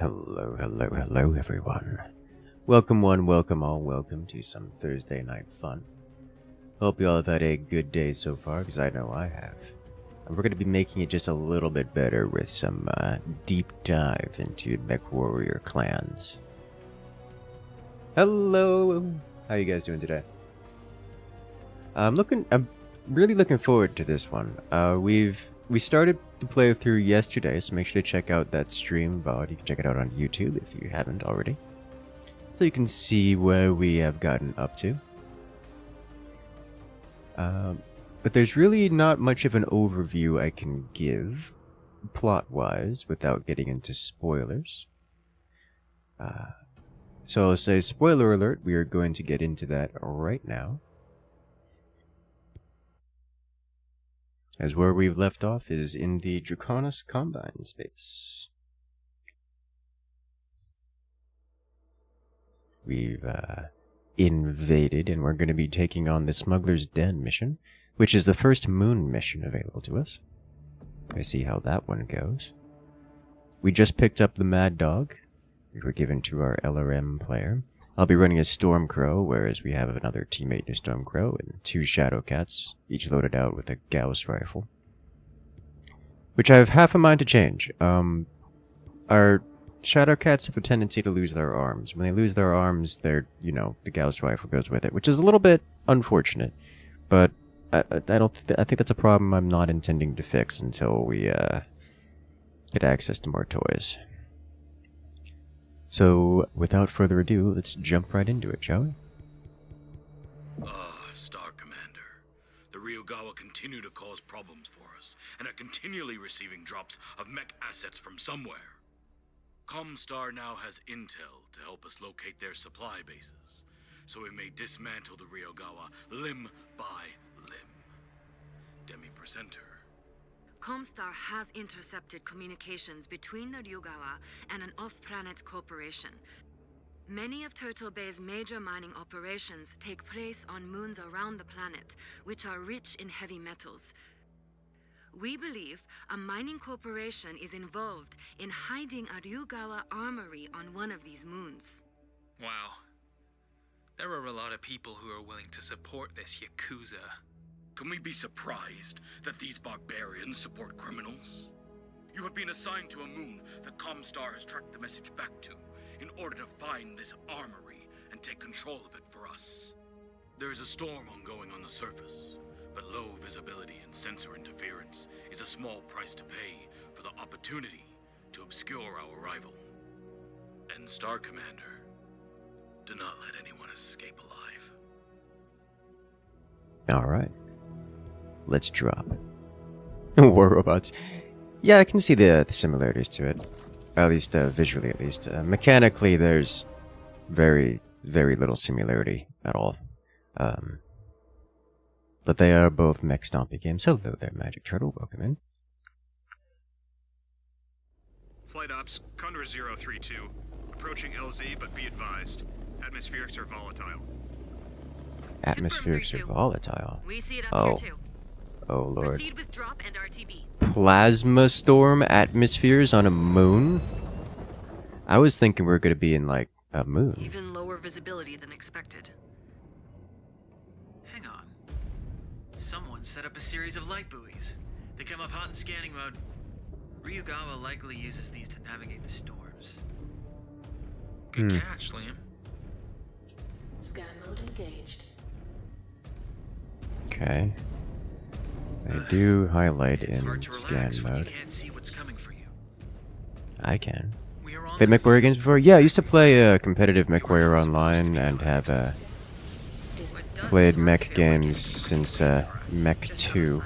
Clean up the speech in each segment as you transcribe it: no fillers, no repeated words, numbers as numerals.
Hello, hello, hello everyone. Welcome one, welcome all, welcome to some Thursday night fun. Hope you all have had a good day so far, because I know I have. And we're going to be making it just a little bit better with some deep dive into Mechwarrior clans. Hello! How you guys doing today? I'm really looking forward to this one. We started the playthrough yesterday, so make sure to check out that stream VOD. You can check it out on YouTube if you haven't already, so you can see where we have gotten up to. But there's really not much of an overview I can give, plot-wise, without getting into spoilers. So I'll say spoiler alert, we are going to get into that right now. As where we've left off is in the Draconis Combine space. We've invaded, and we're going to be taking on the Smuggler's Den mission, which is the first moon mission available to us. I see how that one goes. We just picked up the Mad Dog. We were given to our LRM player. I'll be running a Stormcrow, whereas we have another teammate in a Stormcrow and two Shadowcats, each loaded out with a Gauss rifle. Which I have half a mind to change. Our Shadowcats have a tendency to lose their arms. When they lose their arms, the Gauss rifle goes with it, which is a little bit unfortunate. But I think that's a problem I'm not intending to fix until we get access to more toys. So, without further ado, let's jump right into it, shall we? Star Commander. The Ryugawa continue to cause problems for us, and are continually receiving drops of mech assets from somewhere. Comstar now has intel to help us locate their supply bases, so we may dismantle the Ryugawa limb by limb. Demi-Presenter. Comstar has intercepted communications between the Ryugawa and an off-planet corporation. Many of Turtle Bay's major mining operations take place on moons around the planet, which are rich in heavy metals. We believe a mining corporation is involved in hiding a Ryugawa armory on one of these moons. Wow. There are a lot of people who are willing to support this Yakuza. Can we be surprised that these barbarians support criminals? You have been assigned to a moon that Comstar has tracked the message back to in order to find this armory and take control of it for us. There is a storm ongoing on the surface, but low visibility and sensor interference is a small price to pay for the opportunity to obscure our arrival. And Star Commander, do not let anyone escape alive. Alright. Let's drop. War robots. Yeah, I can see the similarities to it. At least, visually at least. Mechanically, there's very, very little similarity at all. But they are both mech stompy games. Hello there, Magic Turtle. Welcome in. Flight Ops, Condor 032. Approaching LZ, but be advised. Atmospherics are volatile. Atmospherics are volatile. We see it up here too. Oh lord. Proceed with drop and RTB. Plasma storm atmospheres on a moon? I was thinking we were going to be in, like, a moon. Even lower visibility than expected. Hang on. Someone set up a series of light buoys. They come up hot in scanning mode. Ryugawa likely uses these to navigate the storms. Good catch, Liam. Scan mode engaged. Okay. They do highlight It's in hard to scan relax when mode. you can't see what's coming for you. I can. We are on Played the Mechwarrior games before? Yeah, I used to play competitive Mechwarrior online and have played mech games since Mech 2.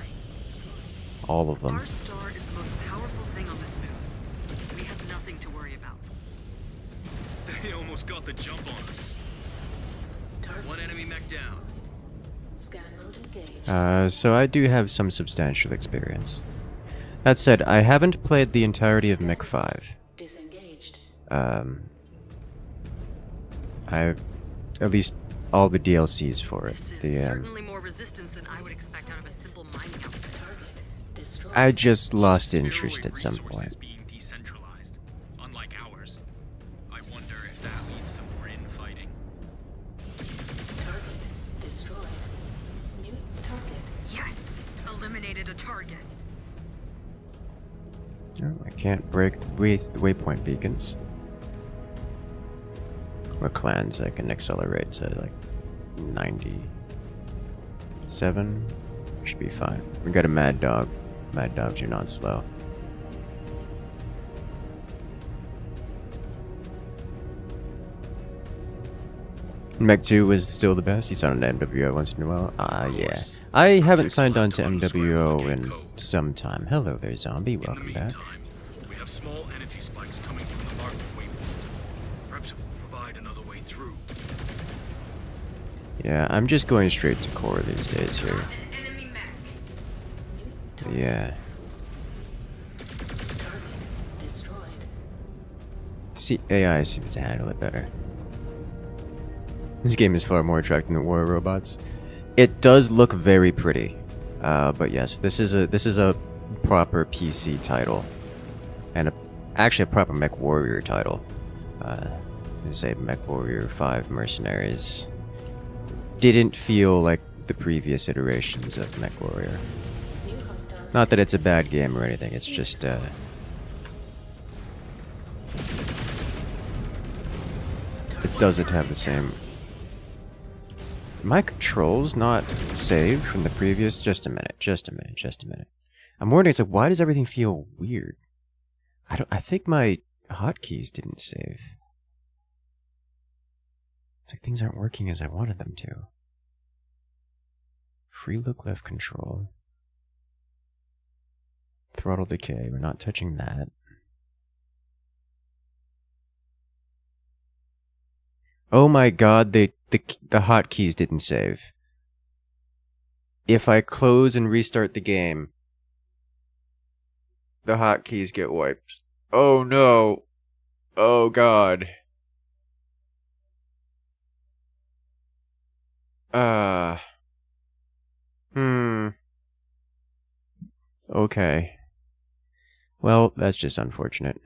All of them. Our star is the most powerful thing on this moon. We have nothing to worry about. They almost got the jump on us. One enemy mech down. Scan mode engaged. So I do have some substantial experience. That said, I haven't played the entirety of Mech 5. Disengaged. I at least all the DLCs for it. This is The certainly more resistance than I would expect out of a simple mining outfit. Target destroyed. I just lost interest at some Resources point. being decentralized, unlike ours. eliminated a target. Oh, I can't break the waypoint beacons. Or clans I can accelerate to like 97. Should be fine. We got a mad dog. Mad dogs are not slow. Mech 2 was still the best. He signed on to MWO once in a while. Yeah. I haven't signed on to MWO in some time. Hello there, zombie. Welcome back. We have small energy spikes coming from the marked waypoint. Perhaps it will provide another way through. Yeah, I'm just going straight to core these days here. Yeah. Target destroyed. See, AI seems to handle it better. This game is far more attractive than War Robots. It does look very pretty, but yes, this is a proper PC title, and actually a proper Mechwarrior title. Say Mechwarrior 5 Mercenaries didn't feel like the previous iterations of Mechwarrior. New hostile. Not that it's a bad game or anything. It's just it doesn't have the same. My controls not saved from the previous. Just a minute. I'm wondering, it's like, why does everything feel weird? I think my hotkeys didn't save. It's like things aren't working as I wanted them to. Free look left control. Throttle decay. We're not touching that. Oh my god, the hotkeys didn't save. If I close and restart the game, the hotkeys get wiped. Oh no. Oh god. Okay. Well, that's just unfortunate.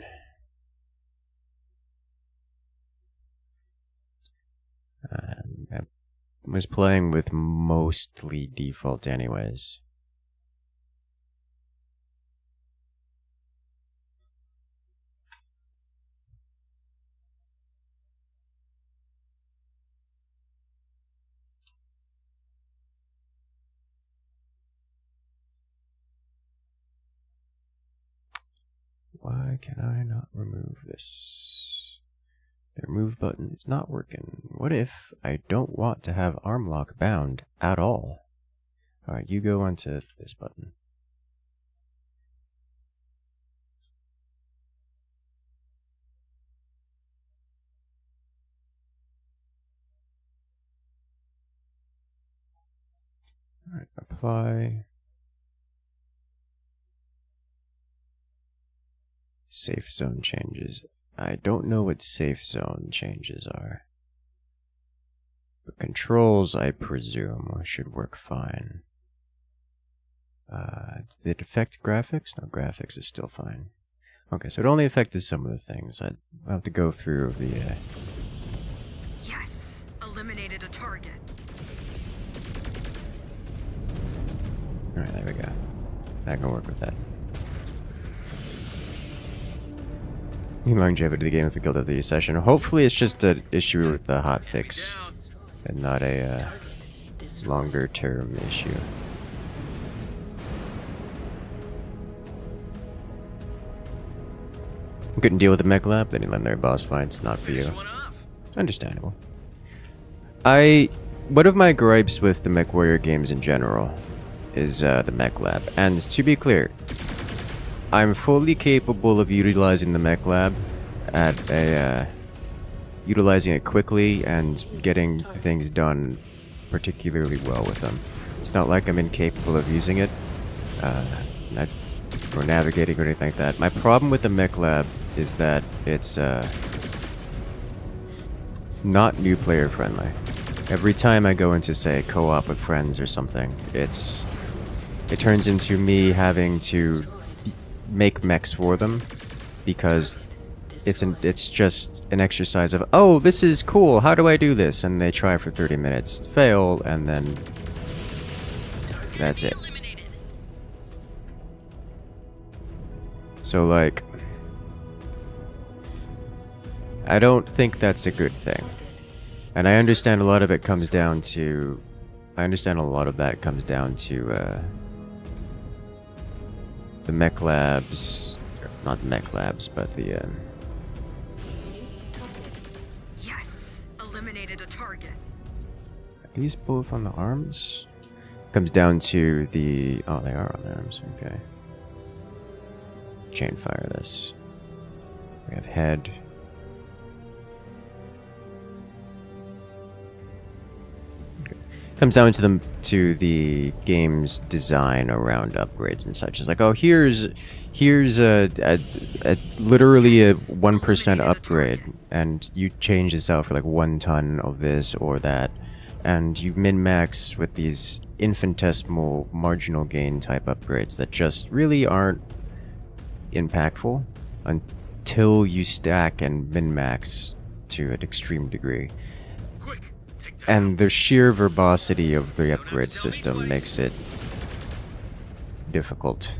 I was playing with mostly default anyways. Why can I not remove this? The remove button is not working. What if I don't want to have arm lock bound at all? Alright, you go onto this button. Alright, apply. Safe zone changes. I don't know what safe zone changes are. But controls, I presume, should work fine. Did it affect graphics? No, graphics is still fine. Okay, so it only affected some of the things. I'll have to go through the... Yes, eliminated a target. Alright, there we go. I can work with that. Longevity of the game if we killed the session. Hopefully it's just an issue with the hotfix and not a longer term issue. Couldn't deal with the mech lab, then you let their boss fights, not for you. Understandable. One of my gripes with the Mechwarrior games in general is the mech lab, and to be clear, I'm fully capable of utilizing the mech lab at utilizing it quickly and getting things done particularly well with them. It's not like I'm incapable of using it, or navigating or anything like that. My problem with the mech lab is that it's not new player friendly. Every time I go into, say, co-op with friends or something, it turns into me having to make mechs for them, because it's just an exercise of, oh, this is cool, how do I do this? And they try for 30 minutes, fail, and then that's it. So, like, I don't think that's a good thing. And I understand a lot of it comes down to... I understand a lot of that comes down to, the mech labs... Not the mech labs, but the, Yes, eliminated a target. Are these both on the arms? Comes down to the... Oh, they are on the arms. Okay. Chain fire this. We have head. Okay. Comes down to the game's design around upgrades and such. It's like, oh, here's a literally a 1% upgrade, and you change this out for like 1 ton of this or that, and you min-max with these infinitesimal marginal gain type upgrades that just really aren't impactful until you stack and min-max to an extreme degree. Quick, take that And the sheer verbosity of the upgrade system makes it difficult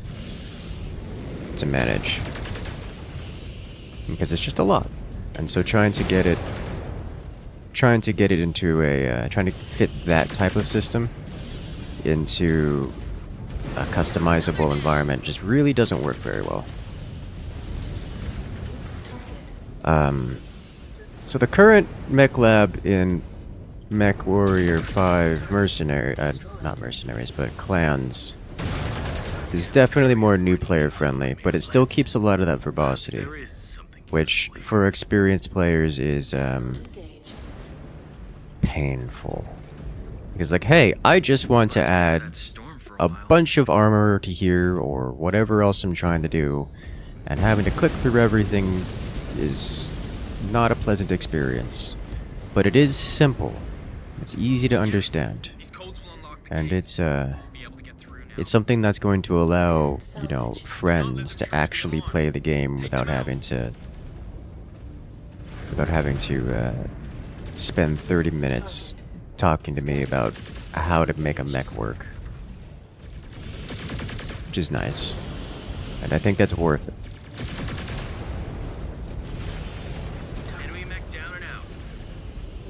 to manage. Because it's just a lot. And so trying to get it into a, trying to fit that type of system into a customizable environment just really doesn't work very well. So the current mech lab in Mechwarrior 5 not mercenaries, but clans is definitely more new player friendly, but it still keeps a lot of that verbosity, there is something which for experienced players is painful. Because like, hey, I just want to add That storm for a while. bunch of armor to here or whatever else I'm trying to do, and having to click through everything is not a pleasant experience. But it is simple. It's easy to understand. These codes will unlock the And gates. it's Be able to get through now. it's something that's going to allow, you know, friends to actually play the game without having to spend 30 minutes talking to me about how to make a mech work. Which is nice. And I think that's worth it. Enemy mech down and out.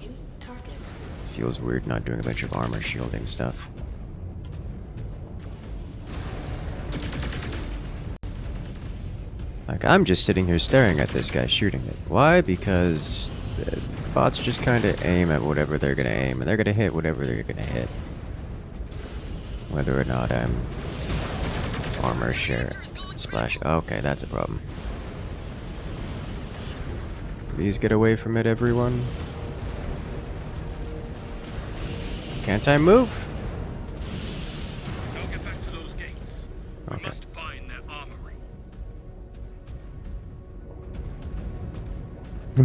New target. Feels weird not doing a bunch of armor shielding stuff. Like, I'm just sitting here staring at this guy shooting it. Why? Because bots just kind of aim at whatever they're gonna aim, and they're gonna hit whatever they're gonna hit. Whether or not I'm armor share splash. Okay, that's a problem. Please get away from it, everyone. Can't I move? I'll get back to those gates. We Okay. must find that armory.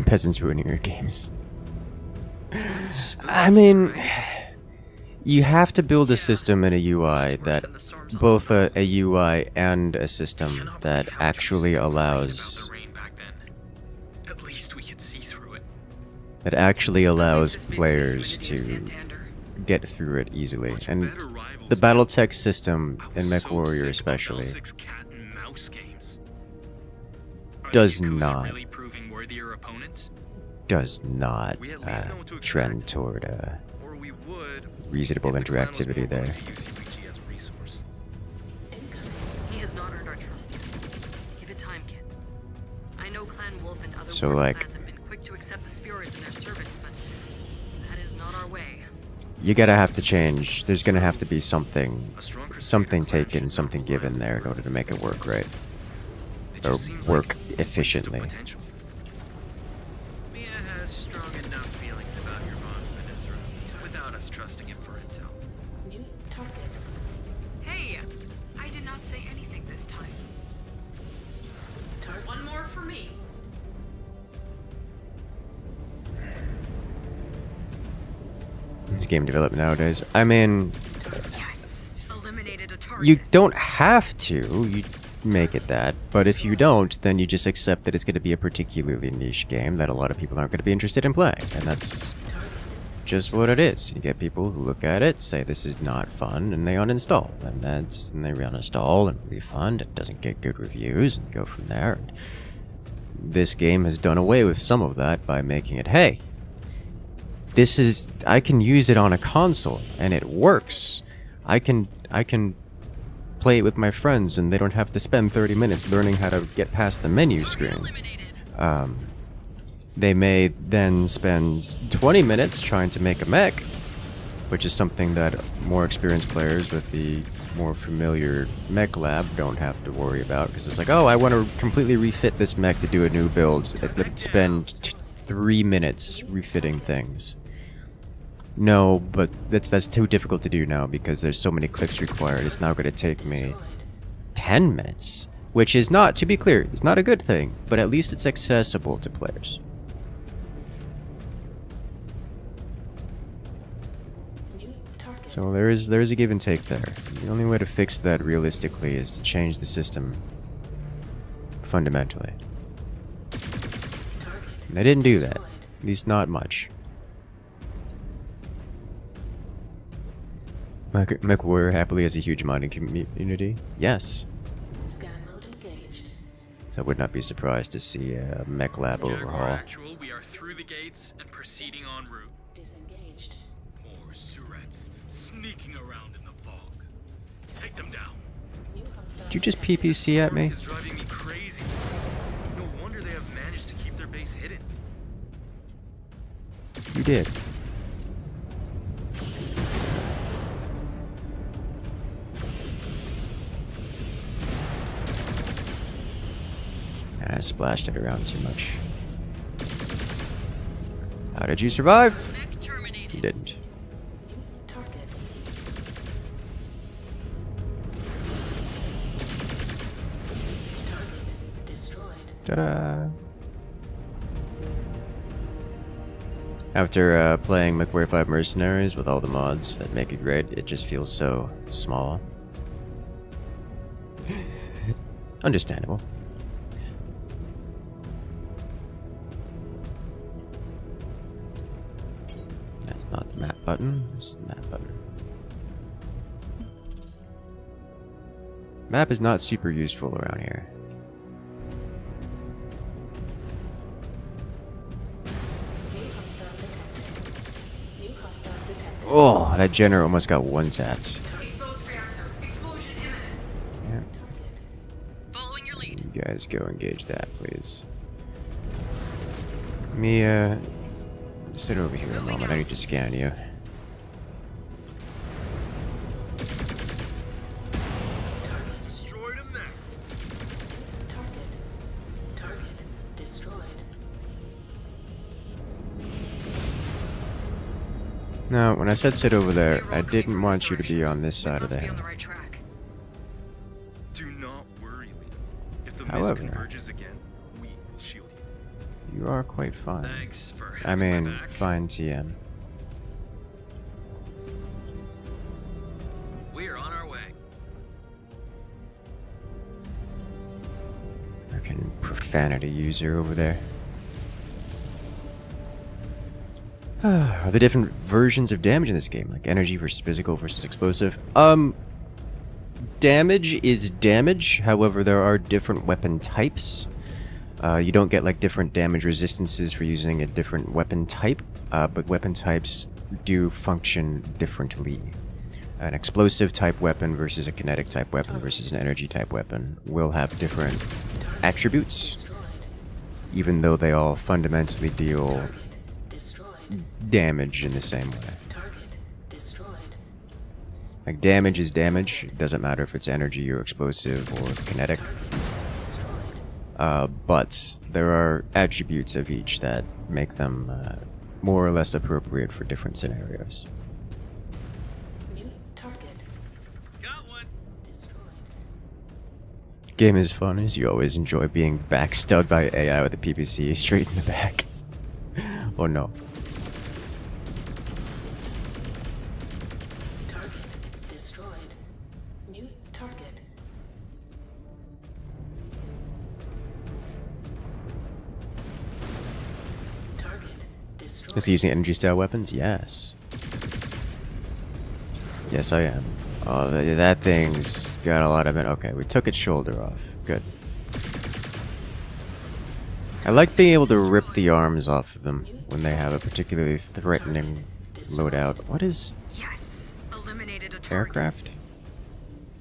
Peasants ruining your games. I mean, you have to build a system and a UI that both a UI and a system that actually allows At least we could see through it. players to get through it easily. And the BattleTech system in Mechwarrior especially Cat and mouse games. Are does the Yakuza not really proving worthier opponents? We at least know what to trend expect. toward Or we would. reasonable if the clan was interactivity more there. willing to use UEG as a resource. Incoming. He has not earned our trust yet. Give it time, kid. I know Clan Wolf and other So, warring like- clans have been quick to accept the spirits in their service, but that is not our way. You gotta have to change. There's gonna have to be something A strong Crusader something clan taken, should something not rely given on there in order to make it work right. It Or just seems work like efficiently. wasted potential. Mia has strong enough feelings about your boss, Ezra, without us trusting him for intel. New target. Hey! I did not say anything this time. Target. One more for me. This game development nowadays. I mean, Yes! Eliminated a target. you don't have to. You make it that. But if you don't, then you just accept that it's going to be a particularly niche game that a lot of people aren't going to be interested in playing. And that's just what it is. You get people who look at it, say this is not fun, and they uninstall. And they uninstall and refund. It doesn't get good reviews, and go from there. And this game has done away with some of that by making it, hey, I can use it on a console, and it works. I can play it with my friends, and they don't have to spend 30 minutes learning how to get past the menu screen. They may then spend 20 minutes trying to make a mech, which is something that more experienced players with the more familiar mech lab don't have to worry about, because it's like, oh, I want to completely refit this mech to do a new build. Let's spend 3 minutes refitting things. No, but that's too difficult to do now because there's so many clicks required. It's now going to take me 10 minutes, which is not, to be clear, it's not a good thing, but at least it's accessible to players. So there is a give and take there. The only way to fix that realistically is to change the system fundamentally. And they didn't do that. At least not much. Mechwarrior happily has a huge modding community. Yes. Scan mode engaged. So I would not be surprised to see a mech lab Jaguar overhaul. Actual, we are through the gates and proceeding en route. Disengaged. More Surets sneaking around in the fog. Take them down. New hostile Did you just PPC at me? Is driving me crazy. No wonder they have managed to keep their base hidden. You did. I splashed it around too much. How did you survive? You didn't. target. Target destroyed. Ta-da! After playing Mechwarrior 5 Mercenaries with all the mods that make it great, it just feels so small. Understandable. That's not the map button. This is the map button. Map is not super useful around here. New hostile detected. New hostile detected. Oh, that general almost got one tapped. Yeah. Following your lead. You guys go engage that, please. Let me, sit over here a moment. I need to scan you. Destroyed him there. Target destroyed. No, when I said sit over there, I didn't want you to be on this side of the hill. right track. Do not worry, Lena. If the However, mist converges again, we will shield you. You are quite fine. Thanks for I having mean, my back. fine TM. We're on our way. Freaking profanity user over there. Are there different versions of damage in this game? Like energy versus physical versus explosive? Damage is damage. However, there are different weapon types. You don't get like different damage resistances for using a different weapon type, but weapon types do function differently. An explosive type weapon versus a kinetic type weapon versus an energy type weapon will have different attributes, Destroyed. even though they all fundamentally deal Target destroyed. damage in the same way. Target destroyed. Like damage is damage. It doesn't matter if it's energy or explosive or kinetic. Destroyed. But there are attributes of each that make them more or less appropriate for different scenarios. New target Got one. destroyed. Game is fun as you always enjoy being backstubbed by AI with a PPC straight in the back. Oh no. Target destroyed. New target. Target destroyed. Is he using energy style weapons? Yes. Yes, I am. Oh, that thing's got a lot of it. Okay, we took its shoulder off. Good. I like being able to rip the arms off of them when they have a particularly threatening loadout. What is Yes, eliminated a target. aircraft?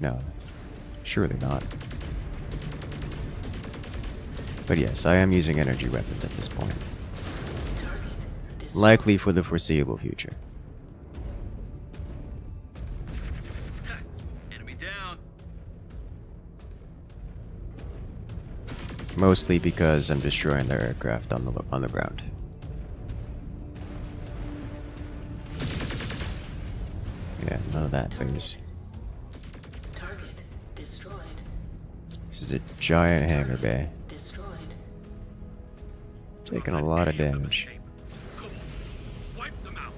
No, surely not. But yes, I am using energy weapons at this point. Likely for the foreseeable future. Enemy down. Mostly because I'm destroying their aircraft on the ground. Yeah, none of that, please. Target destroyed. This is a giant hangar bay. Destroyed. Taking a lot of damage. Come on, wipe them out.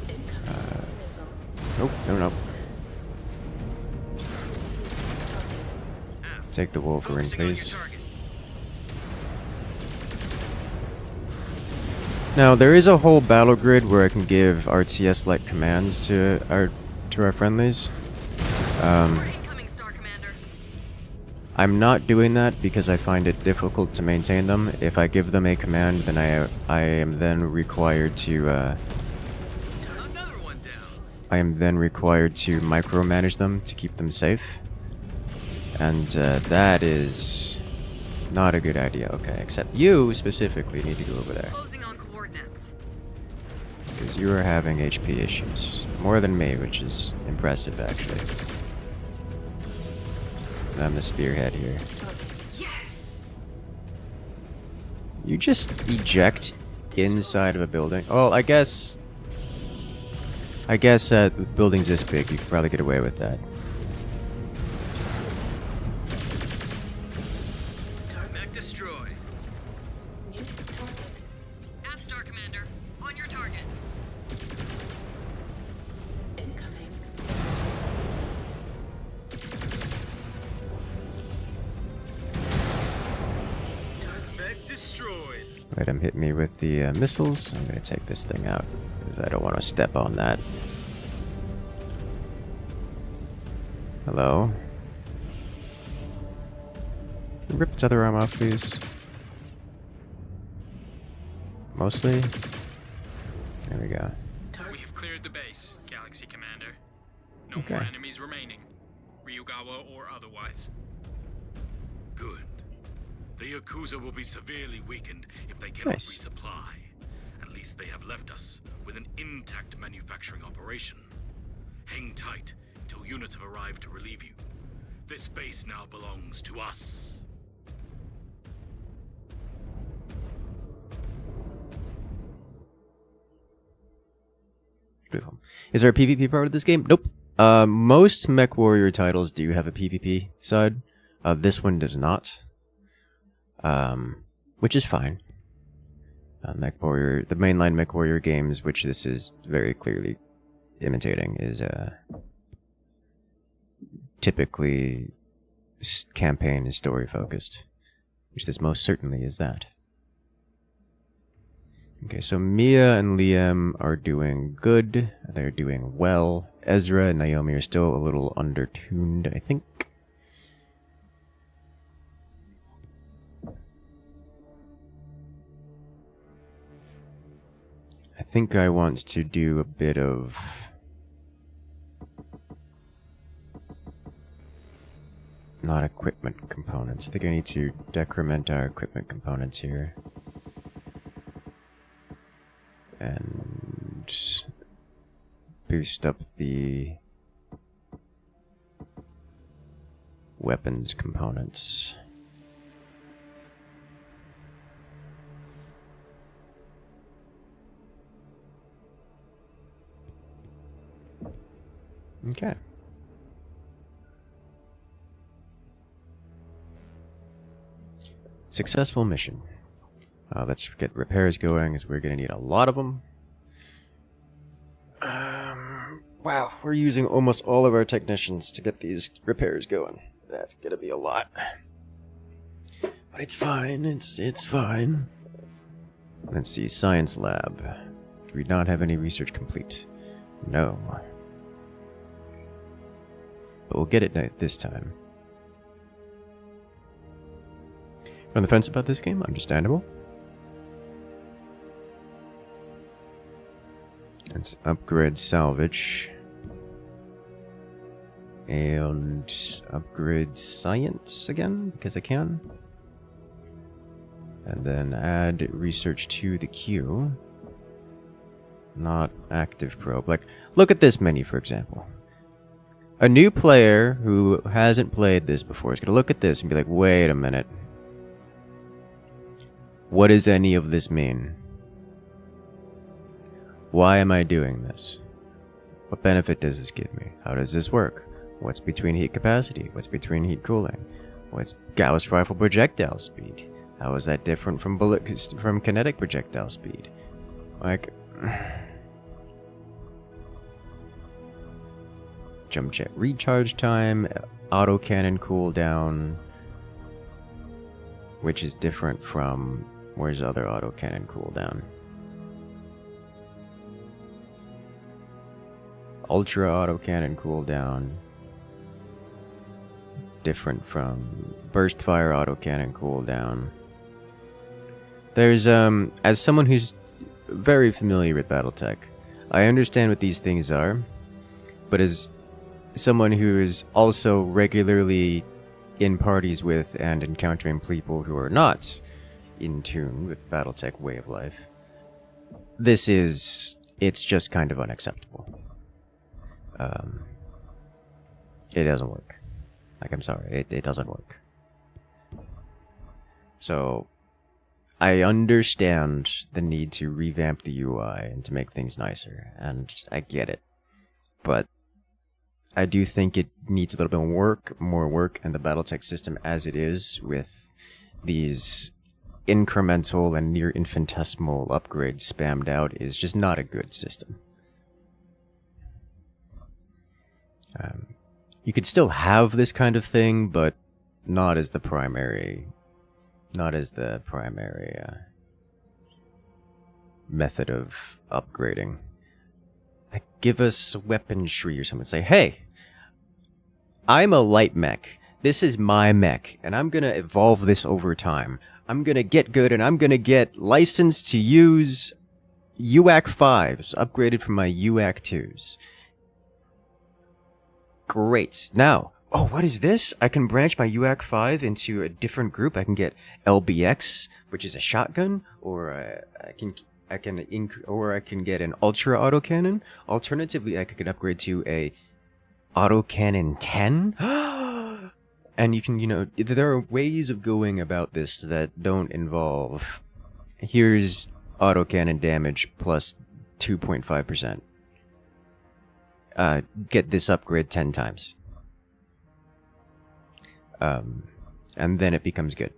Incoming missile. Nope, no. Ah, Take the Wolverine, focusing on your please. target. Now, there is a whole battle grid where I can give RTS-like commands to our friendlies. Incoming Star Commander. I'm not doing that because I find it difficult to maintain them. If I give them a command, then I am then required to Another one down. micromanage them to keep them safe. And that is not a good idea. Okay, except you specifically need to go over there. Closing on coordinates. Because you are having HP issues. More than me, which is impressive, actually. I'm the spearhead here. Yes. You just eject inside of a building. Oh, I guess the building's this big. You could probably get away with that. Mech destroyed. New target. Half Star Commander, on your target. Incoming missile. Mech destroyed. Let him hit me with the missiles. I'm gonna take this thing out because I don't want to step on that. Hello. Rip its other arm off, please. Mostly. There we go. We have cleared the base, Galaxy Commander. No Okay. more enemies remaining, Ryugawa or otherwise. Good. The Yakuza will be severely weakened if they cannot Nice. resupply. At least they have left us with an intact manufacturing operation. Hang tight until units have arrived to relieve you. This base now belongs to us. Beautiful. Is there a PvP part of this game? Nope. Most Mechwarrior titles do have a PvP side. This one does not. Which is fine. Mechwarrior, the mainline Mechwarrior games, which this is very clearly imitating, is typically campaign and story focused, which this most certainly is that. Okay, so Mia and Liam are doing good. They're doing well. Ezra and Naomi are still a little undertuned, I think. I think I want to do a bit of... not equipment components. I think I need to decrement our equipment components here. And just boost up the weapons components. Okay. Successful mission. Let's get repairs going, as we're going to need a lot of them. Wow, we're using almost all of our technicians to get these repairs going. That's going to be a lot. But it's fine, it's fine. Let's see, science lab. Do we not have any research complete? No. But we'll get it this time. On the fence about this game? Understandable. Let's upgrade salvage. And upgrade science again, because I can. And then add research to the queue. Not active probe. Like, look at this menu, for example. A new player who hasn't played this before is going to look at this and be like, wait a minute. What does any of this mean? Why am I doing this? What benefit does this give me? How does this work? What's between heat capacity? What's between heat cooling? What's Gauss rifle projectile speed? How is that different from kinetic projectile speed? Like, jump jet recharge time, autocannon cooldown, which is different from where's other autocannon cooldown? Ultra autocannon cooldown, different from burst fire autocannon cooldown. There's as someone who's very familiar with BattleTech, I understand what these things are, but as someone who is also regularly in parties with and encountering people who are not in tune with BattleTech way of life, it's just kind of unacceptable. It doesn't work. Like, I'm sorry, it doesn't work. So, I understand the need to revamp the UI and to make things nicer, and I get it. But I do think it needs a little bit more work, and the BattleTech system as it is, with these incremental and near infinitesimal upgrades spammed out, is just not a good system. You could still have this kind of thing, but not as the primary method of upgrading. Like, give us weaponry or something. Say, hey, I'm a light mech. This is my mech, and I'm gonna evolve this over time. I'm gonna get good, and I'm gonna get licensed to use UAC 5s, upgraded from my UAC 2s. Great. Now, oh, what is this? I can branch my UAC 5 into a different group. I can get LBX, which is a shotgun, or I can get an ultra autocannon. Alternatively, I could upgrade to a autocannon 10. And you can, there are ways of going about this that don't involve, here's autocannon damage plus 2.5%. Get this upgrade 10 times. And then it becomes good.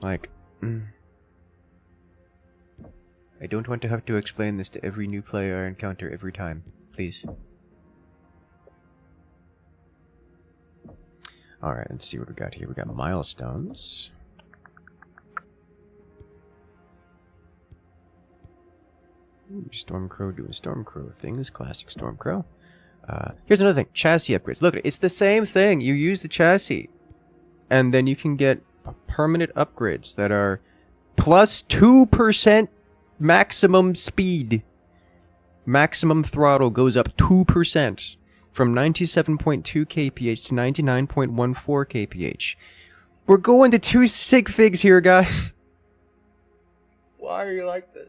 Like, I don't want to have to explain this to every new player I encounter every time. Please. Alright, let's see what we got here. We got milestones. Stormcrow doing Stormcrow things. Classic Stormcrow. Here's another thing. Chassis upgrades. Look, it's the same thing. You use the chassis. And then you can get permanent upgrades that are plus 2% maximum speed. Maximum throttle goes up 2%. From 97.2 kph to 99.14 kph. We're going to 2 sig figs here, guys. Why are you like this?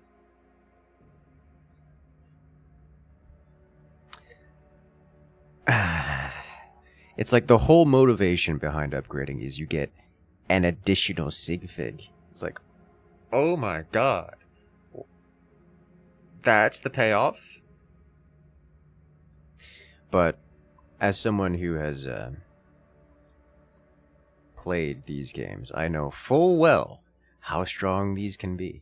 It's like the whole motivation behind upgrading is you get an additional sig fig. It's like, oh my god. That's the payoff? But as someone who has played these games, I know full well how strong these can be.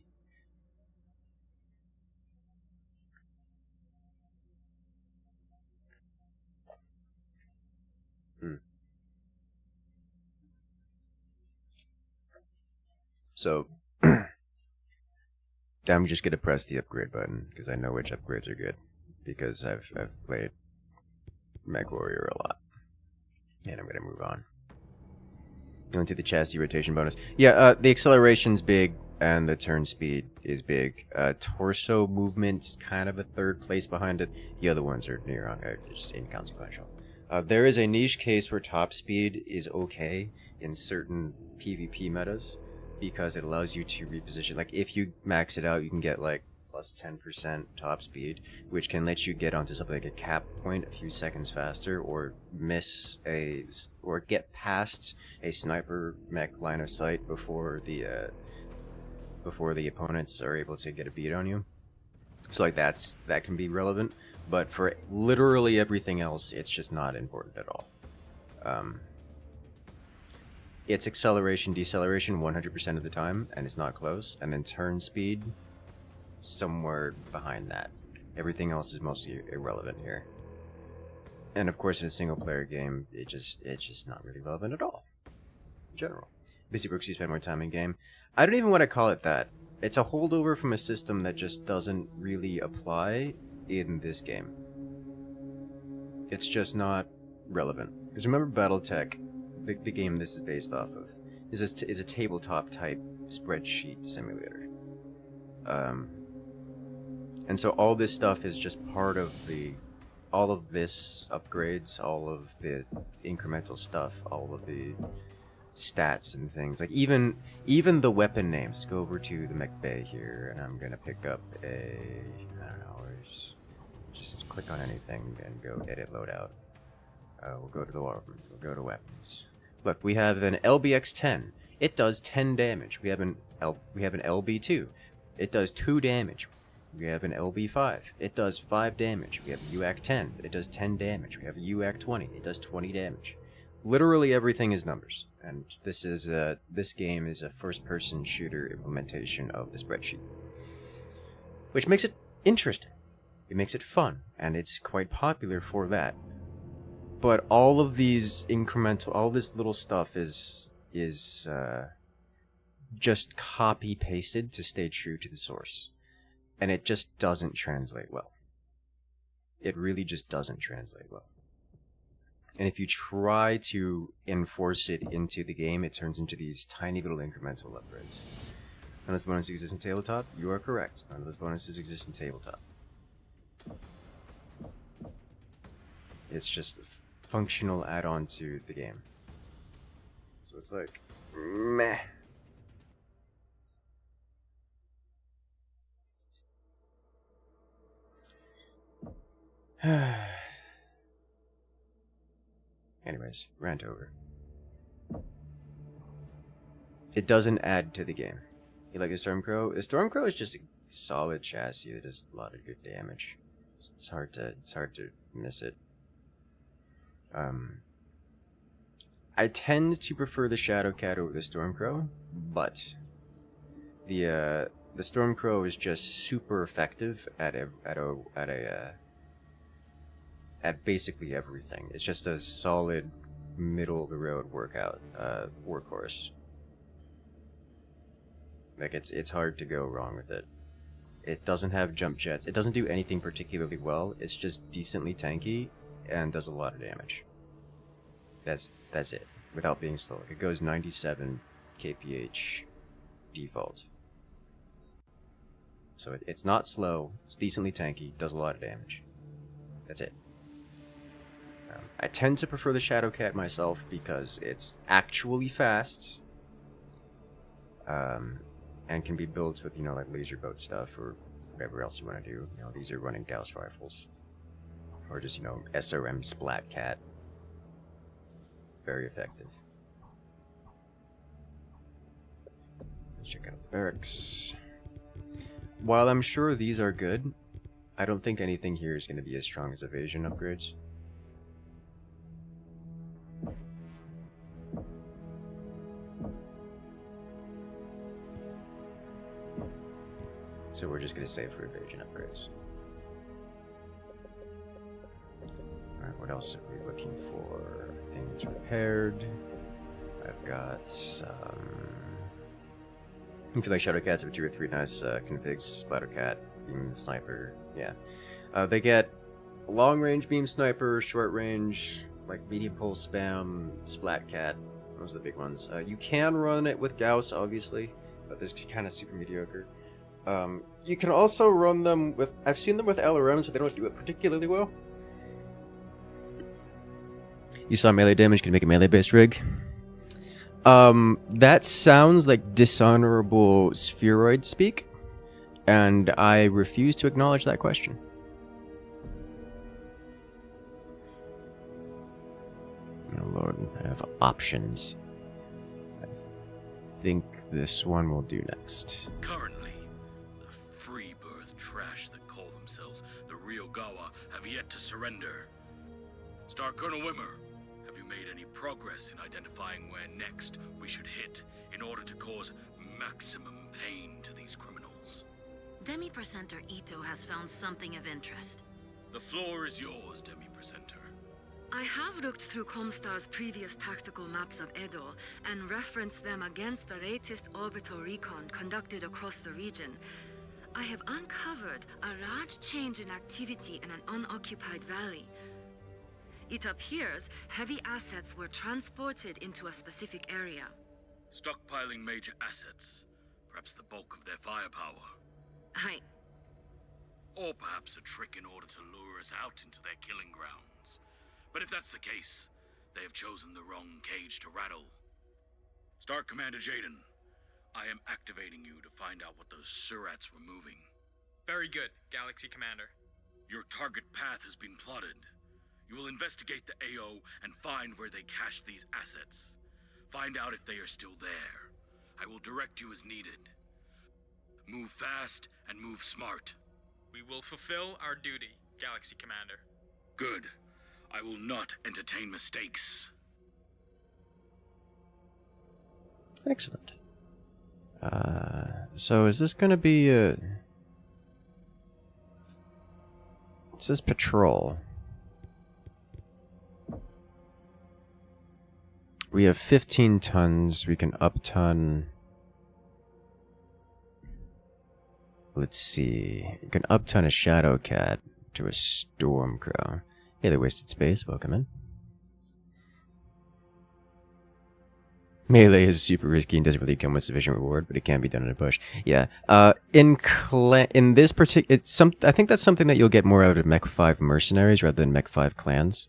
So, I'm just gonna press the upgrade button because I know which upgrades are good because I've played Mechwarrior a lot, and I'm gonna move on. Onto the chassis rotation bonus. Yeah, the acceleration's big and the turn speed is big. Torso movement's kind of a third place behind it. The other ones are just inconsequential. There is a niche case where top speed is okay in certain PvP metas because it allows you to reposition. Like if you max it out, you can get like plus 10% top speed, which can let you get onto something like a cap point a few seconds faster, or get past a sniper mech line of sight before the opponents are able to get a beat on you. So like that can be relevant, but for literally everything else, it's just not important at all. It's acceleration, deceleration 100% of the time, and it's not close, and then turn speed somewhere behind that. Everything else is mostly irrelevant here. And of course, in a single player game, it's just not really relevant at all. In general. Busy Brooks, you spend more time in game. I don't even want to call it that. It's a holdover from a system that just doesn't really apply in this game. It's just not relevant. Because remember BattleTech, the game this is based off of, is a tabletop type spreadsheet simulator. And so all this stuff is just part of all of this upgrades, all of the incremental stuff, all of the stats and things. Like even the weapon names. Let's go over to the mech bay here, and I'm gonna pick up I don't know, just click on anything and go edit loadout. We'll go to the weapons. We'll go to weapons. Look, we have an LBX-10. It does 10 damage. We have an LB2. It does 2 damage. We have an LB5. It does 5 damage. We have a UAC-10. It does 10 damage. We have a UAC-20. It does 20 damage. Literally everything is numbers. And this game is a first-person shooter implementation of the spreadsheet, which makes it interesting. It makes it fun, and it's quite popular for that. But all of these all this little stuff is just copy-pasted to stay true to the source. And it just doesn't translate well. It really just doesn't translate well. And if you try to enforce it into the game, it turns into these tiny little incremental upgrades. None of those bonuses exist in tabletop? You are correct. None of those bonuses exist in tabletop. It's just a functional add-on to the game. So it's like, meh. Anyways, rant over. It doesn't add to the game. You like the Stormcrow? The Stormcrow is just a solid chassis that does a lot of good damage. It's hard to miss it. I tend to prefer the Shadowcat over the Stormcrow, but the Stormcrow is just super effective at basically everything. It's just a solid middle of the road workhorse. Like it's hard to go wrong with it. It doesn't have jump jets. It doesn't do anything particularly well. It's just decently tanky and does a lot of damage. That's it. Without being slow. It goes 97 kph default. So it's not slow. It's decently tanky. Does a lot of damage. That's it. I tend to prefer the Shadowcat myself because it's actually fast, and can be built with, like laser boat stuff or whatever else you want to do. These are running Gauss rifles, or just SRM Splat Cat. Very effective. Let's check out the barracks. While I'm sure these are good, I don't think anything here is going to be as strong as evasion upgrades. So we're just going to save for evasion upgrades. Alright, what else are we looking for? Things repaired. I've got some I feel like Shadowcats have 2 or 3 nice configs. Splattercat, Beam Sniper, yeah. They get long range Beam Sniper, short range, like medium pulse spam, Splatcat. Those are the big ones. You can run it with Gauss, obviously, but this is kind of super mediocre. You can also run them with... I've seen them with LRMs, but they don't do it particularly well. You saw melee damage, can you make a melee-based rig? That sounds like dishonorable spheroid speak, and I refuse to acknowledge that question. Oh lord, I have options. I think this one will do next. Currently, the free birth trash that call themselves the Ryugawa have yet to surrender. Star Colonel Wimmer, have you made any progress in identifying where next we should hit in order to cause maximum pain to these criminals? Demi-Presenter Ito has found something of interest. The floor is yours, Demi-Presenter. I have looked through Comstar's previous tactical maps of Edo and referenced them against the latest orbital recon conducted across the region. I have uncovered a large change in activity in an unoccupied valley. It appears heavy assets were transported into a specific area. Stockpiling major assets, perhaps the bulk of their firepower. Or perhaps a trick in order to lure us out into their killing grounds. But if that's the case, they have chosen the wrong cage to rattle. Star Commander Jaden, I am activating you to find out what those surats were moving. Very good, Galaxy Commander. Your target path has been plotted. You will investigate the AO and find where they cache these assets. Find out if they are still there. I will direct you as needed. Move fast and move smart. We will fulfill our duty, Galaxy Commander. Good. I will not entertain mistakes. Excellent. So is this gonna be a... It says patrol. We have 15 tons. We can up-ton... Let's see. You can up-ton a Shadowcat to a Stormcrow. Hey, they wasted space. Welcome in. Melee is super risky and doesn't really come with sufficient reward, but it can be done in a push. Yeah. In this particular... I think that's something that you'll get more out of Mech 5 mercenaries rather than Mech 5 clans.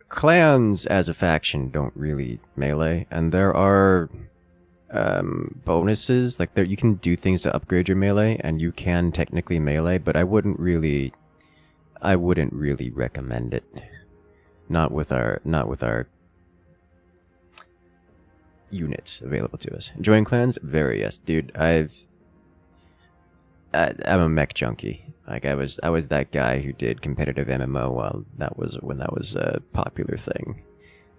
Clans as a faction don't really melee, and there are bonuses, like you can do things to upgrade your melee, and you can technically melee, but I wouldn't really recommend it. Not with our units available to us. Join clans? Very yes, dude. I'm a mech junkie. Like I was that guy who did competitive MMO when that was a popular thing.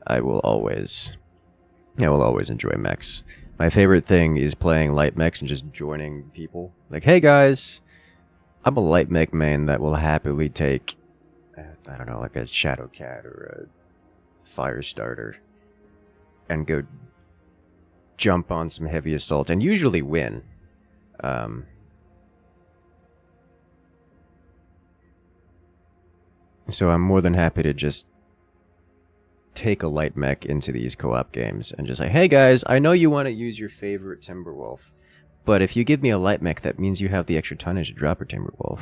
I will always enjoy mechs. My favorite thing is playing light mechs and just joining people. Like, hey guys, I'm a light mech main that will happily take, I don't know, like a Shadowcat or a Firestarter and go jump on some heavy assault and usually win. So I'm more than happy to just take a light mech into these co-op games and just say, hey guys, I know you want to use your favorite Timberwolf, but if you give me a light mech, that means you have the extra tonnage to drop your Timberwolf.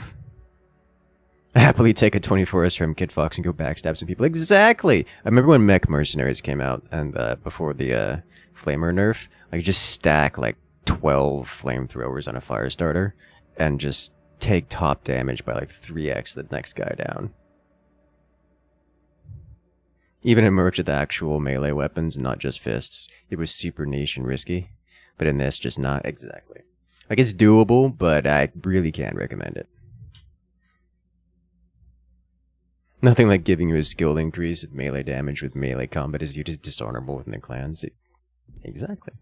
I happily take a 24S from Kid Fox and go backstab some people. Exactly! I remember when Mech Mercenaries came out, and before the Flamer nerf, like just stack like 12 flamethrowers on a Firestarter and just take top damage by like 3x the next guy down. Even in Merch with actual melee weapons, not just fists, it was super niche and risky. But in this, just not exactly. Like, it's doable, but I really can't recommend it. Nothing like giving you a skill increase with melee damage with melee combat is viewed as dishonorable within the clans. Exactly.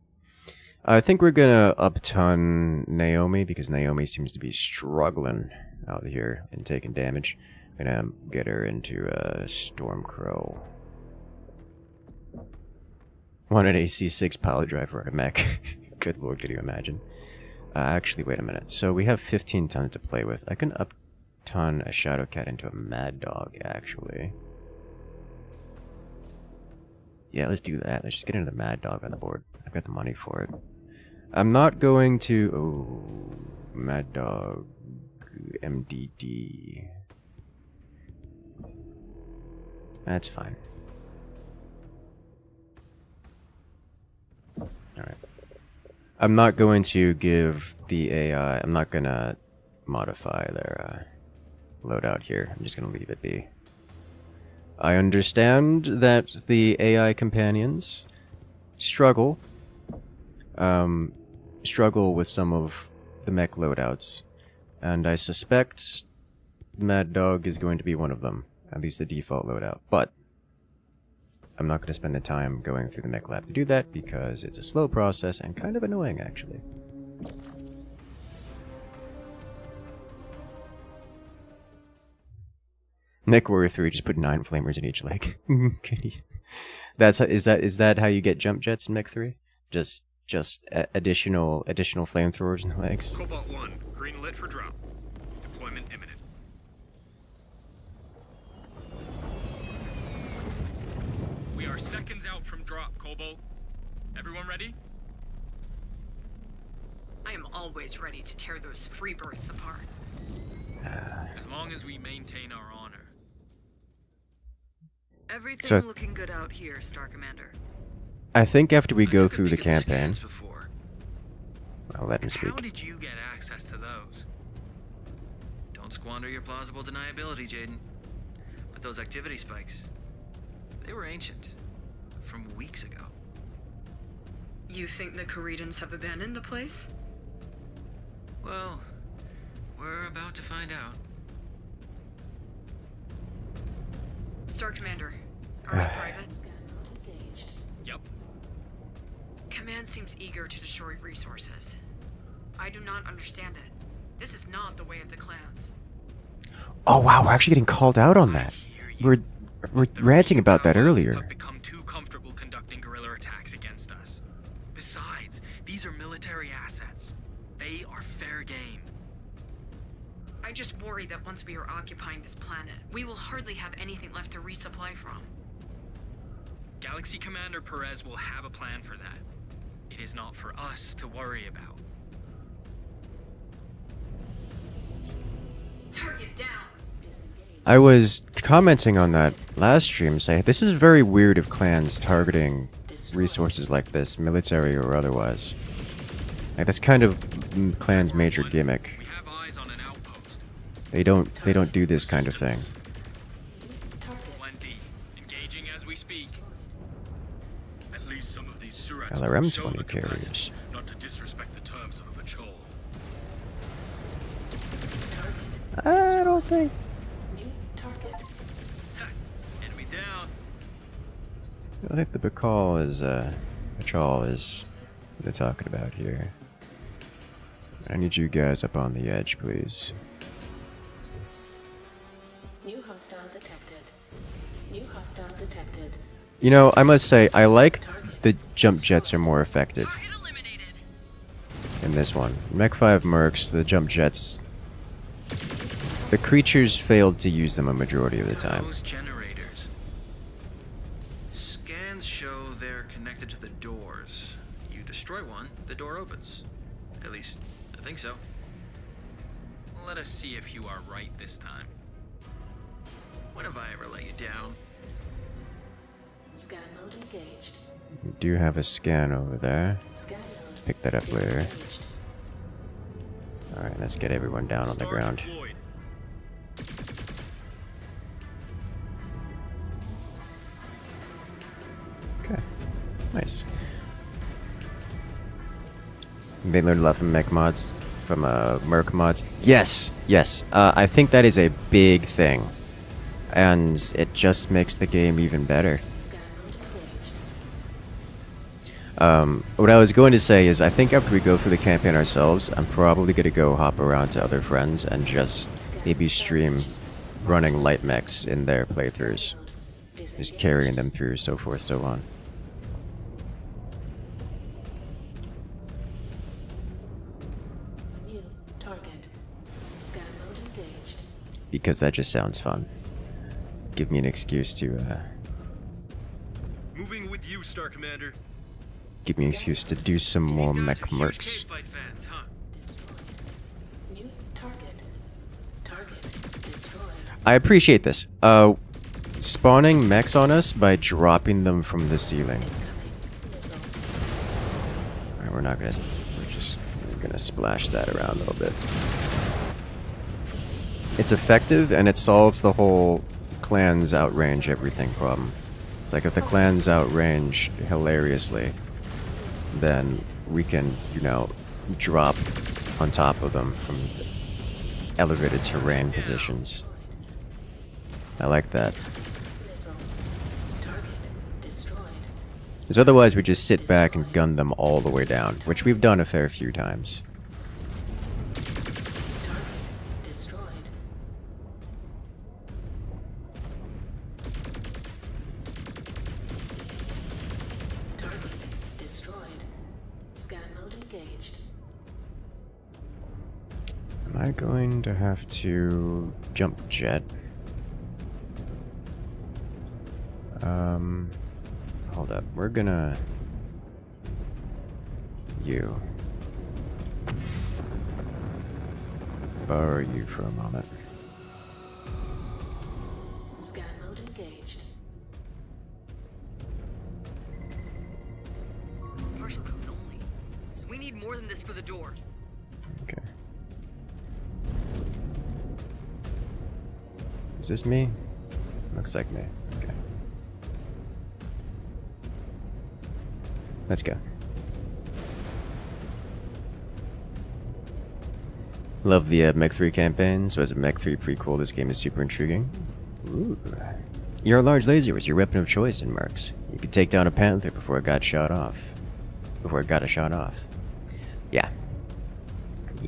I think we're gonna up-ton Naomi, because Naomi seems to be struggling out here and taking damage. I'm gonna get her into a Stormcrow. Want an AC6 power driver on a mech. Good lord, could you imagine? Actually, wait a minute. So we have 15 tons to play with. I can up-ton a Shadowcat into a Mad Dog, actually. Yeah, let's do that. Let's just get into the Mad Dog on the board. I've got the money for it. I'm not going to... Oh, Mad Dog... MDD... That's fine. Alright. I'm not going to give the AI... I'm not gonna modify their loadout here. I'm just gonna leave it be. I understand that the AI companions struggle with some of the mech loadouts, and I suspect Mad Dog is going to be one of them, at least the default loadout, but I'm not going to spend the time going through the mech lab to do that because it's a slow process and kind of annoying, actually. Mechwarrior 3 just put 9 flamers in each leg. Is that how you get jump jets in Mech 3? Just additional flamethrowers in the legs. Cobalt 1, green lit for drop. Deployment imminent. We are seconds out from drop, Cobalt. Everyone ready? I am always ready to tear those free births apart. As long as we maintain our honor. Everything looking good out here, Star Commander. I think after we go took a through the peek at campaign... scans before. I'll let him How speak. did you get access to those? Don't squander your plausible deniability, Jaden. But those activity spikes, they were ancient. From weeks ago. You think the Caridans have abandoned the place? Well, we're about to find out. Star Commander, are we private? Scan mode engaged. Yep. Command seems eager to destroy resources. I do not understand it. This is not the way of the clans. Oh wow, we're actually getting called out on that. Hear you. We're ranting about that earlier. Have become too comfortable conducting guerrilla attacks against us. Besides, these are military assets. They are fair game. I just worry that once we are occupying this planet, we will hardly have anything left to resupply from. Galaxy Commander Perez will have a plan for that. It is not for us to worry about. Target down! Disengage. I was commenting on that last stream, saying this is very weird of clans targeting resources like this, military or otherwise. Like, that's kind of clans' major gimmick. We have eyes on an outpost. They don't do this kind of thing. Target Plenty. Engaging as we speak. At least some of these surats LRM will show 20 the capacity carriers. not to disrespect the terms of a patrol. I don't think. new target. Ha! Enemy down. I think the patrol is what they're talking about here. I need you guys up on the edge, please. New hostile detected. New hostile detected. You know, I must say, I like the jump jets are more effective Target eliminated! in this one. Mech 5 Mercs, the jump jets, the creatures failed to use them a majority of the time. Those generators. Scans show they're connected to the doors. You destroy one, the door opens. At least, I think so. Let us see if you are right this time. When have I ever let you down? Scan mode engaged. We do have a scan over there. Scan mode Pick that up later. disengaged. Alright, let's get everyone down on the Star ground. deployed. Okay, nice. They learned a lot from mech mods, from merc mods. Yes, yes. I think that is a big thing, and it just makes the game even better. Scan mode engaged. What I was going to say is, I think after we go through the campaign ourselves, I'm probably gonna go hop around to other friends and just maybe stream running light mechs in their playthroughs, Mode just disengaged. carrying them through, so forth, so on. because that just sounds fun. Give me an excuse to, Moving with you, Star Commander. give me an excuse to do some more These guys mech are huge mercs. cave fight fans, huh? Destroyed. New target. Target destroyed. I appreciate this. Spawning mechs on us by dropping them from the ceiling. Incoming missile. Alright, we're gonna splash that around a little bit. It's effective and it solves the whole clans outrange everything problem. It's like if the clans outrange hilariously, then we can, you know, drop on top of them from elevated terrain positions. I like that. Missile. Target destroyed. Because otherwise we just sit back and gun them all the way down, which we've done a fair few times. Target destroyed. Target destroyed. Scan mode engaged. Am I going to have to jump jet? Hold up. We're gonna... You. Borrow you for a moment. Scan mode engaged. Partial codes only. We need more than this for the door. Okay. Is this me? Looks like me. Okay. Let's go. Love the Mech 3 campaigns. Was a Mech 3 prequel. This game is super intriguing. Ooh. Your large laser was your weapon of choice in Mercs. You could take down a panther before it got shot off. Before it got a shot off. Yeah.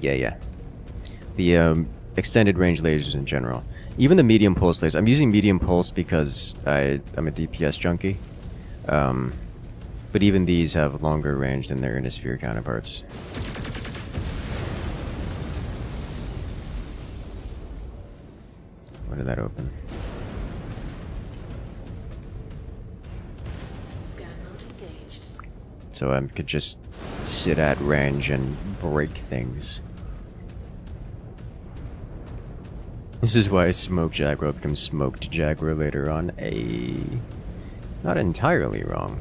Yeah. The extended range lasers in general. Even the medium pulse lasers. I'm using medium pulse because I'm a DPS junkie. But even these have longer range than their Innisphere counterparts. When did that open? Scan mode engaged. So I could just sit at range and break things. This is why Smoke Jaguar becomes Smoked Jaguar later on. Not entirely wrong.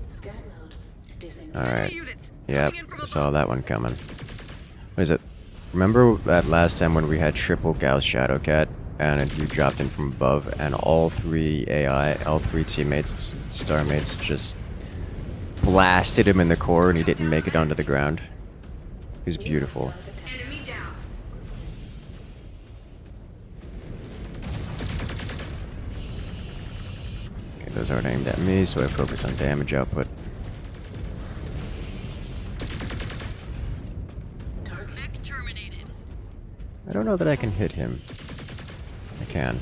Scan mode disengaged. Alright. Units Yep, coming in from I saw that one coming. What is it? Remember that last time when we had triple Gauss Shadowcat and you dropped in from above and all three teammates, starmates, just blasted him in the core and he didn't make it onto the ground? It was beautiful. Enemy down. Okay, those aren't aimed at me, so I focus on damage output. Mech terminated. I don't know that I can hit him. I can.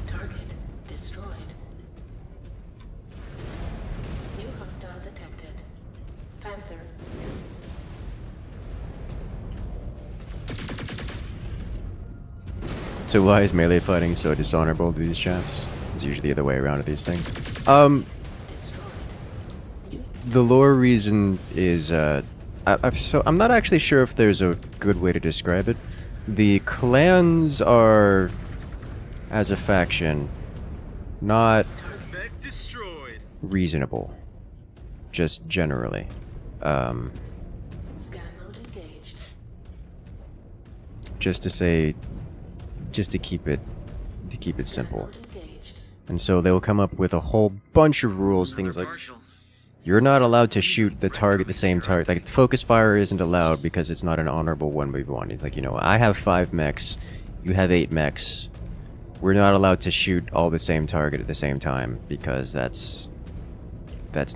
Target destroyed. New hostile detected. Panther. So why is melee fighting so dishonorable to these chaps? It's usually the other way around to these things. Destroyed. The lore reason is, I'm not actually sure if there's a good way to describe it. The clans are, as a faction, not Mech destroyed. reasonable. Just generally. Scan mode engaged. Just to keep it simple. Mode engaged. And so they'll come up with a whole bunch of rules, things like Partial. you're not allowed to shoot the same target. Like, focus fire isn't allowed because it's not an honorable 1v1. Like, you know, I have 5 mechs, you have 8 mechs. We're not allowed to shoot all the same target at the same time because that's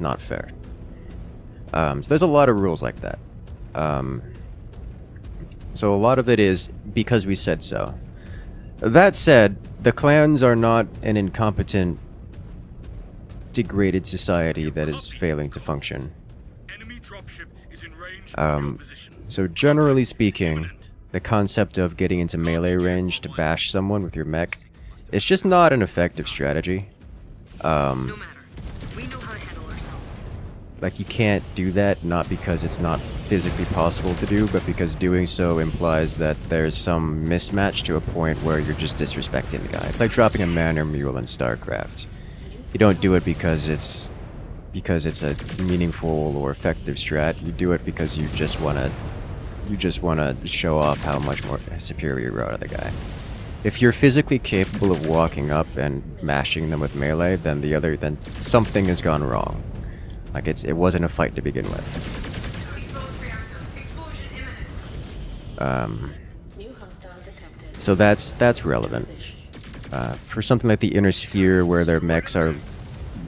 not fair. So there's a lot of rules like that. So a lot of it is because we said so. That said, the clans are not an incompetent, degraded society that is failing to function. Enemy dropship is in range of your position. So generally speaking, the concept of getting into melee range to bash someone with your mech, it's just not an effective strategy. No matter. We know how to handle ourselves. Like, you can't do that, not because it's not physically possible to do, but because doing so implies that there's some mismatch to a point where you're just disrespecting the guy. It's like dropping a man or mule in StarCraft. You don't do it because it's a meaningful or effective strat. You do it because you just wanna show off how much more superior you are to the guy. If you're physically capable of walking up and mashing them with melee, then something has gone wrong. Like, it wasn't a fight to begin with. New hostile detected. So that's relevant. For something like the Inner Sphere, where their mechs are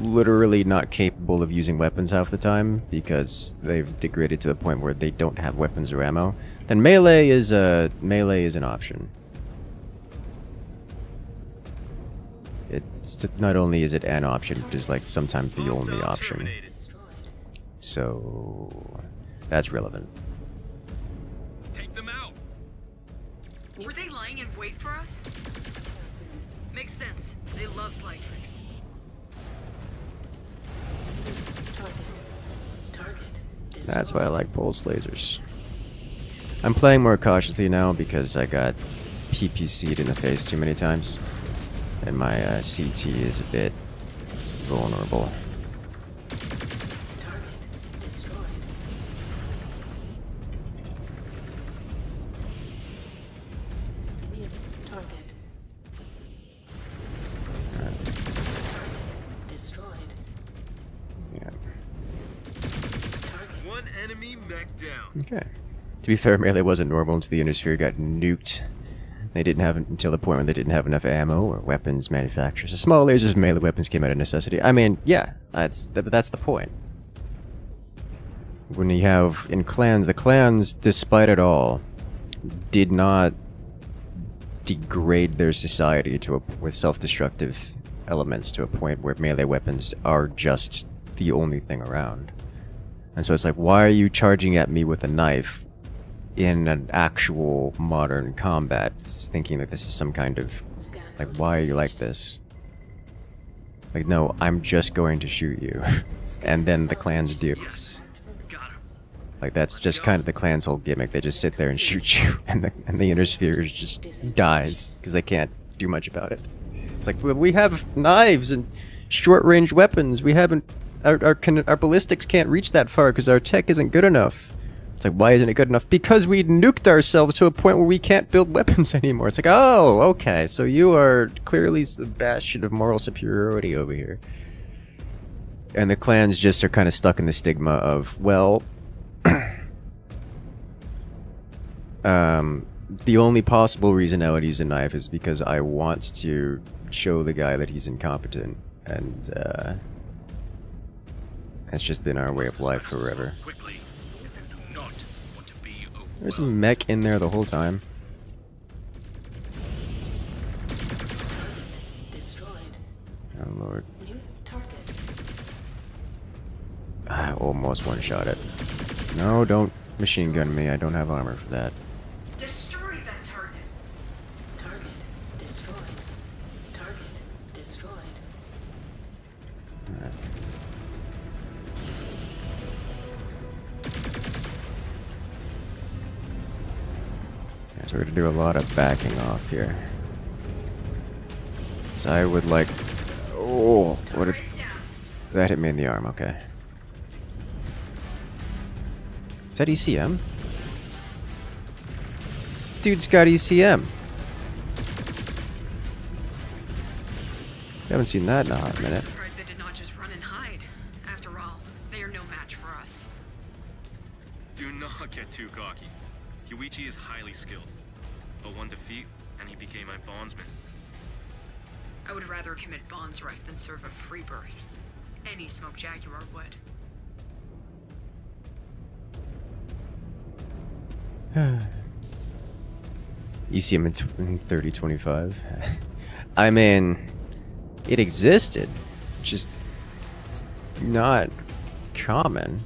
literally not capable of using weapons half the time because they've degraded to the point where they don't have weapons or ammo, then melee is an option. It's not only is it an option, it is like sometimes the only option. So that's relevant. Take them out. Were they lying in wait for us? Makes sense. They love slide tricks. That's why I like pulse lasers. I'm playing more cautiously now because I got PPC'd in the face too many times. And my CT is a bit vulnerable. Target destroyed. New target. Target destroyed. Yeah. Target. One enemy mech down. Okay. To be fair, melee wasn't normal until the Inner Sphere got nuked. They didn't have it until the point when they didn't have enough ammo or weapons manufacturers. So small lasers and melee weapons came out of necessity. I mean, yeah, that's the point. When you have in clans, the clans, despite it all, did not degrade their society to with self-destructive elements to a point where melee weapons are just the only thing around. And so it's like, why are you charging at me with a knife in an actual modern combat, thinking that this is some kind of, like, why are you like this? Like, no, I'm just going to shoot you. And then the clans do. Yes. Got him. Like, that's just kind of the clan's whole gimmick. They just sit there and shoot you, and the Inner Sphere just dies, because they can't do much about it. It's like, we have knives and short-range weapons. We haven't... Our ballistics can't reach that far because our tech isn't good enough. It's like, why isn't it good enough? Because we nuked ourselves to a point where we can't build weapons anymore. It's like, oh, okay, so you are clearly the bastion of moral superiority over here. And the clans just are kind of stuck in the stigma of, well, the only possible reason I would use a knife is because I want to show the guy that he's incompetent. And, that's just been our way of life forever. Quickly. If you do not want to be There's a mech in there the whole time. Destroyed. Oh lord. New target. I almost one-shot it. No, don't machine gun me. I don't have armor for that. Destroy that target. Target destroyed. Target destroyed. Alright. So we're gonna do a lot of backing off here. So I would like... Oh, what did... That hit me in the arm, okay. Is that ECM? Dude's got ECM. Haven't seen that in a hot minute. Surprised they did not just run and hide. After all, they are no match for us. Do not get too cocky. Yuichi is highly skilled, but one defeat, and he became my bondsman. I would rather commit bondsrife than serve a free birth. Any Smoke Jaguar would. ECM in 3025. I mean, it existed, just not common.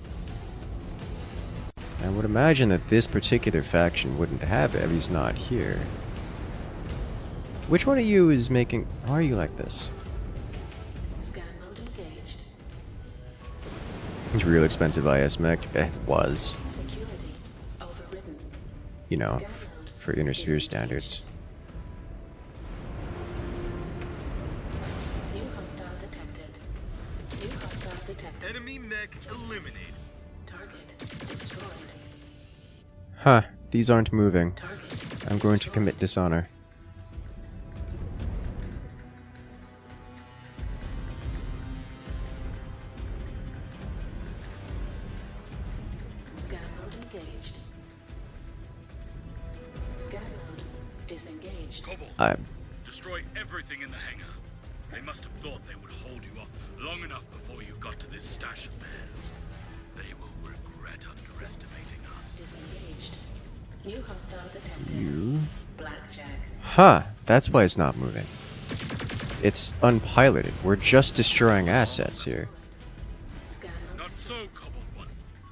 I would imagine that this particular faction wouldn't have it if he's not here. Which one of you is making... Why are you like this? Scan mode engaged. It's real expensive IS mech. Was. Security overridden. You know, Scan mode for inner sphere disengaged. standards. New hostile detected. New hostile detected. Enemy mech eliminated. Target destroyed. Huh, these aren't moving. Target I'm going to destroyed. commit dishonor. Scan mode engaged. Scan mode disengaged. Kobold, destroy everything in the hangar. They must have thought they would hold you off long enough before you got to this stash of theirs. They will regret underestimating us. Disengaged. New hostile detected. You... Blackjack. Huh, that's why it's not moving. It's unpiloted. We're just destroying assets here. Scan mode. Not so, Kobold One.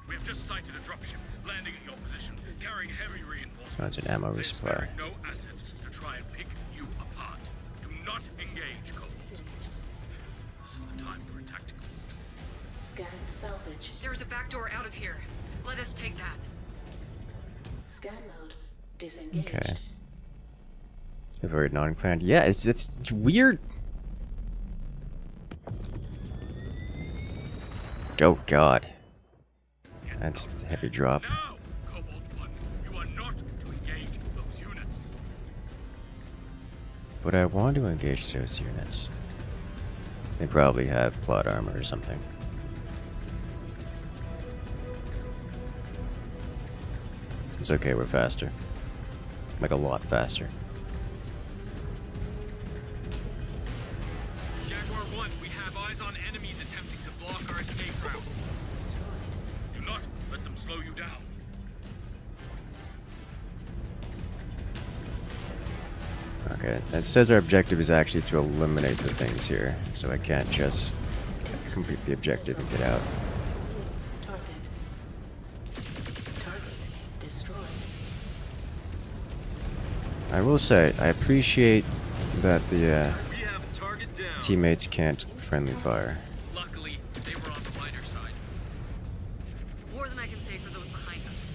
We have just sighted a dropship landing in your position, carrying heavy reinforcements. That's an ammo They resupply. spared no assets to try and pick you apart. Do not engage, Kobold. This is the time for a tactical. Scan salvage. There is a back door out of here. Let us take that. Scan mode disengaged. Okay. Avoid non-clan. Yeah, it's weird. Oh god. That's a heavy drop. Now, Kobold One, you are not to engage those units. But I want to engage those units. They probably have plot armor or something. It's okay, we're faster. Like a lot faster. Jaguar 1, we have eyes on enemies attempting to block our escape route. Destroyed. Do not let them slow you down. Okay, it says our objective is actually to eliminate the things here, so I can't just complete the objective and get out. Target. Target destroyed. I will say, I appreciate that the We have target down. teammates can't friendly fire. Luckily, they were on the lighter side. More than I can say for those behind us.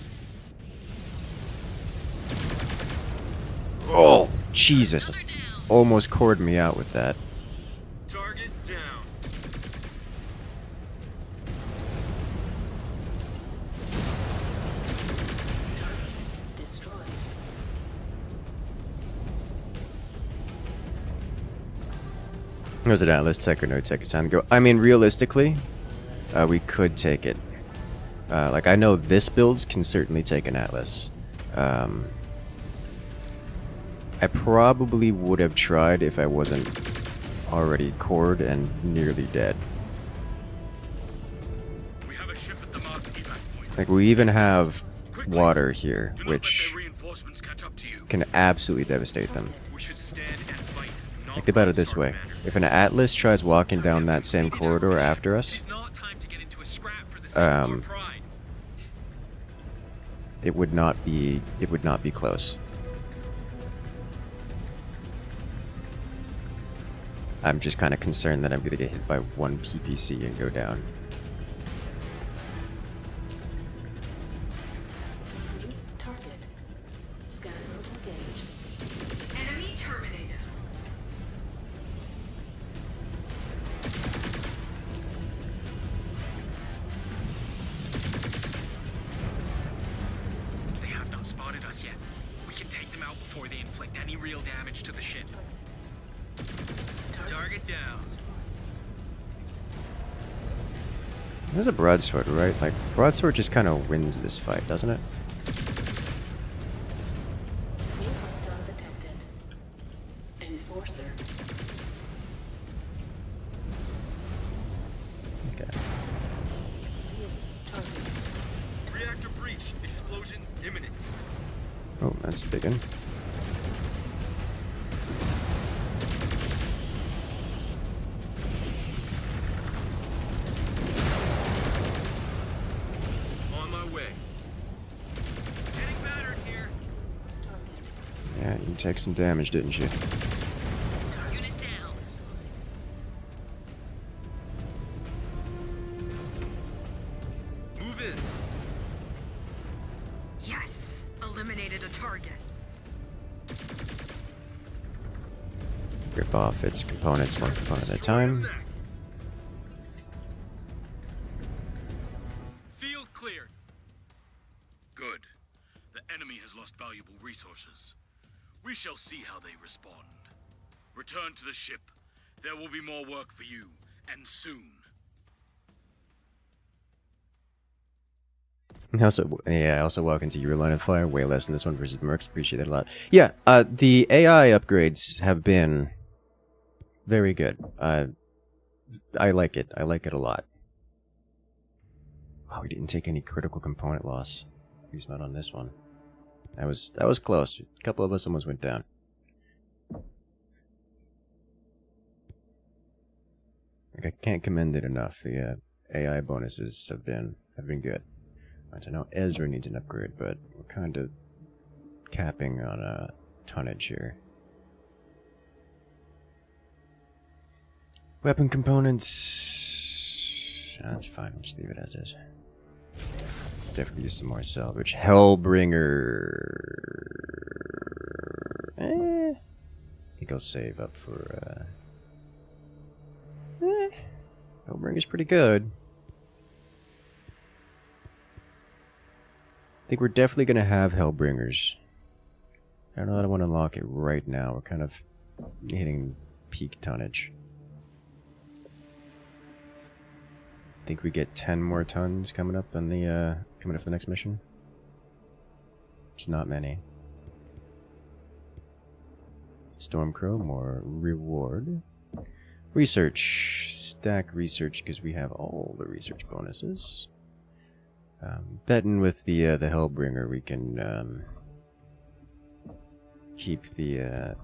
Oh, Jesus. Almost cored me out with that. Target down. Destroyed. Was it Atlas Tech or no Tech? It's time to go. I mean, realistically, we could take it. Like, I know this build can certainly take an Atlas. I probably would have tried if I wasn't already cored and nearly dead. We have a ship at the marked evac point. Like, we even have Quickly. water here, Do not which let their reinforcements catch up to you. can absolutely devastate them. We should stand and fight. Not Think about it run, this Sergeant way. Commander. If an Atlas tries walking down that same corridor after It us, is not time to get into a scrap for the sake of our pride. it would not be close. I'm just kind of concerned that I'm gonna get hit by one PPC and go down. New target. Scan mode engaged. Enemy terminated. They have not spotted us yet. We can take them out before they inflict any real damage to the ship. Target down. There's a broadsword, right? Like, broadsword just kind of wins this fight, doesn't it? New hostile detected. Enforcer. Okay. New target. Reactor breach. Explosion imminent. Oh, that's a big one. On my way. Yeah, you take some damage, didn't you? Unit down. Move in. Yes! Eliminated a target. Rip off its components one component at a time. Field cleared. Good. The enemy has lost valuable resources. We shall see how they respond. Return to the ship. There will be more work for you, and soon. Also welcome to your line of fire. Way less than this one versus Mercs. Appreciate that a lot. Yeah, the AI upgrades have been very good. I like it. I like it a lot. Wow, we didn't take any critical component loss. At least not on this one. That was close. A couple of us almost went down. Like, I can't commend it enough. The AI bonuses have been good. I know Ezra needs an upgrade, but we're kind of capping on tonnage here. Weapon components. That's fine. We'll just leave it as is. Definitely use some more salvage. Hellbringer. I think I'll save up for. Hellbringer's pretty good. I think we're definitely going to have Hellbringers. I don't know that I want to unlock it right now. We're kind of hitting peak tonnage. I think we get 10 more tons coming up on the for the next mission. It's not many. Stormcrow, more reward. Research. Stack research because we have all the research bonuses. Betting with the Hellbringer, we can keep the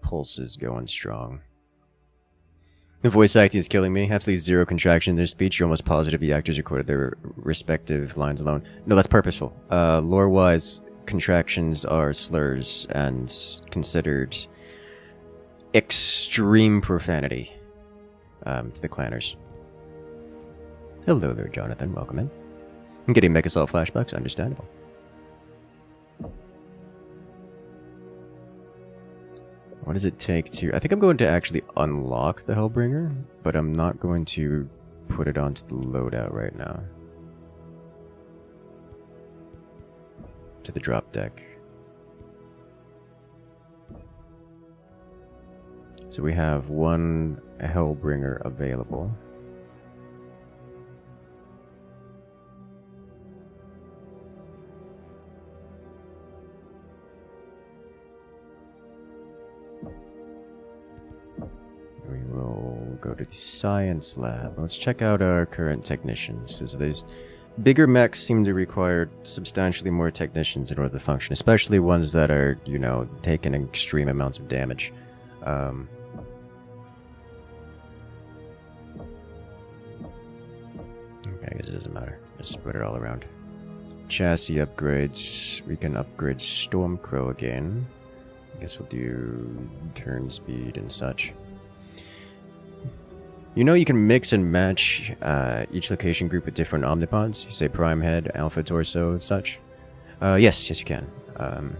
pulses going strong. The voice acting is killing me. Absolutely zero contraction in their speech. You're almost positive the actors recorded their respective lines alone. No, that's purposeful. Lore-wise, contractions are slurs and considered extreme profanity to the clanners. Hello there, Jonathan. Welcome in. I'm getting Mech Assault flashbacks. Understandable. What does it take to... I think I'm going to actually unlock the Hellbringer, but I'm not going to put it onto the loadout right now. To the drop deck. So we have one Hellbringer available. We will go to the science lab. Let's check out our current technicians. As these bigger mechs seem to require substantially more technicians in order to function, especially ones that are, you know, taking extreme amounts of damage. Okay, I guess it doesn't matter. Just spread it all around. Chassis upgrades. We can upgrade Stormcrow again. I guess we'll do turn speed and such. You know you can mix and match each location group with different omnipods. You say Prime Head, Alpha Torso, and such. Yes, you can. I'm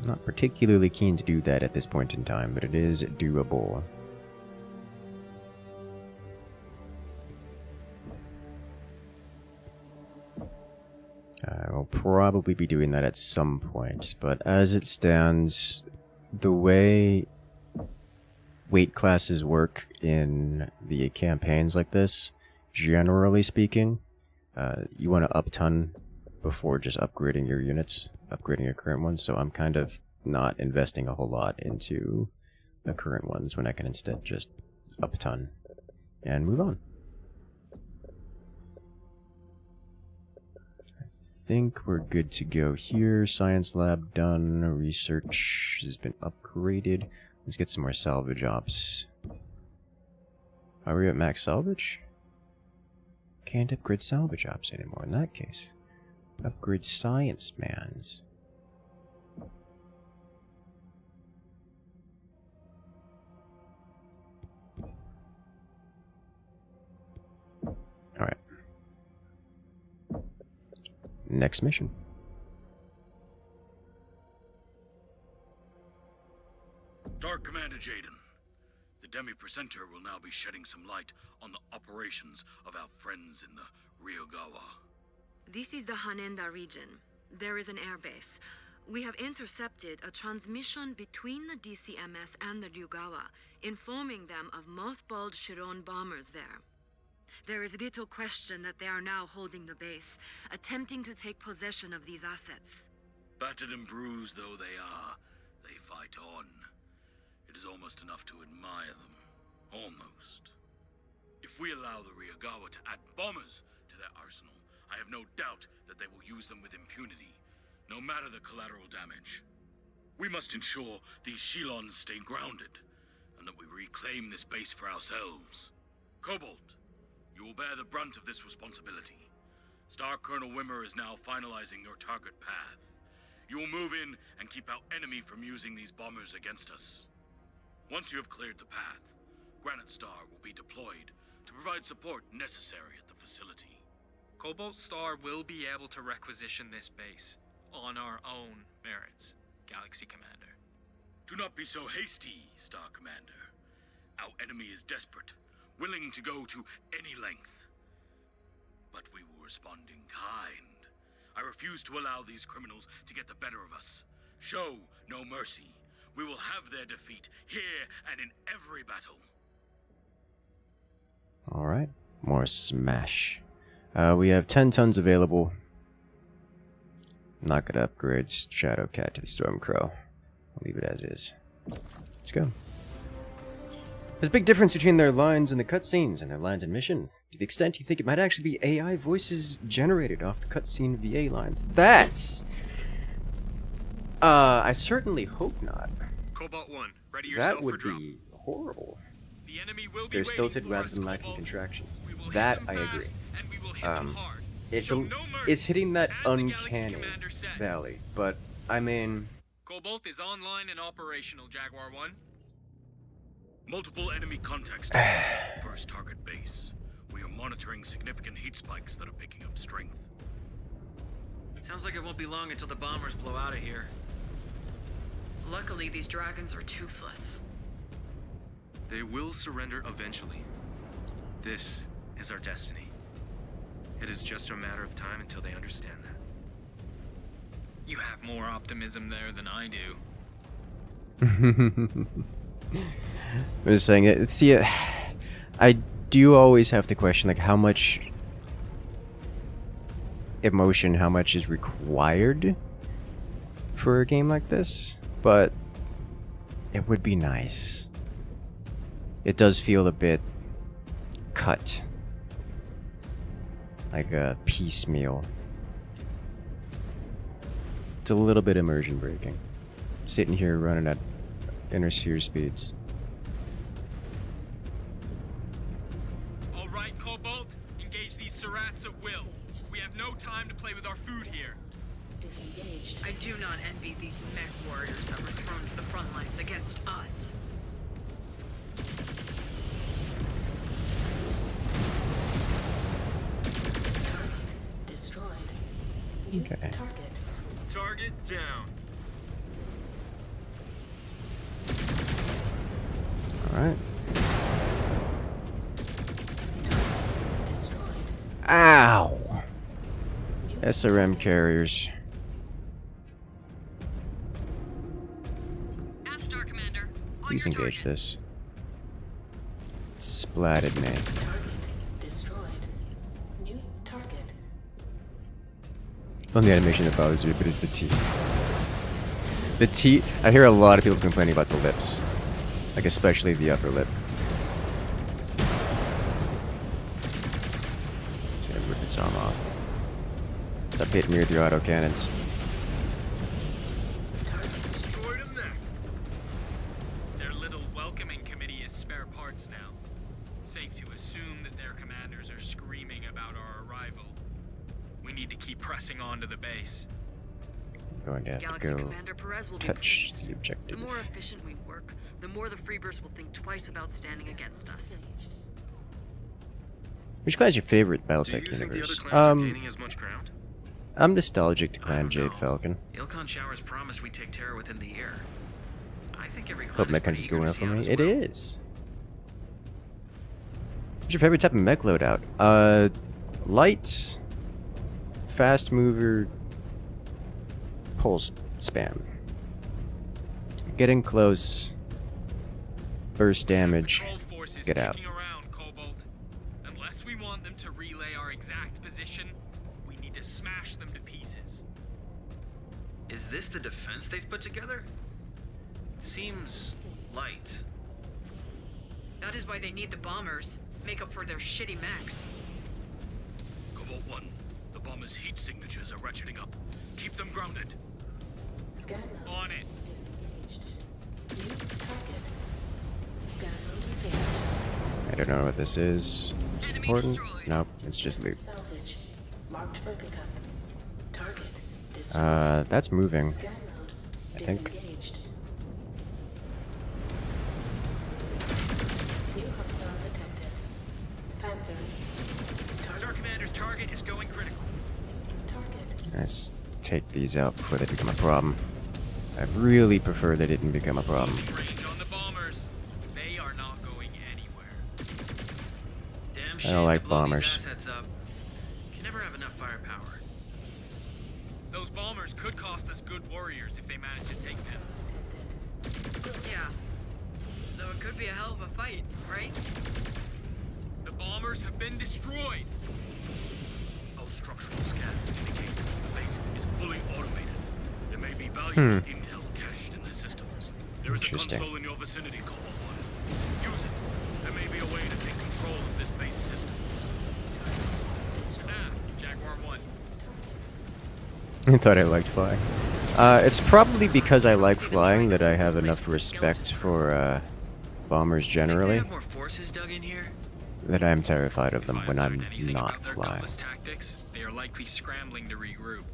not particularly keen to do that at this point in time, but it is doable. I'll probably be doing that at some point, but as it stands, the way weight classes work in the campaigns like this, generally speaking, you want to up-ton before just upgrading your units, upgrading your current ones, so I'm kind of not investing a whole lot into the current ones when I can instead just up-ton and move on. I think we're good to go here. Science lab done. Research has been upgraded. Let's get some more salvage ops. Are we at max salvage? Can't upgrade salvage ops anymore in that case. Upgrade science mans. Alright. Next mission. Dark Commander Jaden, the Demi-Presenter will now be shedding some light on the operations of our friends in the Ryugawa. This is the Hanenda region. There is an airbase. We have intercepted a transmission between the DCMS and the Ryugawa, informing them of mothballed Chiron bombers there. There is little question that they are now holding the base, attempting to take possession of these assets. Battered and bruised though they are, they fight on. It is almost enough to admire them. Almost. If we allow the Ryugawa to add bombers to their arsenal, I have no doubt that they will use them with impunity, no matter the collateral damage. We must ensure these Shilons stay grounded, and that we reclaim this base for ourselves. Cobalt, you will bear the brunt of this responsibility. Star Colonel Wimmer is now finalizing your target path. You will move in and keep our enemy from using these bombers against us. Once you have cleared the path, Granite Star will be deployed to provide support necessary at the facility. Cobalt Star will be able to requisition this base on our own merits, Galaxy Commander. Do not be so hasty, Star Commander. Our enemy is desperate, willing to go to any length. But we will respond in kind. I refuse to allow these criminals to get the better of us. Show no mercy. We will have their defeat here and in every battle. Alright, more smash. We have 10 tons available. I'm not gonna upgrade Shadowcat to the Stormcrow. I'll leave it as is. Let's go. There's a big difference between their lines in the cutscenes and their lines in mission. To the extent you think it might actually be AI voices generated off the cutscene VA lines. That's... I certainly hope not. Cobalt 1, ready yourself That would for drop. be horrible. The enemy will be They're waiting stilted for rather us, than lacking Cobalt. contractions. We will hit That them I fast, agree. and we will hit them hard. It's Show a, no it's mercy, hitting that as the Galaxy uncanny Commander said. valley, but I mean, Cobalt is online and operational, Jaguar 1. Multiple enemy contacts. First target base. We are monitoring significant heat spikes that are picking up strength. Sounds like it won't be long until the bombers blow out of here. Luckily, these dragons are toothless. They will surrender eventually. This is our destiny. It is just a matter of time until they understand that. You have more optimism there than I do. I'm just saying it. See, I do always have to question like how much emotion, how much is required for a game like this, but it would be nice. It does feel a bit cut, like a piecemeal. It's a little bit immersion breaking. Sitting here running at inner sphere speeds. All right, Cobalt, engage these Surats at will. We have no time to play with our food here. Disengaged. I do not envy these Mechwarriors that were thrown to the front lines against us. Target destroyed. New Okay. target. Target down. Alright. Destroyed. Ow! New SRM target. carriers. F-Star Commander. On Please your engage target. this. Splatted me. Target destroyed. New target. On the animation that bothers me, but it's the teeth. The teeth. I hear a lot of people complaining about the lips, like especially the upper lip. Just gonna rip its arm off. Stop hitting me with your auto cannons. Destroyed them there. Their little welcoming committee is spare parts now. Safe to assume that their commanders are screaming about our arrival. We need to keep pressing on to the base. I'm going to have Galaxy to go Commander Perez will be touch pleased. the The objective. more efficient we work, the more the Freebirds will think twice about standing against us. Engaged. Which clan is your favorite Do you BattleTech think the other universe? clans are gaining as much ground? I'm nostalgic to I Clan don't Jade know. Falcon. Ilkon Showers promised we'd take terror within the air. I think every Hope clan is mech pretty is eager going to up see for out me. as It well. is. What's your favorite type of mech loadout? Light, fast mover, pulse spam. Getting close, burst damage, Patrol forces get out. kicking around, Cobalt. Unless we want them to relay our exact position, we need to smash them to pieces. Is this the defense they've put together? Seems light. That is why they need the bombers. Make up for their shitty mechs. Cobalt 1, the bomber's heat signatures are ratcheting up. Keep them grounded. Scan mode On it. disengaged. New target. Scan mode engaged. I don't know what this is. It's Enemy important? destroyed. Nope, it's just loot. Salvage. Marked for pickup. Target destroyed. That's moving. Scan mode I think. disengaged. New hostile detected. Panther. Our Target. commander's target is going critical. Target. Let's take these out before they become a problem. I really prefer they didn't become a problem. Range on the bombers. They are not going anywhere. Damn I shame don't like to blow bombers. these assets up. Can never have enough firepower. Those bombers could cost us good warriors if they manage to take them. Detected. Yeah. Though it could be a hell of a fight, right? The bombers have been destroyed. Our structural scans indicate the base is fully automated. There may be valuable intel cached in their systems. There is a Interesting. console in your vicinity, Cobalt 1. Use it. There may be a way to take control of this base systems. Destroyed. Jaguar 1. I thought I liked flying. It's probably because I like flying that I have enough respect for bombers Think they generally have more forces dug in here? that I'm terrified of If them I when learn I'm anything not about their flying. gutless tactics, they are likely scrambling to regroup.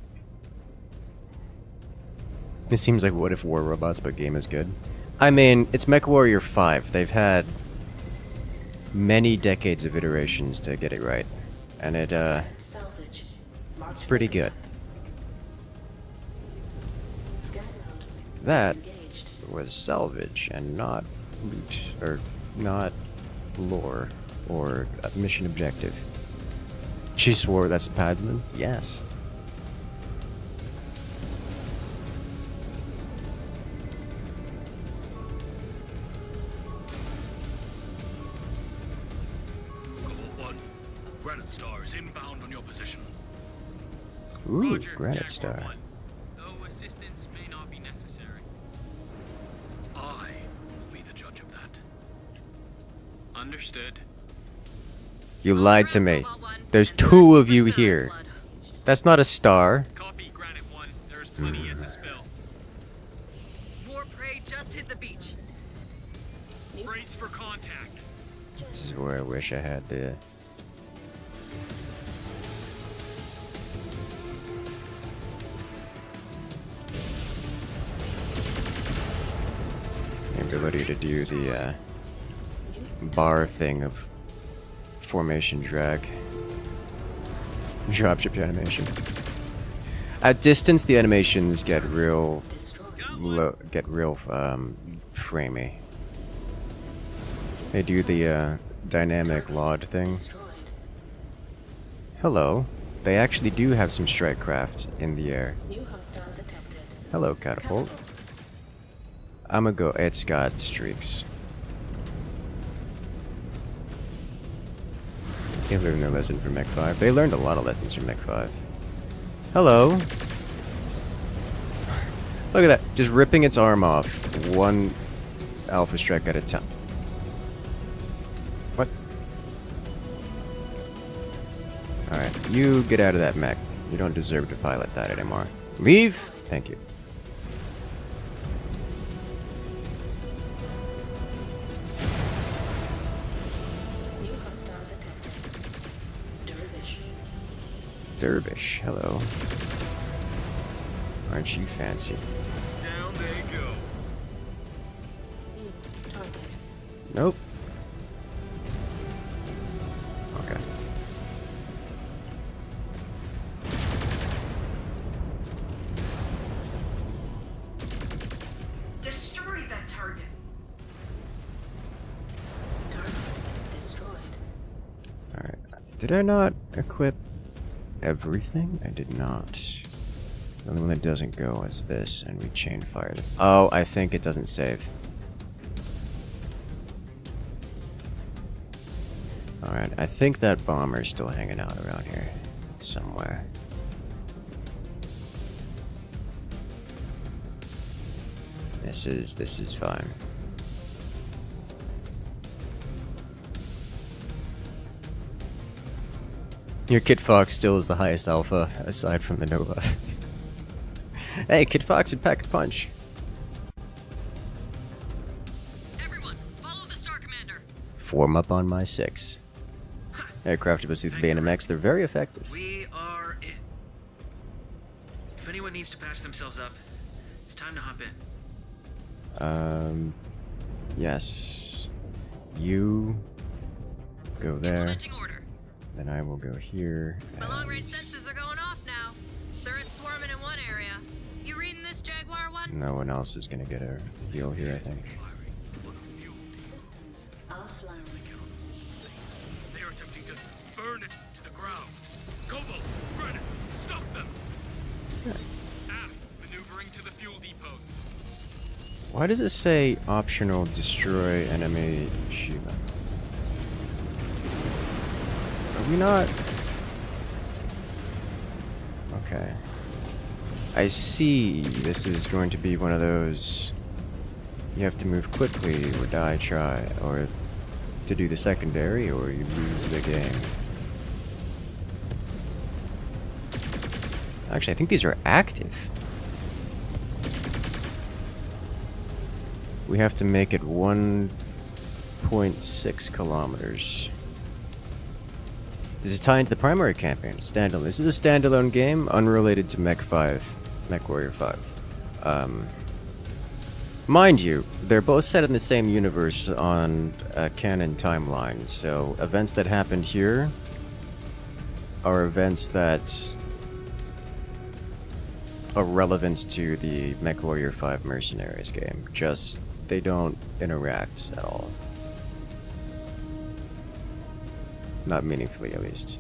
It seems like What If War Robots, but game is good. I mean, it's Mechwarrior 5. They've had many decades of iterations to get it right, and Scan salvage. Marked it's for pretty good. pickup. Scan mode That disengaged. was salvage and not loot, or not lore, or a mission objective. She swore that's Padman? Yes. Cobalt 1, Granite Star is inbound on your position. Ooh, Roger, Granite Jaguar Star. 1. Though assistance may not be necessary. I will be the judge of that. Understood. You lied to me. There's two of you here. That's not a star. Copy, Granite 1. There is plenty yet to spill. More prey just hit the beach. Brace for contact. This is where I wish I had the... ability to do the bar thing of formation drag. Dropship animation. At distance, the animations get real, framey. They do the dynamic LOD thing. Destroyed. Hello. They actually do have some strike craft in the air. New hostile detected. Hello, catapult. I'ma go. It's got streaks. They learned their lesson from Mech 5. They learned a lot of lessons from Mech 5. Hello. Look at that. Just ripping its arm off. One alpha strike at a time. What? Alright, you get out of that mech. You don't deserve to pilot that anymore. Leave? Thank you. New hostile detected. Dervish. Dervish, hello. Aren't you fancy? Down they go. New target. Nope. Okay. Did I not equip everything? I did not. The only one that doesn't go is this, and we chain fire. Oh, I think it doesn't save. Alright, I think that bomber's still hanging out around here somewhere. This is fine. Your Kit Fox still is the highest alpha, aside from the Nova. Hey, Kit Fox and Pack a Punch. Everyone, follow the Star Commander. Form up on my 6. Aircraft with the BattleMechs, they're very effective. We are in. If anyone needs to patch themselves up, it's time to hop in. Yes. You go there. Implementing order. Then I will go here. My long-range and- sensors are going off now. Turrets swarming in one area. You reading this Jaguar one? No one else is gonna get a heal here, I think. Systems offline. They are attempting to burn it to the ground. Cobalt, Brennan, stop them! Aft, maneuvering to the fuel depots. Why does it say optional destroy enemy shield? Are we not? Okay. I see this is going to be one of those you have to move quickly or die try, or to do the secondary, or you lose the game. Actually, I think these are active. We have to make it 1.6 kilometers. This is tied into the primary campaign. Standalone. This is a standalone game, unrelated to Mechwarrior 5. Mind you, they're both set in the same universe on a canon timeline, so events that happened here are events that are relevant to the Mechwarrior 5 Mercenaries game. Just, they don't interact at all. Not meaningfully, at least.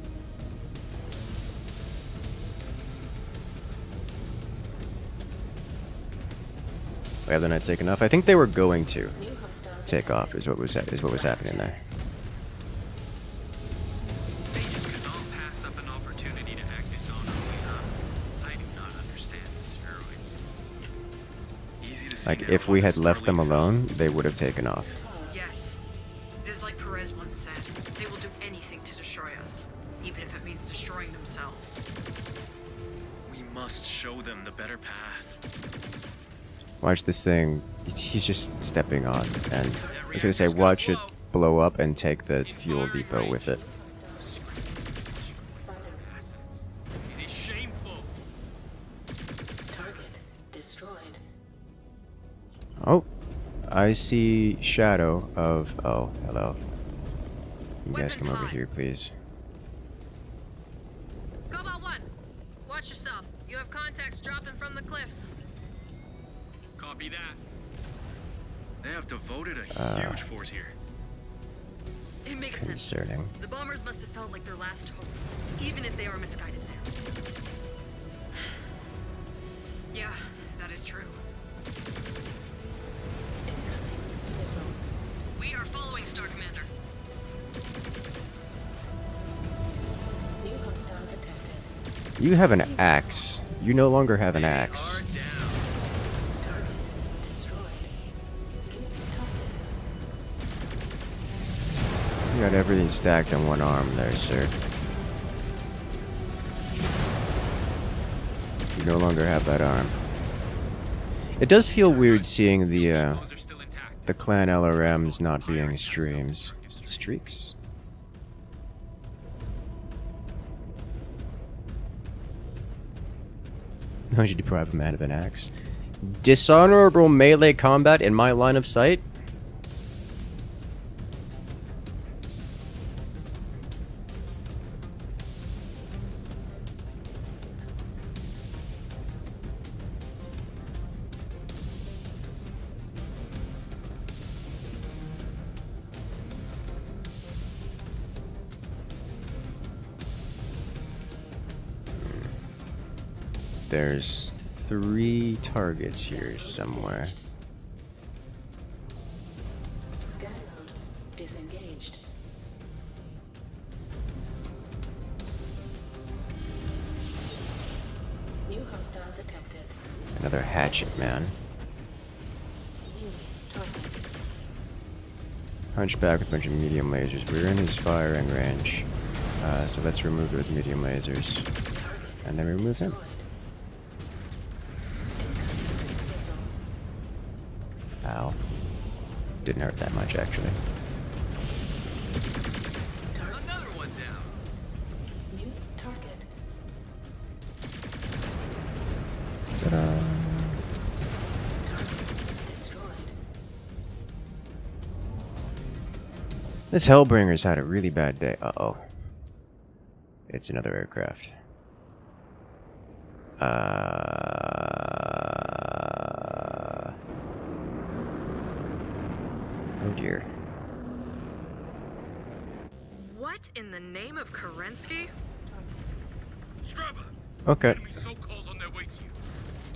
Have they not taken off? I think they were going to New hostile take off. Is what was happening there. They just could not pass up an opportunity to act dishonorably, huh? I do not understand the spheroids. Easy to see Like, now if why we the had left them Starlink alone, they would have taken off. Yes. It is like Perez once said. They will do anything to destroy us, even if it means destroying themselves. We must show them the better path. Watch this thing. He's just stepping on, and I was gonna say, watch it blow up and take the fuel depot with it. Spider. Assets. It is shameful. Target destroyed. Oh, I see shadow of. Oh, hello. You guys come over here, please. Cobalt 1, watch yourself. You have contacts dropping from the cliffs. Copy that. They have devoted a huge force here. It makes sense. Concerning. The bombers must have felt like their last hope, even if they are misguided now. Yeah, that is true. Incoming missile. We are following Star Commander. New hostile detected. You have an axe. You no longer have an axe. Are down. Target destroyed. New target. You got everything stacked on one arm there, sir. You no longer have that arm. It does feel weird seeing the Those are still intact. clan LRMs not being streams. Streaks? How would you deprive a man of an axe? Dishonorable melee combat in my line of sight? there's 3 targets here somewhere. Scan mode disengaged. New hostile detected. Another hatchet man. New target. Hunchback with a bunch of medium lasers. We're in his firing range. So let's remove those medium lasers. Target And then remove him. destroyed. Incoming missile. Ow. Didn't hurt that much, actually. Target Another one down. new target. Ta-da! Target destroyed. This Hellbringer's had a really bad day. Uh-oh. It's another aircraft. Oh dear. What in the name of Kerensky? Strava! Okay. Enemy so-calls on their way to you.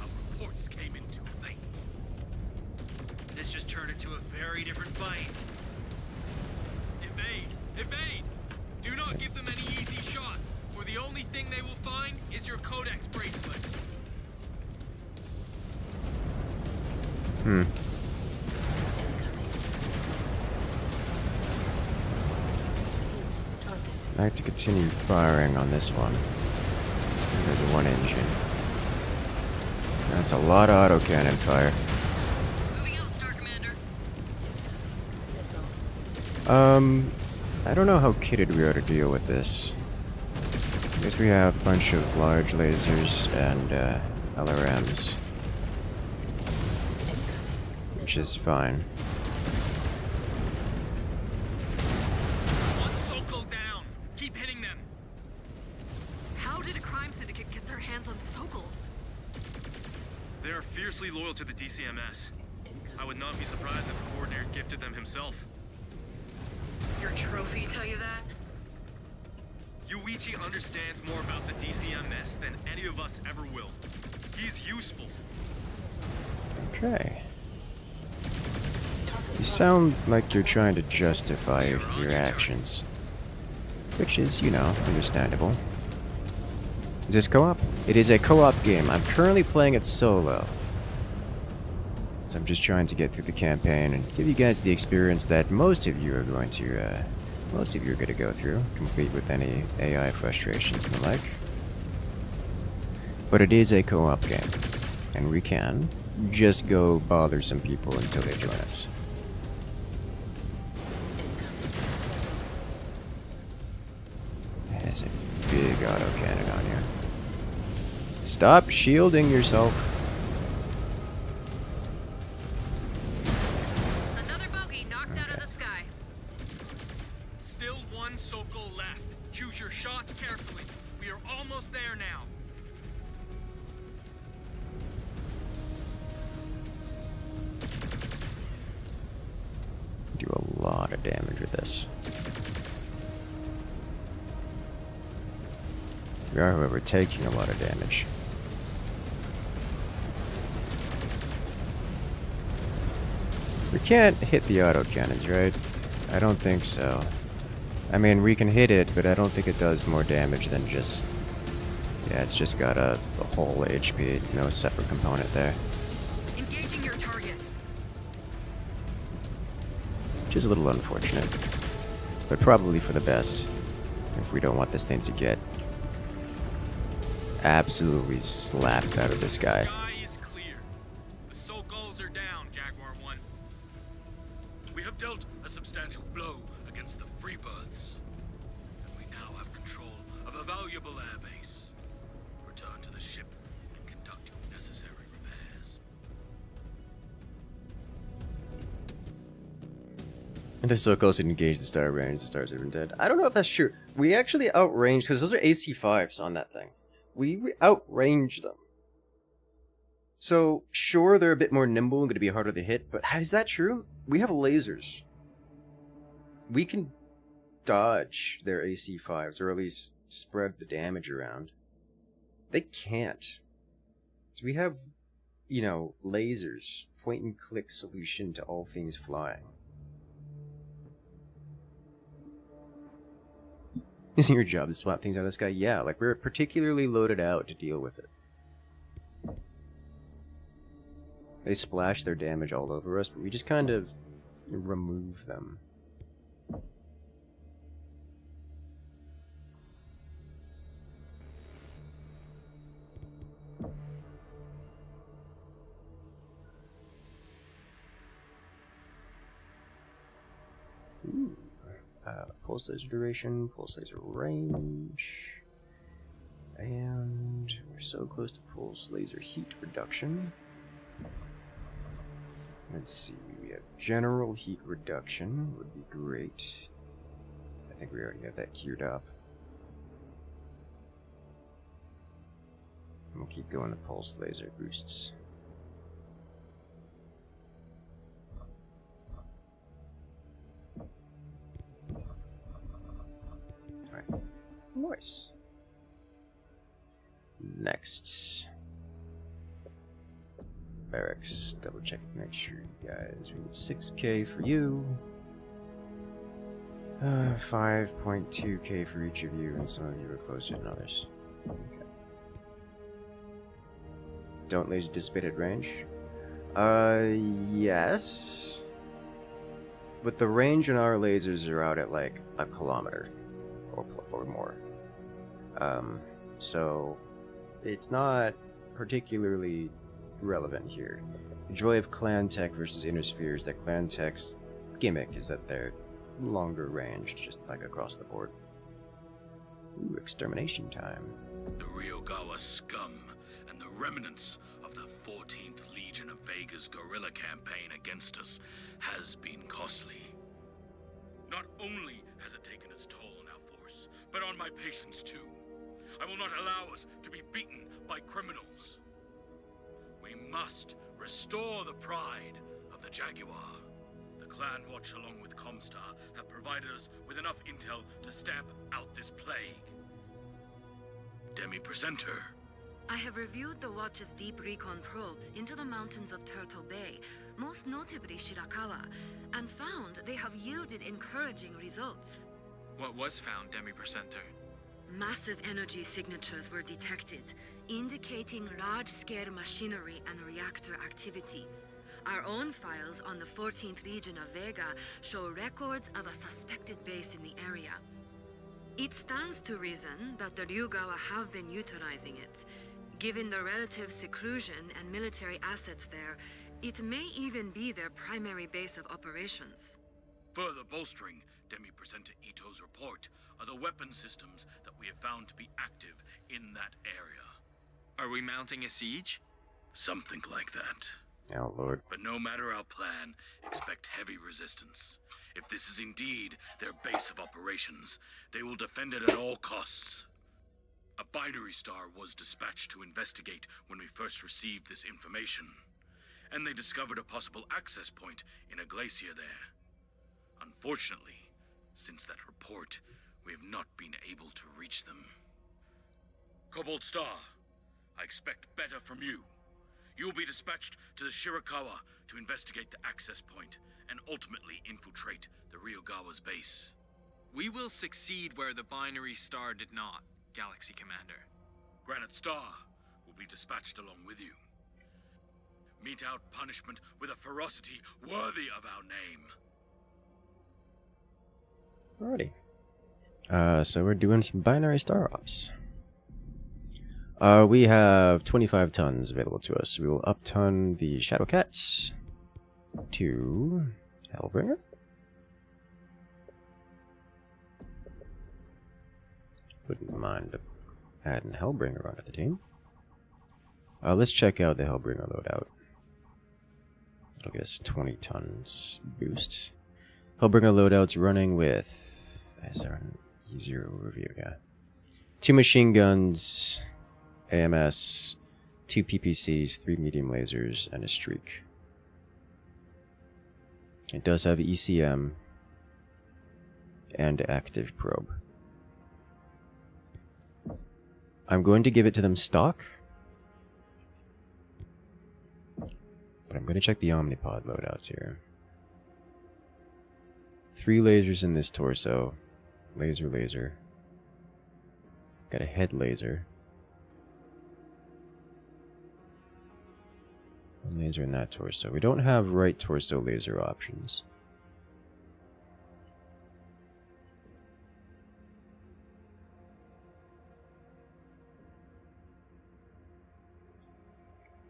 Our reports came in too late. This just turned into a very different fight. Evade! Evade! Do not give them any easy shots, for the only thing they will find is your Codex bracelet. Hmm. Incoming missile. New target. I have to continue firing on this one. There's 1 engine. That's a lot of autocannon fire. Moving out, Star Commander. Missile. I don't know how kitted we are to deal with this. I guess we have a bunch of large lasers and LRMs, which is fine. One Sokol down. Keep hitting them. How did a crime syndicate get their hands on Sokols? They are fiercely loyal to the DCMS. I would not be surprised if the coordinator gifted them himself. Your trophy tell you that? Yuichi understands more about the DCMS than any of us ever will. He's useful. Okay. You sound like you're trying to justify your actions. Which is, you know, understandable. Is this co-op? It is a co-op game. I'm currently playing it solo. So I'm just trying to get through the campaign and give you guys the experience that most of you are going to go through, complete with any AI frustrations and the like. But it is a co-op game, and we can just go bother some people until they join us. There's a big autocannon on you. Stop shielding yourself. Another bogey knocked out of the sky. Still 1 Sokol left. Choose your shots carefully. We are almost there now. Do a lot of damage with this. We are, however, taking a lot of damage. We can't hit the autocannons, right? I don't think so. I mean, we can hit it, but I don't think it does more damage than just... Yeah, it's just got a whole HP, no separate component there. Engaging your target. Which is a little unfortunate. But probably for the best, if we don't want this thing to get absolutely slapped out of the sky. Sky is clear. The Sokols are down, Jaguar 1. We have dealt a substantial blow against the Freebirths, and we now have control of a valuable airbase. Return to the ship and conduct your necessary repairs. And they're so close to engage the star range, the stars have been dead. I don't know if that's true. We actually outranged, because those are AC5s on that thing. We outranged them. So, sure, they're a bit more nimble and going to be harder to hit, but is that true? We have lasers. We can dodge their AC5s, or at least spread the damage around. They can't. So we have, you know, lasers, point and click solution to all things flying. Isn't your job to swap things out of the sky? Yeah, like we're particularly loaded out to deal with it. They splash their damage all over us, but we just kind of remove them. Ooh. Pulse laser duration, pulse laser range, and we're so close to pulse laser heat reduction. Let's see, we have general heat reduction, would be great. I think we already have that queued up. We'll keep going to pulse laser boosts. Alright, nice. Next. Barracks, double check, make sure you guys, we need 6k for you. 5.2k for each of you, and some of you are closer than others. Okay. Don't laser dissipated range? Yes. But the range on our lasers are out at like a kilometer or more. So it's not particularly relevant here. The joy of clan tech versus inner spheres, that clan tech's gimmick is that they're longer range, just like across the board. Ooh, extermination time. The Ryogawa scum and the remnants of the 14th Legion of Vega's guerrilla campaign against us has been costly. Not only has it taken its toll on our force, but on my patience too. I will not allow us to be beaten by criminals. We must restore the pride of the Jaguar. The Clan Watch, along with Comstar, have provided us with enough intel to stamp out this plague. Demi-Presenter. I have reviewed the Watch's deep recon probes into the mountains of Turtle Bay, most notably Shirakawa, and found they have yielded encouraging results. What was found, Demi-Presenter? Massive energy signatures were detected, indicating large-scale machinery and reactor activity. Our own files on the 14th Legion of Vega show records of a suspected base in the area. It stands to reason that the Ryugawa have been utilizing it. Given the relative seclusion and military assets there, it may even be their primary base of operations. Further bolstering Demi-Presenter Ito's report are the weapon systems that we have found to be active in that area. Are we mounting a siege? Something like that. Oh, Lord. But no matter our plan, expect heavy resistance. If this is indeed their base of operations, they will defend it at all costs. A binary star was dispatched to investigate when we first received this information, and they discovered a possible access point in a glacier there. Unfortunately, since that report, we have not been able to reach them. Cobalt Star, I expect better from you. You will be dispatched to the Shirakawa to investigate the access point and ultimately infiltrate the Ryogawa's base. We will succeed where the binary star did not, Galaxy Commander. Granite Star will be dispatched along with you. Mete out punishment with a ferocity worthy of our name. Alrighty. So we're doing some binary star ops. We have 25 tons available to us. We will up-ton the Shadow Cats to Hellbringer. Wouldn't mind adding Hellbringer onto the team. Let's check out the Hellbringer loadout. It'll get us 20 tons boost. Hellbringer loadout's running with... Is there an easier overview? Yeah. 2 machine guns, AMS, 2 PPCs, 3 medium lasers, and a streak. It does have ECM and active probe. I'm going to give it to them stock. But I'm going to check the Omnipod loadouts here. 3 lasers in this torso. Laser. Got a head laser. 1 laser in that torso. We don't have right torso laser options.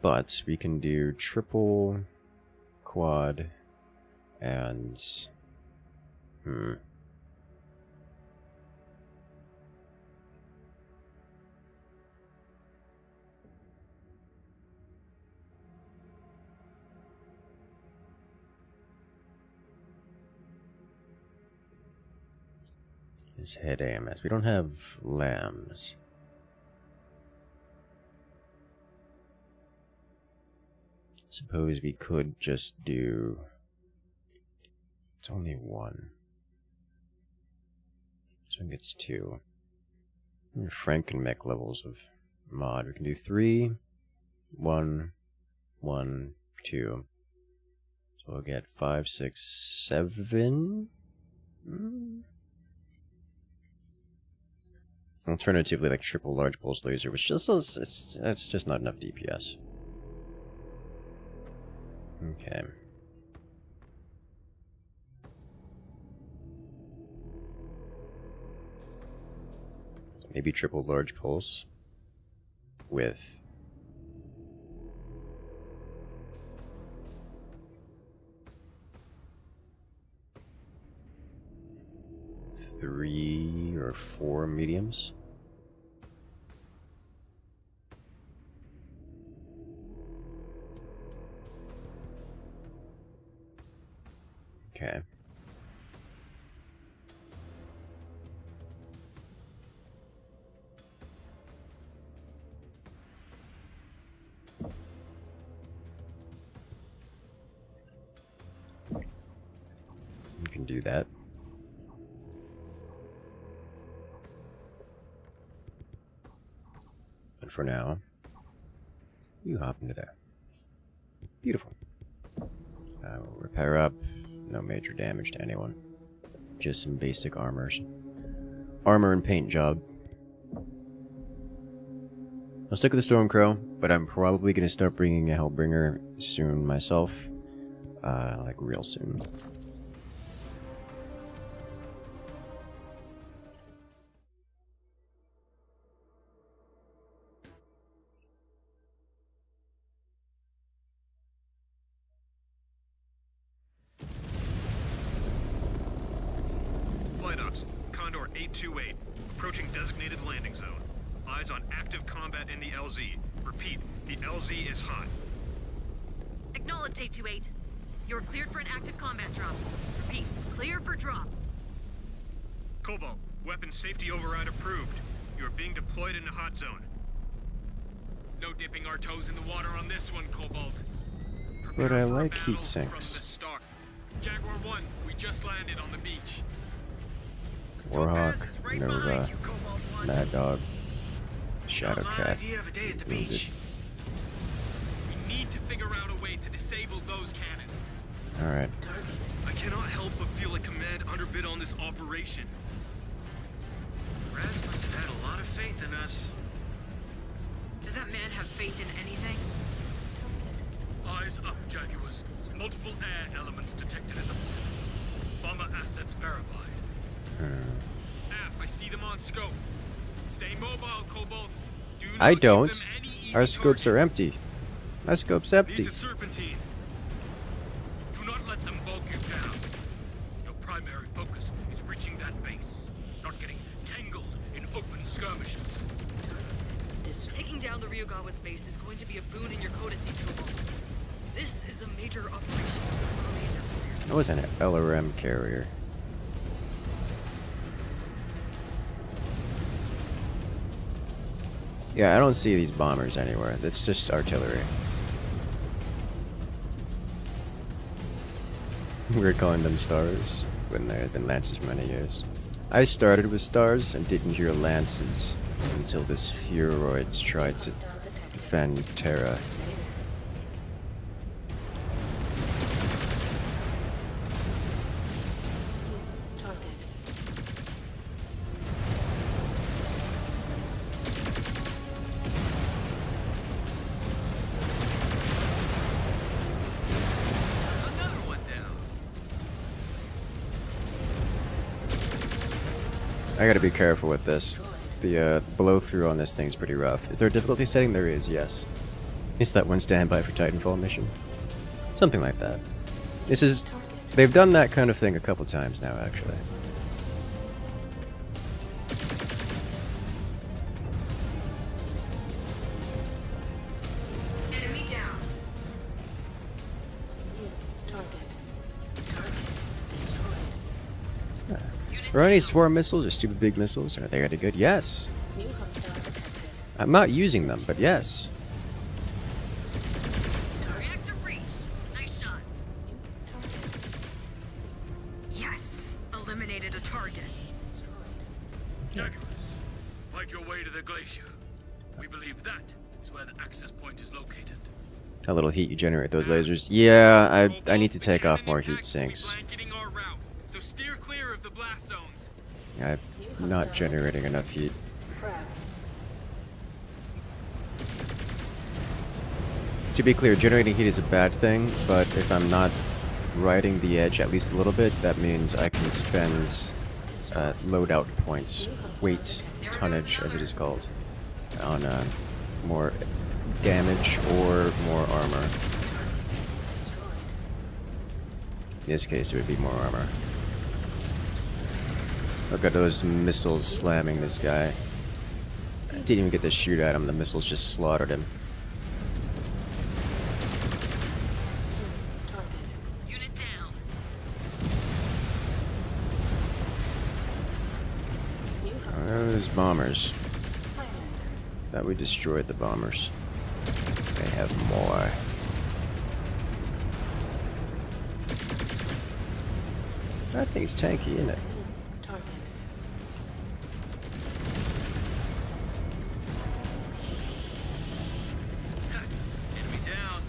But we can do triple, quad, and... His head AMS. We don't have lambs. Suppose we could just do... It's only 1. This one gets 2. Frankenmech levels of mod. We can do 3, 1, 1, 2. So we'll get 5, 6, 7. Alternatively, like triple large pulse laser, which just that's just not enough DPS. Okay. Maybe triple large pulse with three or 4 mediums. Okay. You can do that. But for now, you hop into there. Beautiful. We'll repair up. No major damage to anyone. Just some basic armors. Armor and paint job. I'll stick with the Stormcrow, but I'm probably going to start bringing a Hellbringer soon myself. Like real soon. Flight ops, Condor 828, approaching designated landing zone. Eyes on active combat in the LZ. Repeat, the LZ is hot. Acknowledged, 828. You're cleared for an active combat drop. Repeat, clear for drop. Cobalt, weapon safety override approved. You are being deployed in the hot zone. No dipping our toes in the water on this one, Cobalt. But I Prepare for a like battle heat sinks. From the start. Jaguar 1, we just landed on the beach. Warhawk, Nova, Mad Dog, Shadowcat. Idea of a day at the beach. We need to figure out a way to disable those cannons. Alright. I cannot help but feel like Command underbid on this operation. Raz must have had a lot of faith in us. Does that man have faith in anything? Eyes up, Jaguars. Multiple air elements detected in the vicinity. Bomber assets verified. I see them on scope. Stay mobile, Cobalt. Do not I give don't. them any easy Our scopes are targets. empty. My scope's empty. Needs a serpentine. Do not let them bog you down. Your primary focus is reaching that base, not getting tangled in open skirmishes. Taking down the Ryugawa's base is going to be a boon in your codices, Cobalt. This is a major operation. That was an LRM carrier. Yeah, I don't see these bombers anywhere. That's just artillery. We're calling them stars when they've been lances for many years. I started with stars and didn't hear lances until this Furoids tried to defend Terra. I gotta be careful with this. The blow through on this thing's pretty rough. Is there a difficulty setting? There is, yes. It's that one standby for Titanfall mission. Something like that. This is... They've done that kind of thing a couple times now, actually. Enemy down. Are any swarm missiles or stupid big missiles? Are they any good? Yes. I'm not using them, but yes. Reactor breached. Nice shot. Yes. Eliminated a target. Jaguars, fight your way to the Glacier. We believe that is where the access point is located. How little heat you generate those lasers. Yeah, I need to take off more heat sinks. Blanketing our route, so steer clear of the blast zones. I'm not generating enough heat. To be clear, generating heat is a bad thing, but if I'm not riding the edge at least a little bit, that means I can spend loadout points, weight, tonnage as it is called, on more damage or more armor. In this case, it would be more armor. Look at those missiles slamming this guy. I didn't even get to shoot at him, the missiles just slaughtered him. Unit down. Those bombers. Thought we destroyed the bombers. They have more. That thing's tanky, isn't it? Enemy down.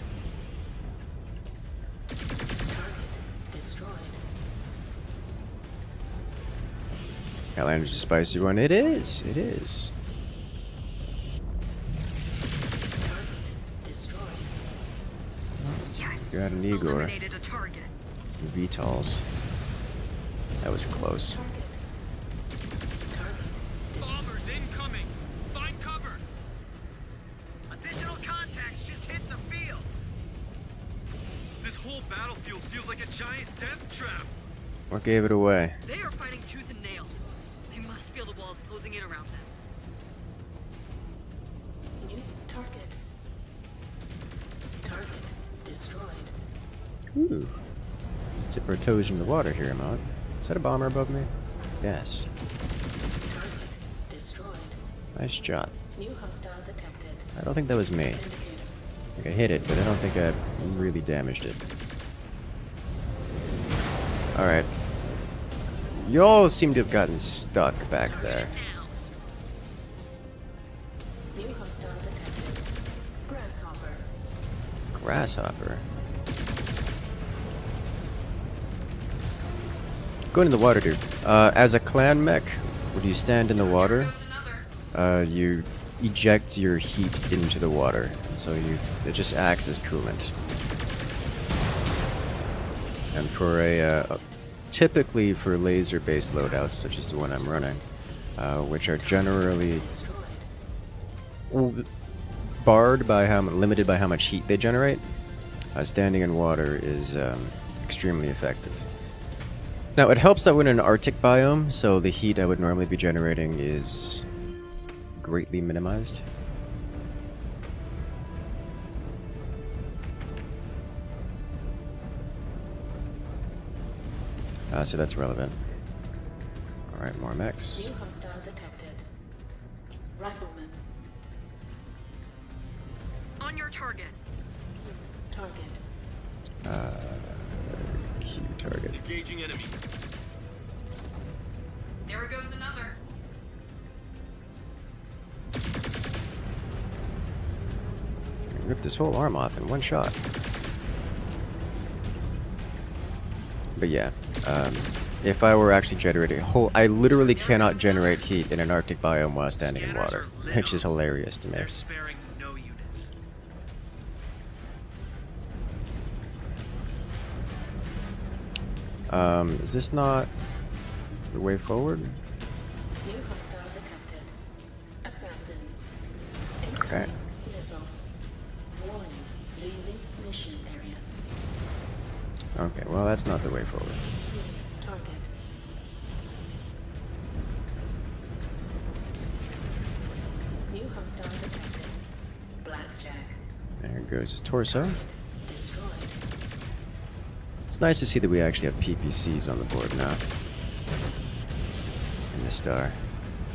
That language is a spicy one. It is. It is. Yes. Got an Igor. Eliminated a target. VTOLs. That was close. Bombers incoming. Find cover. Additional contacts just hit the field. This whole battlefield feels like a giant death trap. What gave it away? They are fighting tooth and nail. They must feel the walls closing in around them. New target. Target destroyed. Ooh. Dip our toes in the water here, Mount. Is that a bomber above me? Yes. Target destroyed. Nice job. New hostile detected. I don't think that was me. Indicator. I think I hit it, but I don't think I really damaged it. Alright. Y'all seem to have gotten stuck back there. Down. New hostile detected. Grasshopper. Grasshopper. Go into the water, dude. As a clan mech, when you stand in the water, you eject your heat into the water. So it just acts as coolant. And for typically for laser-based loadouts, such as the one I'm running, which are generally barred by limited by how much heat they generate, standing in water is extremely effective. Now, it helps that we're in an Arctic biome, so the heat I would normally be generating is greatly minimized. So that's relevant. Alright, more mechs. New hostile detected. Rifleman. On your target. Target. Key target. Engaging enemy. There goes another. Ripped his whole arm off in one shot. But yeah, if I were actually generating a whole... I literally cannot generate heat in an Arctic biome while standing in water, which is hilarious to me. They're sparing no units. Is this not the way forward? Okay. Missile. Warning. Leaving mission area. Okay, well, that's not the way forward. Target. New hostile detected. Blackjack. There goes his torso. Destroyed. It's nice to see that we actually have PPCs on the board now. And the star.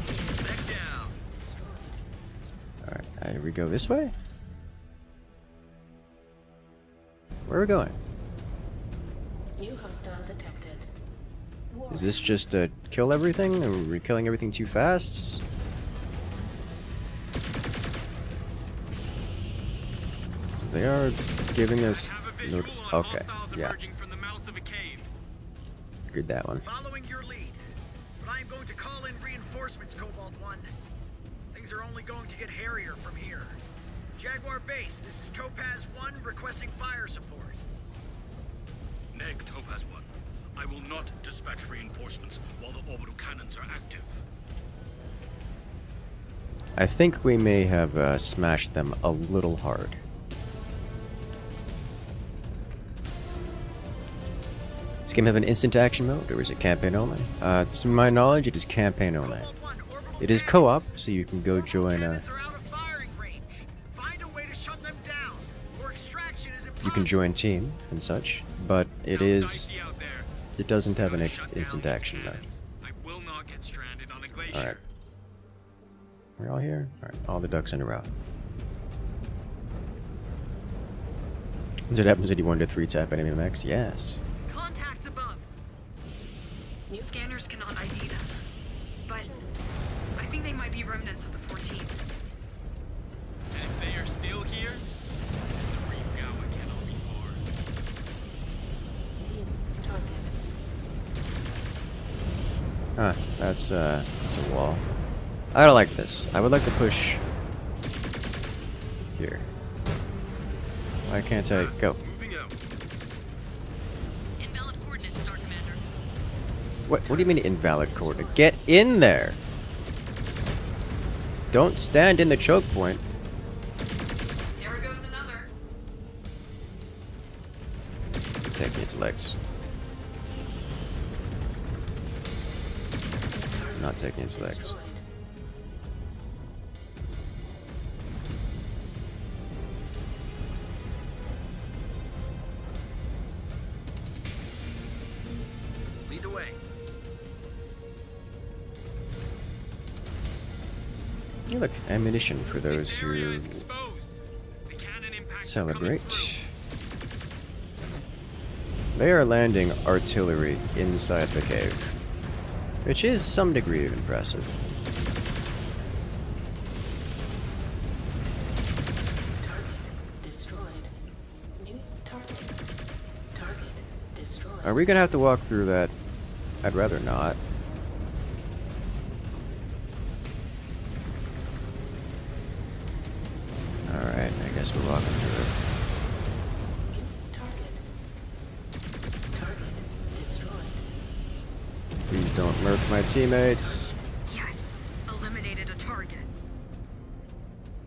Back down. Destroyed. Alright, here we go this way? Where are we going? New hostile detected. Is this just to kill everything? Or are we killing everything too fast? So they are giving us... I have a visual on Okay, hostiles yeah. emerging from the mouth of a cave. Figured that one. Following your lead, but I am going to call in reinforcements, Cobalt 1. Things are only going to get hairier from here. Jaguar Base, this is Topaz 1 requesting fire support. Neg Topaz 1. I will not dispatch reinforcements while the orbital cannons are active. I think we may have smashed them a little hard. Does this game have an instant action mode, or is it campaign only? To my knowledge, it is campaign only. Cobalt 1, orbital It is cannons. co-op, so you can go join Cannons are out of firing range. Find a way to shut them down, or extraction is impossible. you can join team and such, but it Sounds is dicey out there. it doesn't have an Gotta shut down instant these action mode. cannons. I will not get stranded on a glacier. Alright. We're all here? Alright, all the ducks in a row. Is it happens that you wanted to 3-tap enemy mechs? Yes. Contacts above. New Scanners cannot ID them, but I think they might be remnants of the 14th. And if they are still here, this Ryugawa cannot be far. New target. Huh, that's a wall. I don't like this. I would like to push here. Why can't I go? Moving out. Invalid coordinates, Star Commander. What do you mean invalid coordinate? Get in there! Don't stand in the choke point. There goes another. Taking its legs. Not taking its legs. Destroyed. Lead the way. Hey, look, ammunition for those This area who is exposed. The cannon impacts are celebrate. coming through. They are landing artillery inside the cave, which is some degree of impressive. Target destroyed. New target. Target destroyed. Are we gonna have to walk through that? I'd rather not. Alright, I guess we're walking through it. New target. Target destroyed. Please don't murk my teammates. Yes, eliminated a target.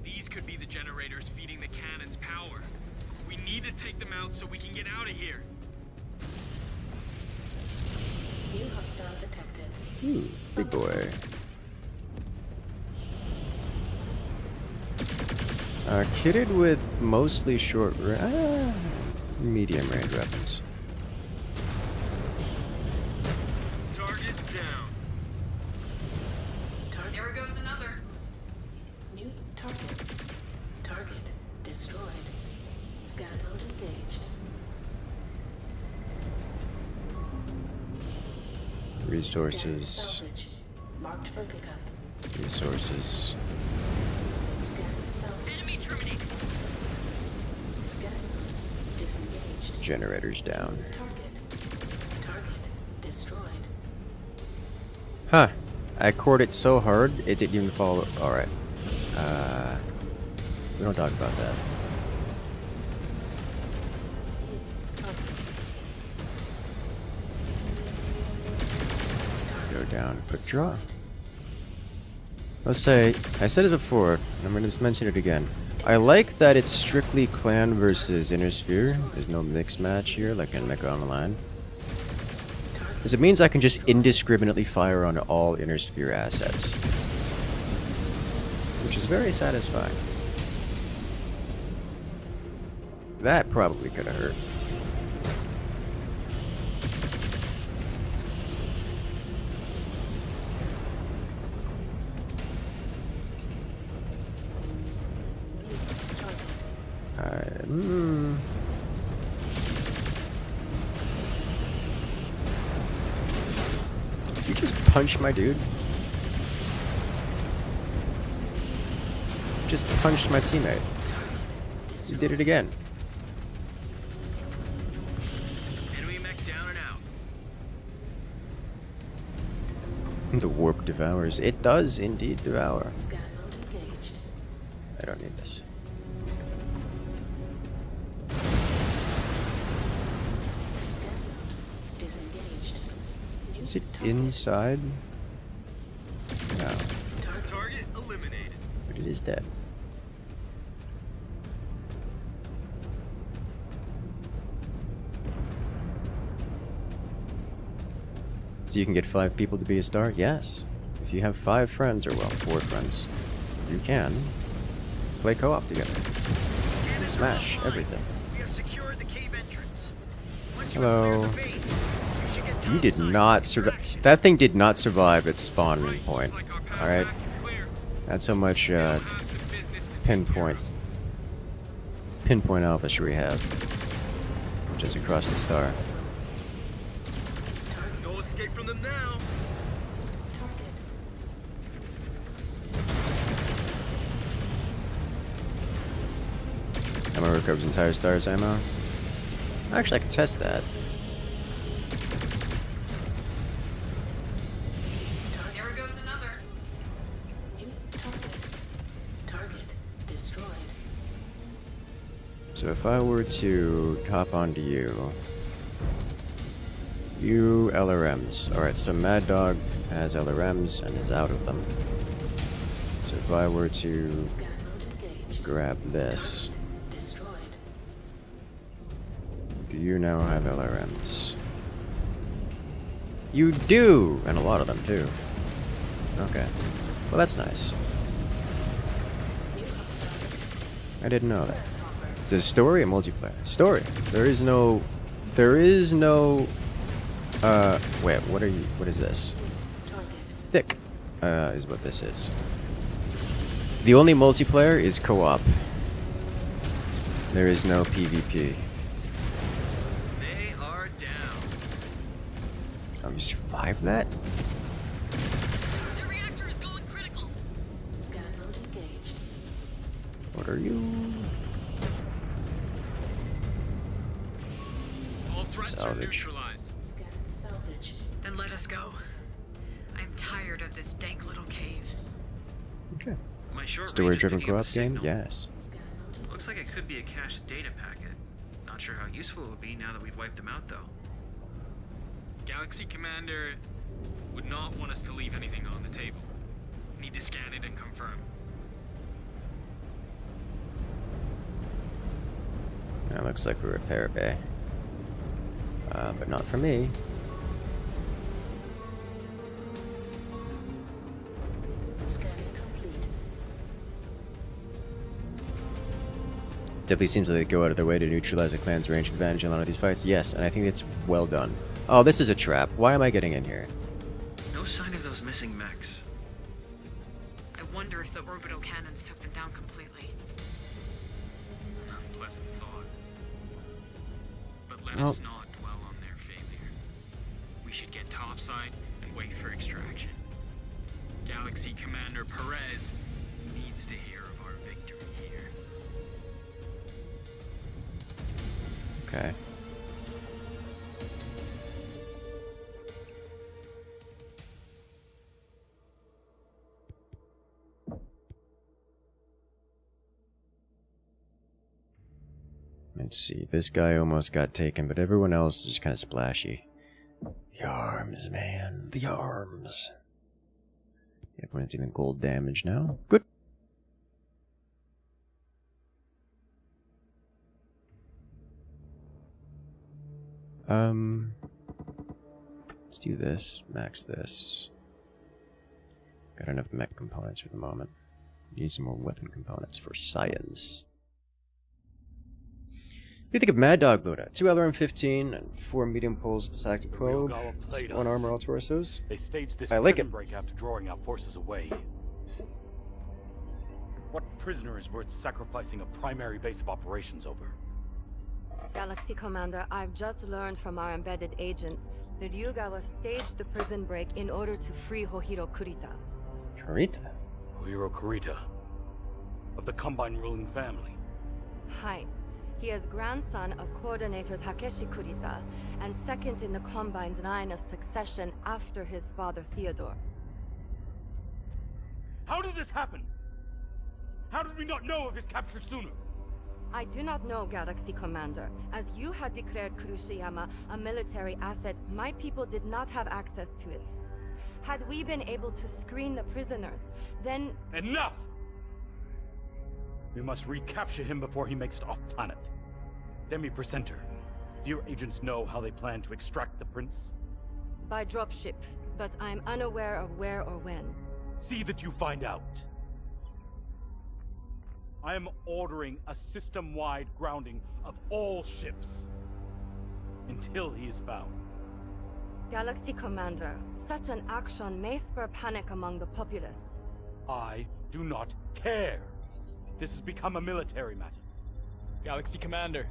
These could be the generators feeding the cannon's power. We need to take them out so we can get out of here. New hostile detected. Ooh, big boy. Kitted with mostly medium range weapons. Target down. Target. There goes another. New target. Target destroyed. Scan mode engaged. Scan Resources. salvage. Marked for pickup. Resources. Scan salvage. Enemy terminated. Scan mode disengaged. Generators down. Target. Target destroyed. Huh. I cored it so hard, it didn't even fall. Alright. We don't talk about that. Target. Go down. Quick draw. Destroyed. Let's say, I said it before, and I'm going to just mention it again. I like that it's strictly clan versus inner sphere. There's no mixed match here, like in Mecha Online. Because it means I can just indiscriminately fire on all inner sphere assets. Which is very satisfying. That probably could have hurt. Did you just punch my dude? Just punched my teammate. You did it again. Enemy mech down and out. The warp devours. It does indeed devour. Scan mode engaged. I don't need this. Scan mode disengaged. New Is it target. inside? No, Target eliminated. but it is dead. So you can get 5 people to be a star? Yes. If you have 5 friends, or well, 4 friends, you can play co-op together. And smash everything. We have secured the cave entrance. Once you Hello. have cleared the base, you should get You did topside not for survive. extraction. That thing did not survive its spawn point. Looks like our path Alright? back is clear. That's how much Still have some business to take care pinpoints. Pinpoint alpha should we have? Just across the star. No escape from them now. Target. Ammo recovers entire star's ammo. Actually, I could test that. There goes another. New target. Target destroyed. So if I were to hop onto you, you LRMs. Alright, so Mad Dog has LRMs and is out of them. So if I were to Scan mode engaged. grab this, Destroyed. do you now have LRMs? You do! And a lot of them too. Okay. Well, that's nice. New hostile detected. I didn't know that. Grasshopper. Is it a story or multiplayer? Story. There is no... wait, what is this? Target. Thick, is what this is. The only multiplayer is co-op. There is no PvP. They are down. Oh, you survived that? The reactor is going critical. Scan mode engaged. What are you? All threats are Salvage. neutralized. Scan salvage. Then let us go. I'm tired of this dank little cave. Okay. My short Story-driven range is picking up co-op a game? signal. Yes. Scan mode Looks like it could be a cached data packet. Not sure how useful it would be now that we've wiped them out, though. Galaxy Commander would not want us to leave anything on the table. Need to scan it and confirm. That looks like a repair bay. But not for me. Scanning complete. Definitely seems like they go out of their way to neutralize a clan's range advantage in a lot of these fights. Yes, and I think it's well done. Oh, this is a trap. Why am I getting in here? No sign of those missing mechs. I wonder if the orbital cannons took them down completely. Unpleasant thought. But let Well- us not dwell on their failure. We should get topside and wait for extraction. Galaxy Commander Perez needs to hear of our victory here. Okay. Let's see. This guy almost got taken, but everyone else is kind of splashy. The arms, man. The arms. Yep, we're dealing gold damage now. Good. Let's do this. Max this. Got enough mech components for the moment. Need some more weapon components for science. What do you think of Mad Dog loadout? 2 LRM-15 and 4 medium pulse Psionic probe, 1 armor all torsos. They staged this I like prison it. break after drawing our forces away. What prisoner is worth sacrificing a primary base of operations over? Galaxy Commander, I've just learned from our embedded agents that Ryugawa staged the prison break in order to free Hohiro Kurita. Kurita? Hohiro Kurita. Of the Combine ruling family. Hi. He is grandson of Coordinator Takeshi Kurita, and second in the Combine's line of succession after his father Theodore. How did this happen? How did we not know of his capture sooner? I do not know, Galaxy Commander. As you had declared Kurushiyama a military asset, my people did not have access to it. Had we been able to screen the prisoners, then... Enough! We must recapture him before he makes it off-planet. Demi-Presenter, do your agents know how they plan to extract the prince? By dropship, but I'm unaware of where or when. See that you find out. I am ordering a system-wide grounding of all ships until he is found. Galaxy Commander, such an action may spur panic among the populace. I do not care. This has become a military matter. Galaxy Commander,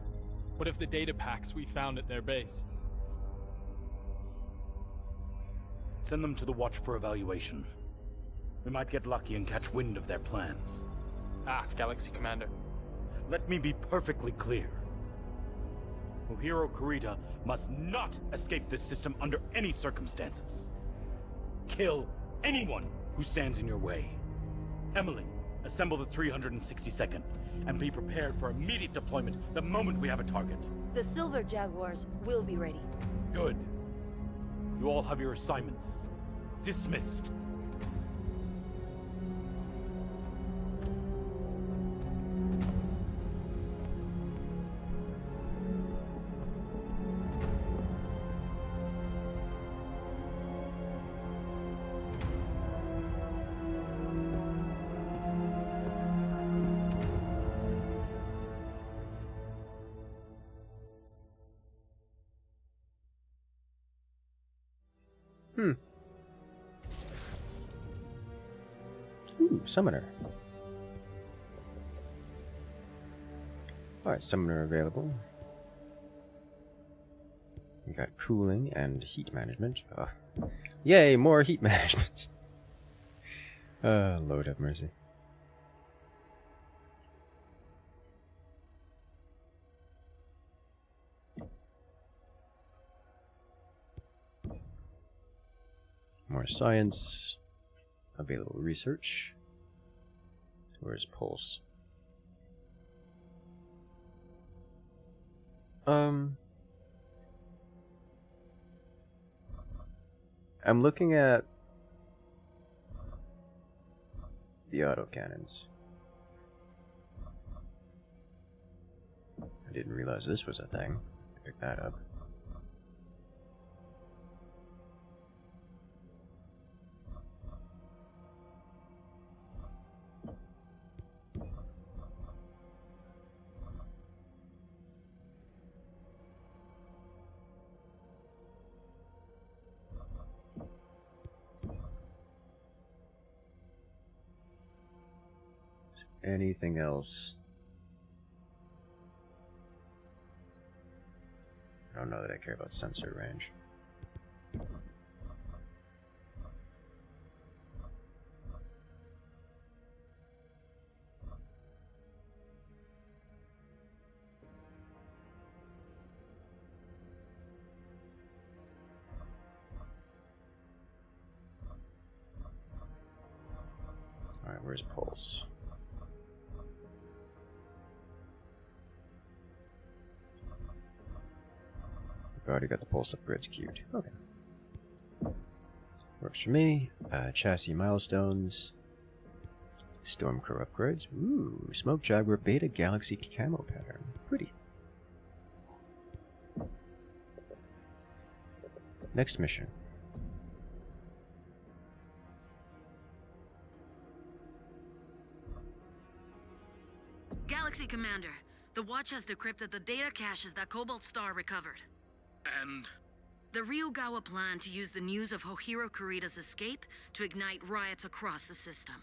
what if the data packs we found at their base? Send them to the Watch for evaluation. We might get lucky and catch wind of their plans. Galaxy Commander. Let me be perfectly clear. Hohiro Kurita must not escape this system under any circumstances. Kill anyone who stands in your way. Emily, assemble the 362nd, and be prepared for immediate deployment the moment we have a target. The Silver Jaguars will be ready. Good. You all have your assignments. Dismissed. Ooh, summoner. Alright, summoner available. We got cooling and heat management. Yay, more heat management. Lord have mercy. More science. Available research. Where's Pulse? I'm looking at the autocannons. I didn't realize this was a thing. Pick that up. Anything else? I don't know that I care about sensor range. Alright, where's Pulse? We've already got the pulse upgrades queued. Okay. Works for me. Chassis milestones. Stormcrow upgrades. Ooh, Smoke Jaguar Beta Galaxy camo pattern. Pretty. Next mission. Galaxy Commander, the Watch has decrypted the data caches that Cobalt Star recovered. And The Ryugawa plan to use the news of Hohiro Kurita's escape to ignite riots across the system.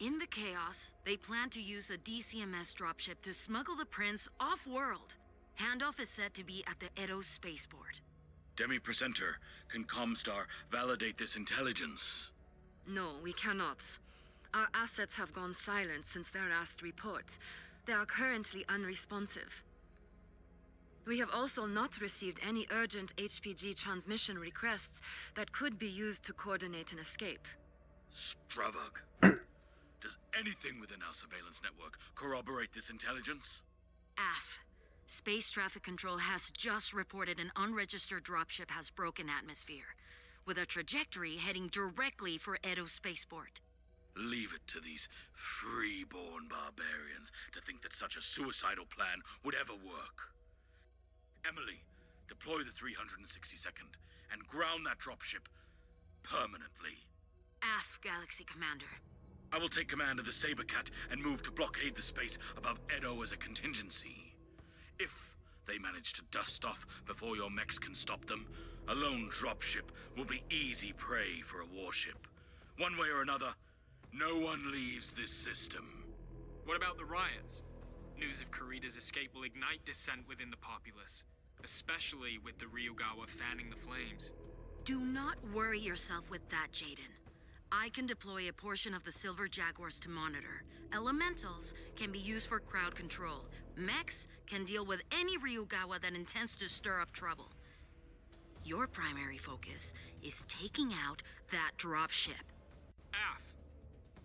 In the chaos, they plan to use a DCMS dropship to smuggle the prince off-world. Handoff is said to be at the Edo Spaceport. Demi-Presenter, can Comstar validate this intelligence? No, we cannot. Our assets have gone silent since their last report. They are currently unresponsive. We have also not received any urgent HPG transmission requests that could be used to coordinate an escape. Stravug. Does anything within our surveillance network corroborate this intelligence? AF. Space Traffic Control has just reported an unregistered dropship has broken atmosphere, with a trajectory heading directly for Edo Spaceport. Leave it to these free-born barbarians to think that such a suicidal plan would ever work. Emily, deploy the 362nd and ground that dropship permanently. AF, Galaxy Commander. I will take command of the Sabercat and move to blockade the space above Edo as a contingency. If they manage to dust off before your mechs can stop them, a lone dropship will be easy prey for a warship. One way or another, no one leaves this system. What about the riots? News of Kurita's escape will ignite dissent within the populace, especially with the Ryugawa fanning the flames. Do not worry yourself with that, Jaden. I can deploy a portion of the Silver Jaguars to monitor. Elementals can be used for crowd control. Mechs can deal with any Ryugawa that intends to stir up trouble. Your primary focus is taking out that dropship. AF,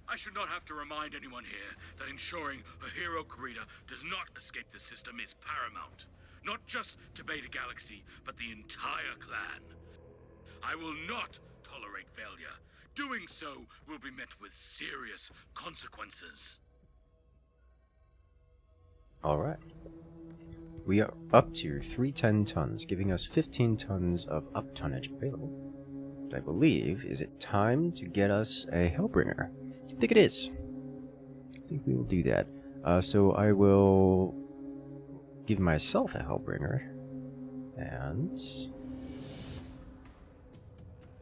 I should not have to remind anyone here that ensuring Hohiro Kurita does not escape the system is paramount. Not just to Beta Galaxy, but the entire clan. I will not tolerate failure. Doing so will be met with serious consequences. Alright. We are up to 310 tons, giving us 15 tons of up tonnage available. I believe, is it time to get us a Hellbringer? I think it is. I think we will do that. So I will give myself a Hellbringer. And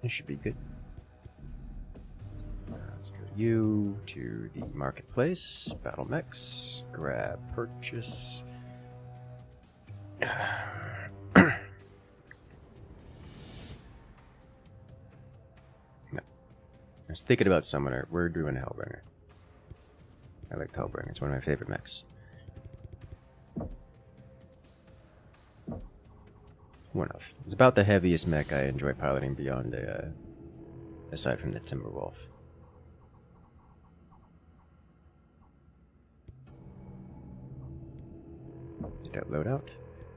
this should be good. Let's go to you, to the marketplace, BattleMechs, grab purchase. No. I was thinking about Summoner. We're doing Hellbringer. I like Hellbringer. It's one of my favorite mechs. One of. It's about the heaviest mech I enjoy piloting beyond aside from the Timberwolf. Did that load out?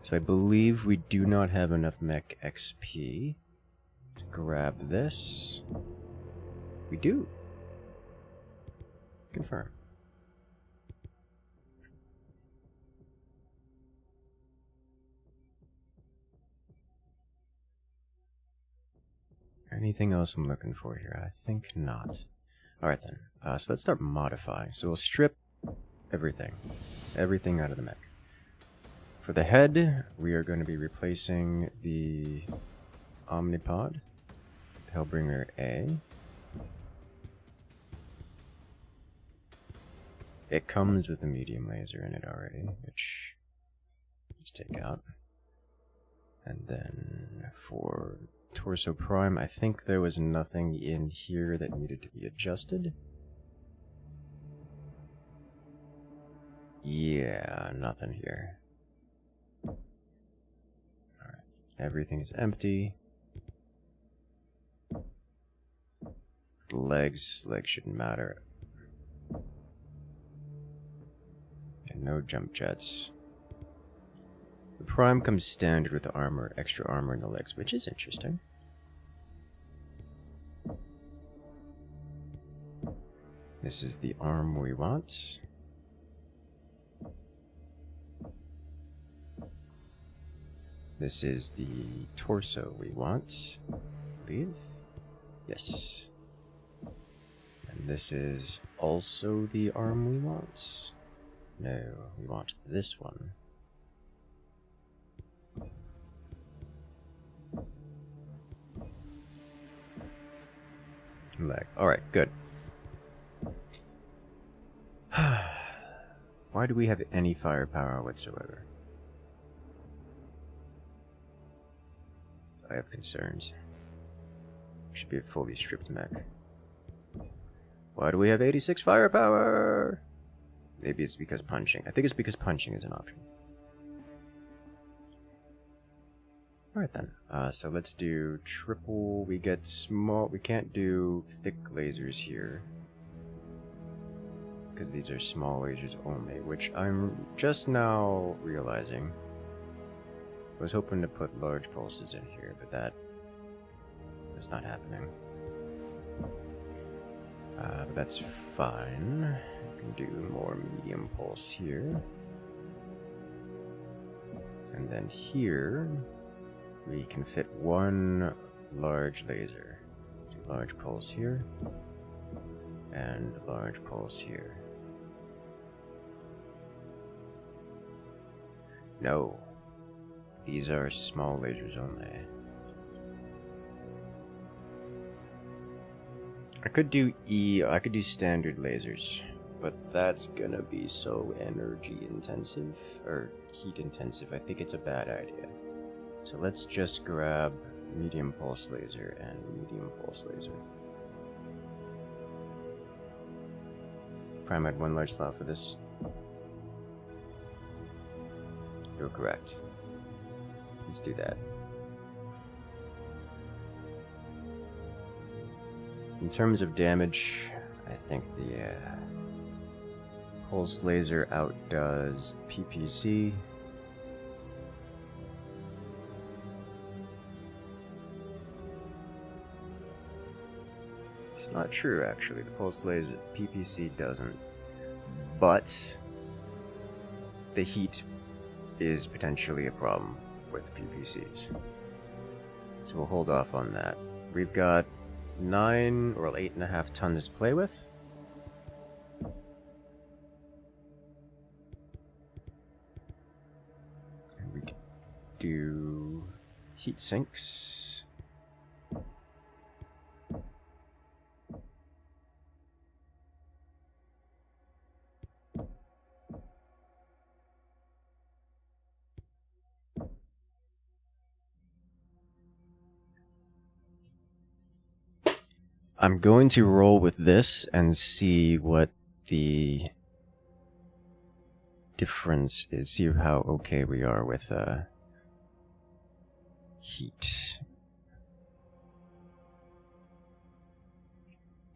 So I believe we do not have enough mech XP to grab this. We do. Confirm. Anything else I'm looking for here? I think not. Alright then. So let's start modifying. So we'll strip everything. Everything out of the mech. For the head, we are going to be replacing the Omnipod, Hellbringer A. It comes with a medium laser in it already, which let's take out. And then for Torso Prime, I think there was nothing in here that needed to be adjusted. Yeah, nothing here. Alright, everything is empty. Legs shouldn't matter. And no jump jets. The Prime comes standard with the armor, extra armor in the legs, which is interesting. This is the arm we want. This is the torso we want, I believe. Yes. And this is also the arm we want. No, we want this one. Leg. Alright, good. Why do we have any firepower whatsoever? I have concerns. Should be a fully stripped mech. Why do we have 86 firepower? Maybe it's because punching. I think it's because punching is an option. Alright then. So let's do triple. We get small. We can't do thick lasers here, because these are small lasers only, which I'm just now realizing. I was hoping to put large pulses in here, but that's not happening. But that's fine. I can do more medium pulse here. And then here, we can fit one large laser. Do large pulse here, and large pulse here. No. These are small lasers only. I could do I could do standard lasers, but that's gonna be so energy intensive, or heat intensive. I think it's a bad idea. So let's just grab medium pulse laser and medium pulse laser. Prime had one large slot for this. You're correct. Let's do that. In terms of damage, I think the pulse laser outdoes the PPC. It's not true, actually. The pulse laser PPC doesn't, but the heat is potentially a problem with the PPCs. So we'll hold off on that. We've got 9 or 8.5 tons to play with. And we can do heat sinks. I'm going to roll with this and see what the difference is, see how okay we are with heat.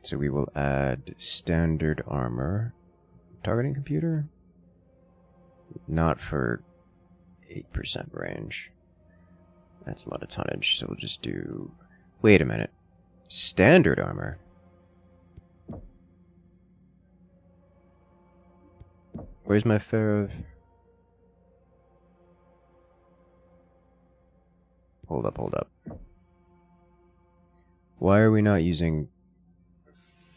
So we will add standard armor. Targeting computer? Not for 8% range. That's a lot of tonnage, so we'll just do... Wait a minute. Standard armor? Where's my Pharaoh? Hold up. Why are we not using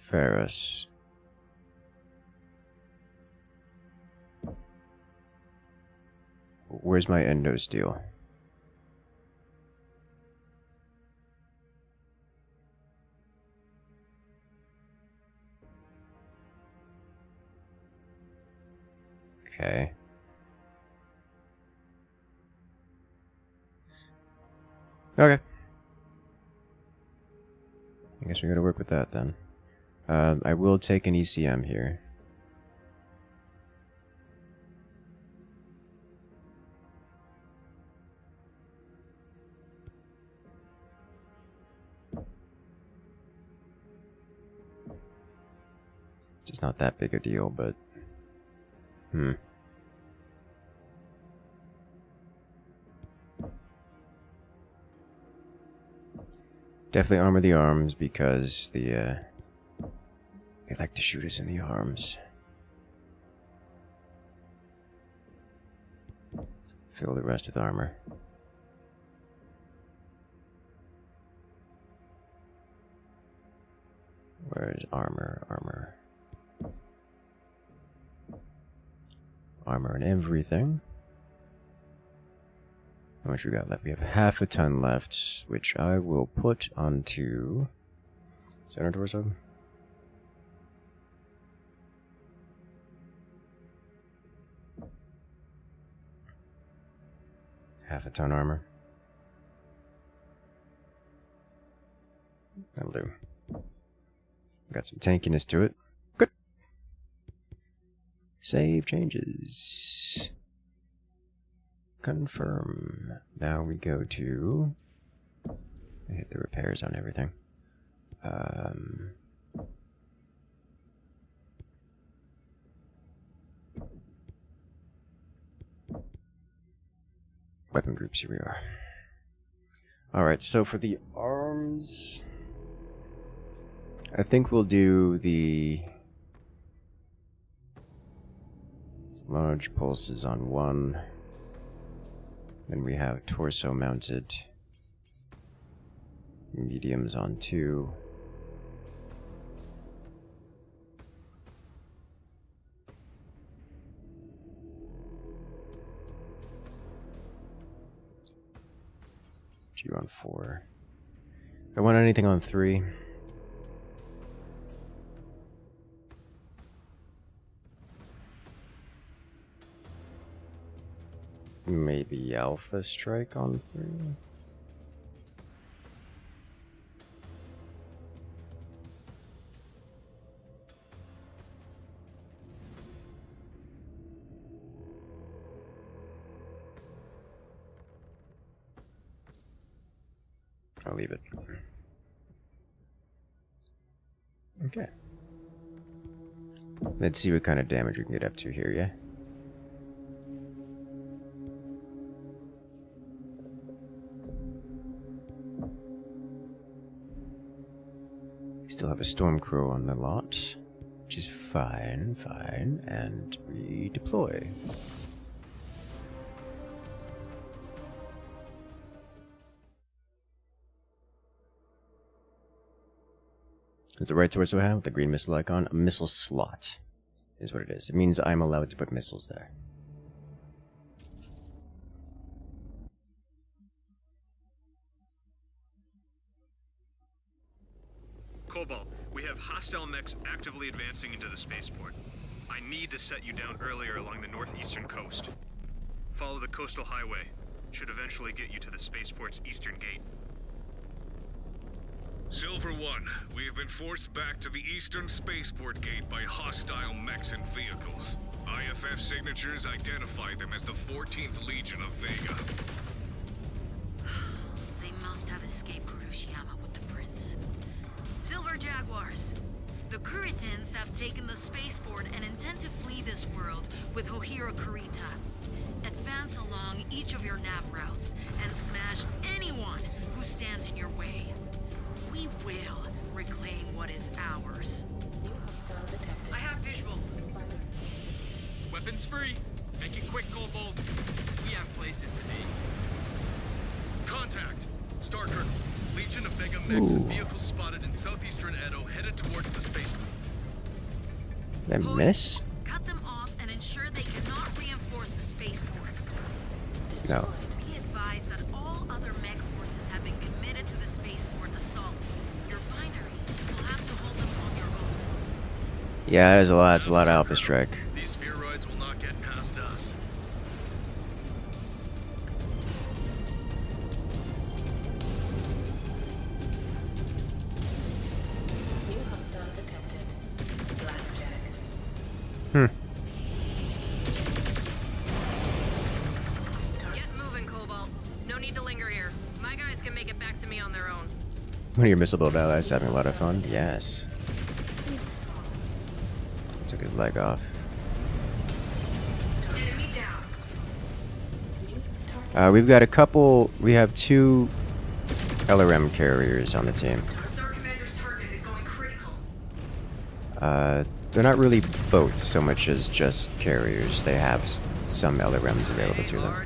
Ferrous? Where's my endo steel? Okay. Okay. I guess we gotta work with that then. I will take an ECM here. It's not that big a deal, but... Definitely armor the arms because the They like to shoot us in the arms. Fill the rest with armor. Where's armor? Armor. Armor and everything. How much we got left? We have half a ton left, which I will put onto center torso. Half a ton armor. That'll do. Got some tankiness to it. Good. Save changes. Confirm. Now we go to hit the repairs on everything. Weapon groups, here we are. Alright, so for the arms, I think we'll do the large pulses on one. Then we have torso mounted. Mediums on 2. G on 4. If I want anything on 3. Maybe Alpha Strike on 3. I'll leave it. Okay. Let's see what kind of damage we can get up to here, yeah? Still have a storm crow on the lot, which is fine, and we deploy. Is the right torso have the green missile icon? A missile slot is what it is. It means I'm allowed to put missiles there. Cobalt, we have hostile mechs actively advancing into the spaceport. I need to set you down earlier along the northeastern coast. Follow the coastal highway. Should eventually get you to the spaceport's eastern gate. Silver 1, we have been forced back to the eastern spaceport gate by hostile mechs and vehicles. IFF signatures identify them as the 14th Legion of Vega. They must have escaped Kurushiyama with the prince. Silver Jaguars. The Kuritans have taken the spaceport and intend to flee this world with Hohiro Kurita. Advance along each of your nav routes and smash anyone who stands in your way. We will reclaim what is ours. New hostile detected. I have visual. Spider. Weapons free. Make it quick, Cobalt. We have places to be. Contact! Star Colonel. Legion of Vega mechs and vehicles spotted in southeastern Edo headed towards the spaceport. Did I miss? Cut them off and ensure they cannot reinforce the spaceport. No. Be advised that all other mech forces have been committed to the spaceport assault. Your binary will have to hold them on your own. Yeah, there's a lot. It's a lot of Alpha Strike. These spheroids will not get past us. New hostile detected. Blackjack. Get moving, Cobalt. No need to linger here. My guys can make it back to me on their own. One of your missile build allies having a lot of fun? Yes. Took his leg off. Enemy down. We've got a couple. We have 2 LRM carriers on the team. Star Commander's target is going critical. They're not really boats so much as just carriers. They have some LRMs available to them.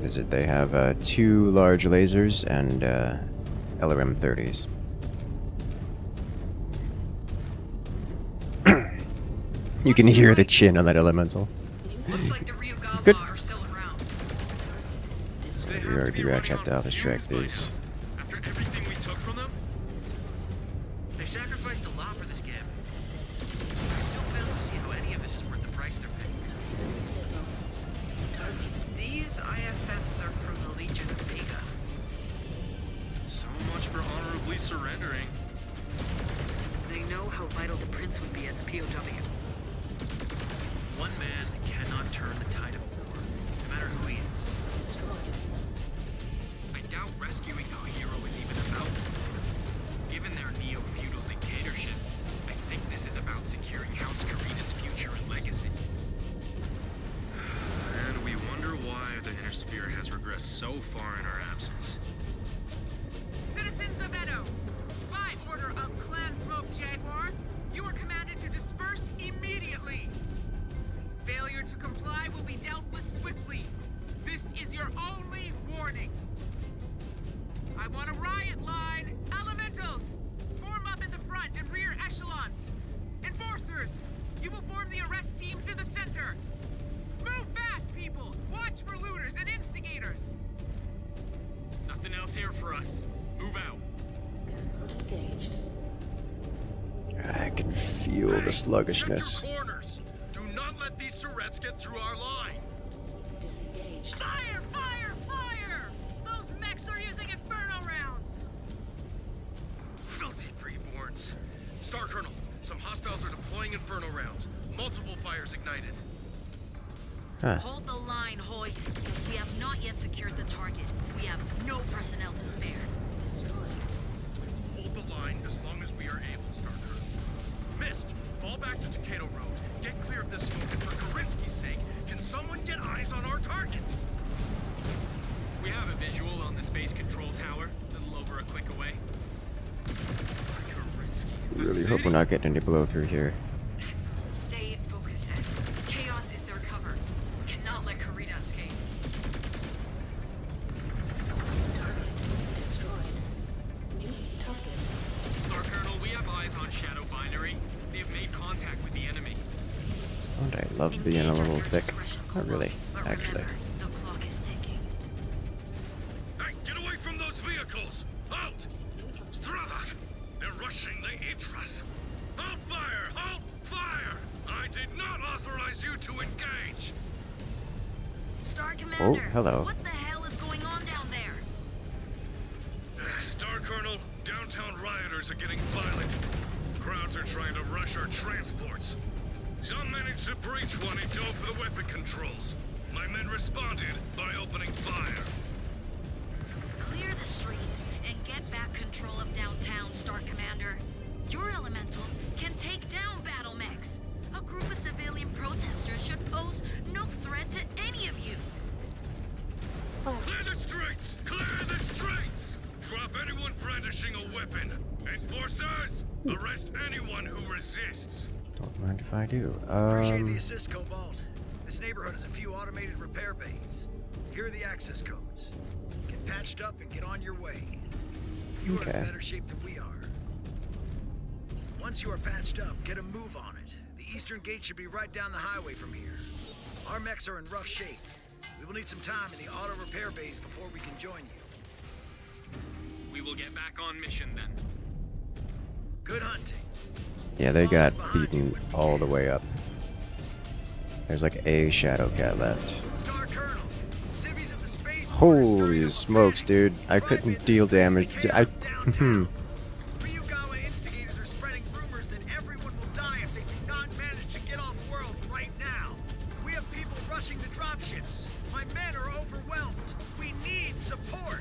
Is it? They have 2 large lasers and LRM 30s. You can hear the chin on that elemental. Looks like the Ryugawa Good. are still around. We already checked out. Let's track these. After everything we took from them, they sacrificed a lot for this game. I still fail to see how any of this is worth the price they're paying. These IFFs are from the Legion of Vega. So much for honorably surrendering. They know how vital the prince would be as a POW. One man cannot turn the tide of war, no matter who he is. I doubt rescuing Hero is even about it. Given their neo-feudal dictatorship, I think this is about securing House Karina's future and legacy. And we wonder why the Inner Sphere has regressed so far in our absence. Citizens of Edo, by order of Clan Smoke Jaguar, you are commanded to disperse immediately. Failure to comply will be dealt with swiftly. This is your only warning. I want a riot line. Elementals, form up in the front and rear echelons. Enforcers, you will form the arrest teams in the center. Move fast, people. Watch for looters and instigators. Nothing else here for us. Move out. Scan mode engaged. I can feel the sluggishness. Check your corners. Do not let these Surets get through our line. Disengaged. Fire! Fire! Fire! Those mechs are using inferno rounds. Filthy freeborns. Star Colonel, some hostiles are deploying inferno rounds. Multiple fires ignited. Huh. Hold the line, Hoyt. We have not yet secured the target. We have no personnel to spare. Destroyed. Hold the line as long as we are able, Star Colonel. Mist, fall back to Takeda Road. Get clear of this smoke, and for Karinsky's sake, can someone get eyes on our targets? We have a visual on the space control tower, a little over a click away. Karinsky. Really hope we're not getting any blow through here. Stay focused, X. Chaos is their cover. Cannot let Karina escape. Target destroyed. New target. Star Colonel, we have eyes on Shadow Binary. They have made contact with the enemy. Don't I love being a little thick? Not really, But actually. remember, the clock is ticking. Hey, get away from those vehicles! Halt! Strahd! They're rushing the Idras! Halt fire! Halt fire! I did not authorize you to engage! Star Commander, hello. what the hell is going on down there? Star Colonel, downtown rioters are getting violent. Crowds are trying to rush our transports. Some managed to breach one and dove for the weapon controls. My men responded by opening fire. Clear the streets and get back control of downtown, Star Commander. Your elementals can take down BattleMechs. A group of civilian protesters should pose no threat to any of you. Clear the streets! Clear the streets! Drop anyone brandishing a weapon. Enforcers, arrest anyone who resists. Don't mind if I do. Appreciate the assist, Cobalt. This neighborhood has a few automated repair bays. Here are the access codes. Get patched up and get on your way. You are Okay. in better shape than we are. Once you are patched up, get a move on it. The eastern gate should be right down the highway from here. Our mechs are in rough shape. We will need some time in the auto repair bays before we can join you. We will get back on mission then. Good hunting. Yeah, they got beaten all the way up. There's like a Shadow Cat left. Star Colonel, civvies at the space. Holy smokes, dude. I couldn't deal damage. Ryugawa instigators are spreading rumors that everyone will die if they do not manage to get off world right now. We have people rushing the dropships. My men are overwhelmed. We need support.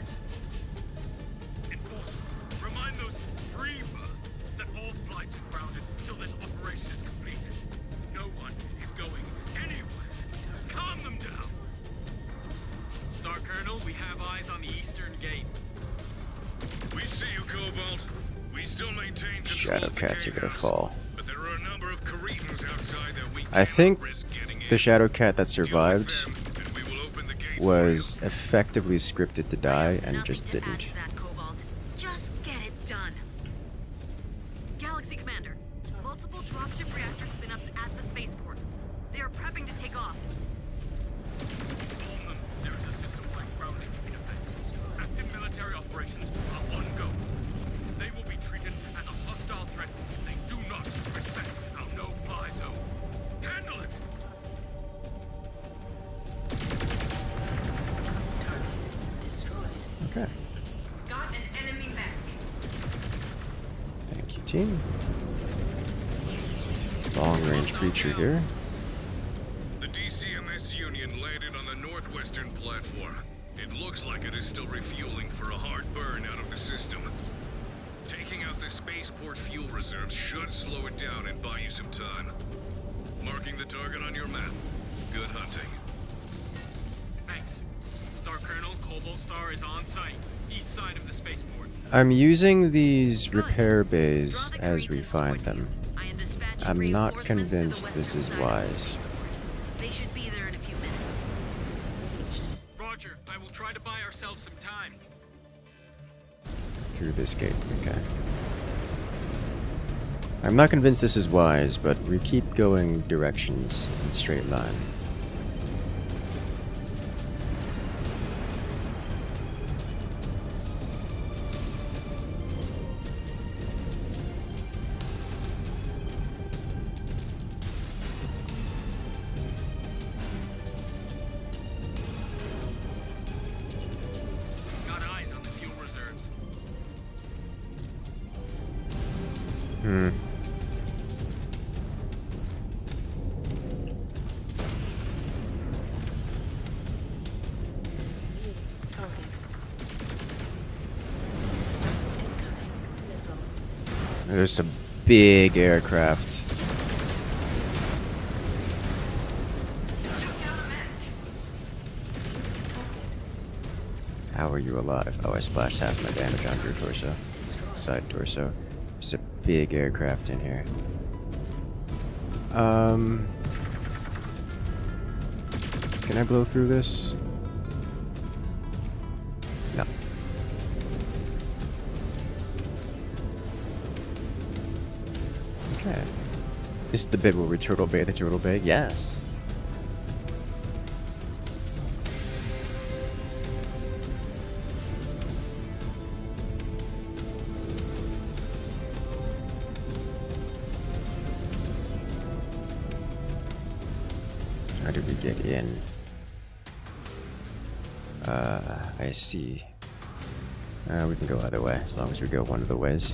Enforcer, remind those freebirds that all flights are grounded until this operation is completed. No one is going anywhere. Calm them down. Star Colonel, we have eyes on the eastern gate. We see you, Cobalt. We still maintain control Shadow of the cats are gonna gatehouse, fall. but there are a number of Caretans outside that we I cannot think risk getting in. the Shadow Cat that Deal with survived them, and we will open the gate was effectively scripted to die and Nothing just to add didn't. to that, Cobalt. Just get it done. Galaxy Commander, multiple dropship reactor spin-ups at the spaceport. They are prepping to take off. Inform them there is a system-wide grounding in effect. Active military operations are on go. They will be treated as a hostile threat if they do not respect our no-fly zone. Handle it! Target destroyed. Okay. Got an enemy mech. Thank you, team. Long-range creature here. The DCMS Union landed on the northwestern platform. It looks like it is still refueling for a hard burn out of the system. Taking out the spaceport fuel reserves should slow it down and buy you some time. Marking the target on your map. Good hunting. Thanks. Star Colonel Cobalt Star is on site, east side of the spaceport. I'm using these Good. repair Draw bays the as we Caretans find towards them. you. I am dispatching I'm not reinforcements to the convinced western this is side of the wise. spaceport. They should be there in a few minutes. Disengaged. Roger, I will try to buy ourselves some time. Through this gate, okay. I'm not convinced this is wise, but we keep going directions in straight line. Got eyes on the fuel reserves. New target. Incoming missile. There's some big aircraft. How are you alive? Oh, I splashed half my damage on your torso. Destroyed. Side torso. There's a big aircraft in here. Can I blow through this? No. Okay. This is the bit where we turtle bay the turtle bay? Yes. How did we get in? I see. We can go either way, as long as we go one of the ways.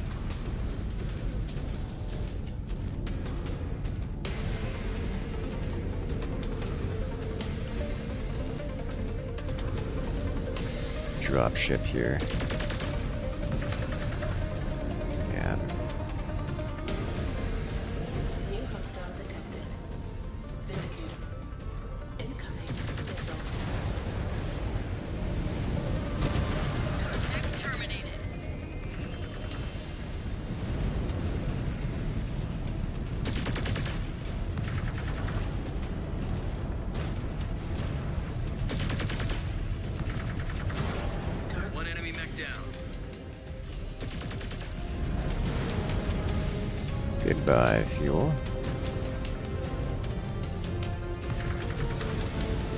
Drop ship here. Yeah. New hostile detected. Vindicator. Incoming missile. Tech terminated. Target. One enemy mech down. Goodbye, fuel.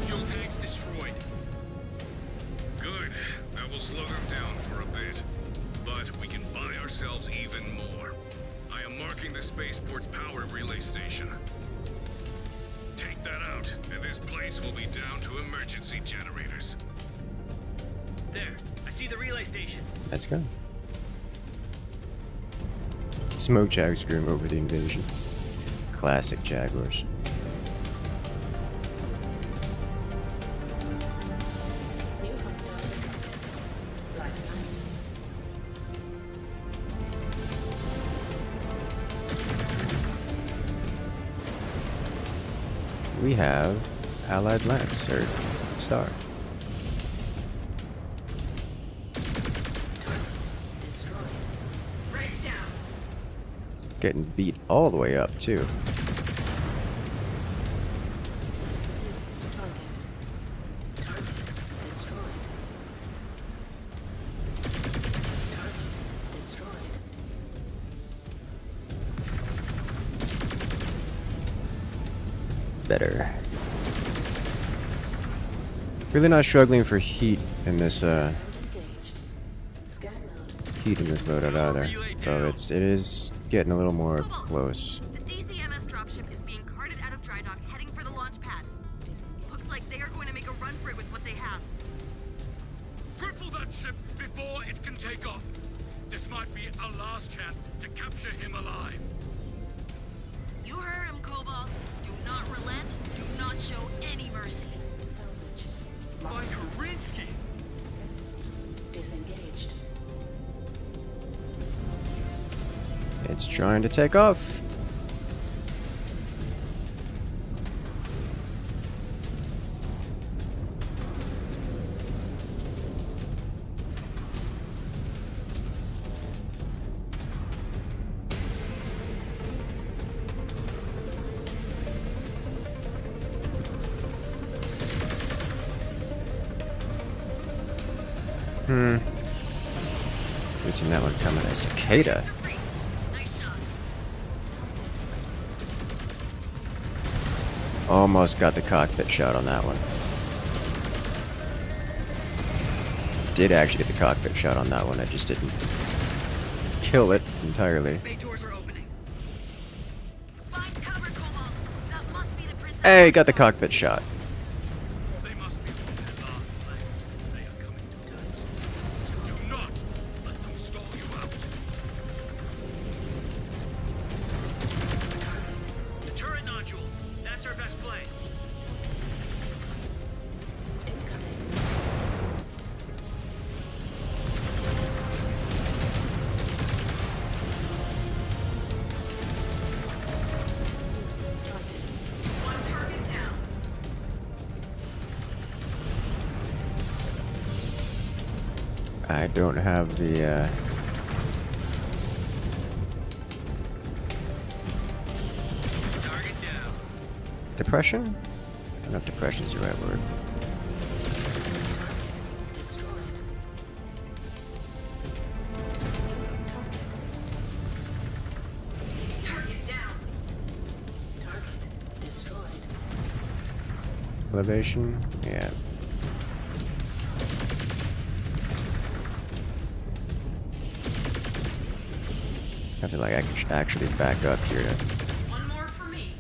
Fuel tanks destroyed. Good. That will slow them down for a bit. But we can buy ourselves even more. I am marking the spaceport's power relay station. Take that out, and this place will be down to emergency generators. There, I see the relay station. Let's go. Smoke Jaguar screwing over the invasion. Classic Jaguars. New hostile detected. Black light. We have Allied Lance, or Star. Getting beat all the way up, too. Target destroyed. Target destroyed. Better. Really not struggling for heat in this Engaged. Scan mode. heat in this loadout either. Though it is getting a little more close. The DCMS dropship is being carted out of dry dock, heading for the launch pad. Looks like they are going to make a run for it with what they have. Cripple that ship before it can take off. This might be our last chance to capture him alive. You heard him, Cobalt. Do not relent. Do not show any mercy. Salvage. By Karinsky! Disengaged. It's trying to take off. We've seen that one coming. A cicada. Almost got the cockpit shot on that one. Did actually get the cockpit shot on that one. I just didn't kill it entirely. Bay doors are opening. Find cover, Cobalt. That must be the princess. Hey, got the cockpit shot. They must be on their last legs. They are coming to us. Do not let them stall you out. The turret nodules. That's our best play. One target down. I don't have the Target down. depression? I don't know if depression is the right word. Destroyed. Target down. Target destroyed. Elevation? Yeah. I feel like I could actually back up here. One more for me.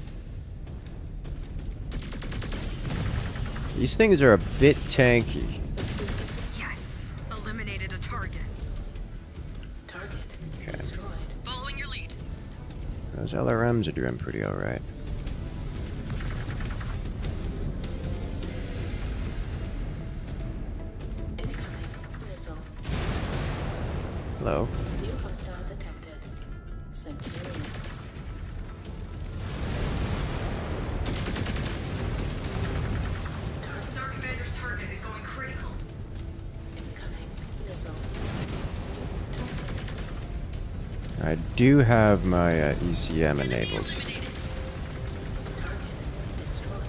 These things are a bit tanky. Yes. Eliminated a target. Target Okay. destroyed. Following your lead. Those LRMs are doing pretty alright. Incoming missile. Hello? New hostile detected. Centurion. Star Commander's target is going critical. Incoming missile. I do have my ECM enabled. Target destroyed.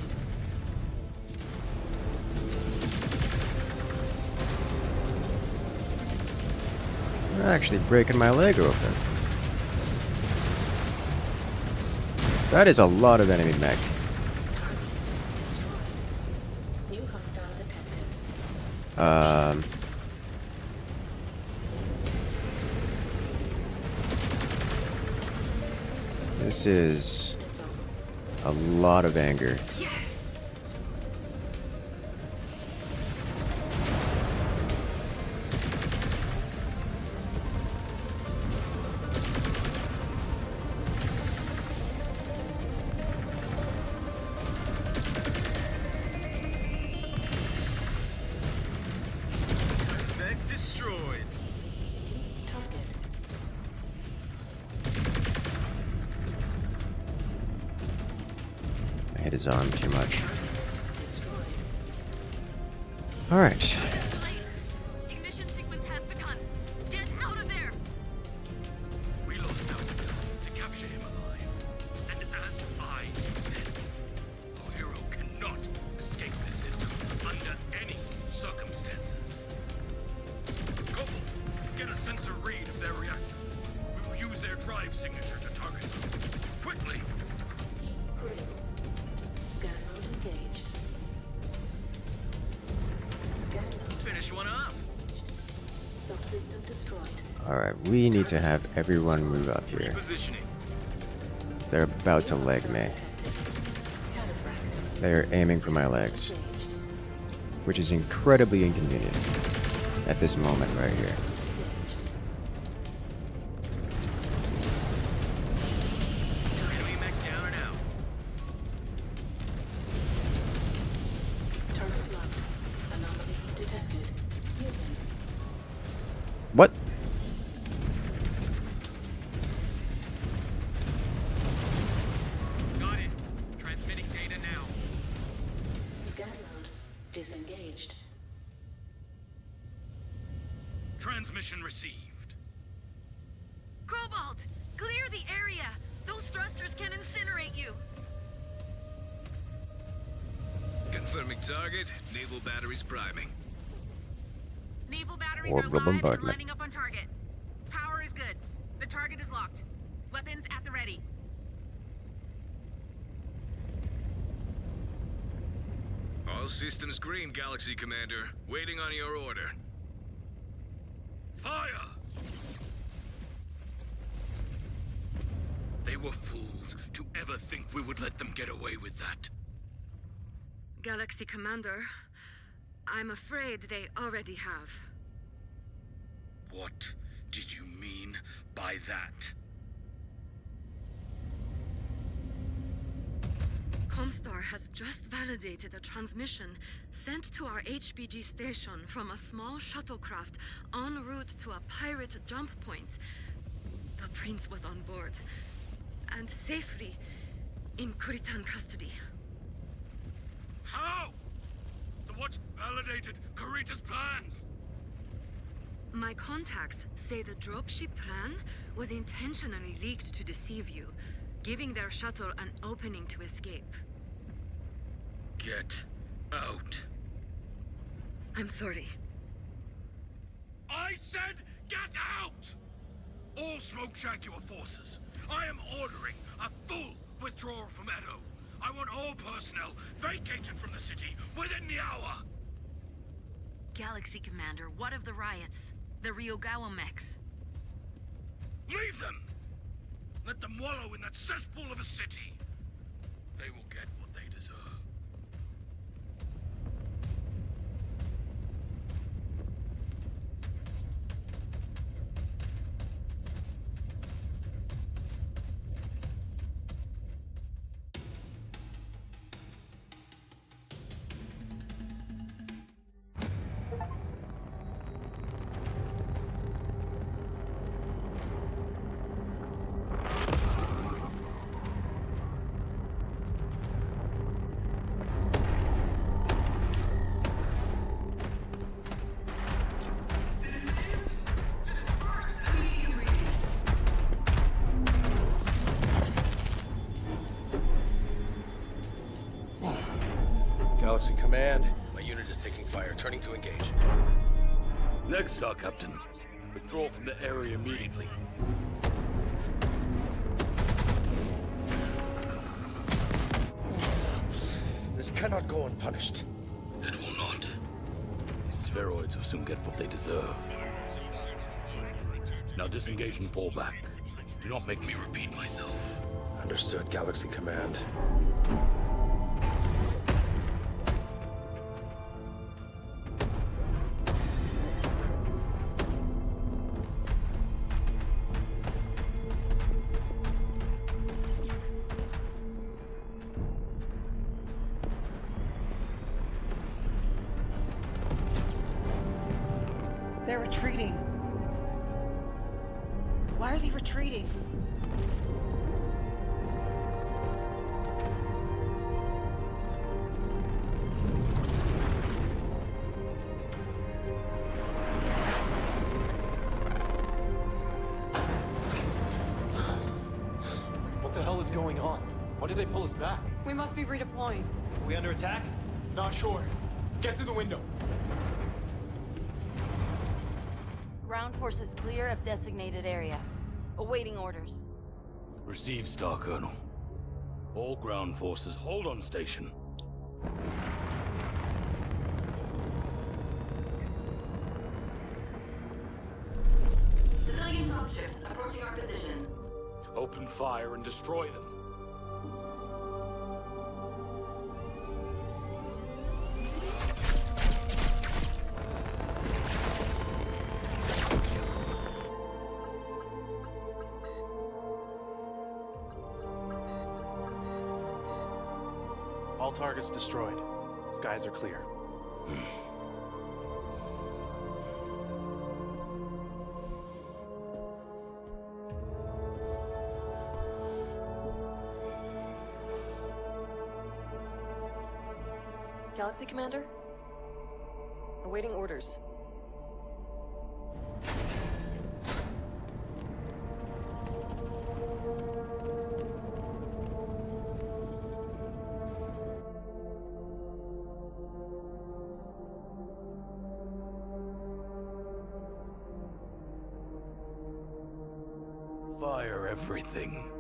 They're actually breaking my leg open. That is a lot of enemy mech. Destroyed. New hostile detected. This is Missile. a lot of anger. Yes. Mech destroyed. Target. I hit his arm too much. Destroyed. Alright. Ignition sequence has begun. Get out of there. We lost out to capture signature to target. Quickly! Critical. Scan mode engaged. Scan mode. Finish one up. Subsystem destroyed. Alright, we need to have everyone move up here. Positioning. They're about to leg me. They're aiming for my legs, which is incredibly inconvenient at this moment right here. Enemy mech down and out. Target locked. Anomaly detected. Mutant. What? Got it. Transmitting data now. Scan mode disengaged. Transmission received. Cobalt, clear the area. Those thrusters can incinerate you. Confirming target. Naval batteries priming. Naval batteries Or are live and bombardment. lining up on target. Power is good. The target is locked. Weapons at the ready. All systems green, Galaxy Commander. Waiting on your order. Fire! They were fools to ever think we would let them get away with that. Galaxy Commander, I'm afraid they already have. What did you mean by that? Comstar has just validated a transmission sent to our HBG station from a small shuttlecraft en route to a pirate jump point. The prince was on board, and safely in Kuritan custody. How? The Watch validated Kurita's plans. My contacts say the dropship plan was intentionally leaked to deceive you, giving their shuttle an opening to escape. Get out. I'm sorry. I said get out! All Smoke Jaguar forces, I am ordering a full withdrawal from Edo. I want all personnel vacated from the city within the hour. Galaxy Commander, what of the riots? The Ryugawa mechs? Leave them! Let them wallow in that cesspool of a city. They will get what they deserve. Galaxy Command, my unit is taking fire. Turning to engage. Next star, Captain. Withdraw from the area immediately. This cannot go unpunished. It will not. These spheroids will soon get what they deserve. Now disengage and fall back. Do not make me repeat myself. Understood, Galaxy Command. They're retreating. Why are they retreating? What the hell is going on? Why did they pull us back? We must be redeploying. Are we under attack? Not sure. Get to the window. Ground forces clear of designated area. Awaiting orders. Receive, Star Colonel. All ground forces hold on station. Civilian dropships approaching our position. Open fire and destroy them. All targets destroyed. Skies are clear. Galaxy Commander? Awaiting orders. Fire everything.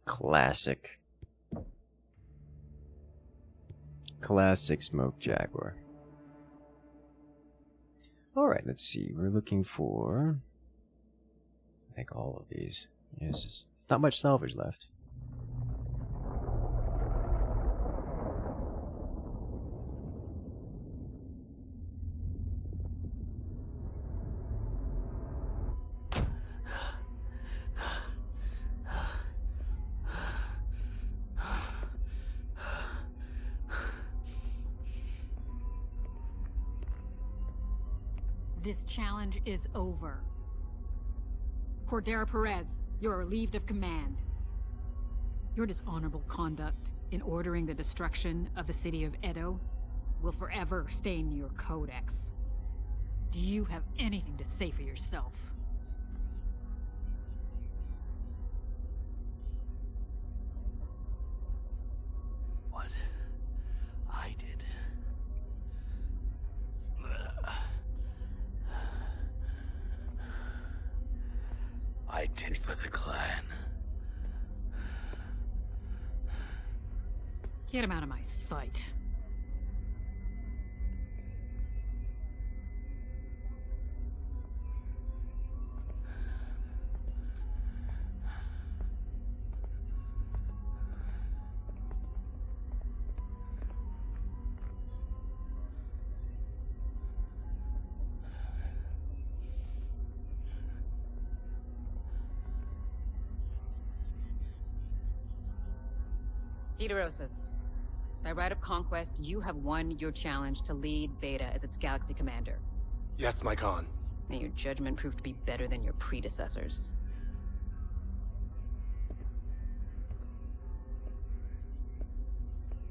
Classic. Classic Smoke Jaguar. Alright, let's see. We're looking for... I think all of these. There's not much salvage left. This challenge is over. Cordera Perez, you are relieved of command. Your dishonorable conduct in ordering the destruction of the city of Edo will forever stain your codex. Do you have anything to say for yourself? What I did. I did for the clan. Get him out of my sight. Debrief. By right of conquest, you have won your challenge to lead Beta as its galaxy commander. Yes, my Khan. May your judgment prove to be better than your predecessors.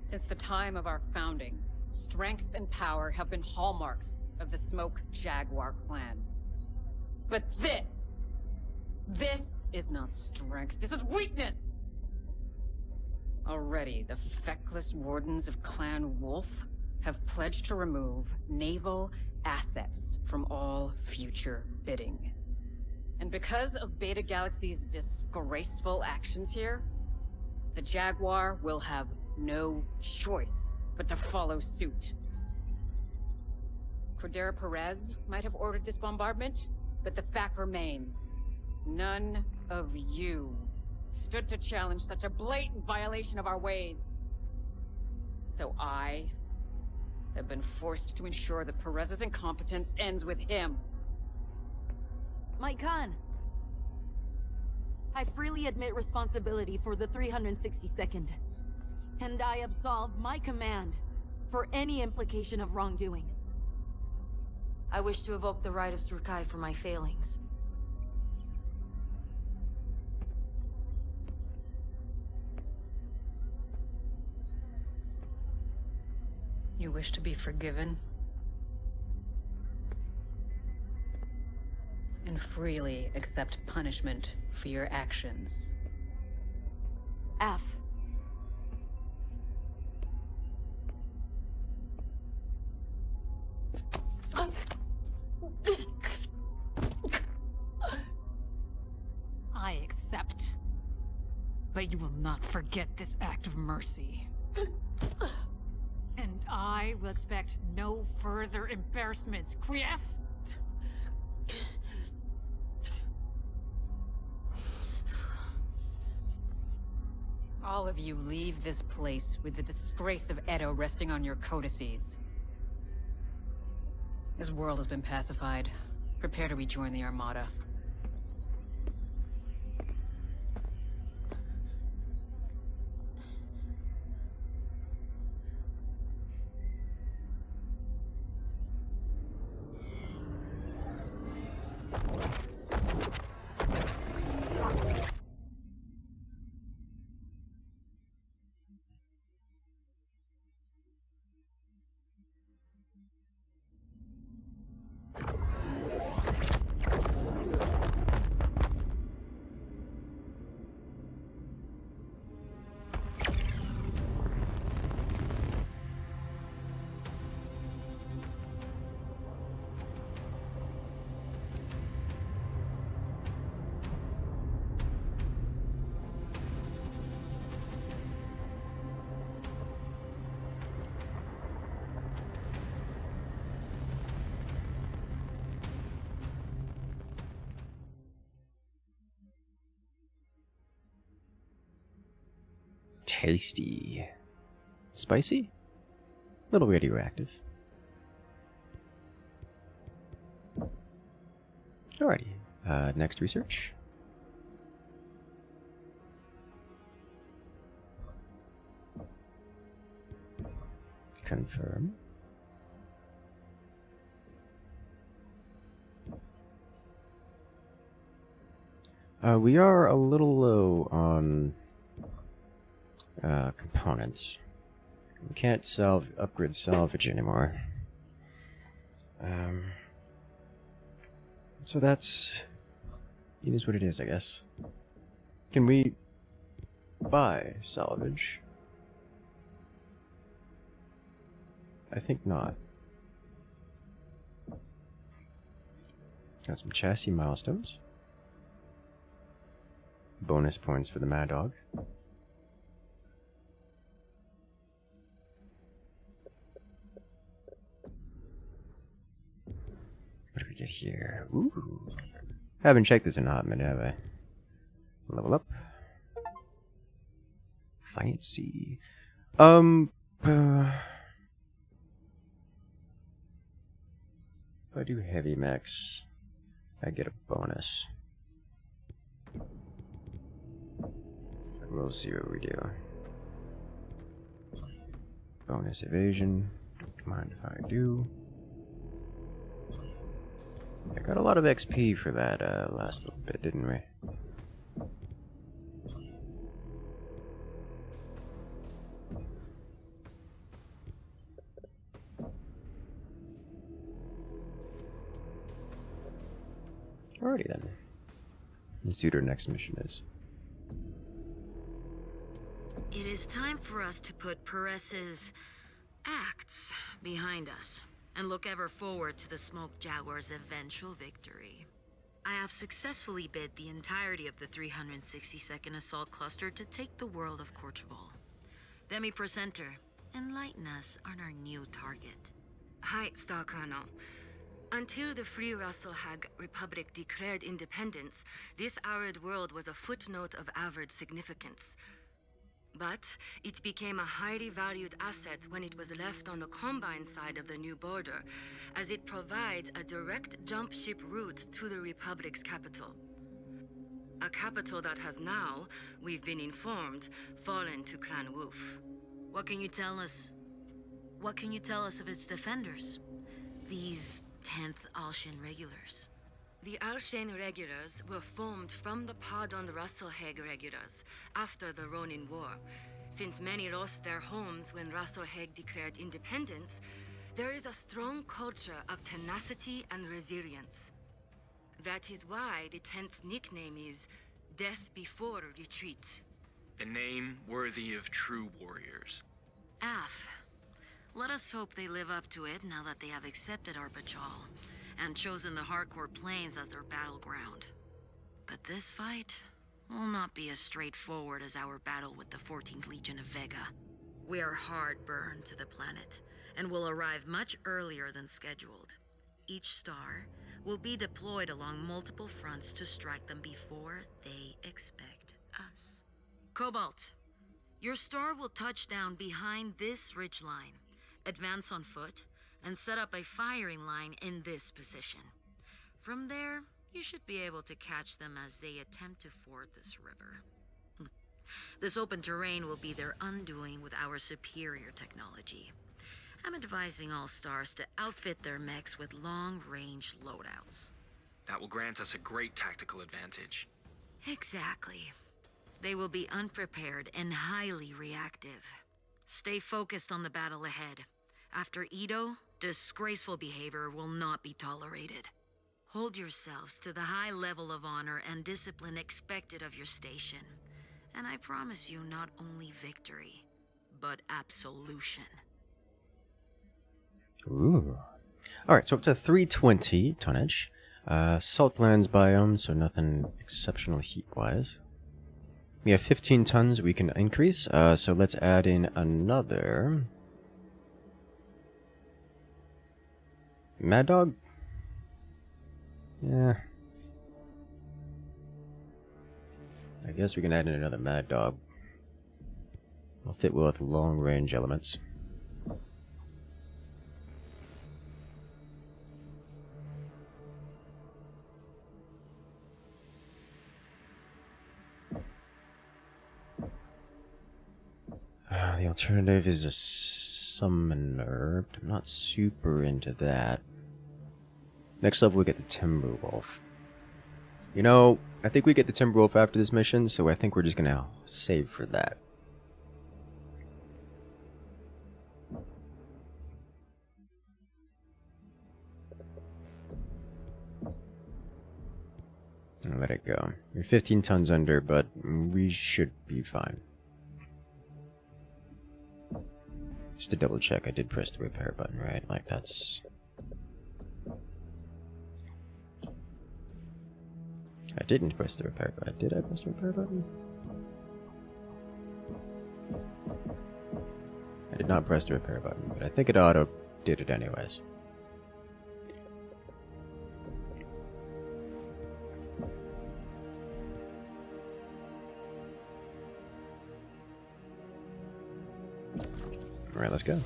Since the time of our founding, strength and power have been hallmarks of the Smoke Jaguar clan. But this This is not strength. This is weakness! Already, the feckless wardens of Clan Wolf have pledged to remove naval assets from all future bidding. And because of Beta Galaxy's disgraceful actions here, the Jaguar will have no choice but to follow suit. Cordera Perez might have ordered this bombardment, but the fact remains, none of you stood to challenge such a blatant violation of our ways. So I have been forced to ensure that Perez's incompetence ends with him. My Khan, I freely admit responsibility for the 362nd, and I absolve my command for any implication of wrongdoing. I wish to evoke the right of Surkai for my failings. You wish to be forgiven? And freely accept punishment for your actions. F. I accept. But you will not forget this act of mercy. And I will expect no further embarrassments, Krief! All of you leave this place with the disgrace of Edo resting on your codices. This world has been pacified. Prepare to rejoin the Armada. Tasty. Spicy? A little radioactive. Alrighty. Next research. Confirm. We are a little low on components. We can't upgrade salvage anymore. So that's... it is what it is, I guess. Can we buy salvage? I think not. Got some chassis milestones. Bonus points for the Mad Dog. What do we get here? Ooh. Haven't checked this in a hot minute, have I? Level up. Fancy. If I do heavy mechs, I get a bonus. We'll see what we do. Bonus evasion. Don't mind if I do. I got a lot of XP for that last little bit, didn't we? Alrighty then. Let's see what our next mission is. It is time for us to put Perez's acts behind us and look ever forward to the Smoke Jaguar's eventual victory. I have successfully bid the entirety of the 362nd Assault Cluster to take the world of Cortval. Demi Presenter, enlighten us on our new target. Hi, Star Colonel. Until the Free Russell Hag Republic declared independence, this arid world was a footnote of average significance. But it became a highly valued asset when it was left on the Combine side of the new border, as it provides a direct jump ship route to the Republic's capital. A capital that has now, we've been informed, fallen to Clan Wolf. What can you tell us? What can you tell us of its defenders? These 10th Alshan regulars. The Alshan regulars were formed from the pardoned Russell-Hag regulars after the Ronin War. Since many lost their homes when Russell-Hag declared independence, there is a strong culture of tenacity and resilience. That is why the 10th nickname is Death Before Retreat. A name worthy of true warriors. Af. Let us hope they live up to it now that they have accepted our Bajal and chosen the hardcore plains as their battleground. But this fight will not be as straightforward as our battle with the 14th Legion of Vega. We are hard burned to the planet and will arrive much earlier than scheduled. Each star will be deployed along multiple fronts to strike them before they expect us. Cobalt, your star will touch down behind this ridgeline, advance on foot, and set up a firing line in this position. From there, you should be able to catch them as they attempt to ford this river. This open terrain will be their undoing with our superior technology. I'm advising all stars to outfit their mechs with long-range loadouts. That will grant us a great tactical advantage. Exactly. They will be unprepared and highly reactive. Stay focused on the battle ahead. After Edo, disgraceful behavior will not be tolerated. Hold yourselves to the high level of honor and discipline expected of your station. And I promise you not only victory, but absolution. Ooh. Alright, so up to 320 tonnage. Saltlands biome, so nothing exceptional heat-wise. We have 15 tons we can increase, so let's add in another... Mad Dog? Yeah. I guess we can add in another Mad Dog. I'll fit well with long-range elements. The alternative is a summoner, but I'm not super into that. Next level we get the Timberwolf. You know, I think we get the Timberwolf after this mission, so I think we're just gonna save for that. And let it go. We're 15 tons under, but we should be fine. Just to double check, I did press the repair button, right? Like that's... I didn't press the repair button. Did I press the repair button? I did not press the repair button, but I think it auto did it anyways. Alright, let's go.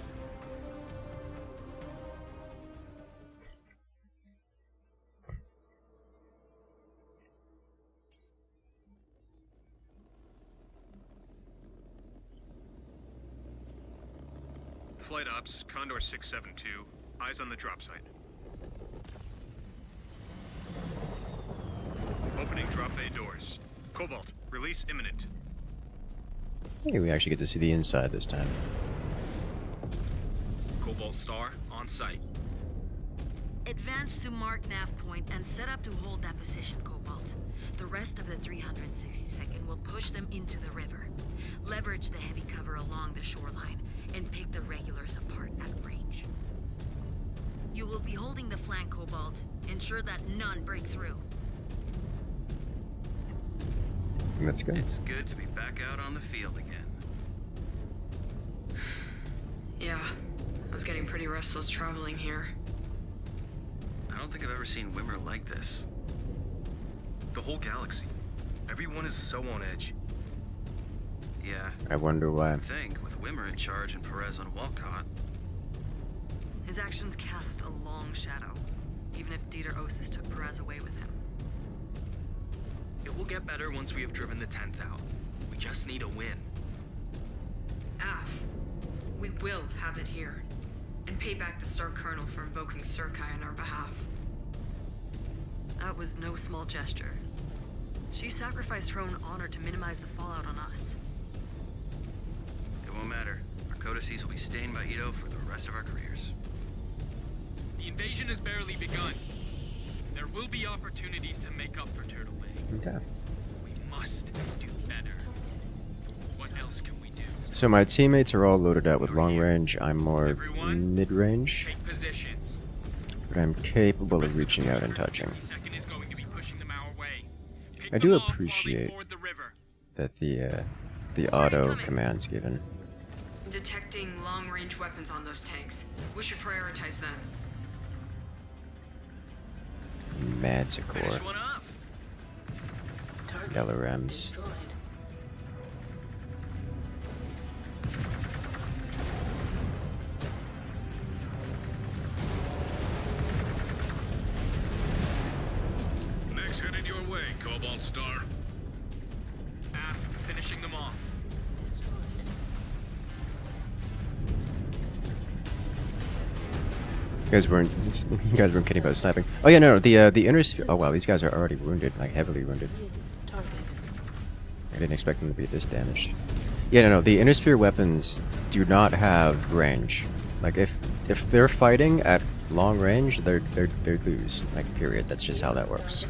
Flight Ops, Condor 672, eyes on the drop site. Opening drop bay doors. Cobalt, release imminent. Hey, we actually get to see the inside this time. Cobalt Star, on site. Advance to Mark Nav Point and set up to hold that position, Cobalt. The rest of the 362nd will push them into the river. Leverage the heavy cover along the shoreline and pick the regulars apart at range. You will be holding the flank, Cobalt. Ensure that none break through. That's good. It's good to be back out on the field again. Yeah, I was getting pretty restless traveling here. I don't think I've ever seen Wimmer like this. The whole galaxy. Everyone is so on edge. Yeah. I wonder why. I think with Wimmer in charge and Perez on Walcott. His actions cast a long shadow, even if Dieter Osis took Perez away with him. It will get better once we have driven the 10th out. We just need a win. Af, we will have it here. And pay back the Star Colonel for invoking Surkai on our behalf. That was no small gesture. She sacrificed her own honor to minimize the fallout on us. It won't matter. Our codices will be stained by Ito for the rest of our careers. The invasion has barely begun. There will be opportunities to make up for Turtle Bay. Okay. We must do better. What else can we do? So my teammates are all loaded out with long range. I'm more mid-range. Take positions. But I'm capable of reaching out and touching. I do appreciate that the auto command's given. Detecting long-range weapons on those tanks. We should prioritize them. Manticore. LRMs. Next headed your way, Cobalt Star. Finishing them off. You guys weren't kidding about sniping. Oh yeah, no, the inner sphere. Oh wow, these guys are already wounded, like heavily wounded. I didn't expect them to be this damaged. Yeah, no, the inner sphere weapons do not have range. Like if they're fighting at long range, they lose. Like period. That's just how that works.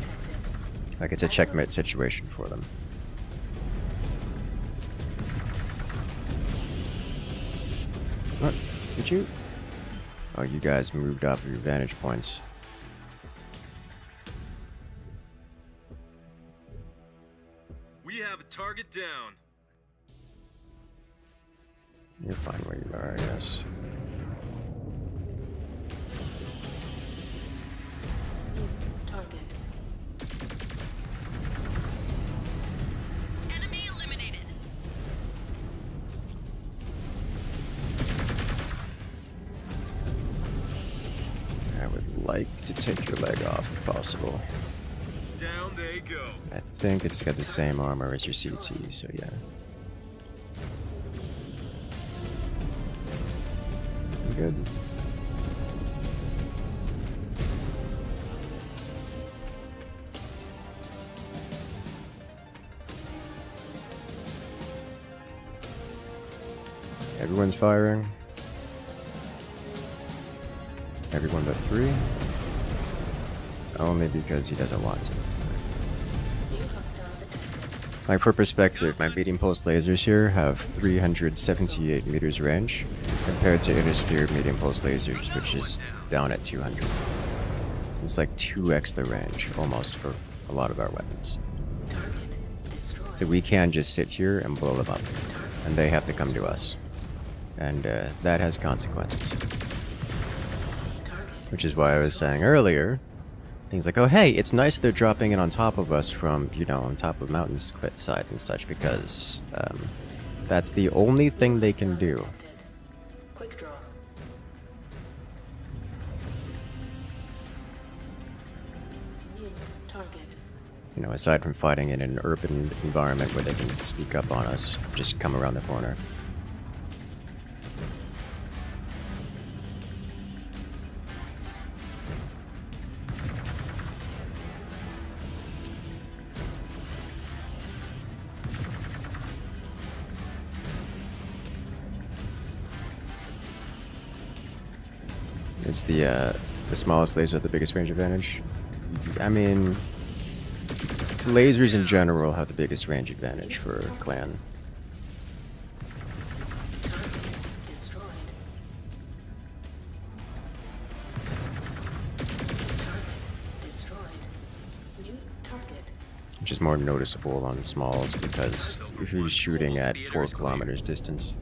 Like it's a checkmate situation for them. What? Did you? Oh, you guys moved off of your vantage points. We have a target down. You're fine where you are, I guess. Target. Enemy eliminated. I would like to take your leg off if possible. Down they go. I think it's got the same armor as your CT, so yeah. Good. Everyone's firing. Everyone but 3. Only because he doesn't want to. Like for perspective, my medium pulse lasers here have 378 meters range compared to Intersphere medium pulse lasers, which is down at 200. It's like 2x the range, almost, for a lot of our weapons. So we can just sit here and blow them up, and they have to come to us. And that has consequences. Which is why I was saying earlier, things like, oh hey, it's nice they're dropping in on top of us from, you know, on top of mountains, cliff sides and such, because that's the only thing they can do. Quick draw. New target. You know, aside from fighting in an urban environment where they can sneak up on us, just come around the corner. It's the The smallest lasers have the biggest range advantage. I mean, lasers in general have the biggest range advantage for clan. Destroyed. Destroyed. New target. Which is more noticeable on smalls because he's shooting at 4 kilometers distance.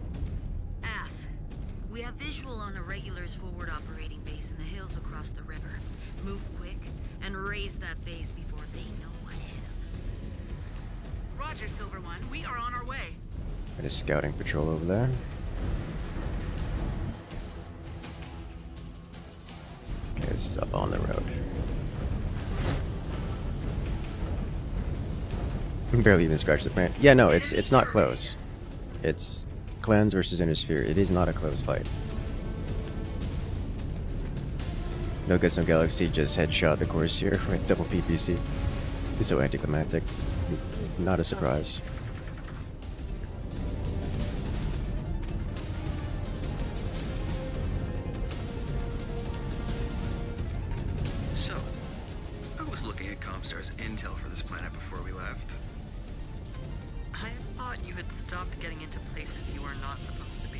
We have visual on Irregular's forward operating base in the hills across the river. Move quick and raise that base before they know what hit them. Roger, Silver One. We are on our way. Got a scouting patrol over there. Okay, this is up on the road. We can barely even scratch the plant. Yeah, no, it's not close. It's clans versus Intersphere. It is not a close fight. No Guts, No Galaxy just headshot the Corsair with double PPC. It's so anticlimactic. Not a surprise. So, I was looking at Comstar's intel for this planet before we left. I thought you had stopped getting into places you are not supposed to be.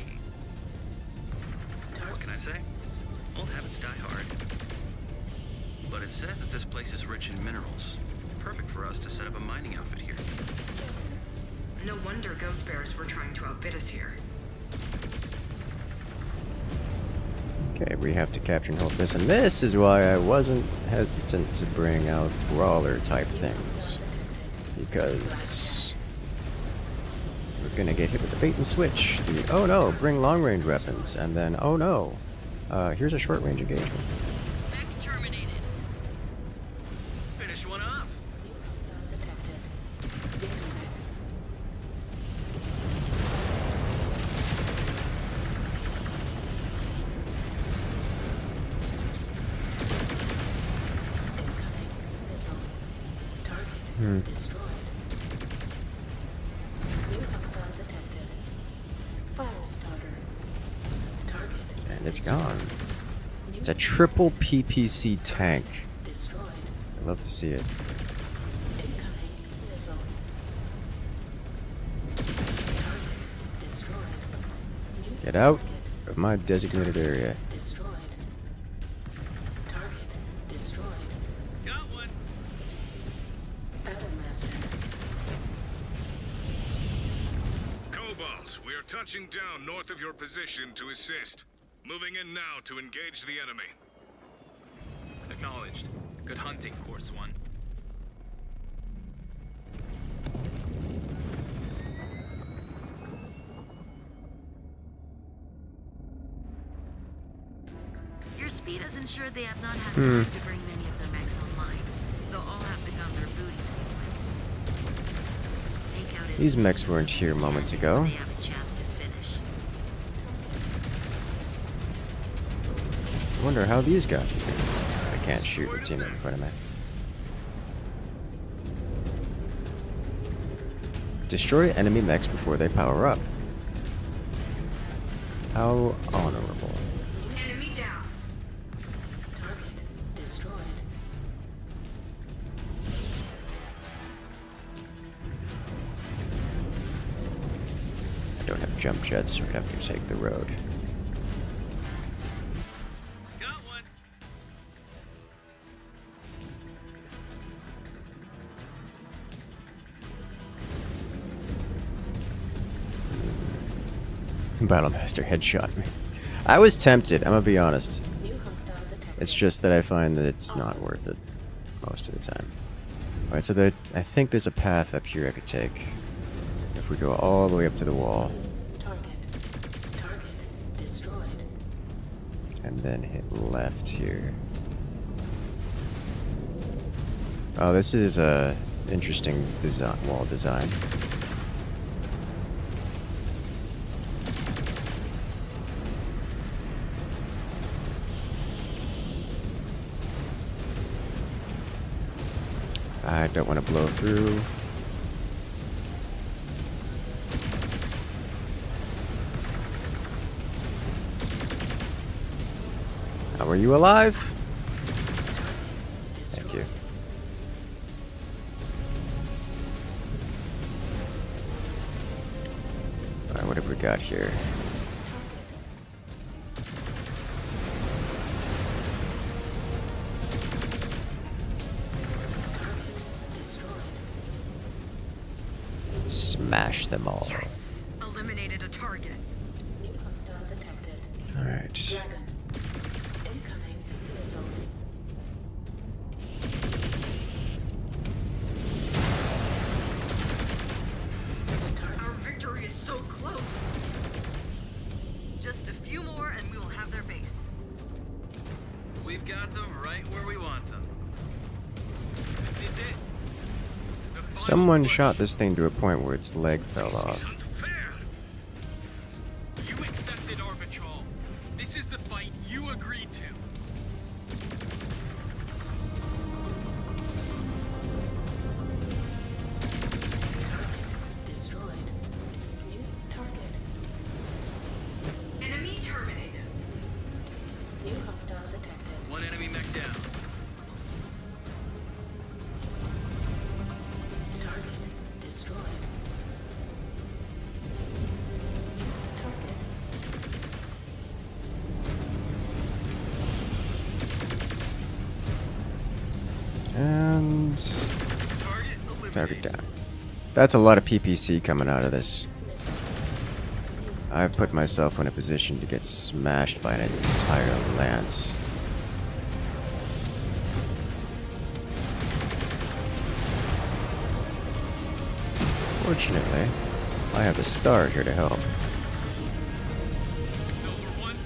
What can I say? Old habits die hard. But it's said that this place is rich in minerals. Perfect for us to set up a mining outfit here. No wonder ghost bears were trying to outbid us here. Okay, we have to capture and hold this, and this is why I wasn't hesitant to bring out brawler type things. Because we're gonna get hit with the bait and switch. The, oh no, bring long range weapons, and then oh no, here's a short range engagement. Mech terminated. Finish one off. Destroyed. New hostile detected. Fire starter. Target. And it's gone. It's a triple PPC tank. Destroyed. I love to see it. Incoming missile. Target destroyed. New Get out of my designated area. destroyed. Target destroyed. Got one. Battlemaster. Cobalt, we are touching down north of your position to assist. Moving in now to engage the enemy. Acknowledged. Good hunting, Course One. Your speed has ensured they have not had time to bring many of their mechs online. They'll all have begun their booting sequence. Take out These mechs weren't here moments ago. they have a chance to finish. I wonder how these got here. I can't shoot the teammate in front of me. Destroy enemy mechs before they power up. How honorable. Enemy down. Target destroyed. I don't have jump jets, so we're gonna have to take the road. Got one. Battlemaster headshot me. I was tempted, I'm gonna be honest. New hostile detected. It's just that I find that it's not worth it most of the time. Alright, so I think there's a path up here I could take. If we go all the way up to the wall. Target destroyed. And then hit left here. Oh, this is a interesting wall design. I don't want to blow through. How are you alive? Thank you. Alright, what have we got here? Smash them all. Yes! Eliminated a target. New hostile detected. Alright. Dragon. Incoming missile. Our victory is so close. Just a few more and we will have their base. We've got them right where we want them. This is it. Someone shot this thing to a point where its leg fell off. You accepted our Withdrawal. This is the fight you agreed to. Destroyed. New target. Enemy terminated. New hostile detected. One enemy mech down. Target destroyed. New target. And target down. That's a lot of PPC coming out of this. I've put myself in a position to get smashed by an entire lance. Fortunately, I have a star here to help. Silver 1,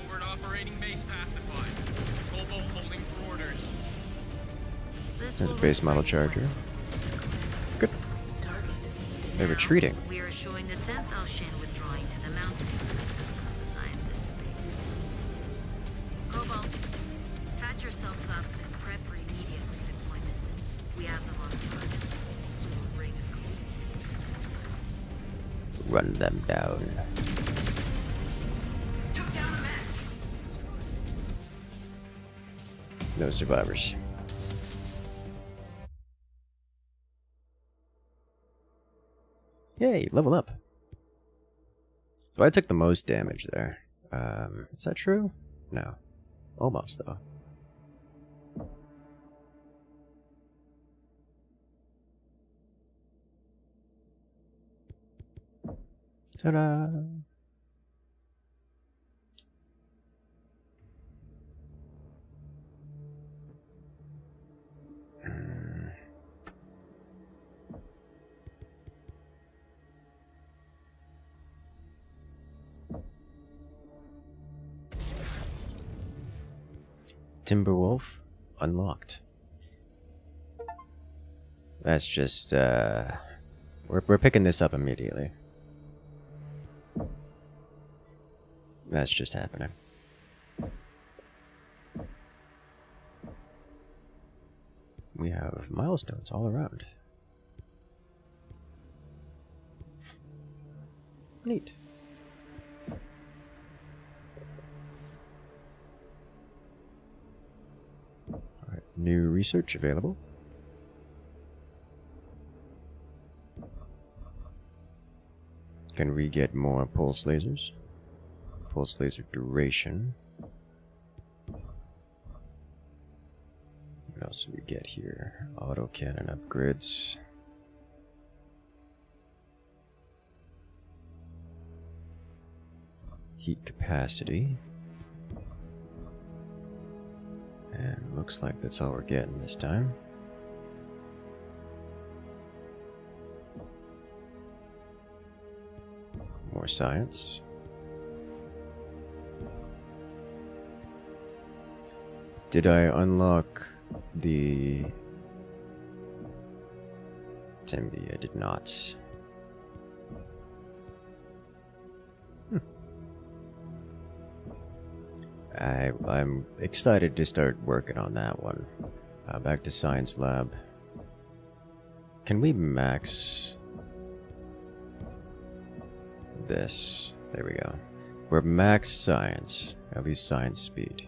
forward operating base pacified. Cobalt holding for orders. There's a base model charger. Good. They're retreating. We are showing the 10th Alshin withdrawing to the mountains, just as I anticipated. Cobalt, patch yourselves up and prep for immediate redeployment. We have them on the run. This will bring a Run them down. Took down a mech. No survivors. Yay, level up. So I took the most damage there. Is that true? No. Almost, though. Ta-da! Timberwolf unlocked. That's just we're picking this up immediately. That's just happening. We have milestones all around. Neat. Alright, new research available. Can we get more pulse lasers? Pulse laser duration. What else do we get here? Auto cannon upgrades. Heat capacity. And looks like that's all we're getting this time. More science. Did I unlock the Timby? I did not. I'm excited to start working on that one. Back to science lab. Can we max this? There we go. We're max science, at least science speed.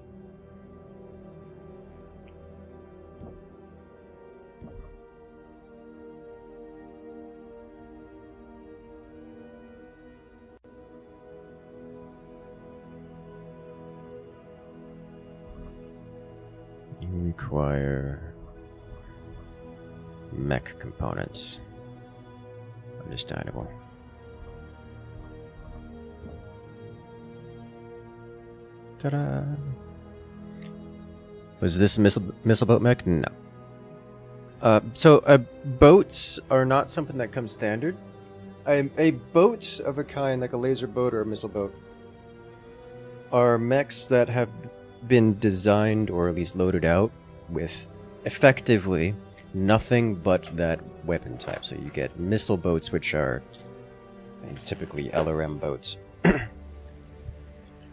Require mech components. Understandable. Ta-da! Was this missile boat mech? No. So boats are not something that comes standard. A boat of a kind, like a laser boat or a missile boat, are mechs that have been designed or at least loaded out with effectively nothing but that weapon type. So you get missile boats, which are typically LRM boats.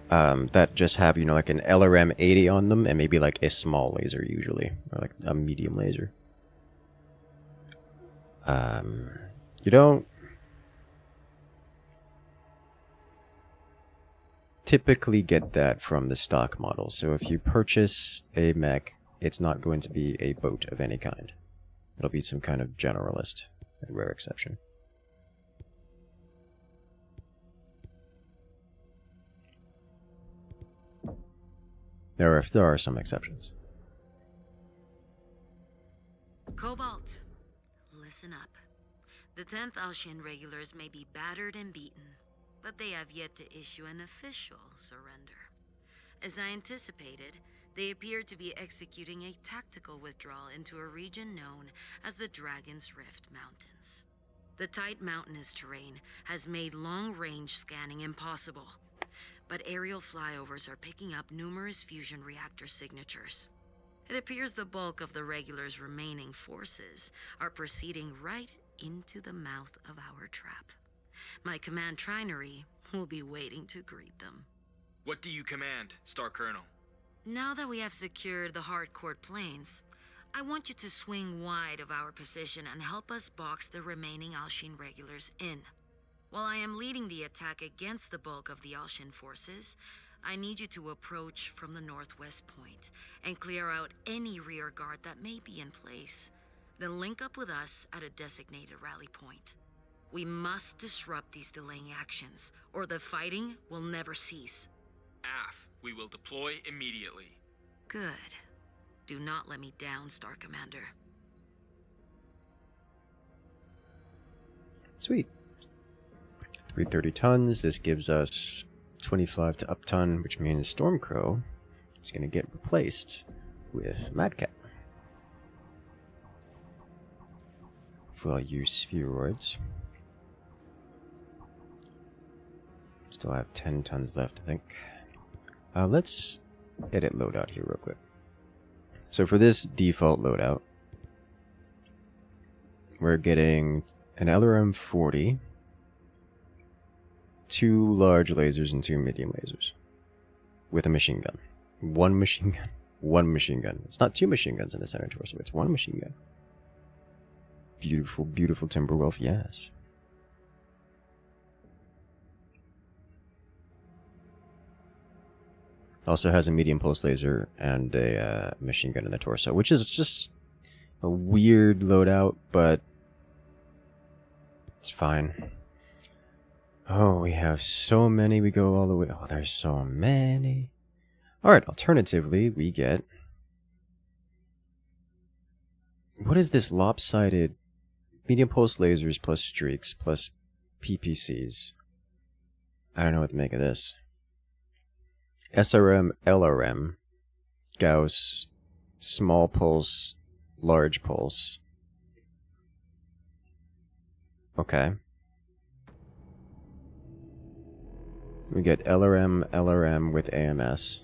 That just have, you know, like an LRM 80 on them and maybe like a small laser usually, or like a medium laser. You don't typically get that from the stock model. So if you purchase a mech, it's not going to be a boat of any kind. It'll be some kind of generalist, with rare exception. There are some exceptions. Cobalt, listen up. The 10th Alshian regulars may be battered and beaten, but they have yet to issue an official surrender. As I anticipated, they appear to be executing a tactical withdrawal into a region known as the Dragon's Rift Mountains. The tight mountainous terrain has made long-range scanning impossible, but aerial flyovers are picking up numerous fusion reactor signatures. It appears the bulk of the regulars' remaining forces are proceeding right into the mouth of our trap. My command Trinery will be waiting to greet them. What do you command, Star Colonel? Now that we have secured the hardcore plains, I want you to swing wide of our position and help us box the remaining Alshian regulars in. While I am leading the attack against the bulk of the Alshian forces, I need you to approach from the northwest point and clear out any rear guard that may be in place. Then link up with us at a designated rally point. We must disrupt these delaying actions, or the fighting will never cease. AF, we will deploy immediately. Good. Do not let me down, Star Commander. Sweet. 330 tons. This gives us 25 to up ton, which means Stormcrow is going to get replaced with Madcap. Hopefully I'll use spheroids. Still have 10 tons left, I think. Let's edit loadout here real quick. So for this default loadout, we're getting an LRM 40, 2 large lasers and 2 medium lasers, with a machine gun. One machine gun. One machine gun. It's not 2 machine guns in the center torso, it's 1 machine gun. Beautiful, beautiful Timberwolf, yes. Also has a medium pulse laser and a machine gun in the torso, which is just a weird loadout, but it's fine. Oh, we have so many. We go all the way. Oh, there's so many. Alright, alternatively, we get... What is this lopsided medium pulse lasers plus streaks plus PPCs? I don't know what to make of this. SRM, LRM, Gauss, small pulse, large pulse. Okay. We get LRM, LRM with AMS,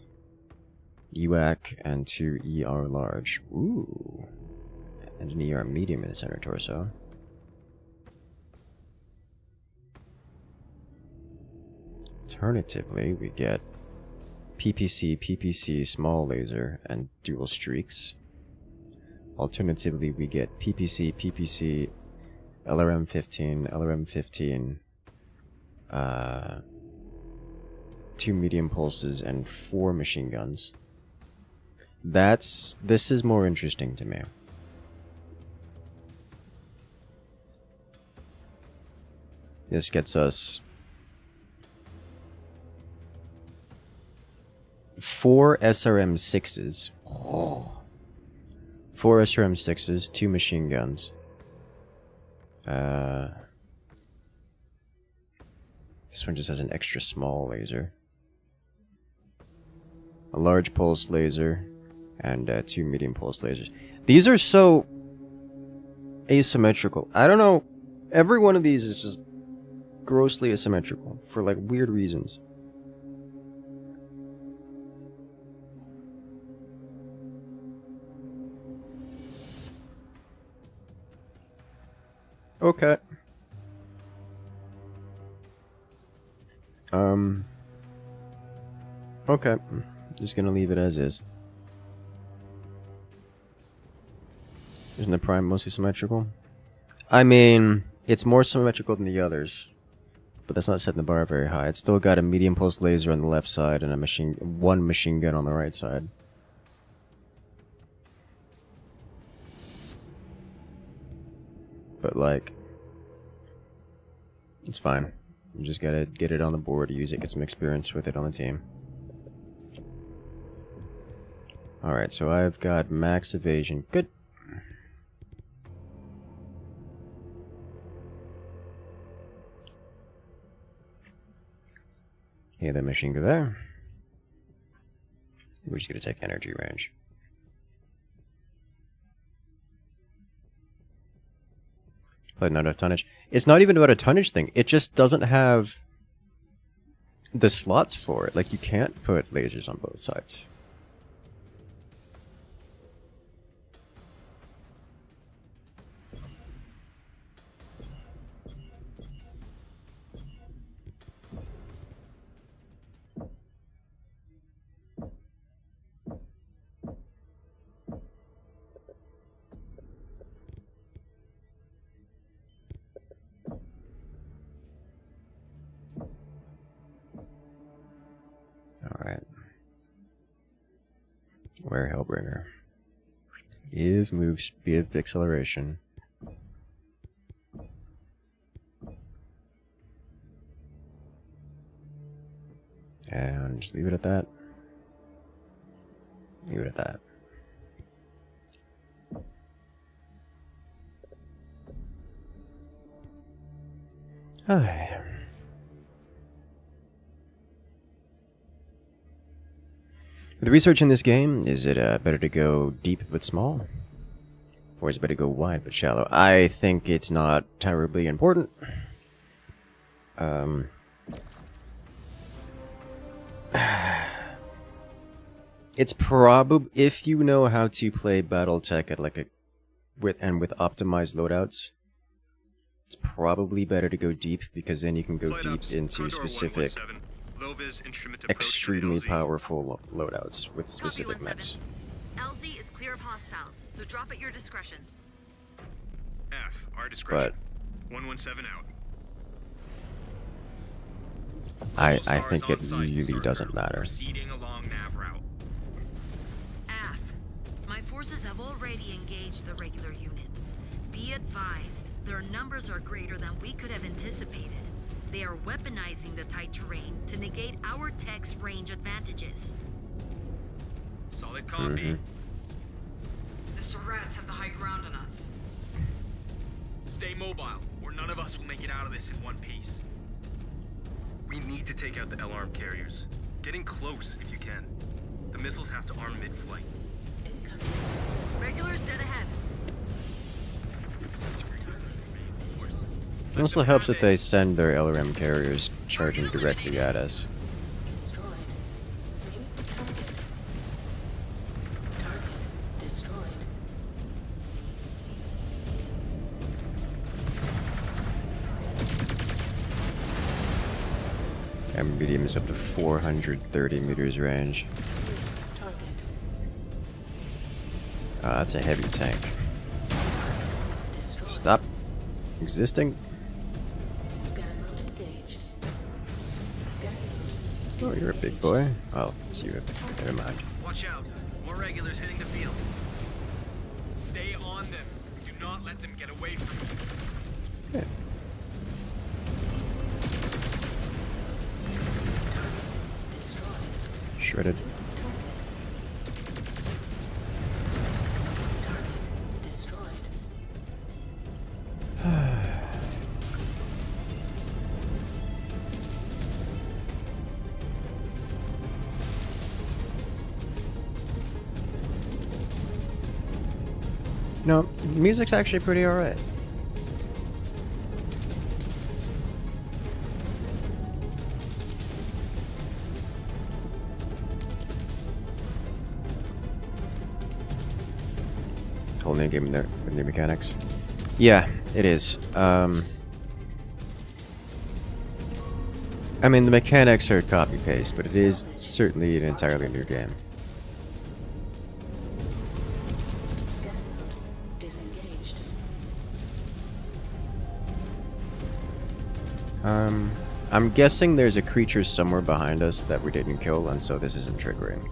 UAC, and 2 ER large. Ooh. And an ER medium in the center torso. Alternatively, we get PPC, PPC, small laser, and dual streaks. Alternatively, we get PPC, PPC, LRM 15, LRM 15, 2 medium pulses, and 4 machine guns. This is more interesting to me. This gets us 4 SRM 6s. Oh, 4 SRM-6s, 2 machine guns. This one just has an extra small laser. A large pulse laser, and 2 medium pulse lasers. These are so asymmetrical. I don't know. Every one of these is just grossly asymmetrical for like weird reasons. Okay. Okay. Just gonna leave it as is. Isn't the prime mostly symmetrical? I mean, it's more symmetrical than the others, but that's not setting the bar very high. It's still got a medium pulse laser on the left side and one machine gun on the right side. But like, it's fine. You just gotta get it on the board, use it, get some experience with it on the team. Alright, so I've got max evasion. Good. Yeah, that machine go there. We're just gonna take energy range. But not enough tonnage. It's not even about a tonnage thing. It just doesn't have the slots for it. Like, you can't put lasers on both sides. Alright. Where Hellbringer? Give move speed acceleration. And just leave it at that. Leave it at that. Alright. The research in this game, is it better to go deep but small? Or is it better to go wide but shallow? I think it's not terribly important. It's probably, if you know how to play BattleTech at like with optimized loadouts, it's probably better to go deep, because then you can go deep into specific extremely powerful loadouts with specific mechs. LZ is clear of hostiles, so drop at your discretion. F, our discretion. But 117 out. I think it really doesn't matter. Proceeding along nav route. AF, my forces have already engaged the regular units. Be advised, their numbers are greater than we could have anticipated. They are weaponizing the tight terrain to negate our tech's range advantages. Solid copy. The Surats have the high ground on us. Stay mobile, or none of us will make it out of this in one piece. We need to take out the L-arm carriers. Getting close if you can. The missiles have to arm mid-flight. Regulars dead ahead. It also helps if they send their LRM carriers charging directly at us. Destroyed. New target. Target destroyed. And medium is up to 430 meters range. Target. That's a heavy tank. Stop existing. Scan mode engaged. Scan mode. Oh, you're a big boy. Oh, it's you. Never mind. Watch out. More regulars hitting the field. Stay on them. Do not let them get away from you. Okay. Destroyed. Shredded. Target No, music's actually pretty alright. Whole new game there with new mechanics. Yeah, it is. I mean, the mechanics are copy-paste, but it is certainly an entirely new game. I'm guessing there's a creature somewhere behind us that we didn't kill, and so this isn't triggering.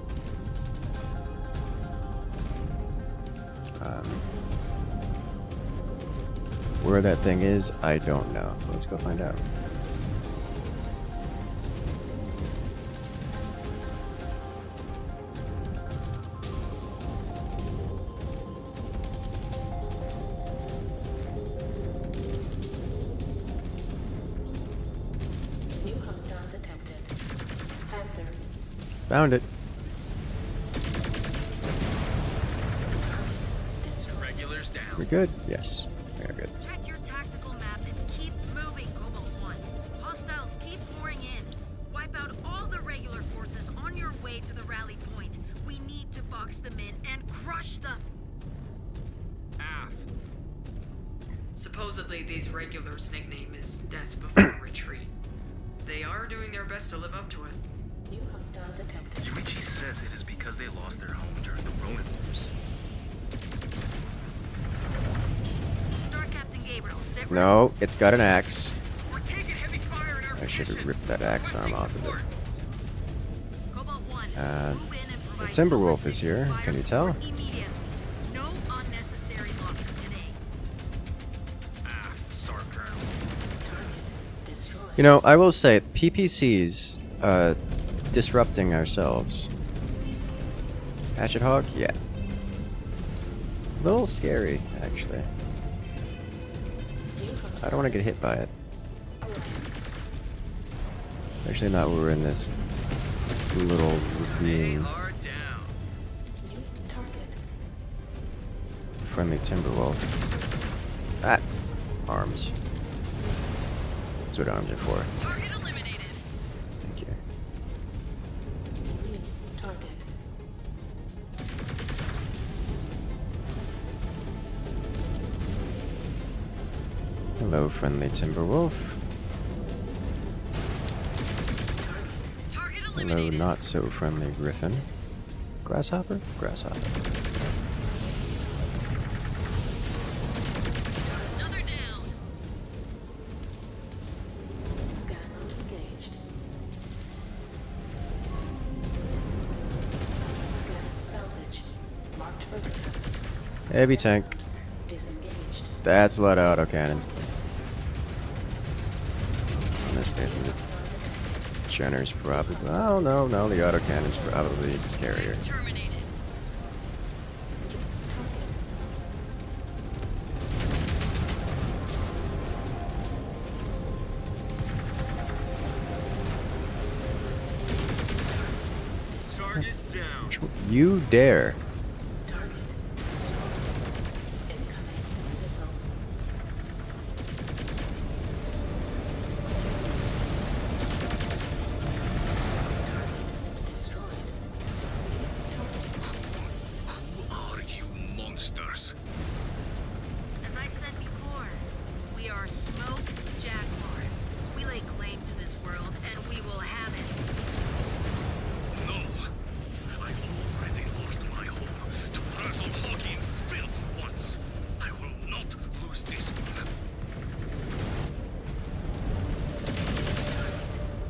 Where that thing is, I don't know. Let's go find out. New hostile detected. Panther. Found it. Regulars down. We're good? Yes. We are good. Check your tactical map and keep moving, Cobalt 1. Hostiles keep pouring in. Wipe out all the regular forces on your way to the rally point. We need to box them in and crush them. Supposedly, these regulars' nickname is Death Before Retreat. They are doing their best to live up to it. New hostile detected. Yuichi says it is because they lost their home during the Ronin Wars. Star Captain Gabriel, sit No, it's got an axe. We're taking heavy fire in our I should have ripped that axe arm off of it. Cobalt 1. The Timberwolf is here. Can you tell? Immediately. No unnecessary losses today. Star Colonel. Destroyed. You know, I will say, PPCs, disrupting ourselves. Hatchet Hog? Yeah. A little scary, actually. I don't want to get hit by it. Actually, not when we're in this little ravine. Friendly Timberwolf. Ah! Arms. That's what arms are for. Target eliminated. Thank you. New target. Hello, friendly Timberwolf. Hello, not so friendly Griffin. Grasshopper? Grasshopper. Another down. Scan mode engaged. Scan salvage. Marked for pickup. Heavy tank. Disengaged. That's a lot of autocannons. This thing. Jenner's probably. Oh, no, the autocannon's probably scarier. Target down. You dare. Target destroyed. Incoming missile. Target destroyed. Who are you monsters? As I said before, we are Smoke Jaguar. We lay claim to this world, and we will have it. No. I already lost my home to Parasol Hawking filth once. I will not lose this one.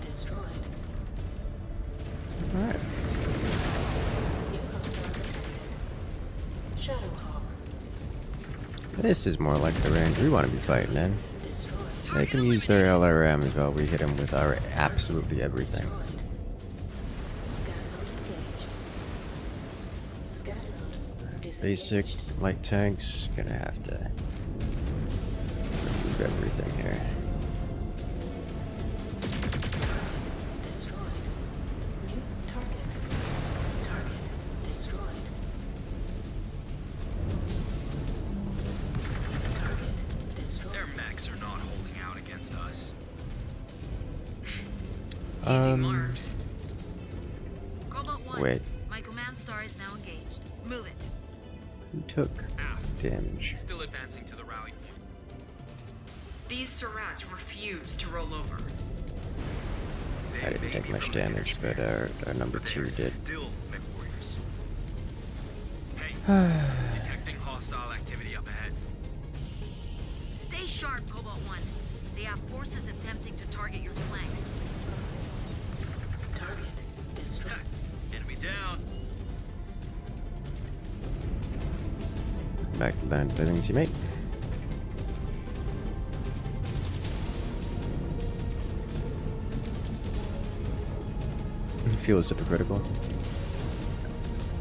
Destroyed. Alright. New hostile detected. Shadowhawk. This is more like the range we want to be fighting in. Destroyed. They can use their LRMs while we hit them with our absolutely everything. Scan mode engaged. Scan mode disengaged. Basic light tanks. Gonna have to remove everything here. Destroyed. New target. Target destroyed. Easy marks. Cobalt 1, Wait. my command star is now engaged. Move it. Who took damage? Still advancing to the rally point. These Surats refuse to roll over. I didn't take much damage, but our number 2 did. Still Mechwarriors. Hey, detecting hostile activity up ahead. Stay sharp, Cobalt 1. They have forces attempting to target your flanks. Target destroyed. Enemy down. Back to land living teammate. Feels hypocritical.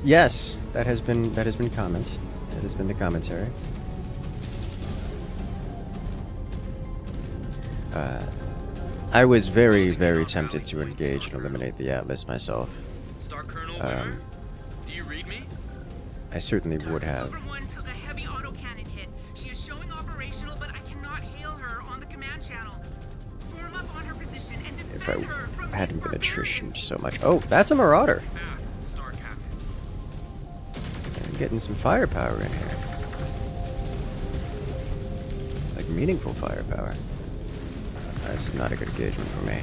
Yes, that has been comments. That has been the commentary. I was very, very tempted to engage and eliminate the Atlas myself. Star Colonel Wimmer, do you read me? I certainly would have. Silver One took a heavy autocannon hit. She is showing operational, but I cannot hail her on the command channel. Form up on her position and If defend her from I hadn't been attritioned so much. Oh, that's a Marauder. Star Captain. I'm getting some firepower in here. Like meaningful firepower. That's not a good engagement for me.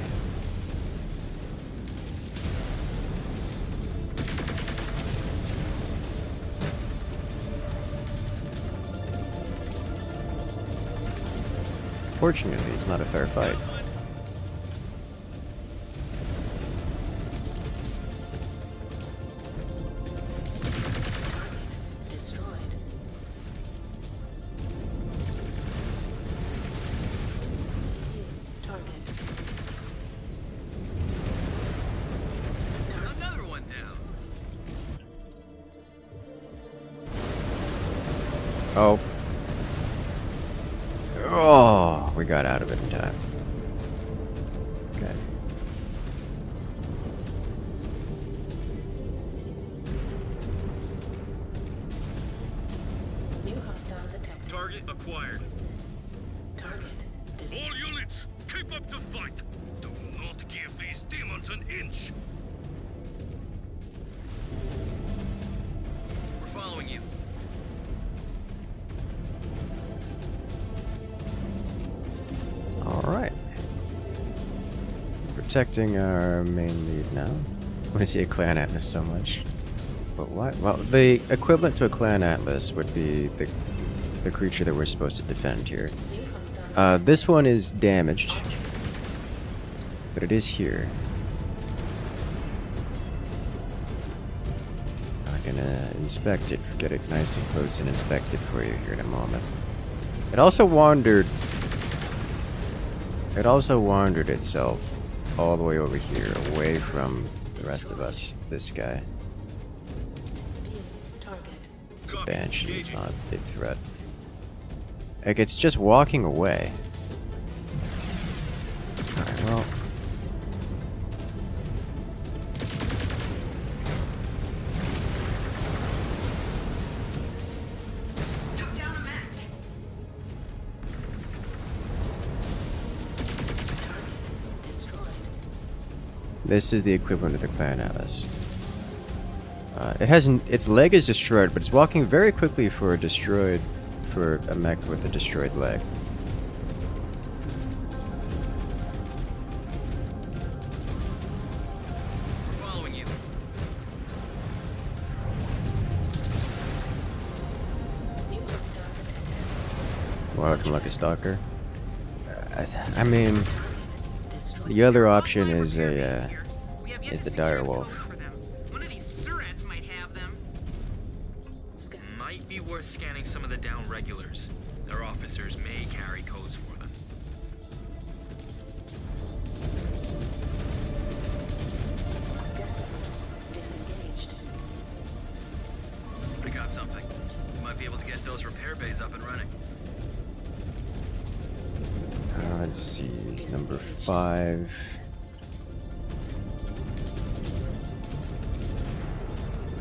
Fortunately, it's not a fair fight. Oh. Oh, we got out of it in time. Okay. New hostile detected. Target acquired. Target destroyed. All units, keep up the fight. Do not give these demons an inch. We're following you. Alright. Protecting our main lead now. I want to see a clan atlas so much. But what? Well, the equivalent to a clan atlas would be the creature that we're supposed to defend here. This one is damaged. But it is here. I'm gonna inspect it, get it nice and close and inspect it for you here in a moment. It also wandered itself all the way over here, away from the rest of us. This guy. It's a banshee, it's not a big threat. Like, it's just walking away. Alright, well. This is the equivalent of the Clan Atlas. Its leg is destroyed, but it's walking very quickly for a mech with a destroyed leg. We're following you. Well, looking like a stalker. I mean, the other option is the dire wolf. One of these Surats might have them. Might be worth scanning some of the down regulars. Their officers may carry codes for them. Disengaged. I got something. Might be able to get those repair bays up and running. Let's see, number 5.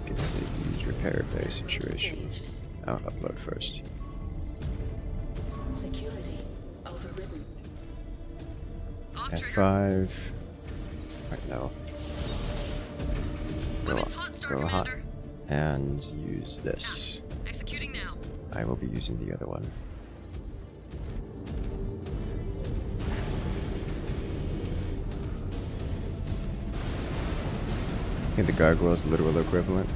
Let's see, use repair bay situation. I'll upload first. Security overridden. F5. Right, no. Go hot. And use this. Executing now. I will be using the other one. I think the gargoyle's the literal equivalent.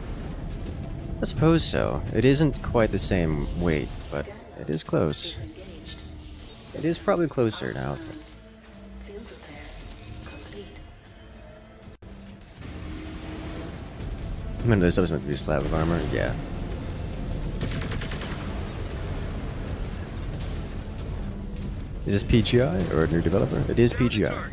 I suppose so. It isn't quite the same weight, but it is close. It is probably closer now. Field repairs complete. Remember this was meant to be a slab of armor? Yeah. Is this PGI or a new developer? It is PGI.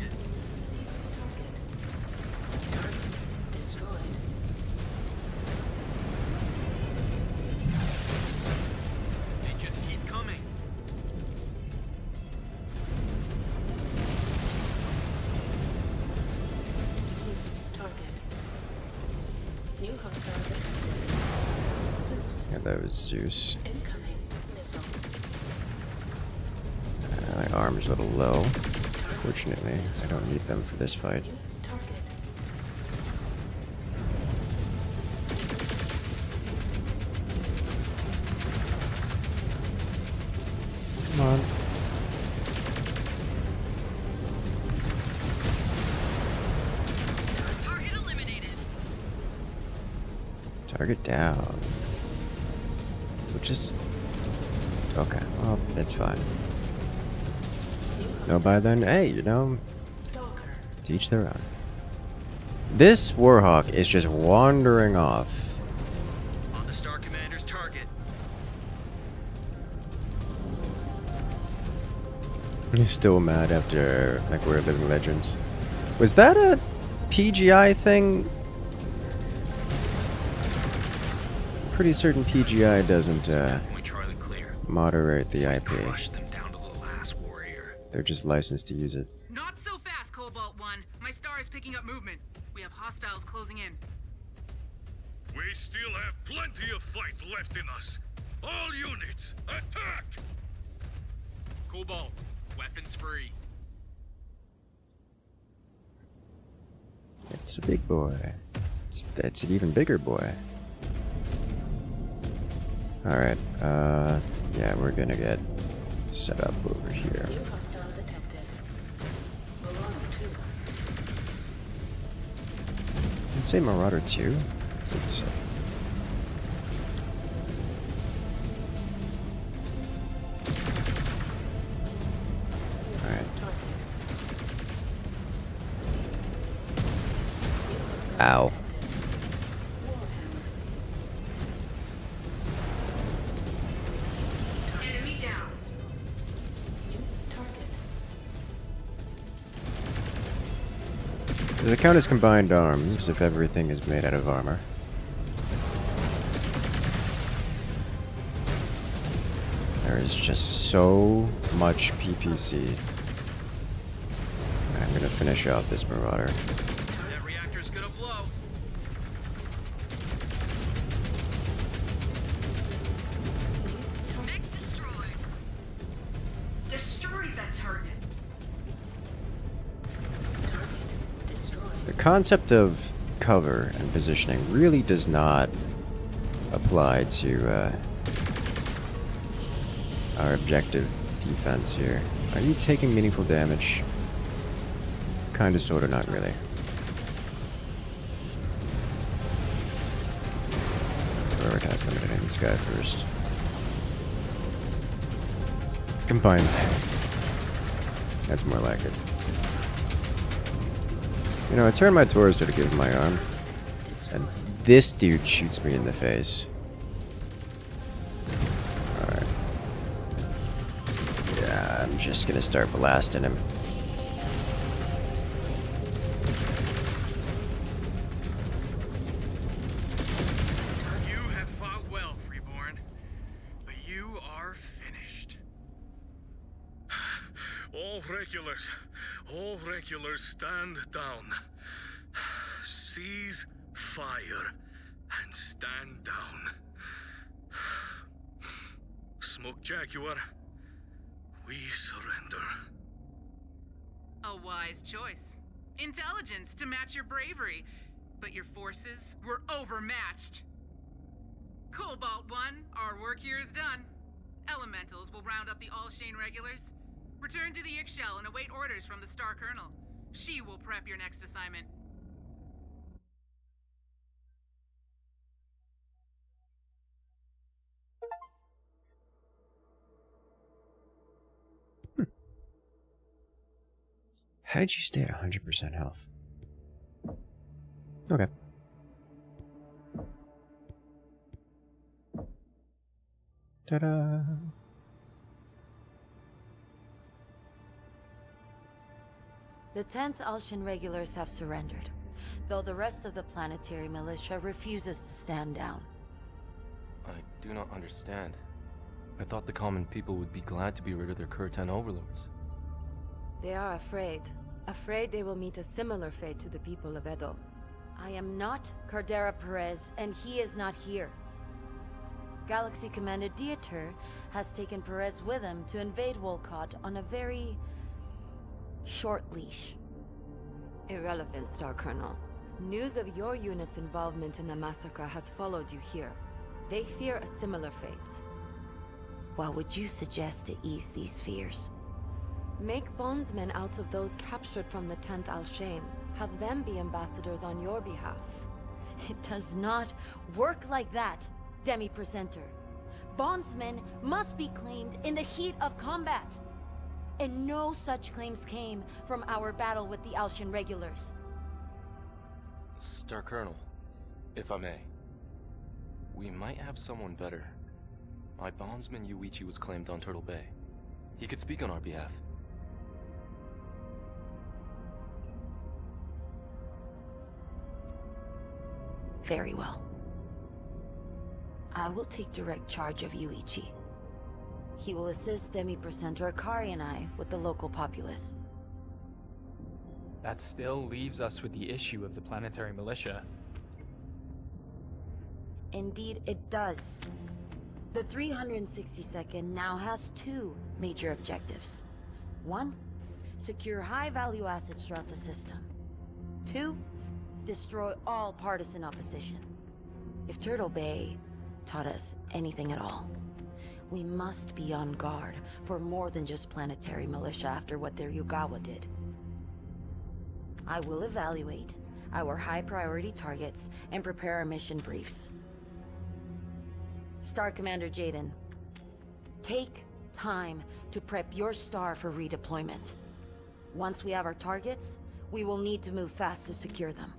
That was Zeus. Incoming missile. My arm's a little low. Fortunately, I don't need them for this fight. Come on. Target eliminated. Target down. Just okay. Well, it's fine. No, by then, hey, you know, teach their own. This Warhawk is just wandering off. On the Star Commander's target. He's still mad after like we're Living Legends. Was that a PGI thing? Pretty certain PGI doesn't moderate the IP. They're just licensed to use it. Not so fast, Cobalt 1. My star is picking up movement. We have hostiles closing in. We still have plenty of fight left in us. All units, attack! Cobalt, weapons free. It's a big boy. It's an even bigger boy. Alright, yeah, we're gonna get set up over here. New hostile detected. Marauder 2. I'd say Marauder 2. It's, alright. Ow. Does it count as combined arms if everything is made out of armor? There is just so much PPC. I'm gonna finish off this Marauder. That reactor's gonna blow. Mech destroyed. Destroy that target. The concept of cover and positioning really does not apply to our objective defense here. Are you taking meaningful damage? Kinda, sorta, not really. Prioritize eliminating this guy first. Combined mechs. That's more like it. You know, I turn my torso to give him my arm, and this dude shoots me in the face. Alright. Yeah, I'm just gonna start blasting him. You have fought well, Freeborn, but you are finished. All regulars stand down. Cease fire and stand down. Smoke Jaguar, we surrender. A wise choice. Intelligence to match your bravery, but your forces were overmatched. Cobalt 1, our work here is done. Elementals will round up the All-Shane regulars. Return to the Ixchel and await orders from the Star Colonel. She will prep your next assignment. How did you stay at 100% health? Okay. Ta-da! The 10th Alshan regulars have surrendered, though the rest of the planetary militia refuses to stand down. I do not understand. I thought the common people would be glad to be rid of their Kurtan overlords. They are afraid. Afraid they will meet a similar fate to the people of Edo. I am not Cardera Perez, and he is not here. Galaxy Commander Dieter has taken Perez with him to invade Wolcott on a very short leash. Irrelevant, Star Colonel. News of your unit's involvement in the massacre has followed you here. They fear a similar fate. What would you suggest to ease these fears? Make bondsmen out of those captured from the 10th Al-Shain. Have them be ambassadors on your behalf. It does not work like that, Demi-Presenter. Bondsmen must be claimed in the heat of combat. And no such claims came from our battle with the Alshan regulars. Star Colonel, if I may. We might have someone better. My bondsman Yuichi was claimed on Turtle Bay. He could speak on our behalf. Very well. I will take direct charge of Yuichi. He will assist Demi-Presenter Akari and I with the local populace. That still leaves us with the issue of the planetary militia. Indeed, it does. The 362nd now has two major objectives. One, secure high-value assets throughout the system. Two, destroy all partisan opposition. If Turtle Bay taught us anything at all, we must be on guard for more than just planetary militia after what their Yugawa did. I will evaluate our high-priority targets and prepare our mission briefs. Star Commander Jaden, take time to prep your star for redeployment. Once we have our targets, we will need to move fast to secure them.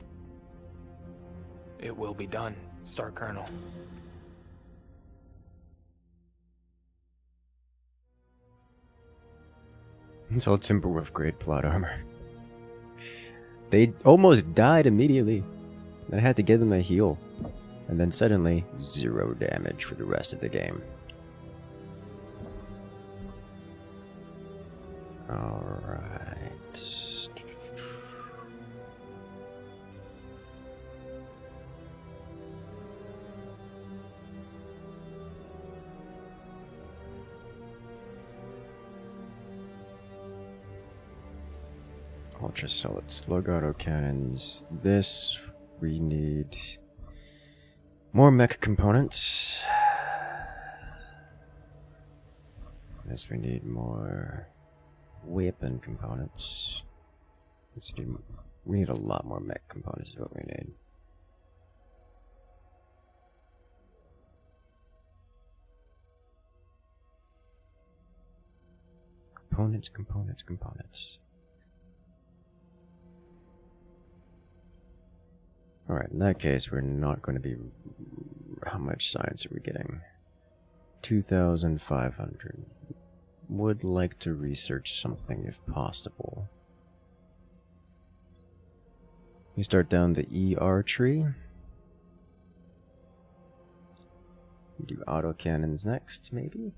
It will be done, Star Colonel. It's all Timberwolf grade plot armor. They almost died immediately. Then I had to give them a heal. And then suddenly, 0 damage for the rest of the game. Alright. Ultra solid slug autocannons. This, we need more mech components. This, we need more weapon components. We need a lot more mech components is what we need. Components. Alright, in that case, we're not going to be... How much science are we getting? 2,500. Would like to research something if possible. We start down the ER tree. Do autocannons next, maybe?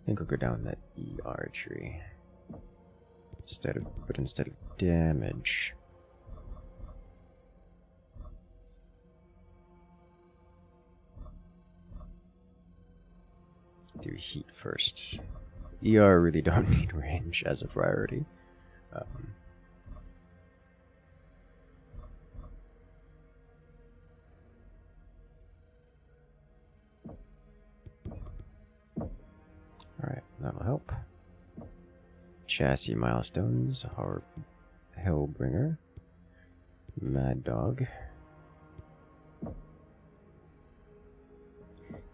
I think we'll go down that ER tree. Instead of damage. do heat first. ER really don't need range as a priority. Alright, that'll help. Chassis milestones, Hellbringer, Mad Dog.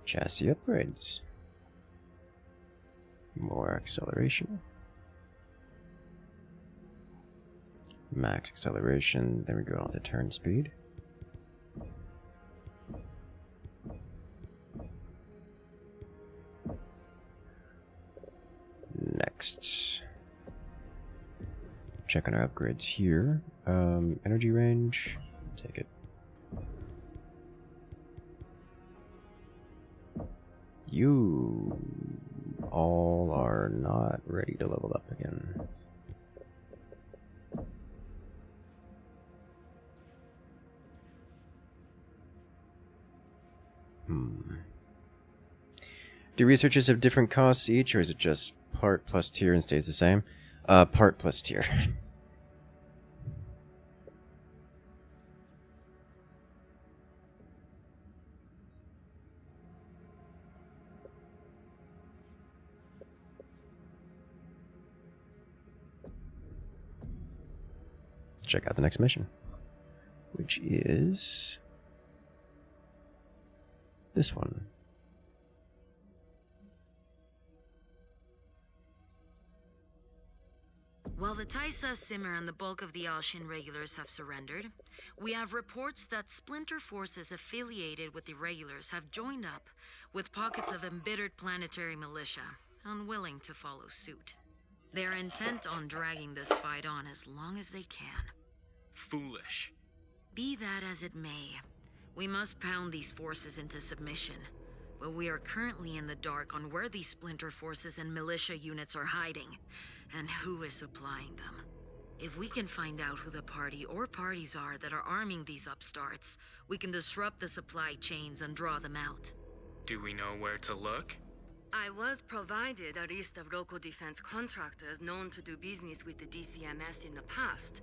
Chassis upgrades. More acceleration. Max acceleration, then we go on to turn speed. Next. Checking our upgrades here. Energy range, take it. You all are not ready to level up again. Do researchers have different costs each, or is it just part plus tier and stays the same? Part plus tier. Check out the next mission, which is this one. While the Taisa, Simmer, and the bulk of the Alshin regulars have surrendered, we have reports that splinter forces affiliated with the regulars have joined up with pockets of embittered planetary militia, unwilling to follow suit. They're intent on dragging this fight on as long as they can. Foolish. Be that as it may, we must pound these forces into submission, but we are currently in the dark on where these splinter forces and militia units are hiding, and who is supplying them. If we can find out who the party or parties are that are arming these upstarts, we can disrupt the supply chains and draw them out. Do we know where to look? I was provided a list of local defense contractors known to do business with the DCMS in the past.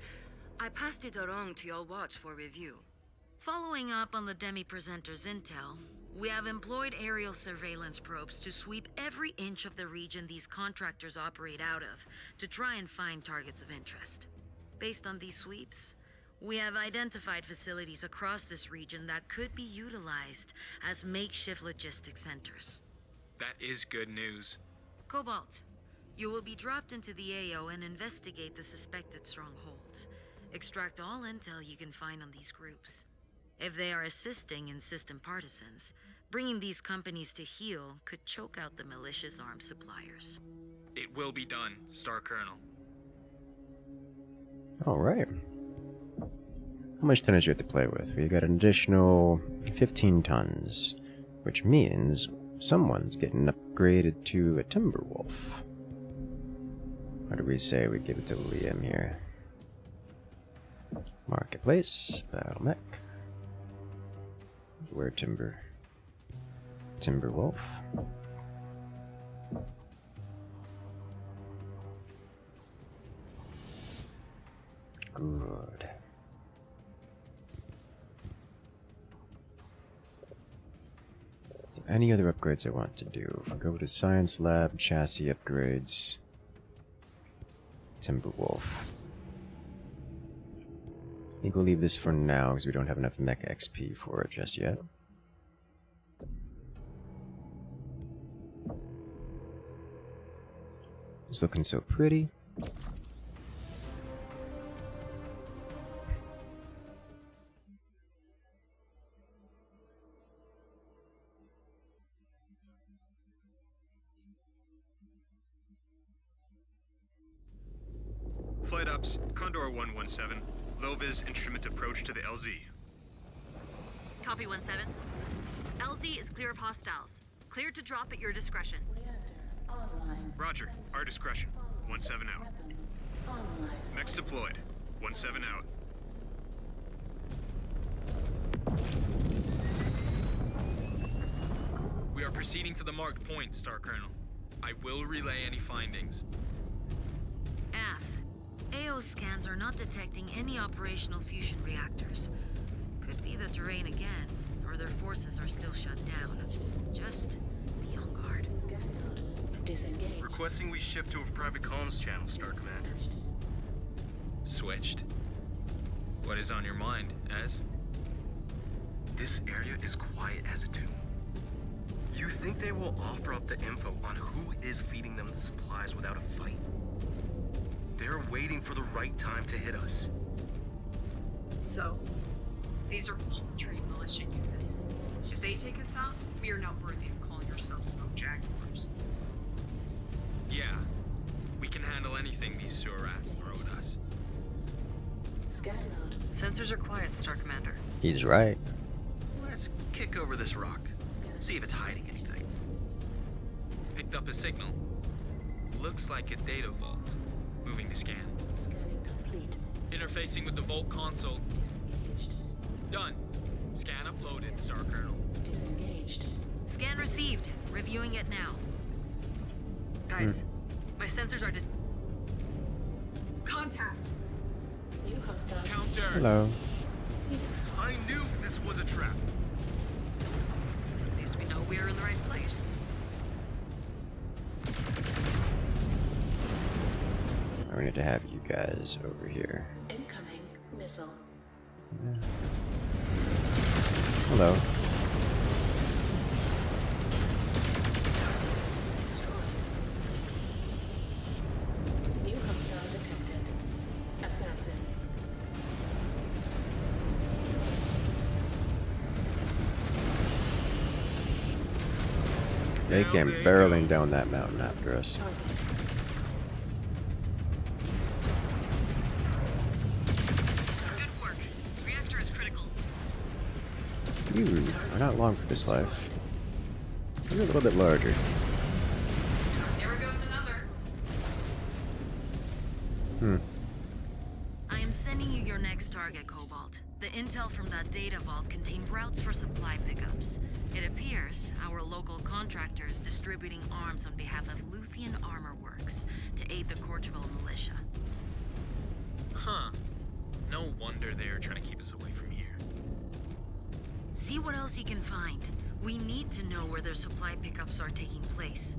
I passed it along to your watch for review. Following up on the Demi-Presenter's intel, we have employed aerial surveillance probes to sweep every inch of the region these contractors operate out of to try and find targets of interest. Based on these sweeps, we have identified facilities across this region that could be utilized as makeshift logistics centers. That is good news. Cobalt, you will be dropped into the AO and investigate the suspected strongholds. Extract all intel you can find on these groups. If they are assisting in system partisans, bringing these companies to heel could choke out the malicious arms suppliers. It will be done, Star Colonel. Alright. How much tonnage do we have to play with? We got an additional 15 tons, which means someone's getting upgraded to a Timberwolf. What do we say we give it to Liam here? Marketplace, BattleMech. Where Timberwolf. Good. Is there any other upgrades I want to do? If I go to Science Lab, chassis upgrades, Timberwolf. I think we'll leave this for now because we don't have enough mech XP for it just yet. It's looking so pretty. Flight Ops, Condor 117. Low-vis instrument approach to the LZ. Copy 17. LZ is clear of hostiles. Cleared to drop at your discretion. Roger. Our discretion. 17 out. Mechs deployed. 17 out. We are Proceeding to the marked point, Star Colonel. I will relay any findings. F. AO scans are not detecting any operational fusion reactors. Could be the terrain again, or their forces are still shut down. Just be on guard. Scan mode. Disengage. Requesting we shift to a private comms channel, Star Commander. Switched. What is on your mind, Ez? This area is quiet as a tomb. You think they will offer up the info on who is feeding them the supplies without a fight? They're waiting for the right time to hit us. So, these are all trained militia units. If they take us out, we are not worthy of calling ourselves Smoke Jaguars. Yeah. We can handle anything these sewer rats throw at us. Scan mode. Sensors are quiet, Star Commander. He's right. Let's kick over this rock. See if it's hiding anything. Picked up a signal. Looks like a data vault. Moving to scan. Scanning complete. Interfacing with the vault console. Disengaged. Done. Scan uploaded, Star Colonel. Disengaged. Scan received. Reviewing it now. Guys, my sensors are Contact! New hostile. Counter! Hello. Phoenix. I knew this was a trap. At least we know we're in the right place. We need to have you guys over here. Incoming missile. Yeah. Hello. Destroyed. New hostile detected. Assassin. They came barreling down that mountain after us. Target. Good work. Reactor is critical. You are not long for this life. You're a little bit larger. There goes another. I am sending you your next target, Cobalt. The intel from that data vault contained routes for supply pickups. It appears our local contractor is distributing arms on behalf of Luthian Armor Works to aid the Courchevel militia. Huh. No wonder they are trying to keep us away from here. See what else you can find. We need to know where their supply pickups are taking place.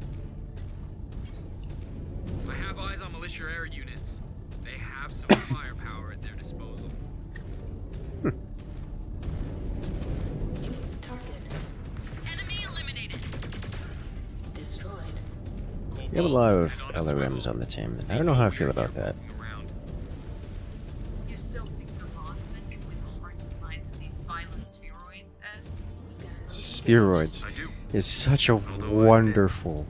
I have eyes on militia air units. They have some firepower at their disposal. New target. Enemy eliminated. Destroyed. We have a lot of LRMs on the team. I don't know how I feel about that. You still think your bondsmen can win the hearts and minds of these violent spheroids, Ez? Spheroids is such a wonderful,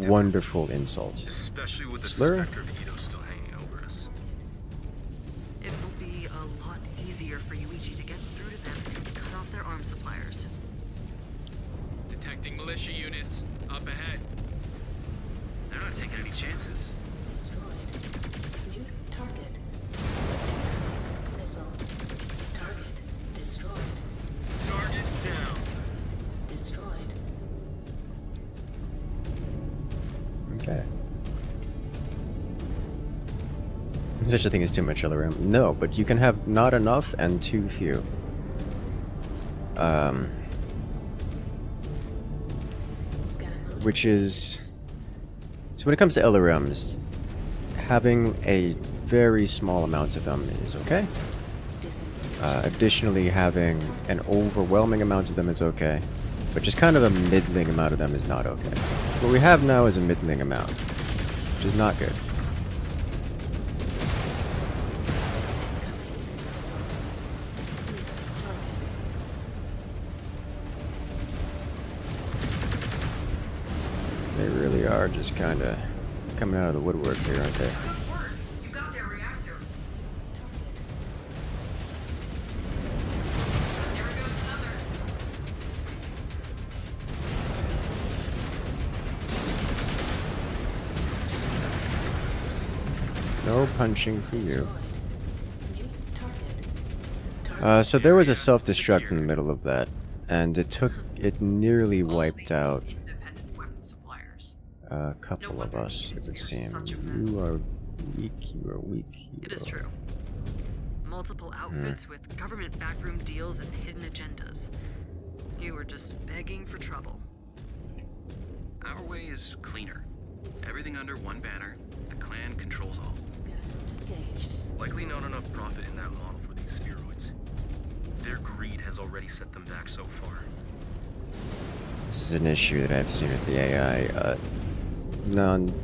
wonderful insult. Especially with the Slur? specter of Ito still hanging over us. It will be a lot easier for Yuichi to get through to them and cut off their arms suppliers. Detecting militia units. Up ahead. They're not taking any chances. Destroyed. New target. Incoming missile. Target destroyed. Target down. Destroyed. Okay. Such a thing as too much LRM? No, but you can have not enough and too few. Which is... So when it comes to LRMs, having a very small amount of them is okay. Additionally, having an overwhelming amount of them is okay. But just kind of a middling amount of them is not okay. What we have now is a middling amount, which is not good. They really are just kind of coming out of the woodwork here, aren't they? You got their reactor. There goes another. No punching for you. So there was a self-destruct in the middle of that, and it nearly wiped out a couple of us, it would seem. You are weak, you are weak. It is true. Multiple outfits with government backroom deals and hidden agendas. You were just begging for trouble. Our way is cleaner. Everything under one banner. The clan controls all. Likely not enough profit in that model for these spheroids. Their greed has already set them back so far. This is an issue that I've seen with the AI.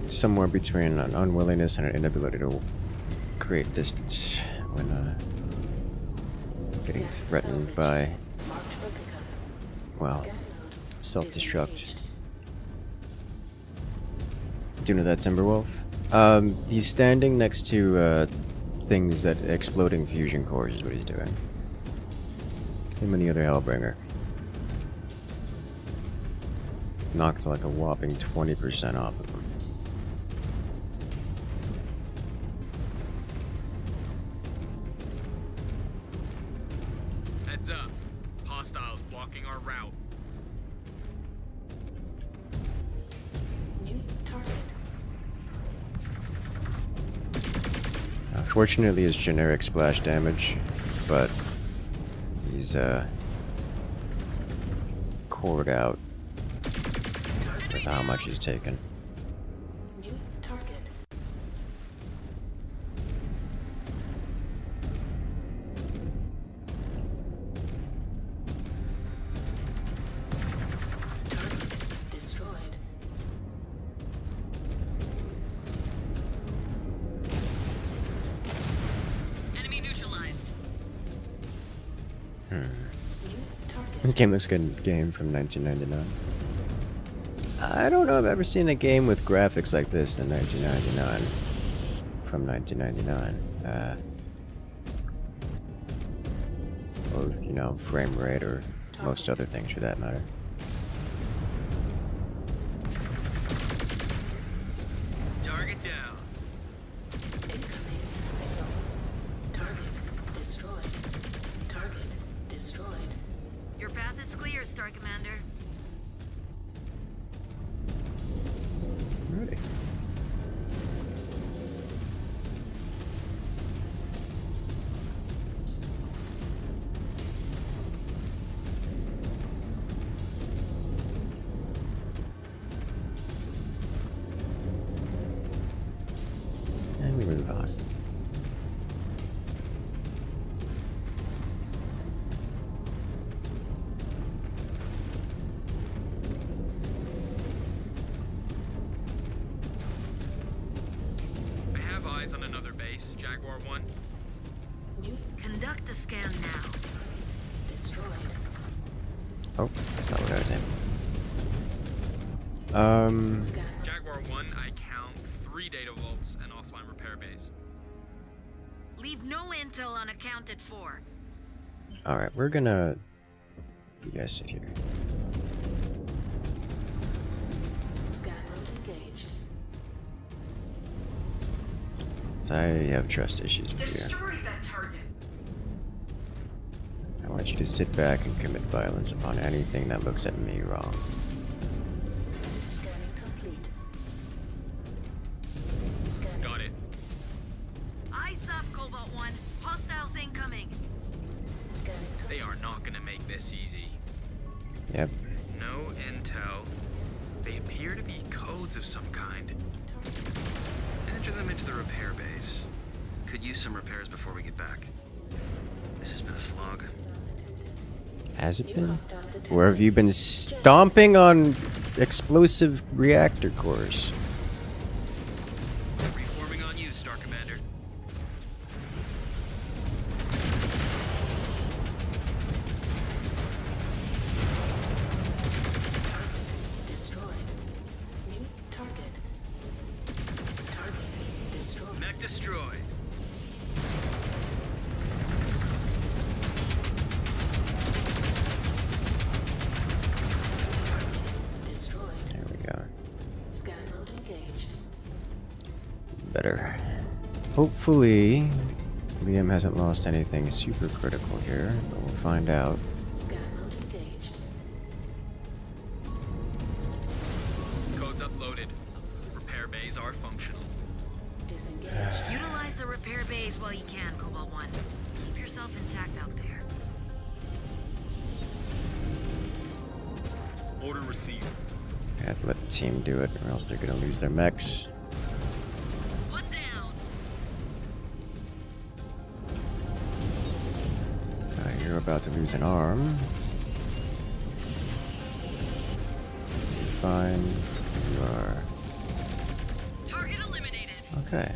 Somewhere between an unwillingness and an inability to create distance when getting threatened by, well, self-destruct. Do you know that, Timberwolf? He's standing next to things that exploding fusion cores is what he's doing. Him and the other Hellbringer. Knocked like a whopping 20% off of them. Heads up. Hostiles blocking our route. New target. Fortunately, it's generic splash damage, but he's cored out with how much he's taken. New target. Target destroyed. Enemy neutralized. This game looks good. Game from 1999. I don't know if I've ever seen a game with graphics like this in 1999. From 1999. Or, you know, frame rate or most other things for that matter. Target down. Incoming missile. Target destroyed. Target destroyed. Your path is clear, Star Commander. Ready. And we move on. I have eyes on another base, Jaguar 1. Conduct a scan now. Destroyed. Oh, that's not what I was saying. Jaguar 1, I count 3 data vaults and offline repair bays. Leave no intel unaccounted for. Alright, we're gonna... You guys sit here. Scan mode engaged. So I have trust issues with you. Destroy that target. I want you to sit back and commit violence upon anything that looks at me wrong. Scanning complete. Scanning. Got it. Eyes up, Cobalt 1. Hostiles incoming. Scanning They are not gonna make this easy. Yep. No intel. They appear to be codes of some kind. Enter them into the repair base. Could use some repairs before we get back. This has been a slog. Has it been? Where have you been stomping on explosive reactor cores? Reforming on you, Star Commander. destroyed. New target. Target destroyed. Mech destroyed. Destroyed. There we go. Scan mode engaged. Better. Hopefully, Liam hasn't lost anything super critical here, but we'll find out. Scan mode engaged. Codes uploaded. yourself intact out there. Order received. I have to let the team do it, or else they're gonna lose their mechs. One down. You're about to lose an arm. You're fine. You are. Target eliminated. Okay.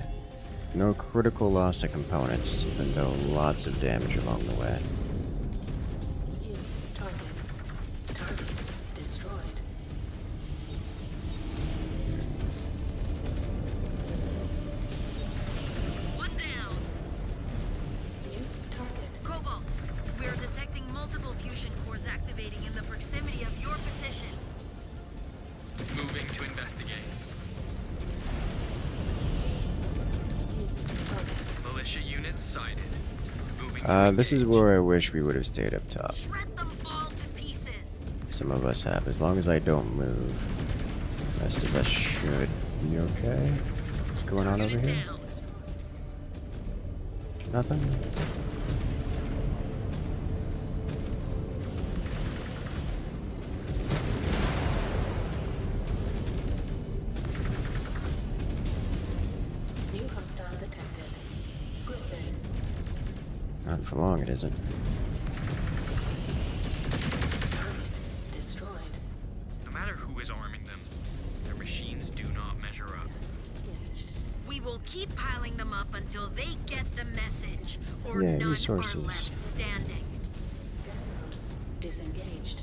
No critical loss of components, even though lots of damage along the way. Target destroyed. One down. New target. Cobalt, we're detecting multiple fusion cores activating in the proximity of your position. Moving to investigate. Militia units sighted. Moving This is where I wish we would have stayed up top. Shred them all to pieces. Some of us have. As long as I don't move, the rest of us should be okay. What's going on over here? Nothing? New hostile detected. Griffin. Not for long, it isn't. Destroyed. No matter who is arming them, their machines do not measure up. We will keep piling them up until they get the message, or Yeah, none resources. are left standing. Scan mode disengaged.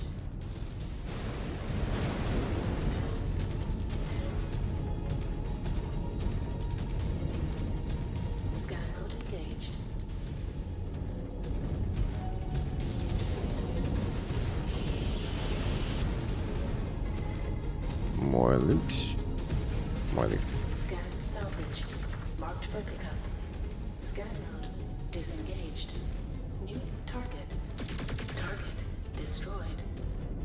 Scan mode engaged. More loot. More loot. Scan salvage. Marked for pickup. Scan mode disengaged. New target. Target destroyed.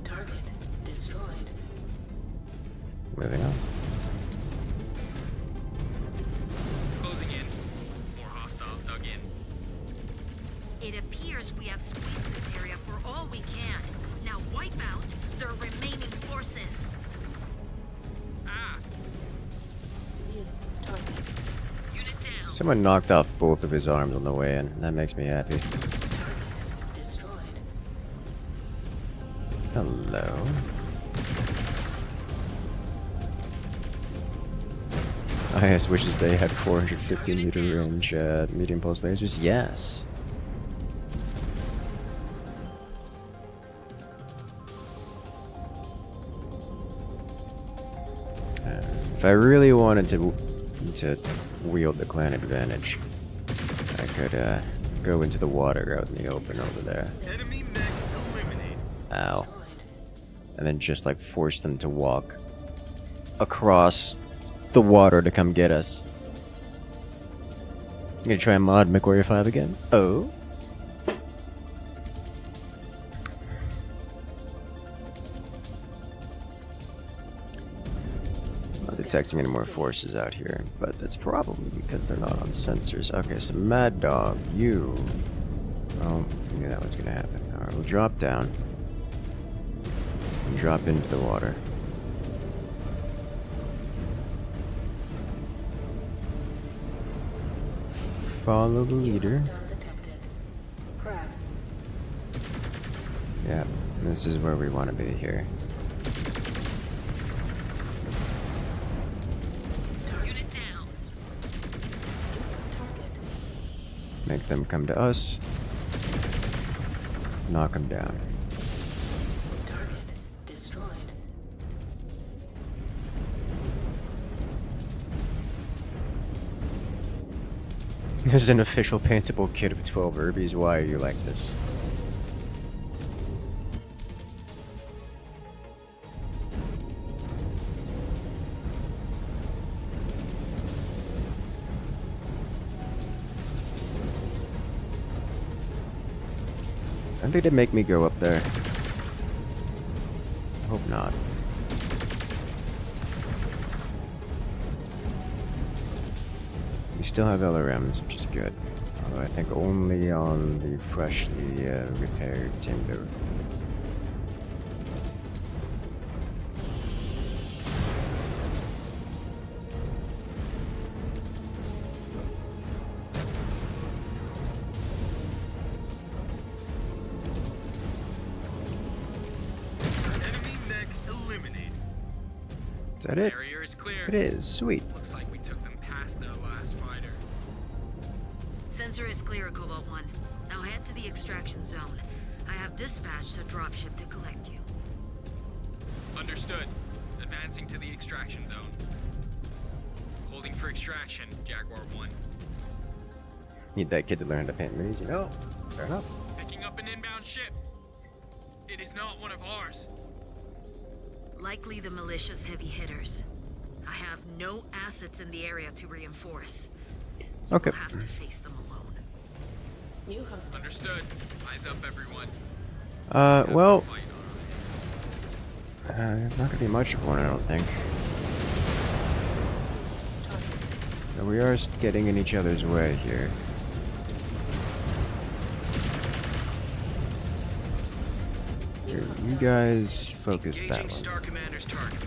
Target destroyed. Moving on. Closing in. More hostiles dug in. It appears we have squeezed this area for all we can. Now wipe out their remaining forces. Ah! New target. Unit down. Someone knocked off both of his arms on the way in. That makes me happy. Destroyed. Hello. I just wishes they had 450 meter range medium pulse lasers. Yes. If I really wanted to wield the clan advantage, I could go into the water out in the open over there. Enemy mech eliminated. Ow. And then just like force them to walk across the water to come get us. You gonna try and mod Mechwarrior 5 again? Oh? Not detecting any more forces out here, but that's probably because they're not on sensors. Okay, so Mad Dog, you... Oh, I knew that was gonna happen. Alright, we'll drop down. And drop into the water. Follow the leader. Crab. Yeah, this is where we want to be here. Unit down. Target. Make them come to us. Knock them down. Target destroyed. There's an official paintable kit of 12 Urbies. Why are you like this? I think they'd make me go up there. Hope not. We still have LRMs, which is good. Although I think only on the freshly repaired timber. Is that it? Barrier is clear. It is. Sweet. Looks like we took them past their last fighter. Sensor is clear, Cobalt 1. Now head to the extraction zone. I have dispatched a dropship to collect you. Understood. Advancing to the extraction zone. Holding for extraction, Jaguar 1. Need that kid to learn how to paint minis, you know? Fair enough. Picking up an inbound ship. It is not one of ours. Likely the malicious heavy hitters. I have no assets in the area to reinforce. Okay. You'll have to face them alone. New hostile. Understood. Eyes up, everyone. Well... not gonna be much of one, I don't think. But we are getting in each other's way here. You guys focus that one. Star Commander's target.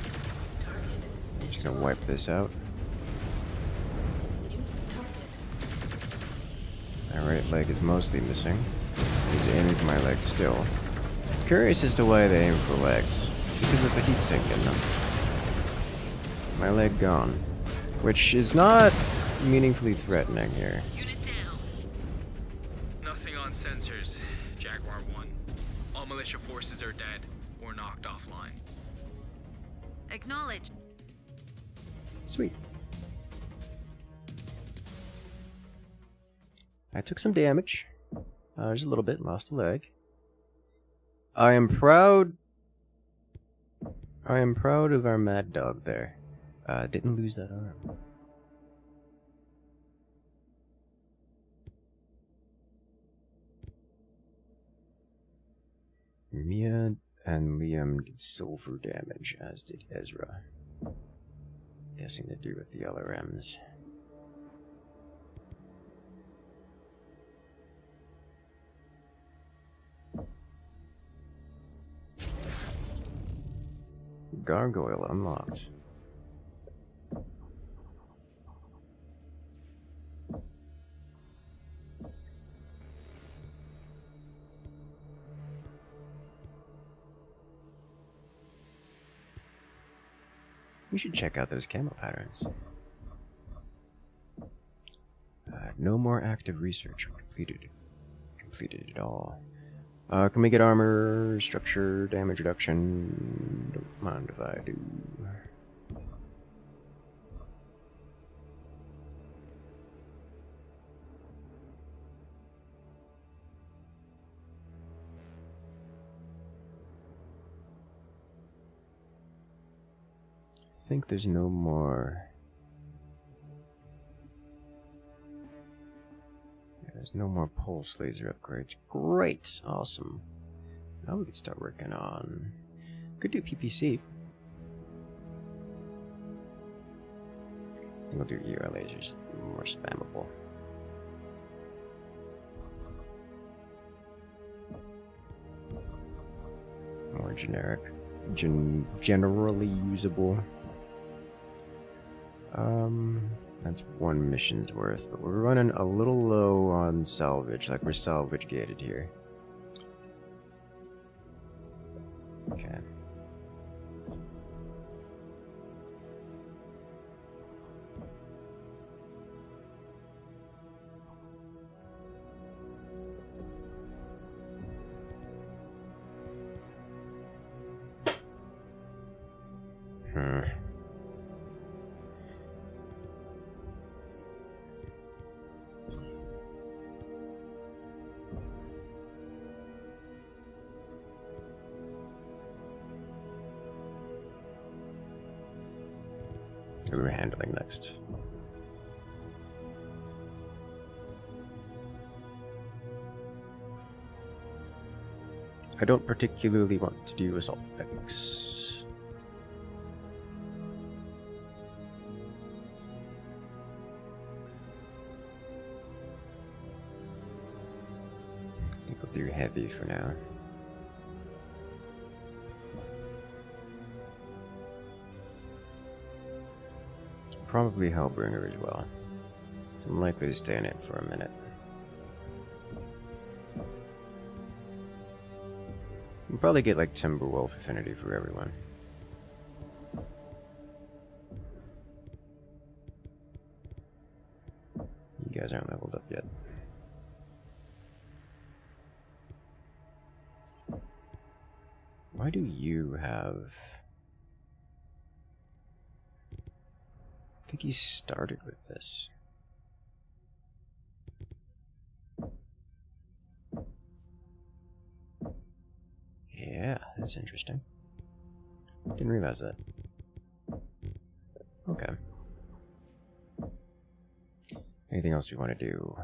Just gonna wipe this out. My right leg is mostly missing. He's aiming for my leg still. Curious as to why they aim for legs. It's because there's a heat sink in them. My leg gone. Which is not meaningfully threatening here. Unit down. Nothing on sensors, Jaguar 1. All militia forces are dead or knocked offline. Acknowledge. Sweet. I took some damage. Just a little bit, lost a leg. I am proud of our mad dog there. Didn't lose that arm. Mia and Liam did silver damage, as did Ezra. Guessing to do with the LRMs. Gargoyle unlocked. We should check out those camo patterns. No more active research. Completed it all. Can we get armor, structure, damage reduction? Don't mind if I do. I think there's no more. There's no more pulse laser upgrades. Great! Awesome. Now we can start working on... Could do PPC. I think we'll do ER lasers. More spammable. More generic. Generally usable. That's one mission's worth, but we're running a little low on salvage, like we're salvage gated here. Okay. Who we're handling next? I don't particularly want to do assault mechs. do heavy for now. Probably Hellbringer as well. So I'm likely to stay in it for a minute. We'll probably get like Timberwolf affinity for everyone. You guys aren't leveled up yet. Why do you have... I think he started with this. Yeah, that's interesting. Didn't realize that. Okay. Anything else we want to do?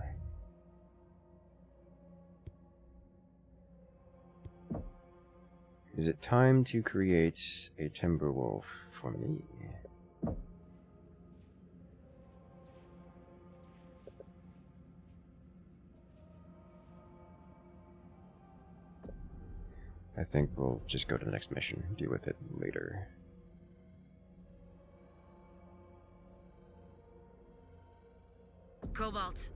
Is it time to create a Timberwolf for me? I think we'll just go to the next mission, deal with it later. Cobalt,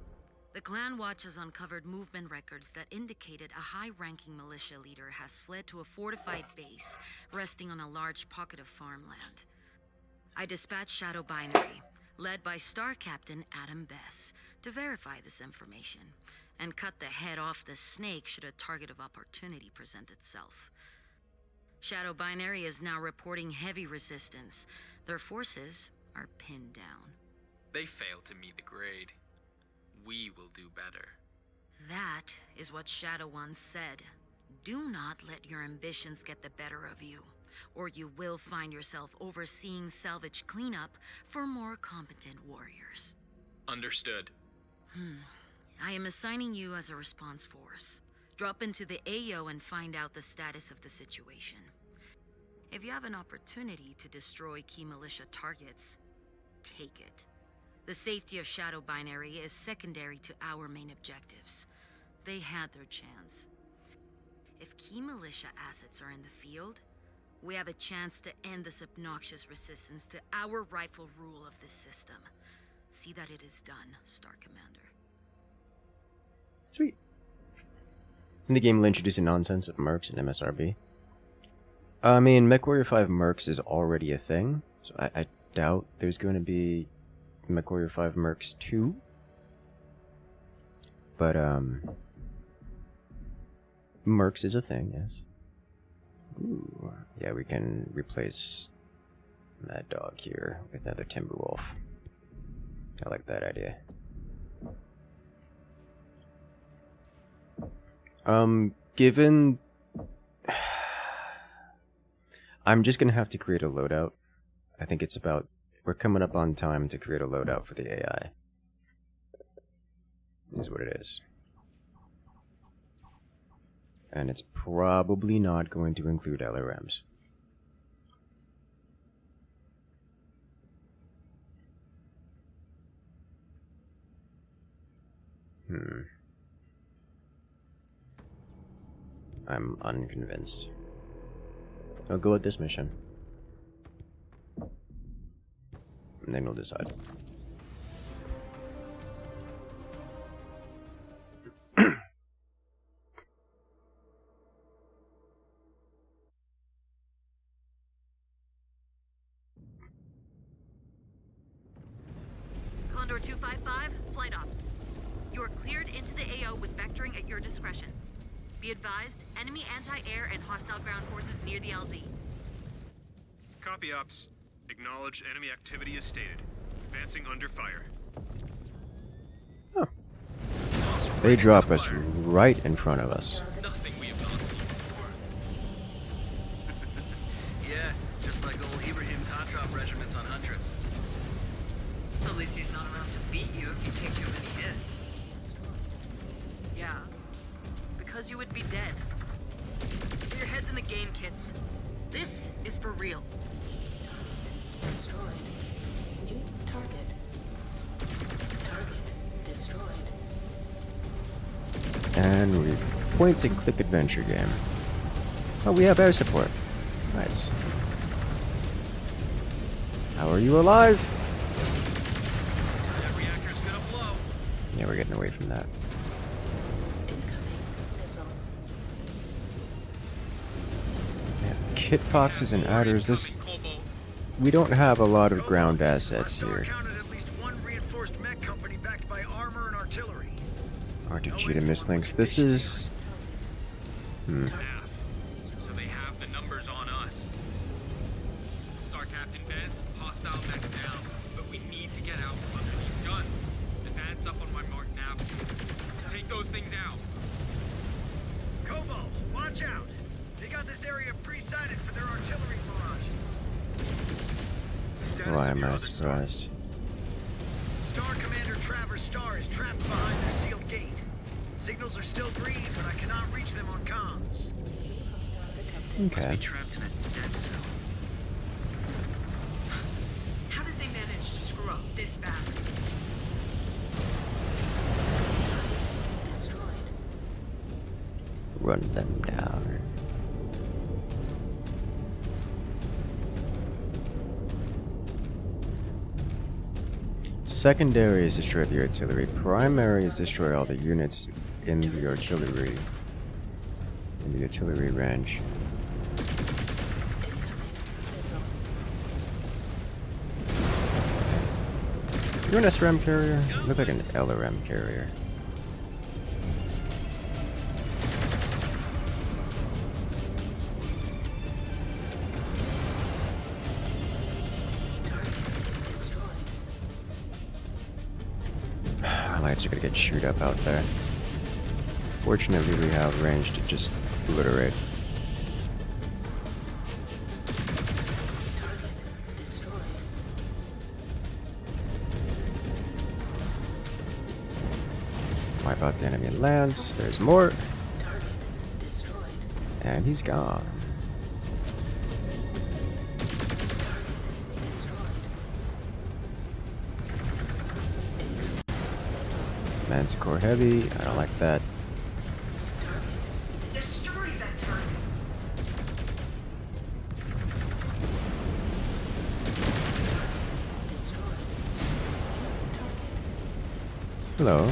the Clan Watch has uncovered movement records that indicated a high-ranking militia leader has fled to a fortified base resting on a large pocket of farmland. I dispatched Shadow Binary, led by Star Captain Adam Bess, to verify this information and cut the head off the snake should a target of opportunity present itself. Shadow Binary is now reporting heavy resistance. Their forces are pinned down. They failed to meet the grade. We will do better. That is what Shadow One said. Do not let your ambitions get the better of you, or you will find yourself overseeing salvage cleanup for more competent warriors. Understood. I am assigning you as a response force. Drop into the AO and find out the status of the situation. If you have an opportunity to destroy key militia targets, take it. The safety of Shadow Binary is secondary to our main objectives. They had their chance. If key militia assets are in the field, we have a chance to end this obnoxious resistance to our rightful rule of this system. See that it is done, Star Commander. Sweet. In the game will introduce a nonsense of mercs and MSRB. I mean, Mechwarrior 5 mercs is already a thing, so I doubt there's going to be Mechwarrior 5 mercs 2. But, mercs is a thing, yes. Ooh, yeah, we can replace Mad Dog here with another Timberwolf. I like that idea. Given... I'm just gonna have to create a loadout. I think it's about... We're coming up on time to create a loadout for the AI. Is what it is. And it's probably not going to include LRMs. I'm unconvinced. I'll go with this mission. And then we'll decide. Condor 255, flight ops. You are cleared into the AO with vectoring at your discretion. Be advised, enemy anti-air and hostile ground forces near the LZ. Copy, Ops. Acknowledge enemy activity as stated. Advancing under fire. Oh. They drop us right in front of us. Nothing we have not seen before. Yeah, just like old Ibrahim's hot drop regiments on Huntress. At least he's not around to beat you if you take too many hits. Yeah. Because you would be dead. Your head's in the game, kids. This is for real. Destroyed. New target. Target destroyed. And we point-and-click adventure game. Oh, we have air support. Nice. How are you alive? That reactor's gonna blow. Yeah, we're getting away from that. Yeah, Kit Foxes and Outers. This. We don't have a lot of ground assets here. Artugita mislinks. This is. So they have the numbers on us. Star Captain Bez, hostile mechs down, but we need to get out from under these guns. Advance up on my mark now. Take those things out. Kobo, watch out! They got this area pre-sighted for their artillery barrage. Why am I surprised? Star Commander Travers Star is trapped behind their sealed gate. Signals are still green, but I cannot reach them on comms. Okay. Must be trapped in a dead zone. How did they manage to screw up this badly? Destroyed. Run them down. Secondary is destroy the artillery. Primary is destroy all the units in the artillery. In the artillery range. You're an SRM carrier? You look like an LRM carrier. Lights are gonna get chewed up out there. Fortunately, we have range to just obliterate. Wipe out the enemy lance. There's more. And he's gone. Manticore heavy. I don't like that. Destroy that target. Hello.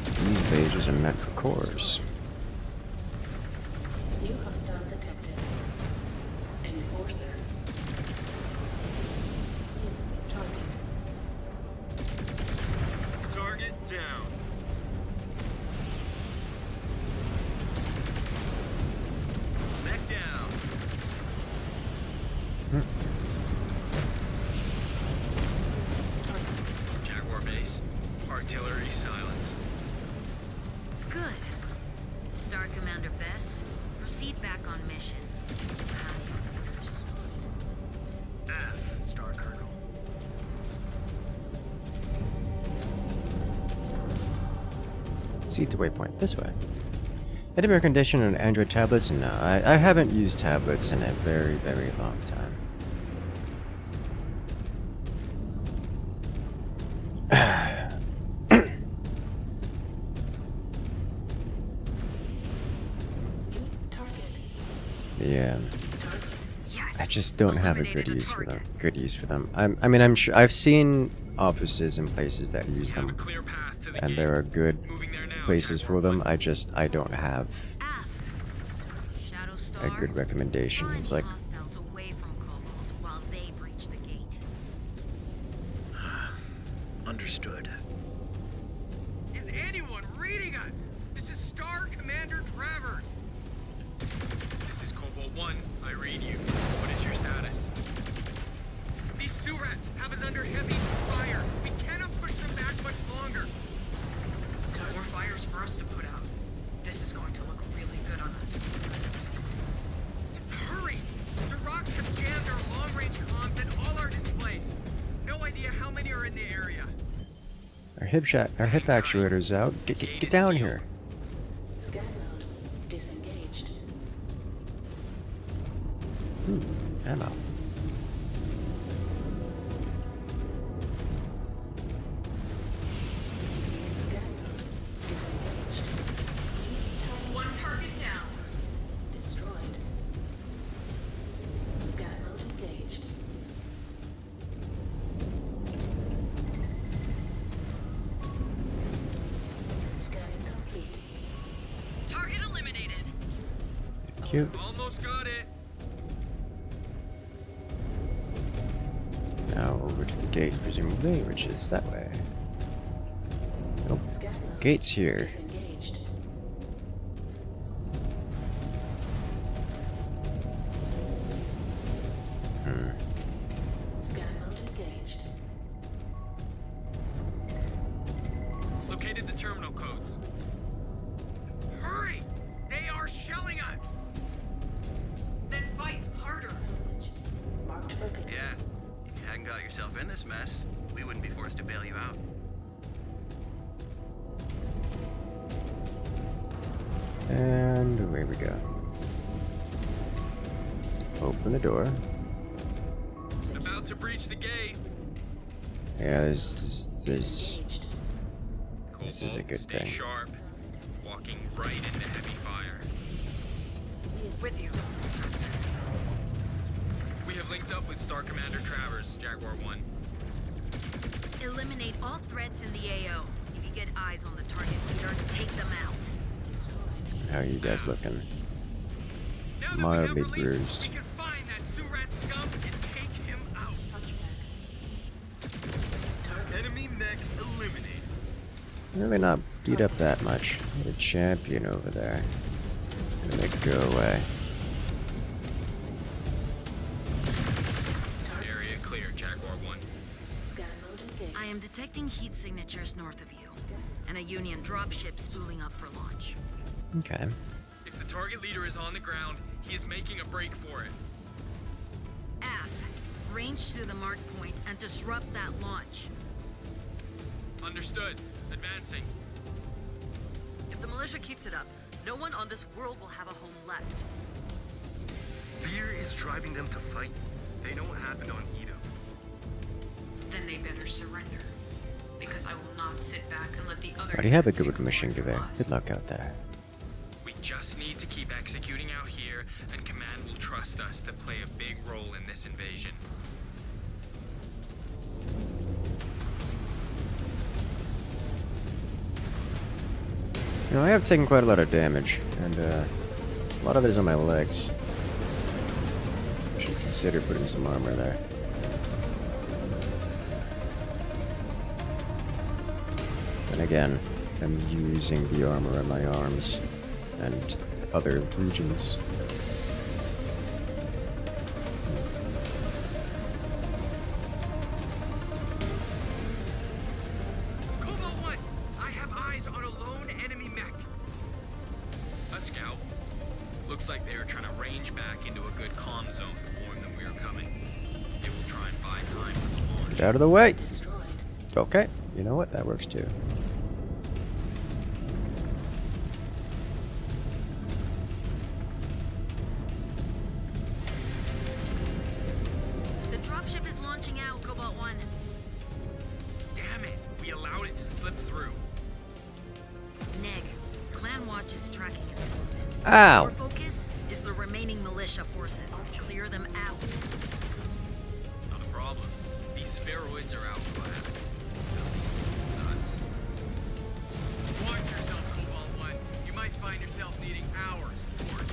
These lasers are meant for cores. New hostile detected. Enforcer. Target down. Mech down. Jaguar base. Artillery silenced. Good. Star Commander Bess, proceed back on mission. F, Star Colonel. See to waypoint this way. Edinburgh condition on Android tablets? No, I haven't used tablets in a very, very long time. Yeah. I just don't have a good use for them. I mean, I'm sure I've seen offices and places that use them, and there are good places for them. I don't have a good recommendation. It's like, Understood. Is anyone reading us? This is Star Commander Travers. This is Cobalt 1. I read you. What is your status? These Surats have us under heavy fire. We cannot push them back much longer. More fires for us to put out. This is going to look really good on us. Hurry! The rocks have jammed our long-range comms and all our displays. No idea how many are in the area. our hip actuator's out. Get down here. Scan mode disengaged. Ammo. Disengaged. One target down. Destroyed. Scan mode engaged. Scanning complete. Target eliminated. Cute. Almost got it. Now over to the gate, presumably, which is that way. Nope. Gate's here. Disengaged. Scan mode engaged. Located the terminal codes. Hurry! They are shelling us! Then fight harder. Marked for pickup. Yeah. If you hadn't got yourself in this mess, we wouldn't be forced to bail you out. And away we go. Open the door. About to breach the gate. Yeah, this is a good Stay thing. sharp. Walking right into heavy fire. With you. We have linked up with Star Commander Travers, Jaguar 1. Eliminate all threats in the AO. If you get eyes on the target leader, take them out. How are you guys looking? Now that Mildly we have relief, bruised. we can find that Surat scum and take him out. Enemy mech eliminated. Really not beat up that much. Got a champion over there. Gonna make it go away. Area clear, Jaguar 1. Scan mode engaged. I am detecting heat signatures north of you, and a Union dropship spooling up for launch. Okay. If the target leader is on the ground, he is making a break for it. Ath, range to the mark point and disrupt that launch. Understood. Advancing. If the militia keeps it up, no one on this world will have a home left. Fear is driving them to fight. They know what happened on Edo. Then they better surrender. Because I will not sit back and let the other Already have a units good take machine the gun there. from us. Good luck out there. We just need to keep executing out here, and Command will trust us to play a big role in this invasion. You know, I have taken quite a lot of damage, and a lot of it is on my legs. Should consider putting some armor there. Then again, I'm using the armor on my arms and other regions. Cobalt 1, I have eyes on a lone enemy mech. A scout. Looks like they are trying to range back into a good comm zone to warn them we are coming. They will try and buy time for the launch. Get out of the way! Destroyed. Okay, you know what? That works too. The dropship is launching out, Cobalt 1. Damn it, we allowed it to slip through. Neg, Clan Watch is tracking its movement. Ow! Our focus is the remaining militia forces. Clear them out. Not a problem. These spheroids are outclassed. At least it's us. Watch yourself, Cobalt 1. You might find yourself needing hours of work.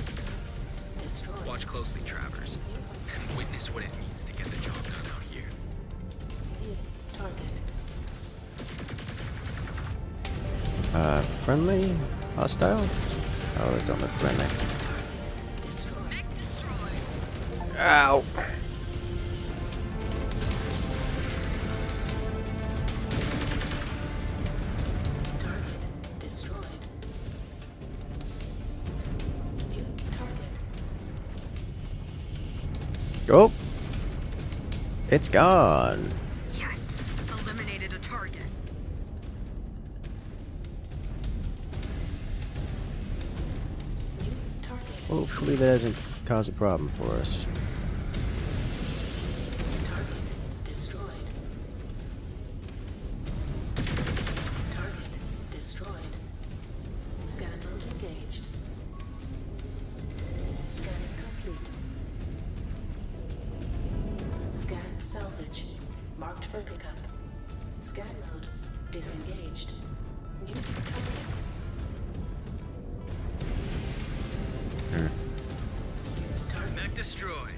Destroyed. Watch closely, Travers, and witness what it means to get the job done out here. Target. Friendly? Hostile? Oh, it don't look friendly. Mech destroyed. Ow! Target destroyed. New target. Oh! It's gone! Yes, eliminated a target. New target. Hopefully that doesn't cause a problem for us. Target destroyed. Target destroyed. Scan mode engaged. Scanning complete. Scan salvage. Marked for pickup. Scan mode disengaged. New target. Mech destroyed.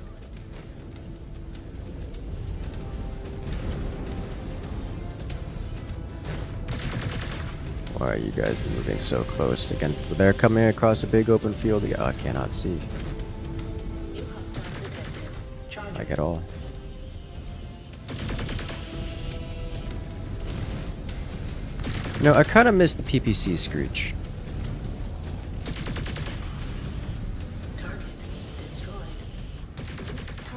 Why are you guys moving so close against? They're coming across a big open field. Yeah, I cannot see. New hostile detected. Charging. Like at all. You know, I kind of miss the PPC screech. Target destroyed.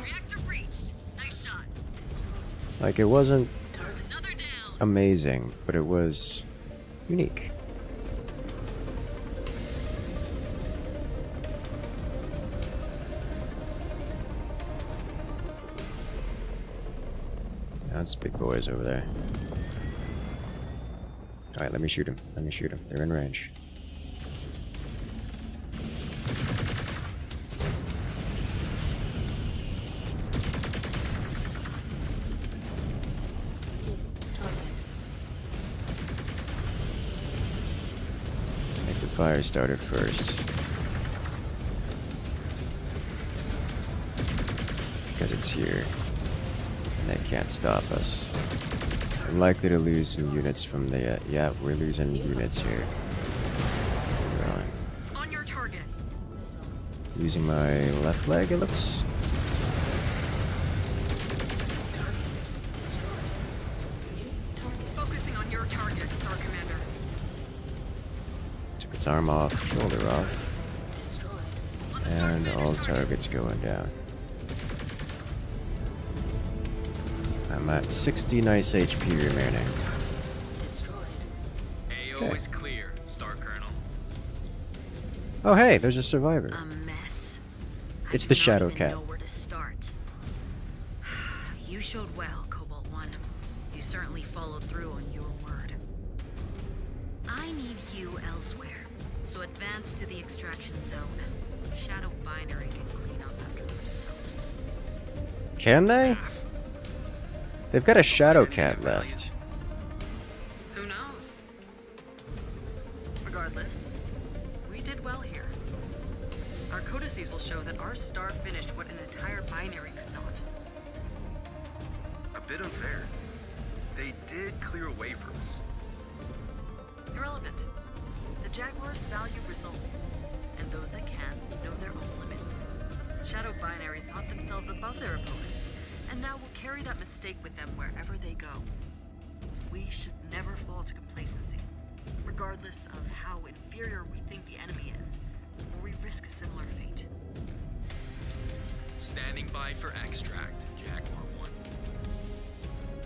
Reactor breached. Nice shot. Like, it wasn't Another down. amazing, but it was unique. That's big boys over there. Alright, let me shoot him. Let me shoot him. They're in range. Make the fire starter first. Because it's here. And they can't stop us. I'm likely to lose some units from the... yeah, we're losing units here. Really. On your target. Using my left leg, it looks. Focusing on your target, Star Commander. Took its arm off, shoulder off. And all targets going down. I'm at 60 nice HP remaining. AO is clear, Star Colonel. Oh hey, there's a survivor. A mess. It's the Shadow Cat. Know where to start. You showed well, Cobalt 1. You certainly followed through on your word. I need you elsewhere, so advance to the extraction zone. Shadow Binary can clean up after themselves. Can they? They've got a Shadow Cat left. Who knows? Regardless, we did well here. Our codices will show that our star finished what an entire binary could not. A bit unfair. They did clear away from us. Irrelevant. The Jaguars value results, and those that can know their own limits. Shadow Binary thought themselves above their opponents, and now will carry that mistake with them wherever they go. We should never fall to complacency, regardless of how inferior we think the enemy is, or we risk a similar fate. Standing by for extract, Jaguar 1.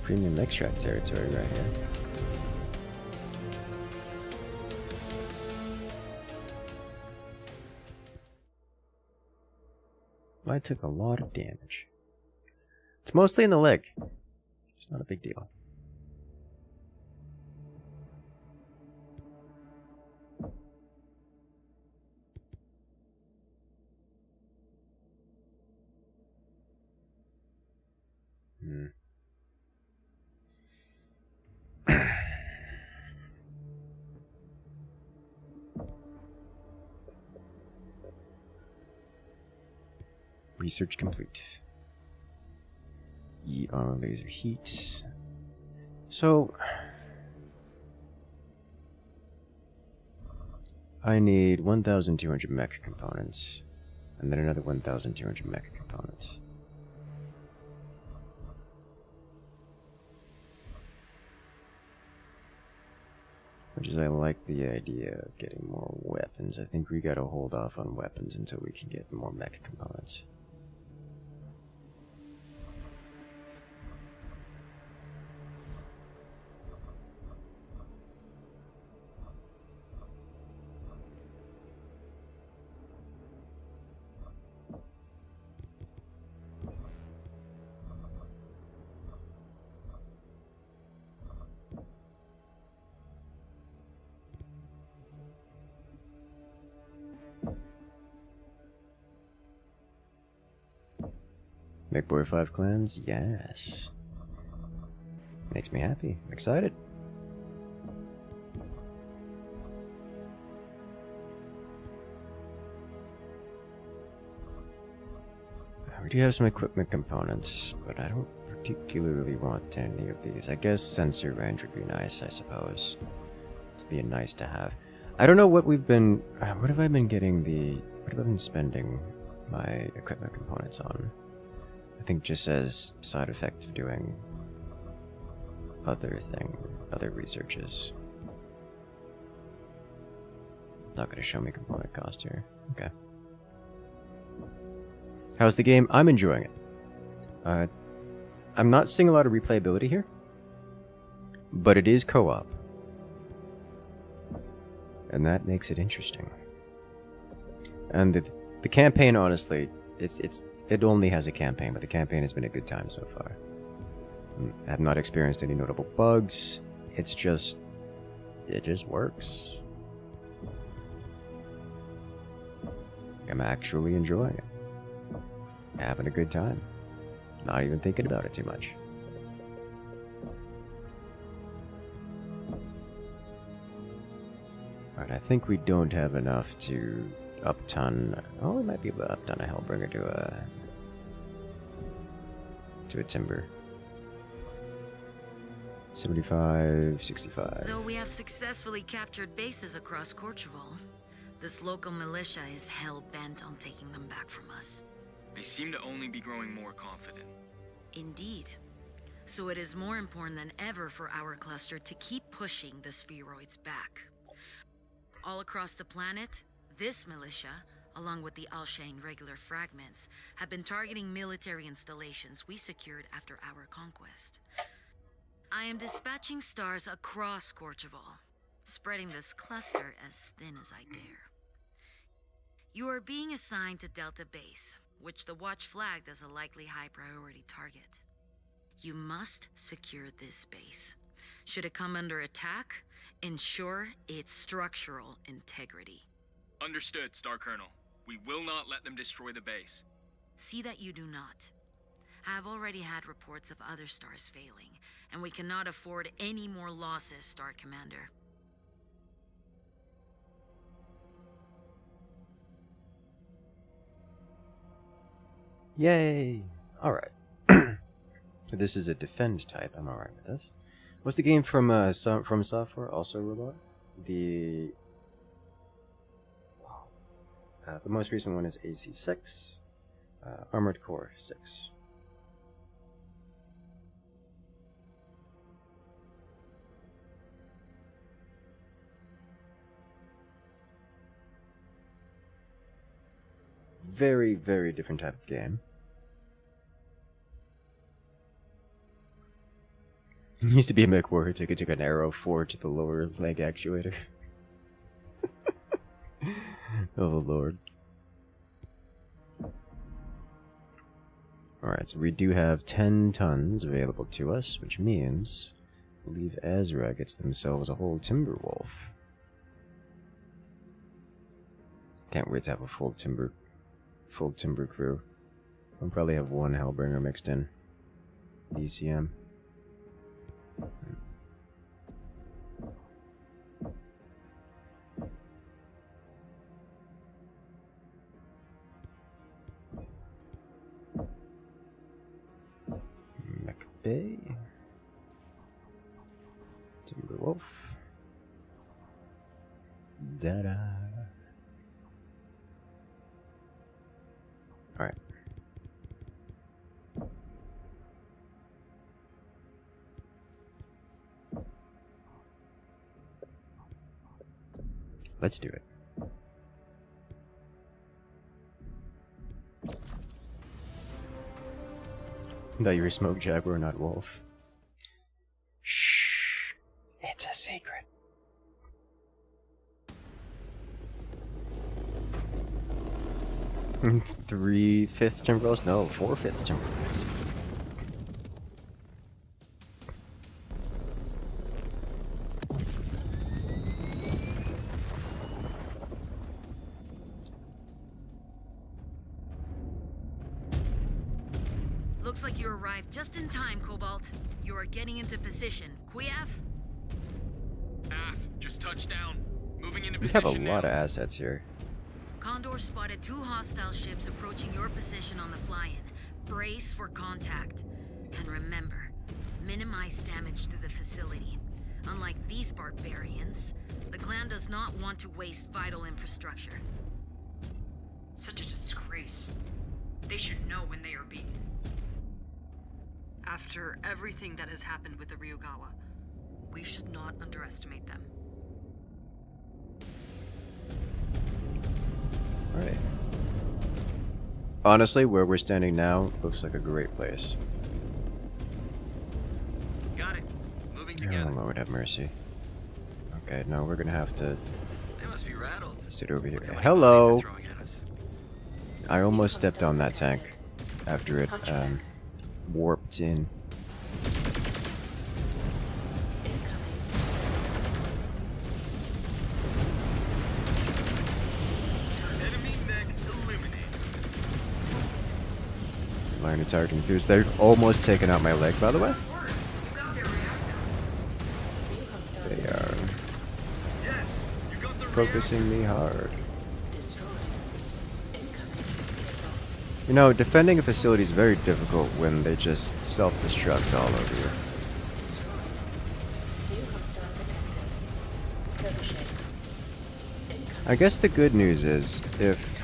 Premium extract territory right here. I took a lot of damage. It's mostly in the leg. It's not a big deal. Research complete. ER laser heat. So I need 1,200 mech components, and then another 1,200 mech components. Which is, I like the idea of getting more weapons. I think we gotta hold off on weapons until we can get more mech components. Mechwarrior 5 clans? Yes. Makes me happy. I'm excited. We do have some equipment components, but I don't particularly want any of these. I guess sensor range would be nice, I suppose. It's be nice to have. I don't know what we've been... what have I been getting the... What have I been spending my equipment components on? I think just as side effect of doing other researches. Not gonna show me component cost here. Okay. How's the game? I'm enjoying it. I'm not seeing a lot of replayability here, but it is co-op, and that makes it interesting. And the campaign, honestly, it only has a campaign, but the campaign has been a good time so far. I have not experienced any notable bugs. It just works. I'm actually enjoying it. Having a good time. Not even thinking about it too much. Alright, I think we don't have enough to upton... Oh, we might be able to upton a Hellbringer to a Timber. 75, 65. Though we have successfully captured bases across Corcheval, this local militia is hell-bent on taking them back from us. They seem to only be growing more confident. Indeed. So it is more important than ever for our cluster to keep pushing the spheroids back. All across the planet, this militia, along with the Alshane regular fragments, have been targeting military installations we secured after our conquest. I am dispatching stars across Corcheval, spreading this cluster as thin as I dare. You are being assigned to Delta Base, which the Watch flagged as a likely high-priority target. You must secure this base. Should it come under attack, ensure its structural integrity. Understood, Star Colonel. We will not let them destroy the base. See that you do not. I have already had reports of other stars failing, and we cannot afford any more losses, Star Commander. Yay! Alright. This is a defend type. I'm alright with this. What's the game from Software? Also robot? The most recent one is AC6. Armored Core 6. Very, very different type of game. It used to be a Mechwarrior who took an arrow forward to the lower leg actuator. Oh lord. Alright, so we do have 10 tons available to us, which means I believe Azra gets themselves a whole Timberwolf. Can't wait to have a full timber crew. I'll probably have one Hellbringer mixed in. ECM. Mech Bay. Timberwolf. Da-da. Alright. Let's do it. Thought you were Smoke Jaguar, not Wolf. Shh. It's a secret. Three-fifths Timberwolves? No, four-fifths Timberwolves. Looks like you arrived just in time, Cobalt. You are getting into position. Queaf? Af, just touched down. Moving into We position have a now. lot of assets here. Condor spotted 2 hostile ships approaching your position on the fly-in. Brace for contact. And remember, minimize damage to the facility. Unlike these barbarians, the clan does not want to waste vital infrastructure. Such a disgrace. They should know when they are beaten. After everything that has happened with the Ryugawa, we should not underestimate them. Alright. Honestly, where we're standing now looks like a great place. Got it. Moving Oh, together. Lord have mercy. Okay, no, we're gonna have to They must be rattled. sit over here. Look how many Hello! bodies they're throwing at us. I almost stepped on that tank after it warped in. Enemy mechs eliminated. Line of target confused. They've almost taken out my leg, by the way. They are focusing me hard. You know, defending a facility is very difficult when they just self-destruct all over you. I guess the good news is, if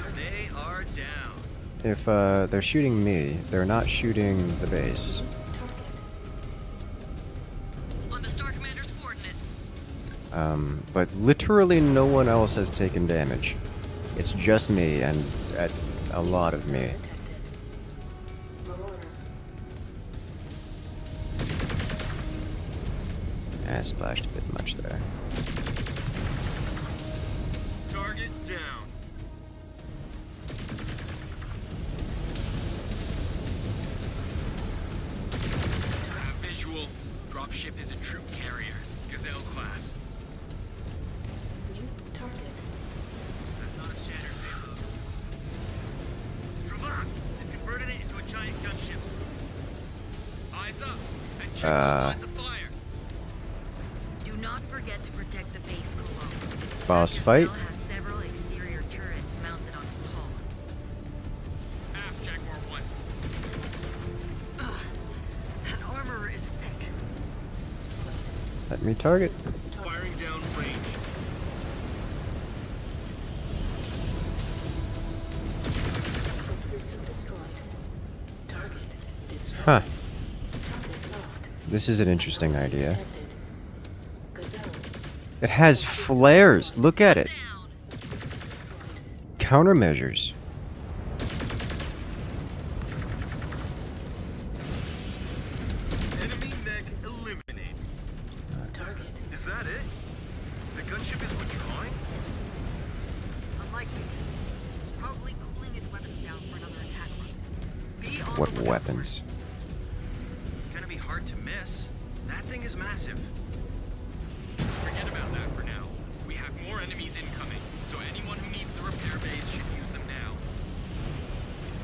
they're shooting me, they're not shooting the base. On the Star Commander's coordinates. But literally no one else has taken damage. It's just me, and a lot of me. I splashed a bit much there. Target down. Visual. Dropship is a troop carrier. Gazelle class. New target. That's not a standard payload. Travat! They've converted it into a giant gunship. Eyes up! And check those lines of fire! Do not forget to protect the base, Cobalt. Boss fight. Gazelle has several exterior turrets mounted on its hull. Aft, Jaguar 1. Ugh, that armor is thick. Let me target. Firing down range. Subsystem destroyed. Target destroyed. Huh. Target locked. This is an interesting idea. Detected. Gazelle. It has flares. Look at it. Countermeasures. Enemy mech eliminated. Target. Is that it? The gunship is withdrawing? Unlikely. It's probably cooling its weapons down for another attack run. Be on What the lookout for it. weapons? Gonna be hard to miss. That thing is massive. Forget about that for now. We have more enemies incoming, so anyone who needs the repair base should use them now.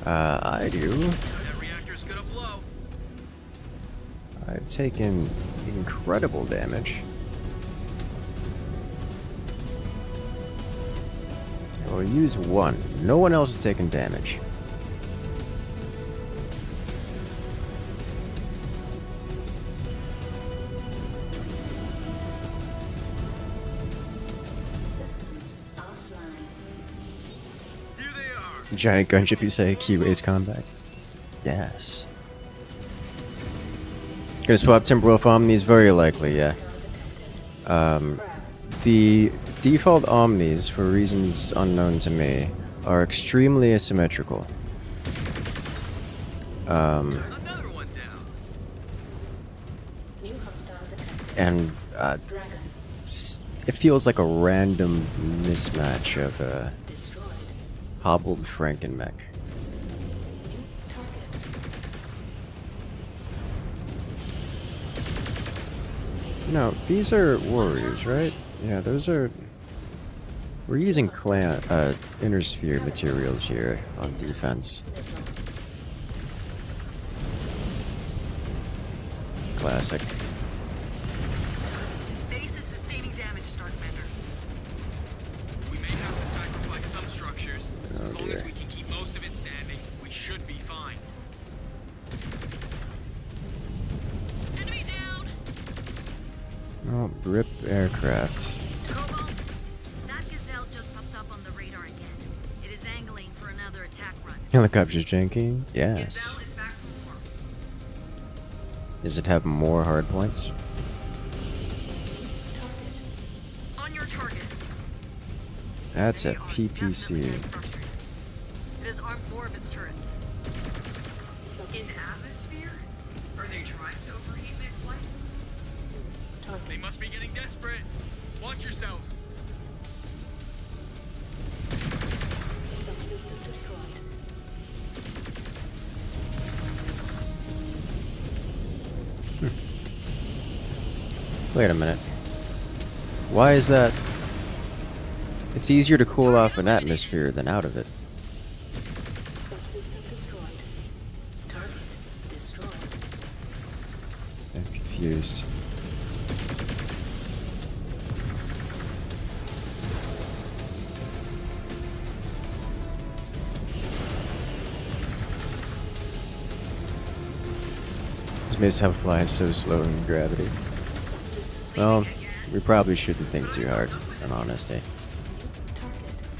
I do. That reactor's gonna blow. I've taken incredible damage. I will use one. No one else has taken damage. Systems offline. Here they are. Giant gunship, you say? Keyways combat? Yes. Gonna swap Timberwolf Omnis? Very likely, yeah. The default Omnis, for reasons unknown to me, are extremely asymmetrical. Another one down. New hostile detected. And Dragon. it feels like a random mismatch of Destroyed. hobbled Frankenmech. New target. No, these are warriors, right? Yeah, those are... We're using inner sphere materials here on defense. Missile. classic. Base is sustaining damage, Star Commander. We may have to sacrifice some structures. As long as we can keep most of it standing, we should be fine. Enemy down! Oh, RIP aircraft. Cobalt, that gazelle just popped up on the radar again. It is angling for another attack run. Helicopters janking? Yes. Gazelle is back for more. Does it have more hard points? On your target. That's a PPC. It has armed 4 of its turrets. In atmosphere? Are they trying to overheat mid-flight? They must be getting desperate. Watch yourselves. Subsystem destroyed. Wait a minute. Why is that? It's easier to cool off an atmosphere than out of it. Subsystem destroyed. Target destroyed. I'm confused. This makes how fly is so slow in gravity. Well, we probably shouldn't think too hard, in honesty.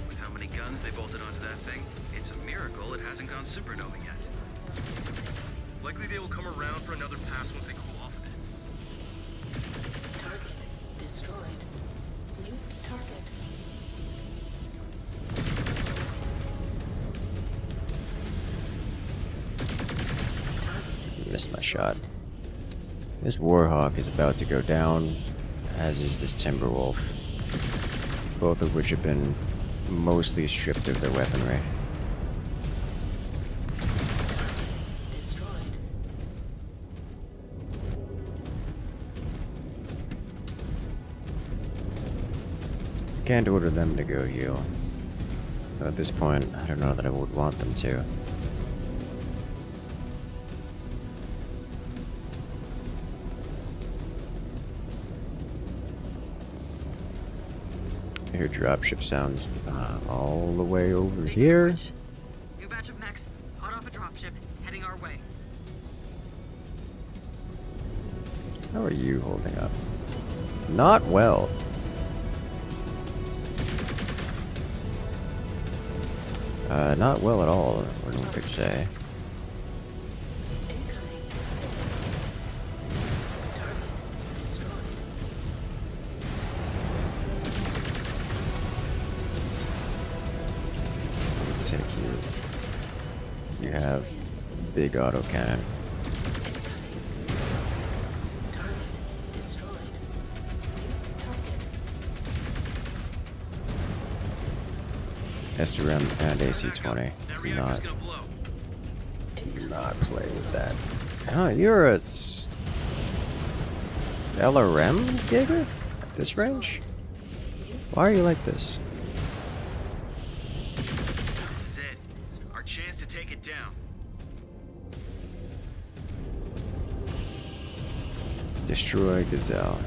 With how many guns they bolted onto that thing, it's a miracle it hasn't gone supernova yet. Likely they will come around for another pass once they cool off a bit. Target destroyed. New target. Missed my shot. This Warhawk is about to go down, as is this Timberwolf. Both of which have been mostly stripped of their weaponry. Destroyed. Can't order them to go heal. So at this point, I don't know that I would want them to. I hear dropship sounds all the way over here. New batch of mechs, hot off a dropship, heading our way. How are you holding up? Not well. Not well at all, one could say. Take you. You have big autocannon. SRM and AC-20. Let's not play with that. Oh, you're a LRM digger at this range? Why are you like this? This is it. Our chance to take it down. Destroy Gazelle.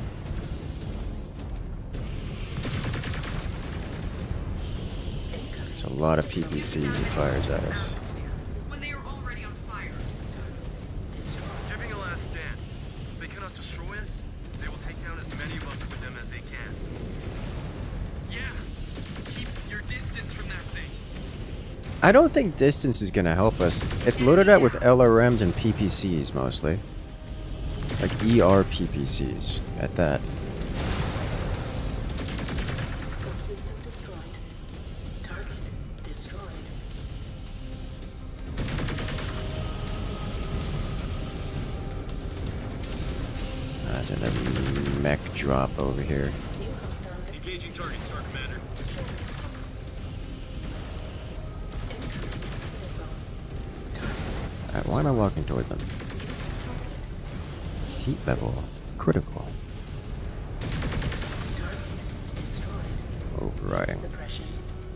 There's a lot of PPCs it fires at us. When they are already on fire. Giving a last stand. If they cannot destroy us, they will take down as many of us with them as they can. Yeah. Keep your distance from that thing. I don't think distance is gonna help us. It's loaded out with LRMs and PPCs mostly. Like ER PPCs at that. Subsystem destroyed. Target destroyed. Imagine a mech drop over here. Engaging target, Star Commander. Alright, why am I walking toward them? Heat level critical. Overriding. Suppression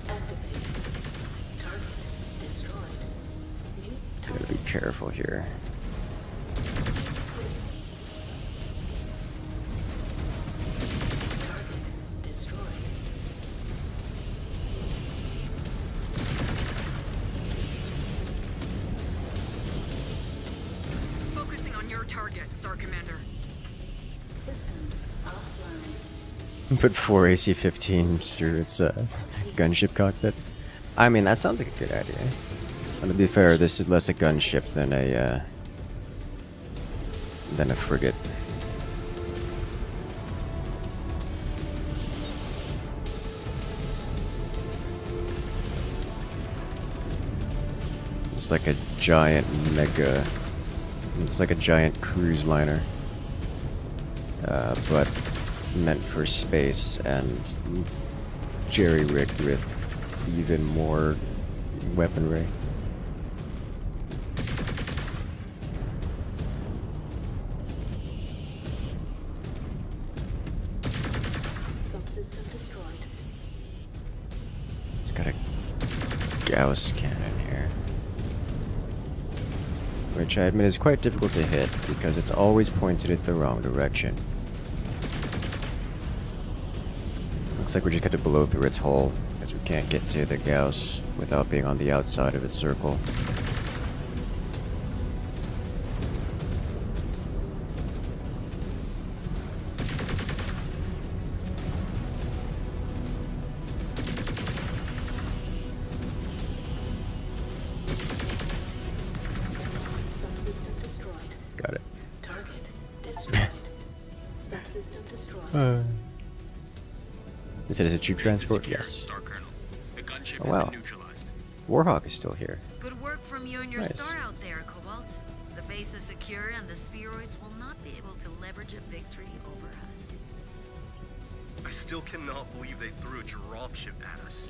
activated. Target destroyed. Gotta be careful here. Star Commander. Systems offline. Put 4 AC-15s through its gunship cockpit. I mean, that sounds like a good idea. And to be fair, this is less a gunship than a frigate. It's like a giant mega. It's like a giant cruise liner, but meant for space and jerry-rigged with even more weaponry. Subsystem destroyed. It's got a Gauss cannon here, which I admit is quite difficult to hit because it's always pointed at the wrong direction. Looks like we just got to blow through its hull, because we can't get to the Gauss without being on the outside of its circle. Subsystem destroyed. Got it. Target destroyed. Subsystem destroyed. Is it as a troop transport? Yes. Star Colonel. The gunship Oh, wow. has been neutralized. Warhawk is still here. Good work from you and your Nice. star out there, Cobalt. The base is secure and the spheroids will not be able to leverage a victory over us. I still cannot believe they threw a dropship at us.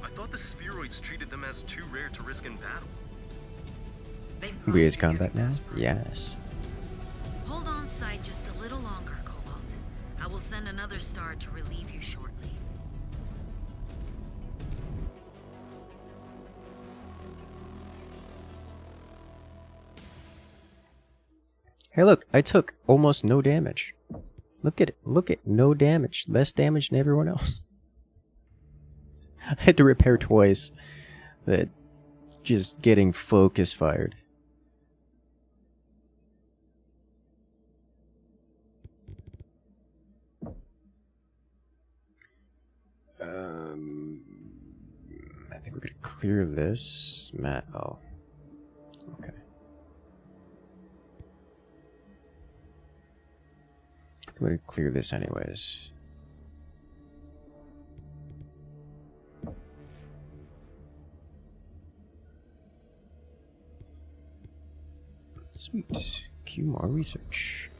I thought the spheroids treated them as too rare to risk in battle. We is combat now? Yes. Hold on site just a little longer, Cobalt. I will send another star to relieve you shortly. Hey look, I took almost no damage. Look at it. Look at no damage. Less damage than everyone else. I had to repair twice. That just getting focus fired. I think we're gonna clear this. Oh. Okay. I'm gonna clear this anyways. Sweet. Q more research.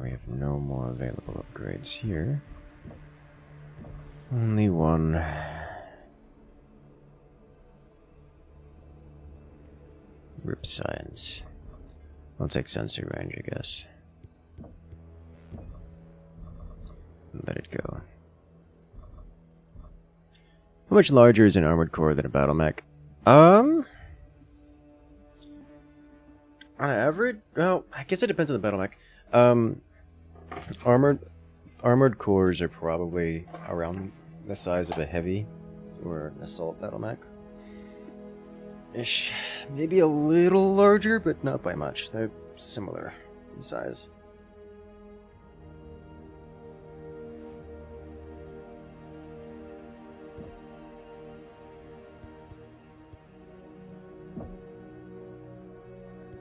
We have no more available upgrades here. Only one. Rip science. I'll take sensor range, I guess. Let it go. How much larger is an armored core than a BattleMech? On average? Well, I guess it depends on the BattleMech. Armored cores are probably around the size of a heavy or an assault BattleMech. Ish. Maybe a little larger, but not by much. They're similar in size.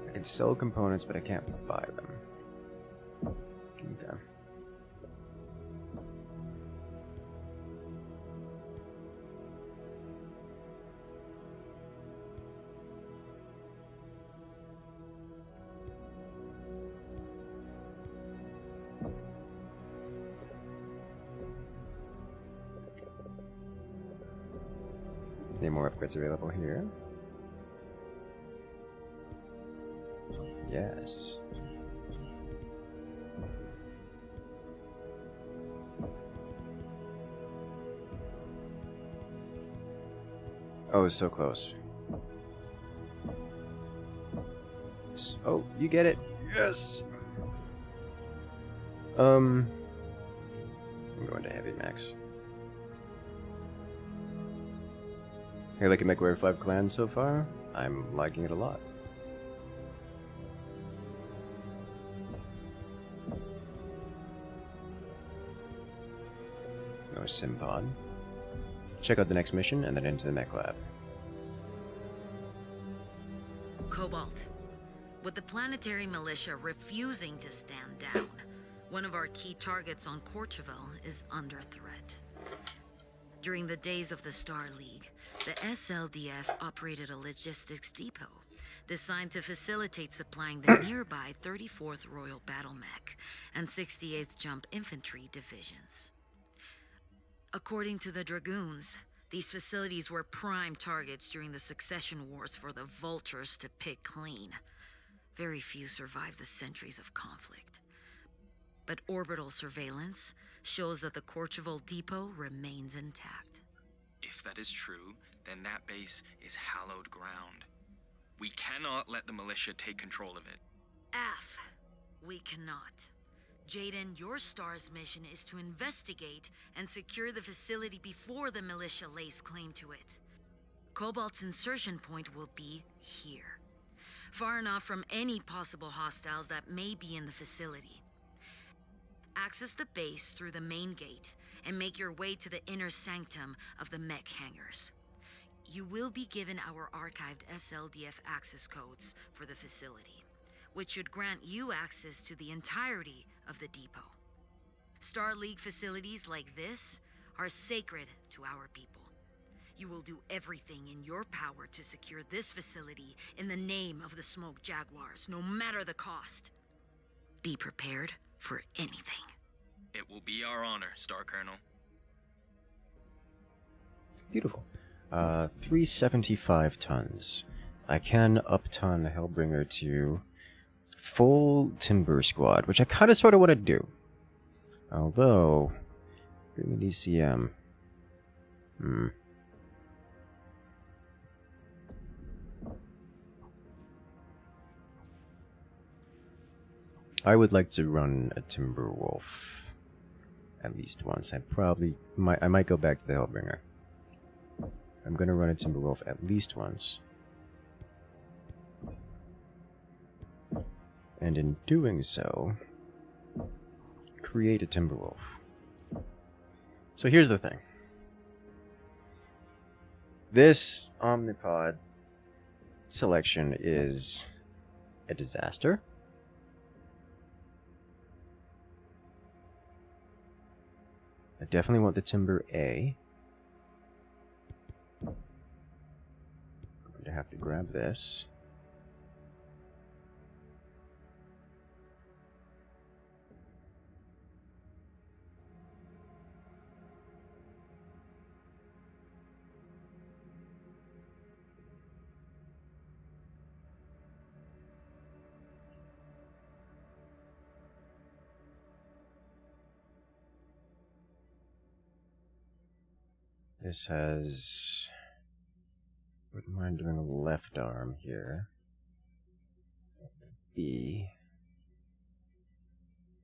I can sell components, but I can't buy them. Okay. Any more upgrades available here? Yes. Oh, so close. Oh, you get it. Yes! I'm going to heavy max. Hey, like a Mechwarrior 5 clan so far? I'm liking it a lot. No Simpod. Check out the next mission and then into the mech lab. Cobalt. With the planetary militia refusing to stand down, one of our key targets on Courchevel is under threat. During the days of the Star League, the SLDF operated a logistics depot designed to facilitate supplying the nearby 34th Royal BattleMech and 68th Jump Infantry divisions. According to the Dragoons, these facilities were prime targets during the succession wars for the vultures to pick clean. Very few survived the centuries of conflict. But orbital surveillance shows that the Courchevel depot remains intact. If that is true, then that base is hallowed ground. We cannot let the militia take control of it. Af, we cannot. Jaden, your star's mission is to investigate and secure the facility before the militia lays claim to it. Cobalt's insertion point will be here, far enough from any possible hostiles that may be in the facility. Access the base through the main gate and make your way to the inner sanctum of the mech hangars. You will be given our archived SLDF access codes for the facility, which should grant you access to the entirety of the depot. Star League facilities like this are sacred to our people. You will do everything in your power to secure this facility in the name of the Smoke Jaguars, no matter the cost. Be prepared for anything. It will be our honor, Star Colonel. Beautiful. 375 tons. I can up-ton Hellbringer to full timber squad, which I kind of sort of want to do. Although, give me DCM. I would like to run a Timber Wolf at least once. I might go back to the Hellbringer. I'm gonna run a Timber Wolf at least once. And in doing so, create a Timber Wolf. So here's the thing. This Omnipod selection is a disaster. I definitely want the Timber A. I'm going to have to grab this. This has... Wouldn't mind doing a left arm here. B.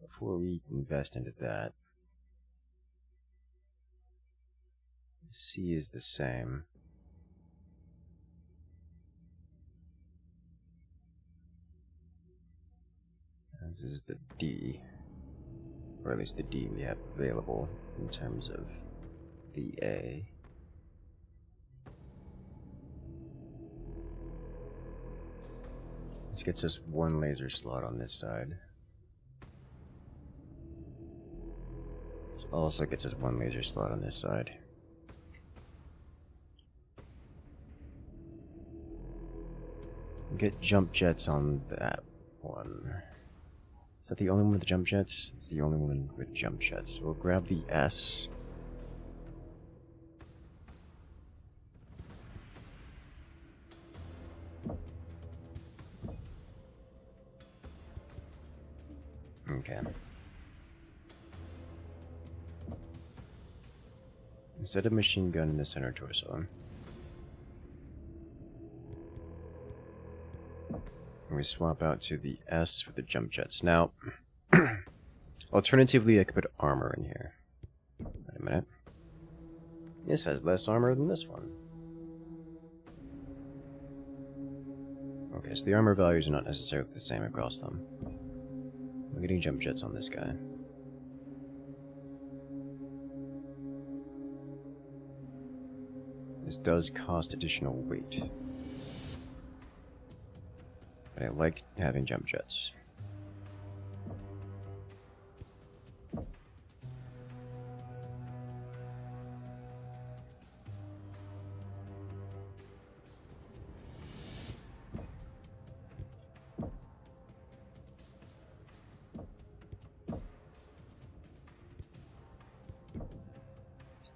Before we invest into that. C is the same. This is the D. Or at least the D we have available in terms of the A. This gets us one laser slot on this side. This also gets us one laser slot on this side. Get jump jets on that one. Is that the only one with the jump jets? It's the only one with jump jets. We'll grab the S. Okay. Instead of machine gun in the center torso, And we swap out to the S for the jump jets. Now, alternatively, I could put armor in here. Wait a minute. This has less armor than this one. Okay, so the armor values are not necessarily the same across them. We're getting jump jets on this guy. This does cost additional weight. But I like having jump jets.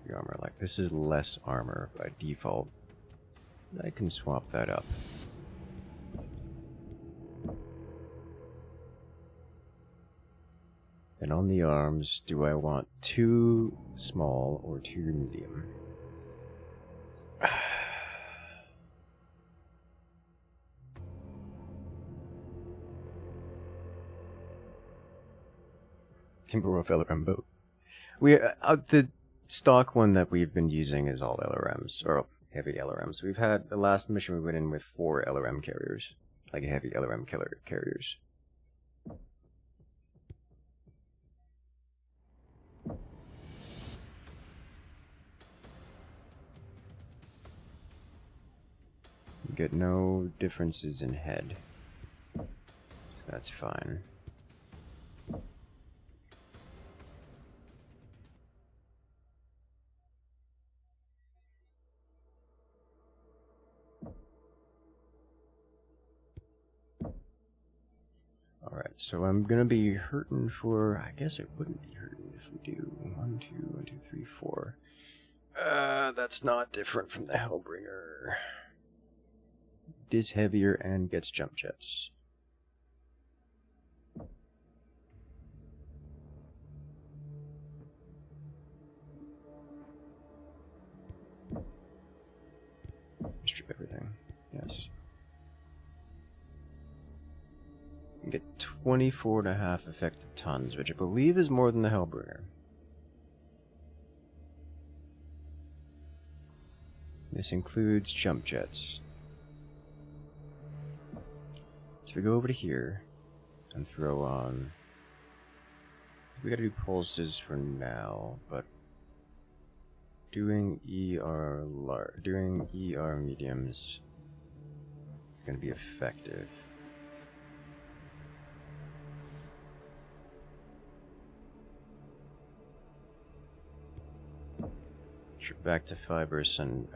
The armor, like this is less armor by default. I can swap that up. And on the arms, do I want 2 small or 2 medium? Timberwolf LRM boat. The stock one that we've been using is all LRMs, or heavy LRMs. We've had, the last mission we went in with 4 LRM carriers, like heavy LRM carriers. Get no differences in head, so that's fine. Alright, so I'm gonna be hurting for, I guess it wouldn't be hurting if we do 1, 2, 1, 2, 3, 4. That's not different from the Hellbringer. It is heavier and gets jump jets. Strip everything, yes. You get 24.5 effective tons, which I believe is more than the Hellbringer. This includes jump jets. So we go over to here and throw on. We gotta do pulses for now, but doing ER mediums is gonna be effective. Back to fibers and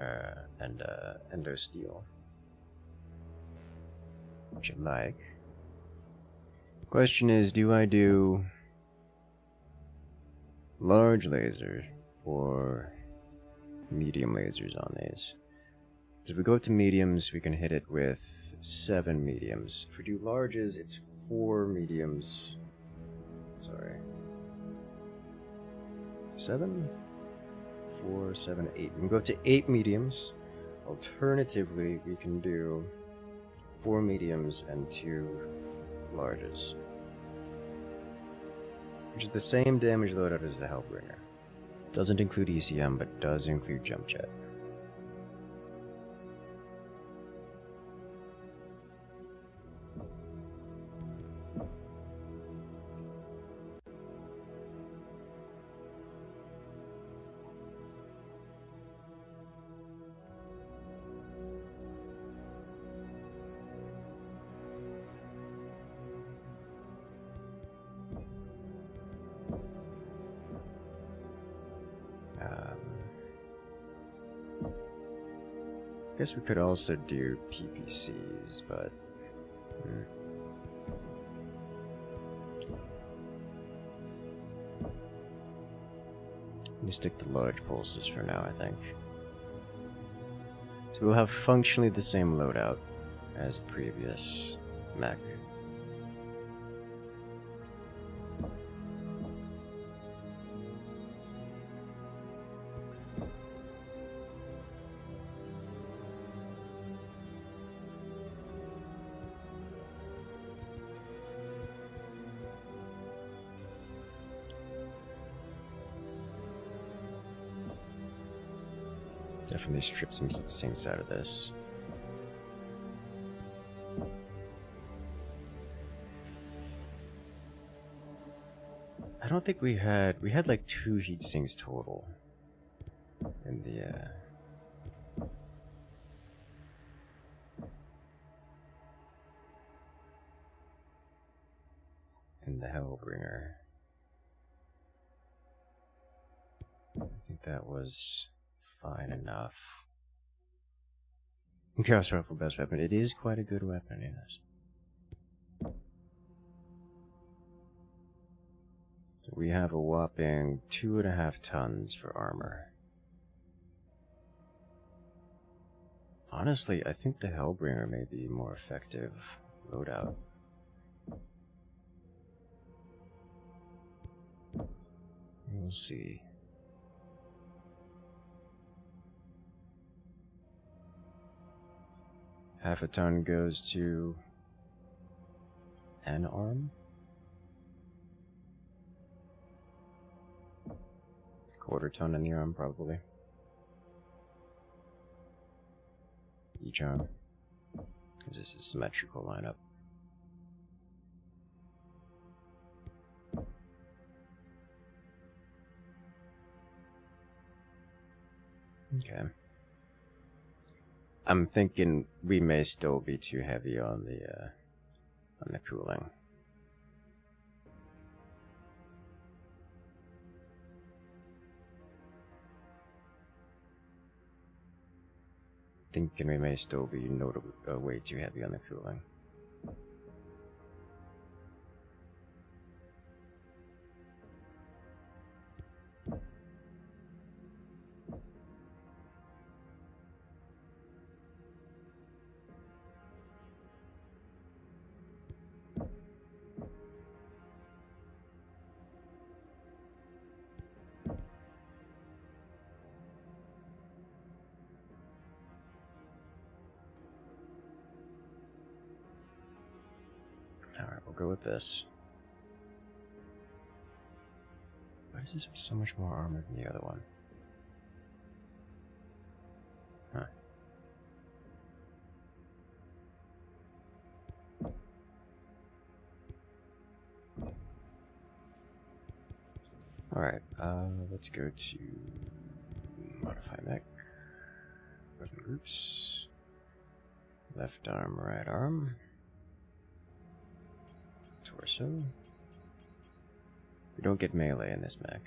endo steel, which I like. Question is, do I do large laser or medium lasers on these? If we go to mediums, we can hit it with 7 mediums. If we do larges, it's 4 mediums. Sorry, 7? 4, 7, 8. We can go up to 8 mediums. Alternatively, we can do 4 mediums and 2 larges, which is the same damage loadout as the Hellbringer. Doesn't include ECM, but does include jump jet. I guess we could also do PPCs, but we stick to large pulses for now, I think. So we'll have functionally the same loadout as the previous mech. Definitely strip some heat sinks out of this. I don't think we had like 2 heat sinks total in the Hellbringer. I think that was fine enough. Chaos Rifle best weapon. It is quite a good weapon, yes. So we have a whopping 2.5 tons for armor. Honestly, I think the Hellbringer may be more effective loadout. We'll see. Half a ton goes to an arm. Quarter ton in the arm, probably. Each arm. Because this is a symmetrical lineup. Okay. I'm thinking we may still be too heavy on the cooling. Thinking we may still be notably way too heavy on the cooling. Alright, we'll go with this. Why does this have so much more armor than the other one? Huh. Alright, let's go to modify mech. Weapon groups. Left arm, right arm. Torso. We don't get melee in this mech.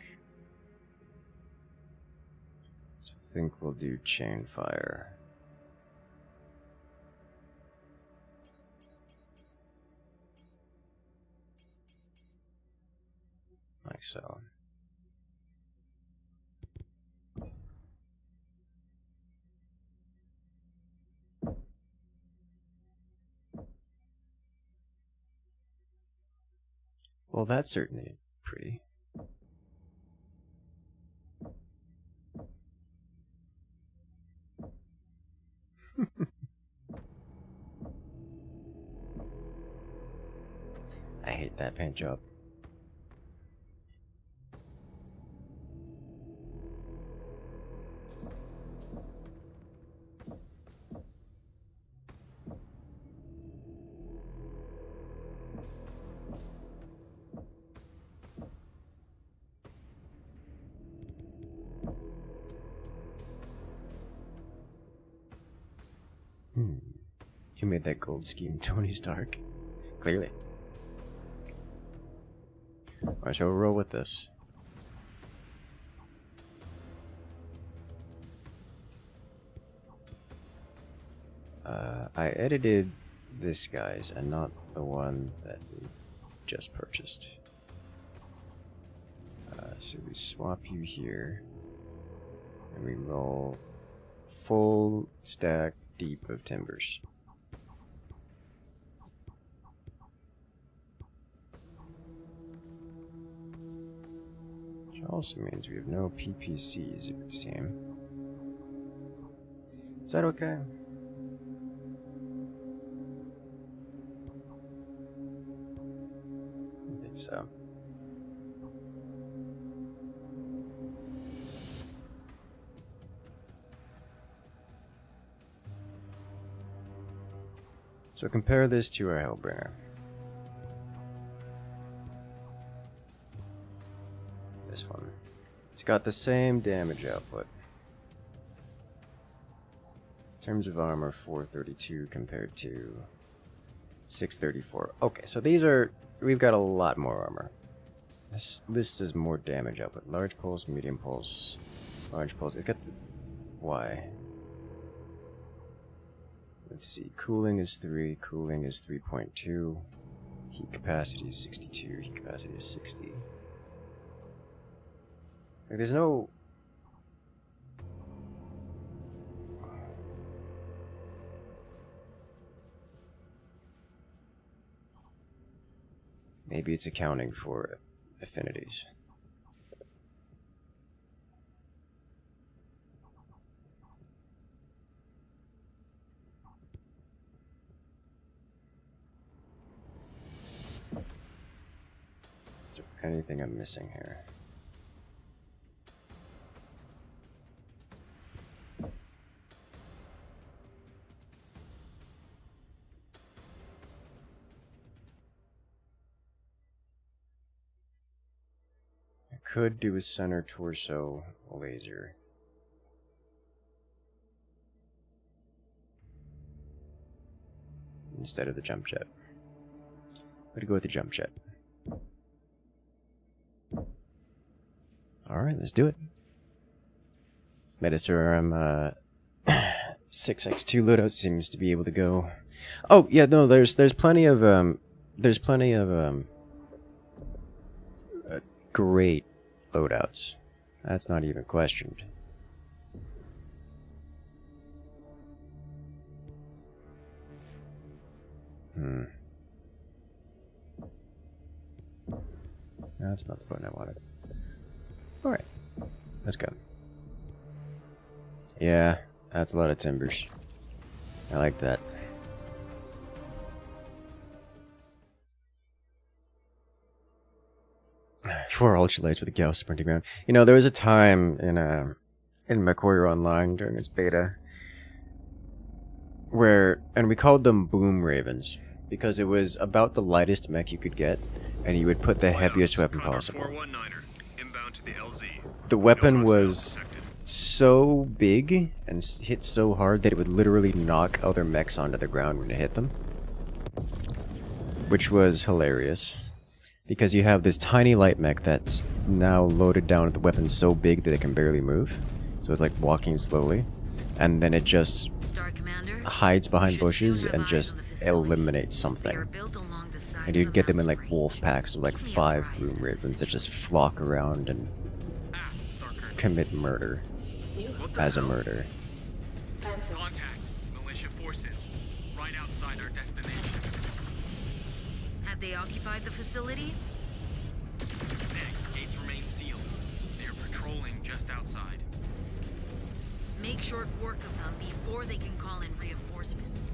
So I think we'll do chain fire. Like so. Well, that's certainly pretty. I hate that paint job. You made that gold scheme, Tony Stark. Clearly. Alright, so we'll roll with this. I edited this guy's and not the one that we just purchased. So we swap you here. And we roll full stack deep of timbers. Which also means we have no PPCs, it would seem. Is that okay? I think so. So compare this to our Hellbringer. This one. It's got the same damage output. In terms of armor, 432 compared to 634. Okay, so these are... We've got a lot more armor. This is more damage output. Large pulse, medium pulse, large pulse. It's got the... Why? Let's see. Cooling is 3. Cooling is 3.2. Heat capacity is 62. Heat capacity is 60. Like, there's no... Maybe it's accounting for affinities. Is there anything I'm missing here? Could do a center torso laser. Instead of the jump jet. I'm gonna go with the jump jet. Alright, let's do it. Metaserum 6x2 loadout seems to be able to go. Oh yeah, no, there's plenty of great loadouts. That's not even questioned. That's not the button I wanted. Alright. Let's go. Yeah, that's a lot of timbers. I like that. 4 ultralights with a Gauss sprinting around. You know, there was a time in Mechwarrior Online during its beta where, and we called them Boom Ravens because it was about the lightest mech you could get, and you would put the heaviest weapon possible. The weapon was so big and hit so hard that it would literally knock other mechs onto the ground when it hit them, which was hilarious. Because you have this tiny light mech that's now loaded down with the weapon so big that it can barely move. So it's like walking slowly. And then it just hides behind bushes and just eliminates something. And you'd get them in like wolf packs of like 5 Boom Ravens that just flock around and commit murder as a murder. Contact militia forces right outside our destination. Have they occupied the facility? Gates remain sealed. They are patrolling just outside. Make short work of them before they can call in reinforcements.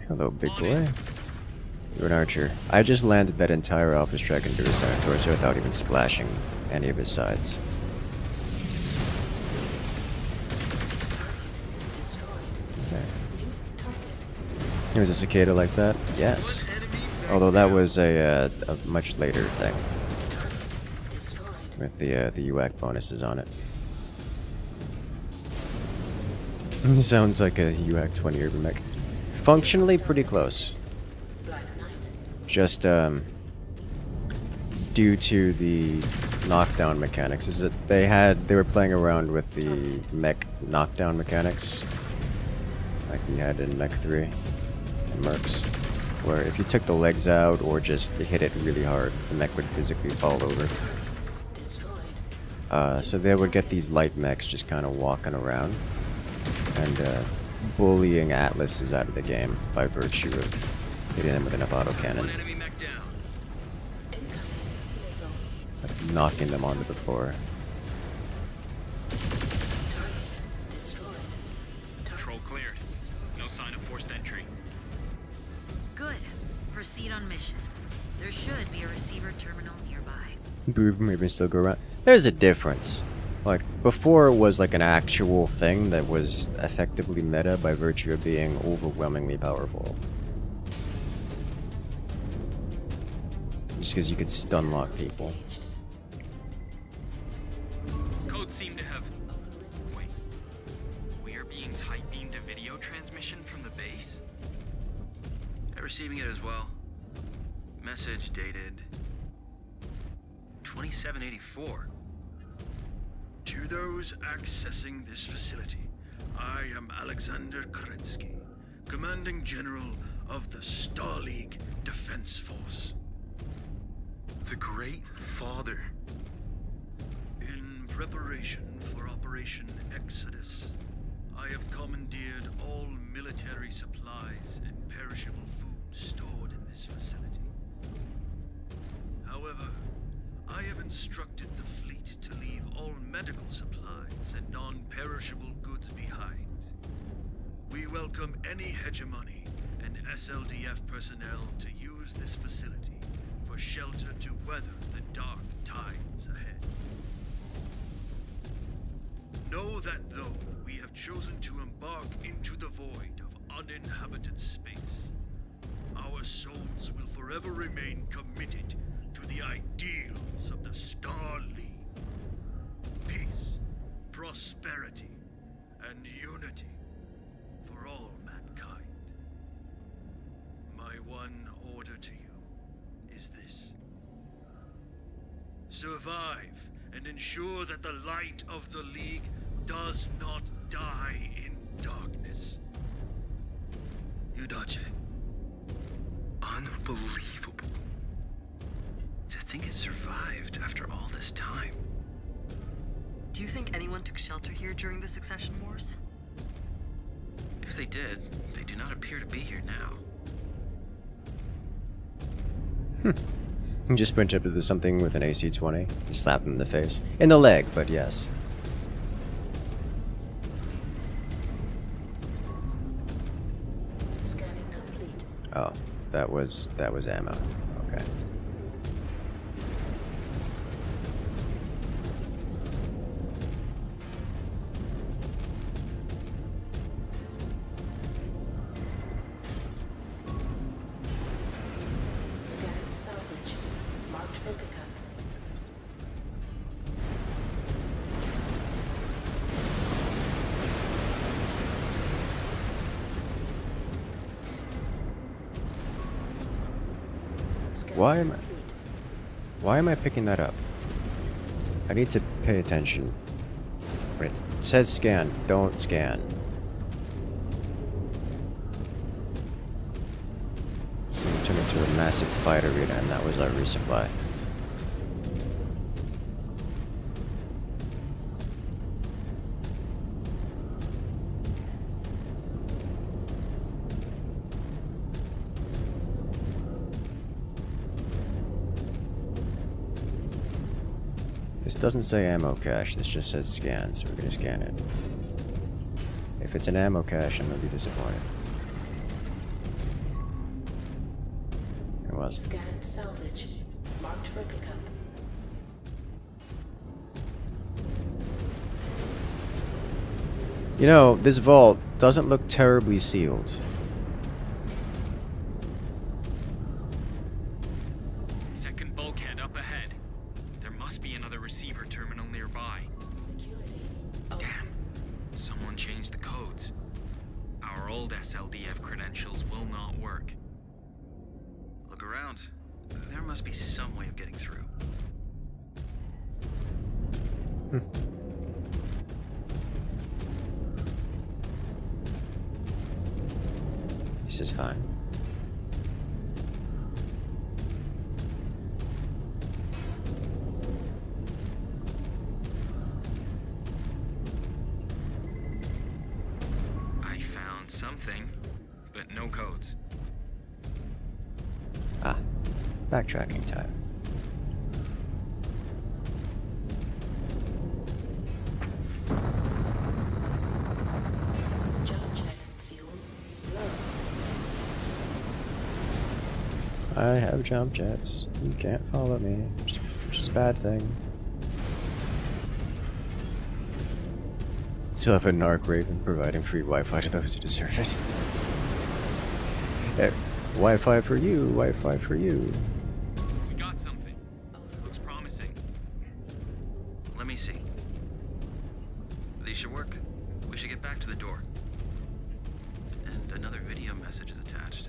Hello, big boy. You're an archer. I just landed that entire Alpha Strike into his center torso without even splashing any of his sides. Okay. Was a cicada like that? Yes. Although that was a much later thing. With the UAC bonuses on it. Sounds like a UAC 20 urban mech. Functionally pretty close. Just due to the knockdown mechanics, is that they were playing around with the mech knockdown mechanics, like we had in Mech 3 and Mercs, where if you took the legs out or just hit it really hard, the mech would physically fall over. So they would get these light mechs just kind of walking around and bullying Atlases out of the game by virtue of hitting them with an autocannon. Knocking them onto the floor. Control cleared. No sign of forced entry. Good. Proceed on mission. There should be a receiver terminal nearby. Maybe still go around. There's a difference. Like, before it was like an actual thing that was effectively meta by virtue of being overwhelmingly powerful. Just because you could stun lock people. Codes seem to have... Wait. We are being tight beamed a video transmission from the base? I'm receiving it as well. Message dated 2784. To those accessing this facility, I am Alexander Kerensky, Commanding General of the Star League Defense Force. The Great Father. In preparation for Operation Exodus, I have commandeered all military supplies and perishable food stored in this facility. However, I have instructed the fleet to leave all medical supplies and non-perishable goods behind. We welcome any hegemony and SLDF personnel to use this facility for shelter to weather the dark times ahead. Know that though we have chosen to embark into the void of uninhabited space, our souls will forever remain committed to the ideals of the Star League. Peace, prosperity, and unity for all mankind. My one order to you is this. Survive and ensure that the light of the League does not die in darkness. Udache. Unbelievable. To think it survived after all this time. Do you think anyone took shelter here during the Succession Wars? If they did, they do not appear to be here now. You just sprint up to something with an AC-20. You slap them in the face. In the leg, but yes. Scanning complete. Oh, that was ammo. Okay. Scanning salvage. Marked for pickup. Why am I picking that up? I need to pay attention. But it says scan, don't scan. So we turned into a massive fight arena, and that was our resupply. This doesn't say ammo cache, this just says scan, so we're gonna scan it. If it's an ammo cache, I'm gonna be disappointed. It was. Scanned salvage. Marked for pickup. You know, this vault doesn't look terribly sealed. Second bulkhead up ahead. There must be another receiver terminal nearby. Security. Damn. Someone changed the codes. Our old SLDF credentials will not work. Look around. There must be some way of getting through. This is fine. I found something, but no codes. Ah, backtracking time. Jump jet. Fuel low. I have jump jets. You can't follow me, which is a bad thing. Still have a Narc Raven providing free Wi-Fi to those who deserve it. Hey, Wi-Fi for you, Wi-Fi for you. We got the door. And another video message is attached.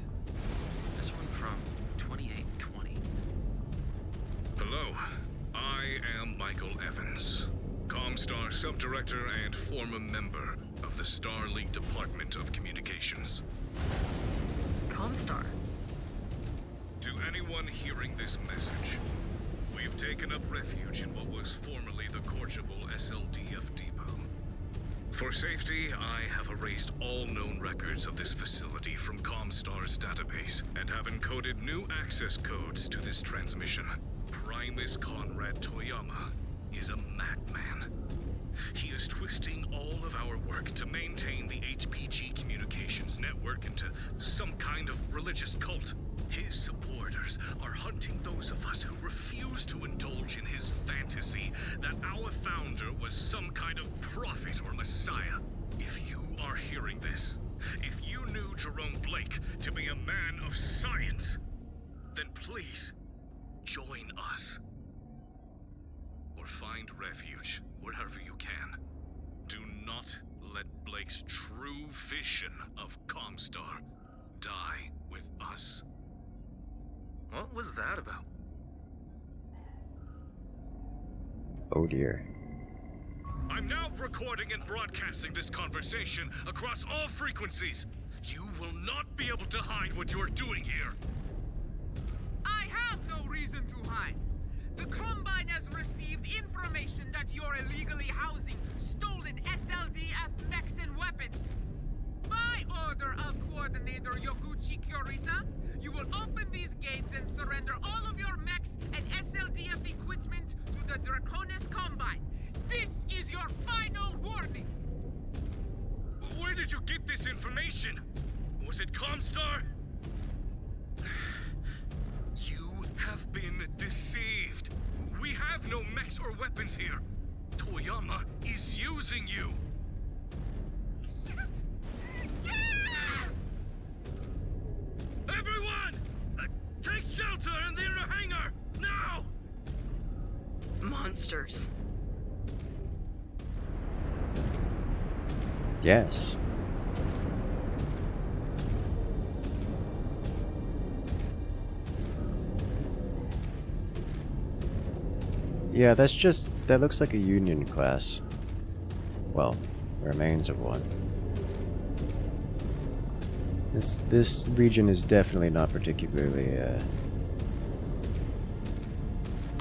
This one from 2820. Hello, I am Michael Evans, Comstar Subdirector and former member of the Starleague Department of Communications. Comstar? To anyone hearing this message, we've taken up refuge in what was formerly the Courchevel SLDF depot. For safety, I have erased all known records of this facility from Comstar's database and have encoded new access codes to this transmission. Primus Conrad Toyama is a madman. He is twisting all of our work to maintain the HPG communications network into some kind of religious cult. His supporters are hunting those of us who refuse to indulge in his fantasy that our founder was some kind of prophet or messiah. If you are hearing this, if you knew Jerome Blake to be a man of science, then please join us. Or find refuge wherever you can. Do not let Blake's true vision of Comstar die with us. What was that about? Oh dear. I'm now recording and broadcasting this conversation across all frequencies. You will not be able to hide what you're doing here. I have no reason to hide. The Combine has received information that you're illegally housing stolen SLDF mechs and weapons. By order of Coordinator Yoguchi Kurita, you will open these gates and surrender all of your mechs and SLDF equipment to the Draconis Combine. This is your final warning. Where did you get this information? Was it Comstar? You have been deceived. We have no mechs or weapons here. Toyama is using you. Shit! Yes! Everyone! Take shelter in the inner hangar! Now! Monsters. Yes. Yeah, that looks like a Union class. Well, remains of one. This region is definitely not particularly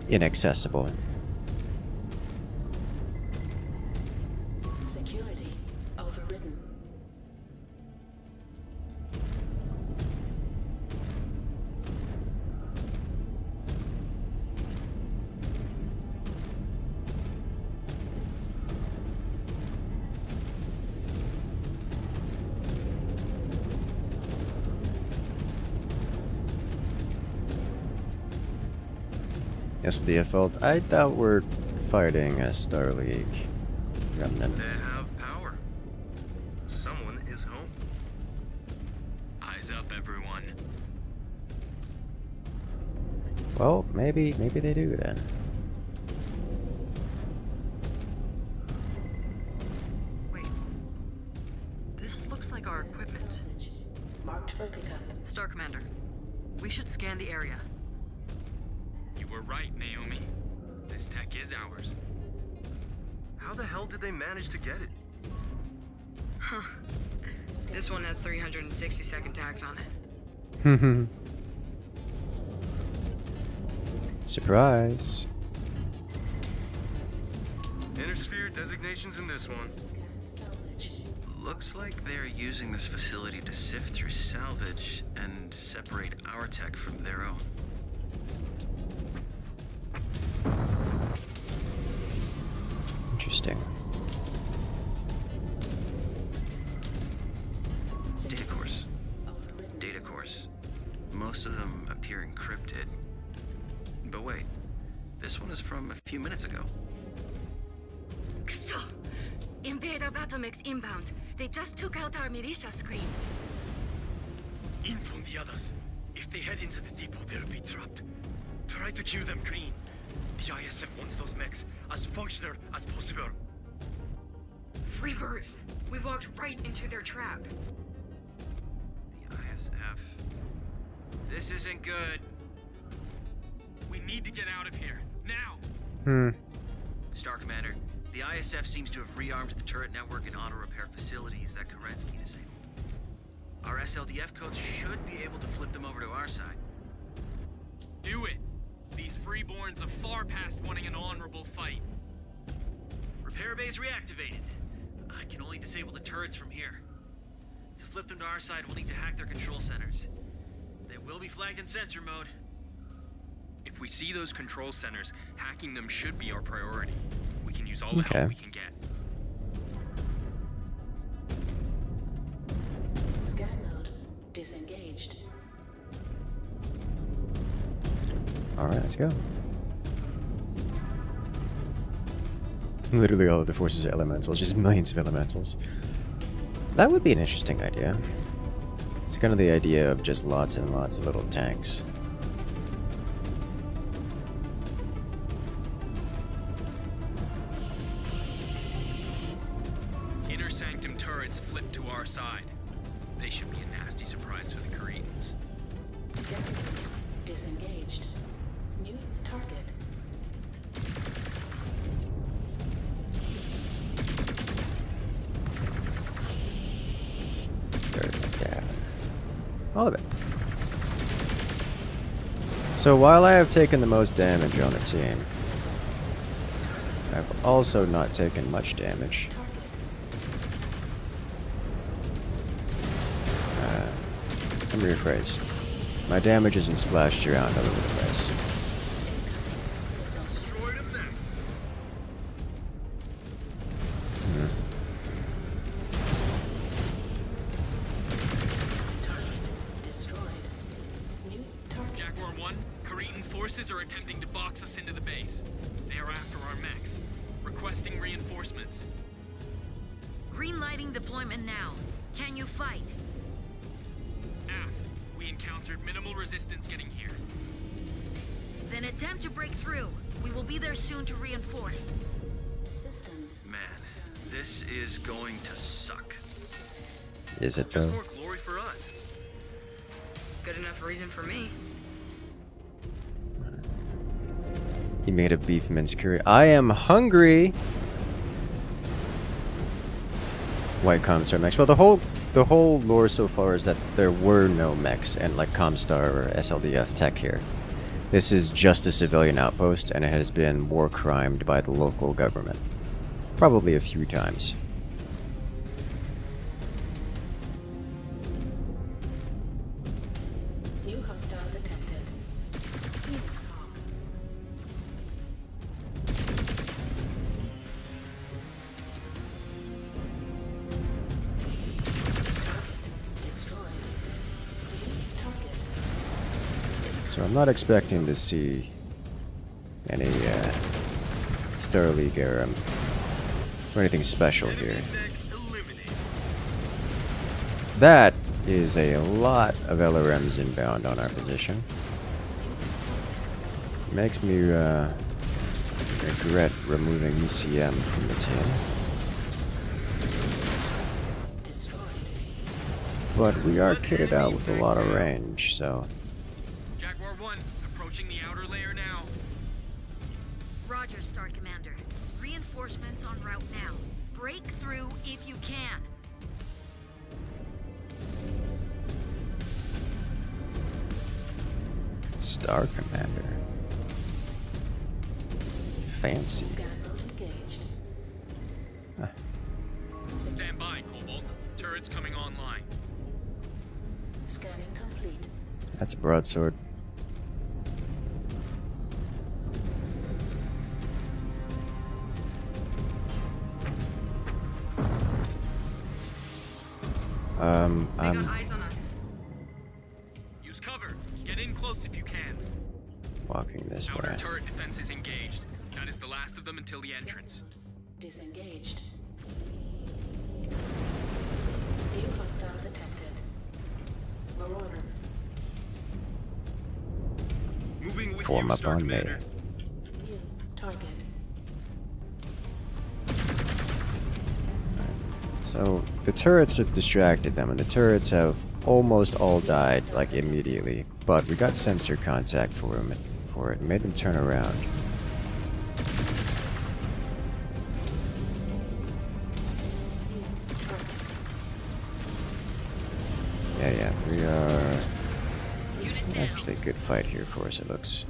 inaccessible. Security overridden. Yes, the default. I doubt we're fighting a Starleague remnant. They have power. Someone is home. Eyes up, everyone. Well, maybe they do then. Wait. This looks like our equipment. Marked for pickup. Star Commander, we should scan the area. You were right, Naomi. This tech is ours. How the hell did they manage to get it? Huh. This one has 360-second tags on it. Surprise. Inner sphere designations in this one. Looks like they're using this facility to sift through salvage and separate our tech from their own. Interesting. Data course. Data course. Most of them appear encrypted. But wait, this one is from a few minutes ago. So, Invader BattleMechs inbound. They just took out our militia screen. In from the others. If they head into the depot, they'll be trapped. Try to kill them clean. The ISF wants those mechs as functional as possible. Rebirth. We walked right into their trap. The ISF. This isn't good. We need to get out of here. Now! Star Commander, the ISF seems to have rearmed the turret network and auto repair facilities that Kerensky disabled. Our SLDF codes should be able to flip them over to our side. Do it! These freeborns are far past wanting an honorable fight. Repair bays reactivated. I can only disable the turrets from here. To flip them to our side, we'll need to hack their control centers. They will be flagged in sensor mode. If we see those control centers, hacking them should be our priority. We can use all the help we can get. Scan mode disengaged. Alright, let's go. Literally all of the forces are elementals, just millions of elementals. That would be an interesting idea. It's kind of the idea of just lots and lots of little tanks. Inner sanctum turrets flip to our side. They should be a nasty surprise for the Cretans. Scan disengaged. New target. All of it. So while I have taken the most damage on the team, I've also not taken much damage. Let me rephrase. My damage isn't splashed around all over the place. Jaguar 1, Cretan forces are attempting to box us into the base. They are after our mechs, requesting reinforcements. Green lighting deployment now. Can you fight? We encountered minimal resistance getting here. Then attempt to break through. We will be there soon to reinforce. Systems. Man, this is going to suck. Is it though? Just more glory for us. Good enough reason for me. He made a beef mince curry. I am hungry! White Comstar mechs. Well, the whole lore so far is that there were no mechs and like Comstar or SLDF tech here. This is just a civilian outpost, and it has been war crimed by the local government. Probably a few times. New hostile detected. Phoenix Hawk. So I'm not expecting to see any Star League or anything special here. That is a lot of LRMs inbound on our position. Makes me regret removing ECM from the team. But we are kitted out with a lot of range, so... Jaguar 1, approaching the outer layer now. Roger, Star Commander. Reinforcements en route now. Break through if you can. Star Commander. Fancy. Huh. Stand by, Cobalt. Turrets coming online. Scanning complete. That's a broadsword. They got eyes on us. Use cover. Get in close if you can. Walking this Outer way. turret defense is engaged. That is the last of them until the entrance. Disengaged. New hostile detected. Marauder. Moving with Form you, up Star on Commander. New target. So the turrets have distracted them, and the turrets have almost all died, like, immediately. But we got sensor contact for it, made them turn around. Yeah, we are actually a good fight here for us, it looks.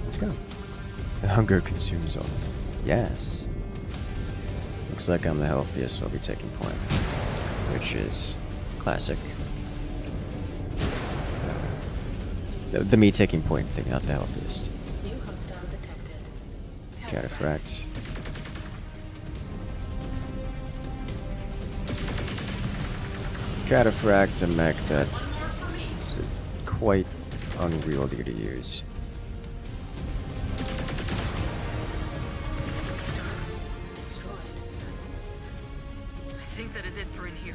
Let's go. The hunger consumes all. Yes. Looks like I'm the healthiest, so I'll be taking point. Which is classic. The me taking point thing, not the healthiest. New hostile detected. Cataphract. Cataphract, a mech that is quite unwieldy to use. I think that is it for in here.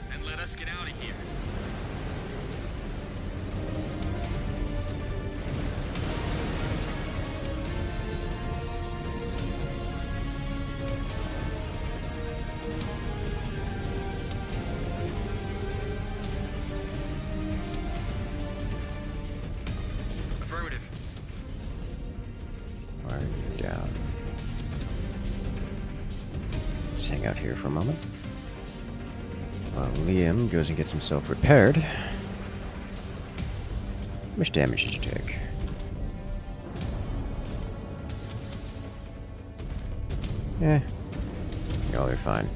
Then let us get out of here. Affirmative. Why are you down? Just hang out here for a moment. While Liam goes and gets himself repaired. How much damage did you take? Eh. Y'all are fine.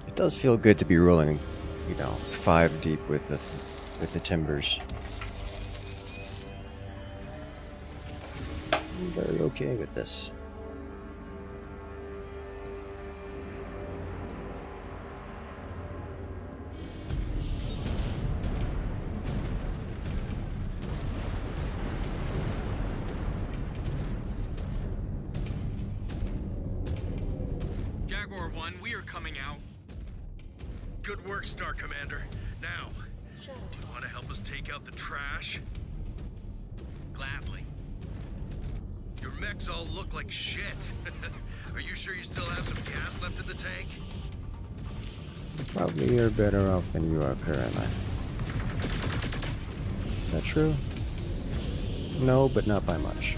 It does feel good to be rolling, you know, 5 deep with the timbers. I'm very okay with this. Jaguar 1, we are coming out. Good work, Star Commander. Now, do you want to help us take out the trash? Gladly. Your mechs all look like shit. Are you sure you still have some gas left in the tank? Probably you're better off than you are currently. Is that true? No, but not by much.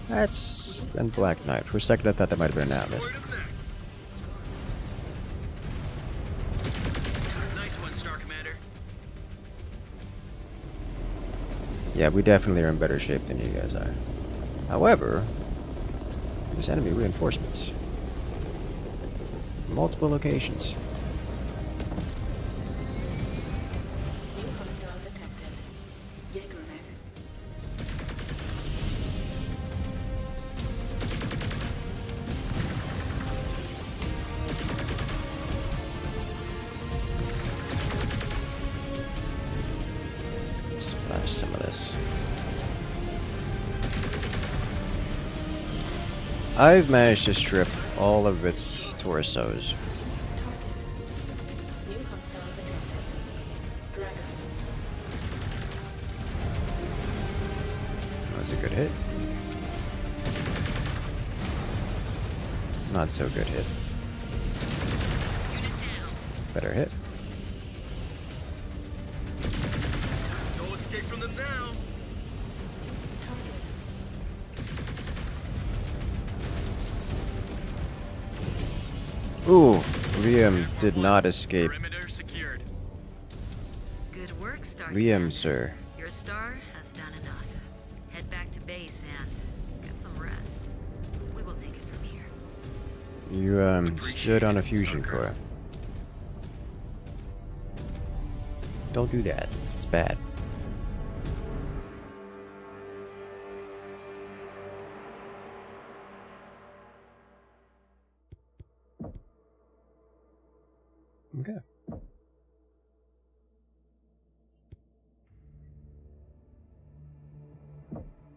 That's... and Black Knight. For a second I thought that might have been an Atlas. Nice one, Star Commander. Yeah, we definitely are in better shape than you guys are. However, there's enemy reinforcements. Multiple locations. New hostile detected. Jaeger mech. Splash some of this. I've managed to strip all of its torsos. New hostile detected. Dragon. That was a good hit. Not so good hit. Better hit. No escape from them now. Ooh, Liam did not escape. Perimeter secured. Good work, Star Liam, Commander. sir. Your star has done enough. Head back to base and get some rest. We will take it from here. You, stood on a fusion core. Don't do that. It's bad. Okay.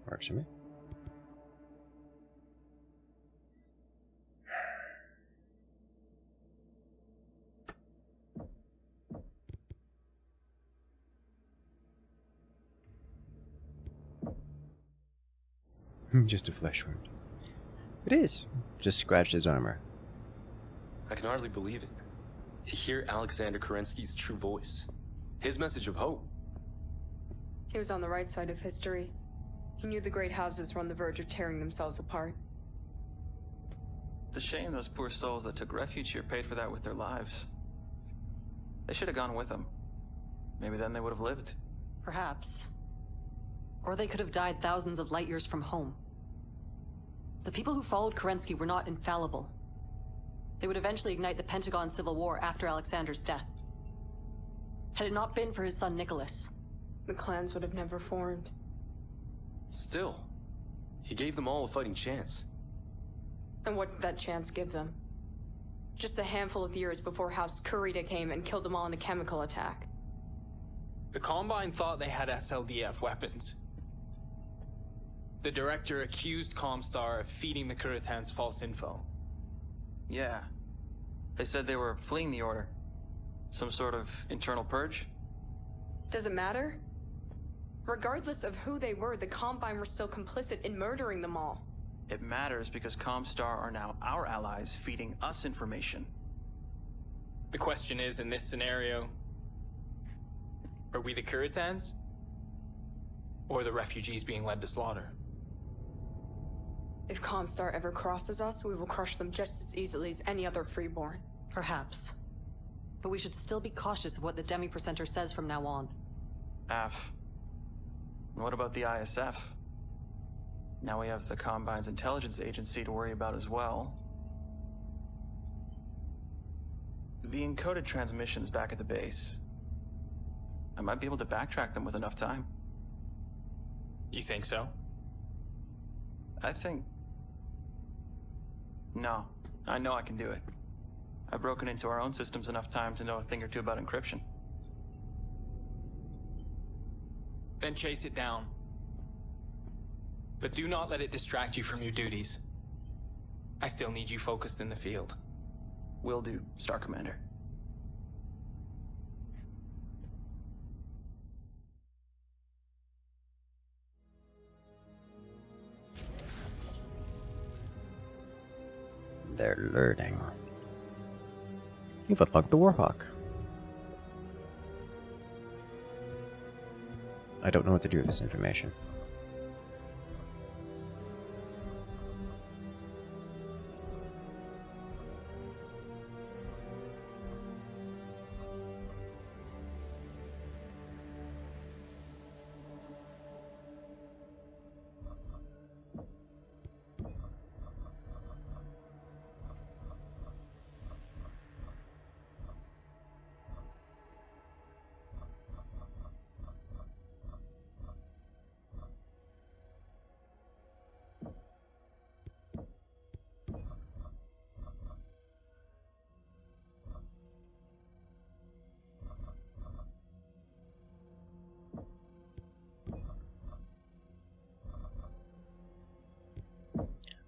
Works for me. Just a flesh wound. It is. Just scratched his armor. I can hardly believe it. To hear Alexander Kerensky's true voice. His message of hope. He was on the right side of history. He knew the great houses were on the verge of tearing themselves apart. It's a shame those poor souls that took refuge here paid for that with their lives. They should have gone with him. Maybe then they would have lived. Perhaps. Or they could have died thousands of light years from home. The people who followed Kerensky were not infallible. They would eventually ignite the Pentagon Civil War after Alexander's death. Had it not been for his son Nicholas, the clans would have never formed. Still, he gave them all a fighting chance. And what did that chance give them? Just a handful of years before House Kurita came and killed them all in a chemical attack. The Combine thought they had SLDF weapons. The director accused Comstar of feeding the Kuritans false info. Yeah. They said they were fleeing the Order. Some sort of internal purge? Does it matter? Regardless of who they were, the Combine were still complicit in murdering them all. It matters because Comstar are now our allies, feeding us information. The question is, in this scenario, are we the Kuritans? Or the refugees being led to slaughter? If Comstar ever crosses us, we will crush them just as easily as any other freeborn. perhaps. But we should still be cautious of what the Demi-Percenter says from now on. AF. What about the ISF? Now we have the Combine's intelligence agency to worry about as well. The encoded transmissions back at the base. I might be able to backtrack them with enough time. You think so? I think... No. I know I can do it. I've broken into our own systems enough time to know a thing or two about encryption. Then chase it down. But do not let it distract you from your duties. I still need you focused in the field. Will do, Star Commander. They're learning. You've unlocked the Warhawk. I don't know what to do with this information.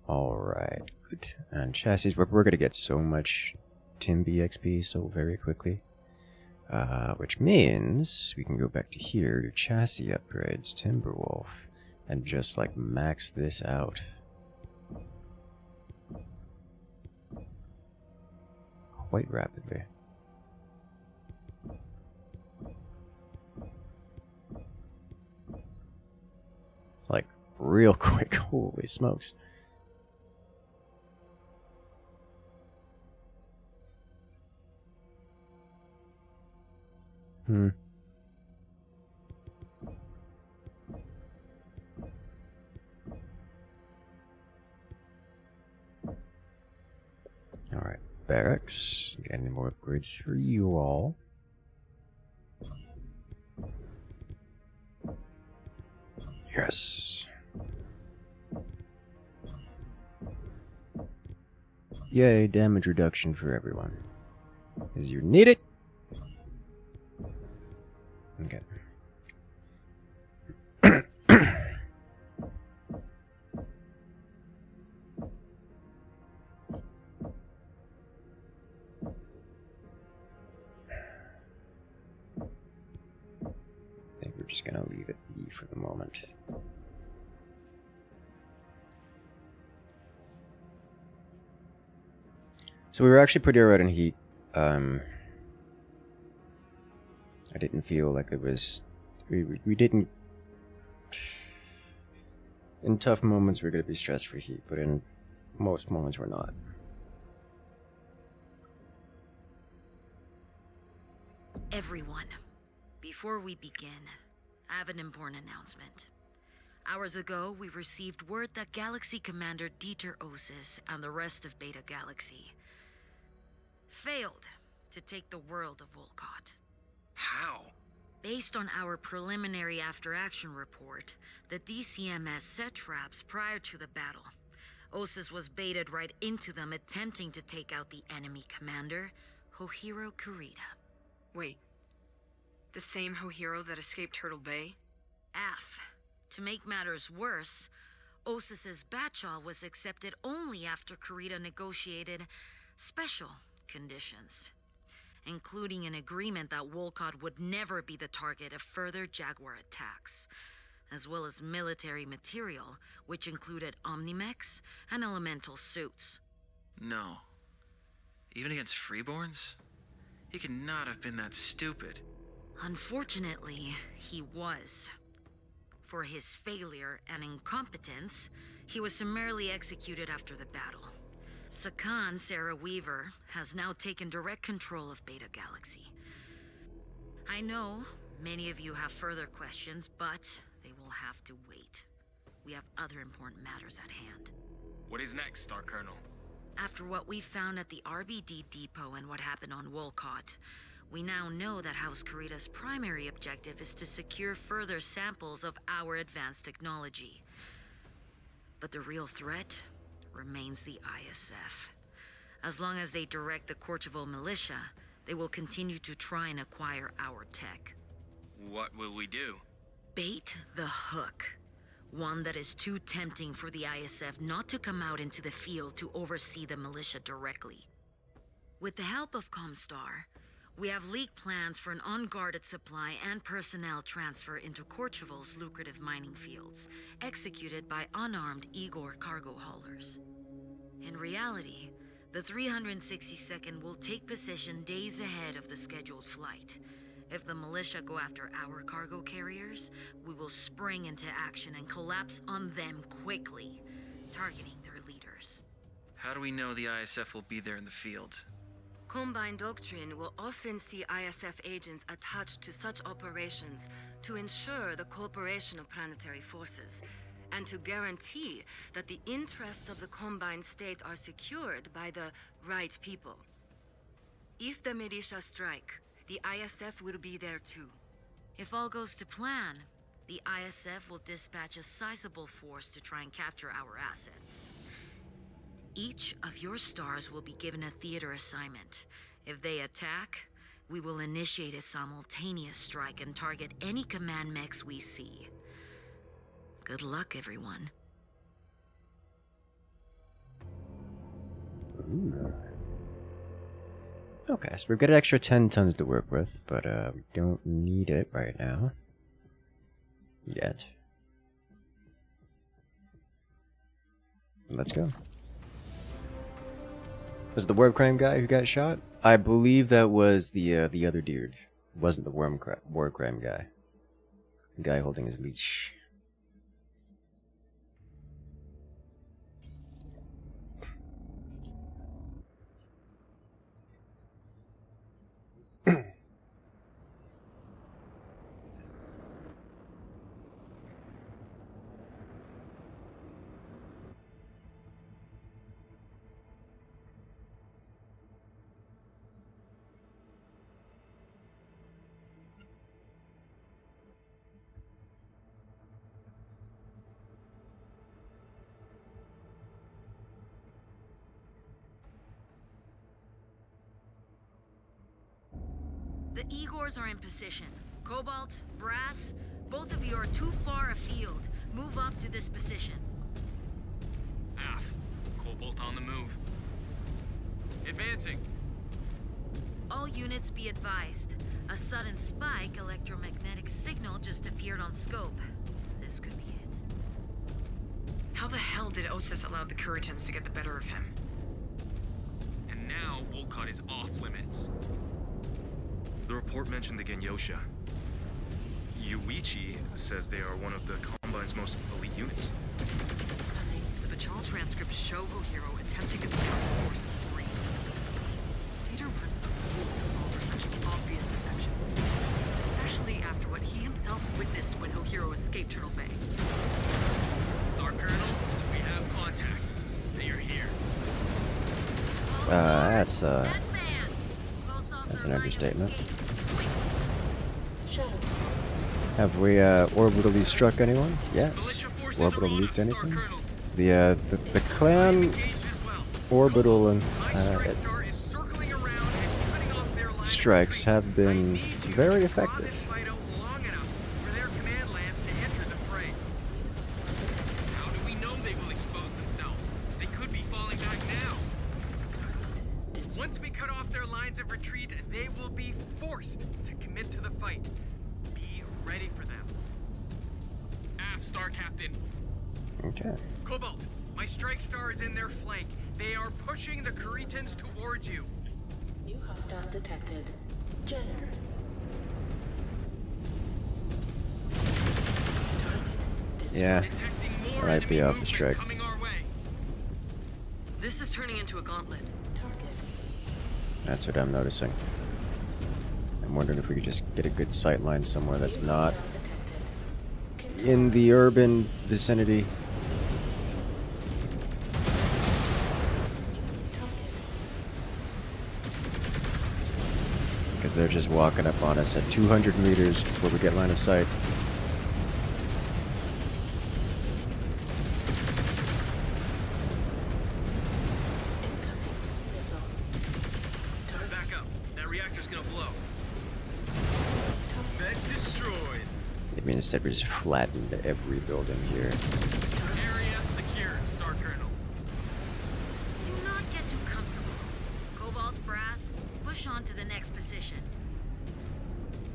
Alright, good. And chassis, we're going to get so much Timby XP so very quickly. Which means we can go back to here to chassis upgrades, Timberwolf, and just like max this out. Quite rapidly. Like, real quick, holy smokes. Alright, barracks. Got any more upgrades for you all? Yes. Yay, damage reduction for everyone. Because you need it. just gonna leave it be for the moment. So we were actually pretty alright in heat. I didn't feel like there was... We didn't... In tough moments we're gonna be stressed for heat, but in most moments we're not. Everyone, before we begin, I have an important announcement. Hours ago, we received word that Galaxy Commander Dieter Osis and the rest of Beta Galaxy failed to take the world of Volcott. How? Based on our preliminary after-action report, the DCMS set traps prior to the battle. Osis was baited right into them, attempting to take out the enemy commander, Hohiro Kurita. Wait. The same Hohiro that escaped Turtle Bay? To make matters worse, Osis's Batchal was accepted only after Kurita negotiated special conditions, including an agreement that Volcott would never be the target of further Jaguar attacks, as well as military material, which included Omnimechs and elemental suits. No. Even against freeborns? He could not have been that stupid. Unfortunately, he was. For his failure and incompetence, he was summarily executed after the battle. Sakan Sarah Weaver has now taken direct control of Beta Galaxy. I know many of you have further questions, but they will have to wait. We have other important matters at hand. What is next, Star Colonel? After what we found at the RBD depot and what happened on Volcott, we now know that House Kurita's primary objective is to secure further samples of our advanced technology. But the real threat remains the ISF. As long as they direct the Cortival militia, they will continue to try and acquire our tech. What will we do? Bait the hook. One that is too tempting for the ISF not to come out into the field to oversee the militia directly. With the help of Comstar, we have leaked plans for an unguarded supply and personnel transfer into Cortival's lucrative mining fields, executed by unarmed Igor cargo haulers. In reality, the 362nd will take position days ahead of the scheduled flight. If the militia go after our cargo carriers, we will spring into action and collapse on them quickly, targeting their leaders. How do we know the ISF will be there in the field? Combine Doctrine will often see ISF agents attached to such operations to ensure the cooperation of planetary forces, and to guarantee that the interests of the Combined State are secured by the right people. If the militia strike, the ISF will be there too. If all goes to plan, the ISF will dispatch a sizable force to try and capture our assets. Each of your stars will be given a theater assignment. If they attack, we will initiate a simultaneous strike and target any command mechs we see. Good luck, everyone. Ooh. Okay, so we've got an extra 10 tons to work with, but we don't need it right now. Yet. Let's go. Was it the War Crime guy who got shot? I believe that was the other dude. It wasn't the War Crime guy. The guy holding his leash. The Igors are in position. Cobalt, Brass, both of you are too far afield. Move up to this position. Cobalt on the move. Advancing. All All units be advised. A sudden spike electromagnetic signal just appeared on scope. This could be it. How the hell did Osis allow the Curitans to get the better of him? And now Wolcott is off limits. The report mentioned the Genyosha. Yuichi says they are one of the Combine's most elite units. The patrol transcripts show Hohiro attempting to pick out his forces as green. Data was a fool to fall for such obvious deception, especially after what he himself witnessed when Hohiro escaped Turtle Bay. Star Colonel, we have contact. They are here. That's an understatement. Have we orbitally struck anyone? Yes. Orbital nuked anything? The clan orbital and strikes have been very effective. How do we know they will expose themselves? They could be falling back now. Once we cut off their lines of retreat, they will be forced to commit to the fight. Be ready for them. Aft, Star Captain. Okay. Cobalt, my strike star is in their flank. They are pushing the Curitans towards you. New hostile detected. Jenner. Yeah. Might be off the strike. This is turning into a gauntlet. That's what I'm noticing. I'm wondering if we could just get a good sight line somewhere that's not in the urban vicinity. Because they're just walking up on us at 200 meters before we get line of sight. Back up. That reactor's gonna blow. Med destroyed. Maybe instead we just flattened every building here. Area secure, Star Colonel. Do not get too comfortable. Cobalt, Brass, push on to the next position.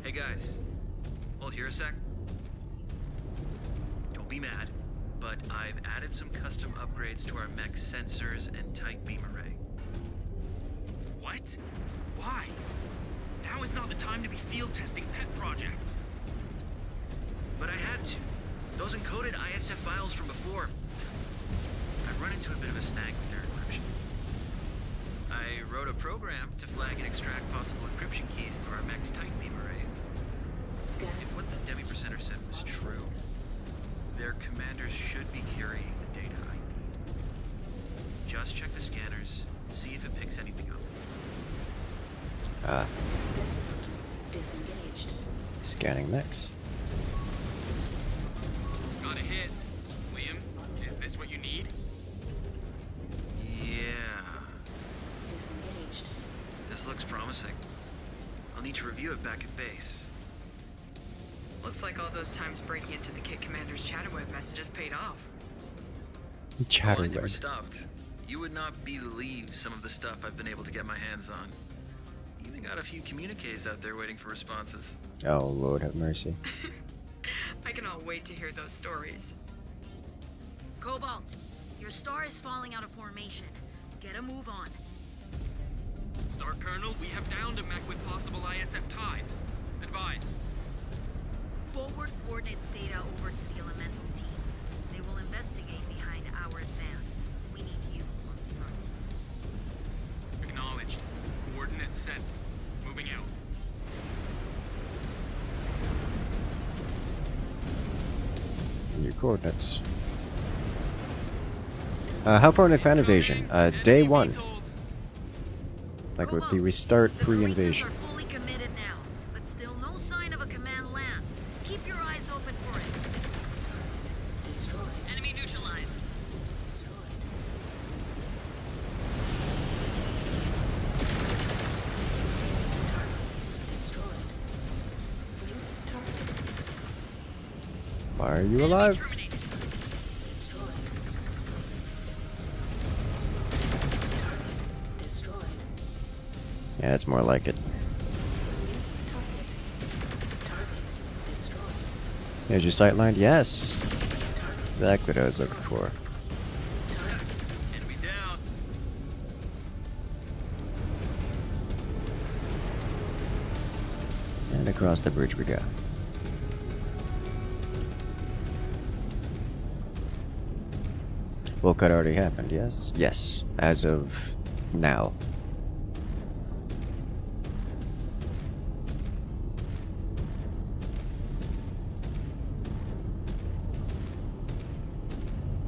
Hey guys, hold here a sec. Don't be mad, but I've added some custom upgrades to our mech sensors and tight beam array. What? Why? Now is not the time to be field testing pet projects. But I had to. Those encoded ISF files from before. I've run into a bit of a snag with their encryption. I wrote a program to flag and extract possible encryption keys through our mech's tight beam arrays. If what the Demi Percenter said was true, their commanders should be carrying the data I need. Just check the scanners, see if it picks anything up. Disengaged. Scanning mechs. Got a hit. Liam, is this what you need? Yeah. Disengaged. This looks promising. I'll need to review it back at base. Looks like all those times breaking into the Kit Commander's chatterweb messages paid off. Oh, I Chatterweb. never stopped. You would not believe some of the stuff I've been able to get my hands on. Even got a few communiques out there waiting for responses. Oh, Lord have mercy. I cannot wait to hear those stories. Cobalt, your star is falling out of formation. Get a move on. Star Colonel, we have downed a mech with possible ISF ties. Advise. Forward coordinates data over to the elemental teams. They will investigate behind our advance. We need you on the front. Acknowledged. Coordinates sent. Moving out. Your coordinates. How far in the clan invasion? Day 1. Like with the restart pre-invasion. Fully committed now, but still no sign of a command lance. Keep your eyes open for it. Destroyed. Enemy neutralized. Destroyed. Target destroyed. New target. Why are you alive? Destroyed. Target destroyed. Yeah, it's more like it. There's your sight line. Yes. Exactly what I was looking for. Enemy down. And across the bridge we go. Well, cut already happened, yes? Yes, as of now.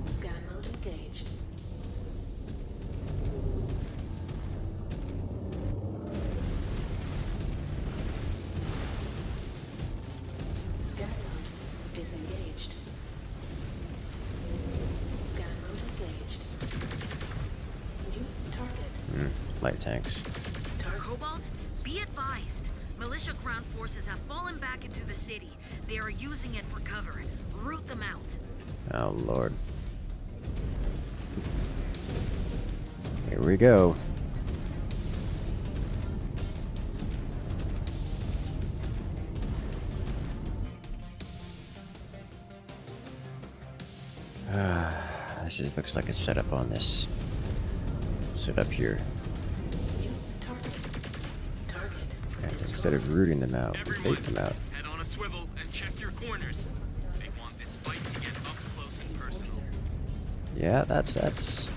Scan mode engaged. Scan mode disengaged. Scan mode engaged. New target. Light tanks. Cobalt, be advised. Militia ground forces have fallen back into the city. They are using it for cover. Root them out. Oh, Lord. Here we go. This looks like a setup on this. Setup here. And instead of rooting them out, we bait them out. Head on a swivel and check your corners. They want this fight to get up close and personal. Yeah, that's.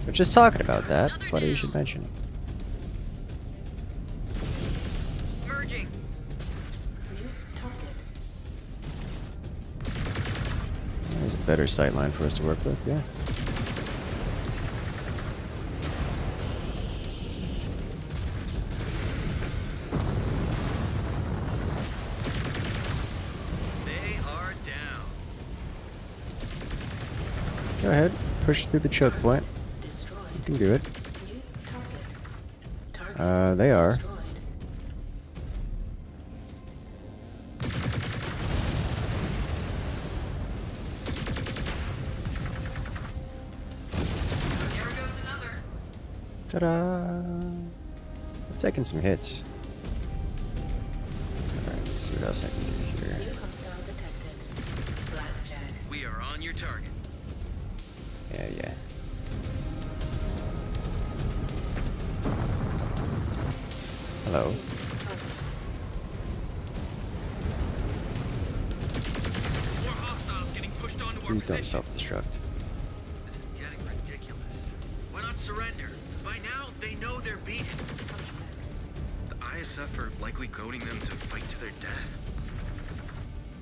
We're just talking about that. Funny you should mention it. Merging. There's a better sightline for us to work with, yeah. They are down. Go ahead, push through the choke point. You can do it. They are. Ta-da! I'm taking some hits. Alright, let's see what else I can do here. We are on your target. Yeah. Hello. More hostiles getting pushed onto our Please don't position. self-destruct. This is getting ridiculous. Why not surrender? By now, they know they're beaten. The ISF are likely goading them to fight to their death.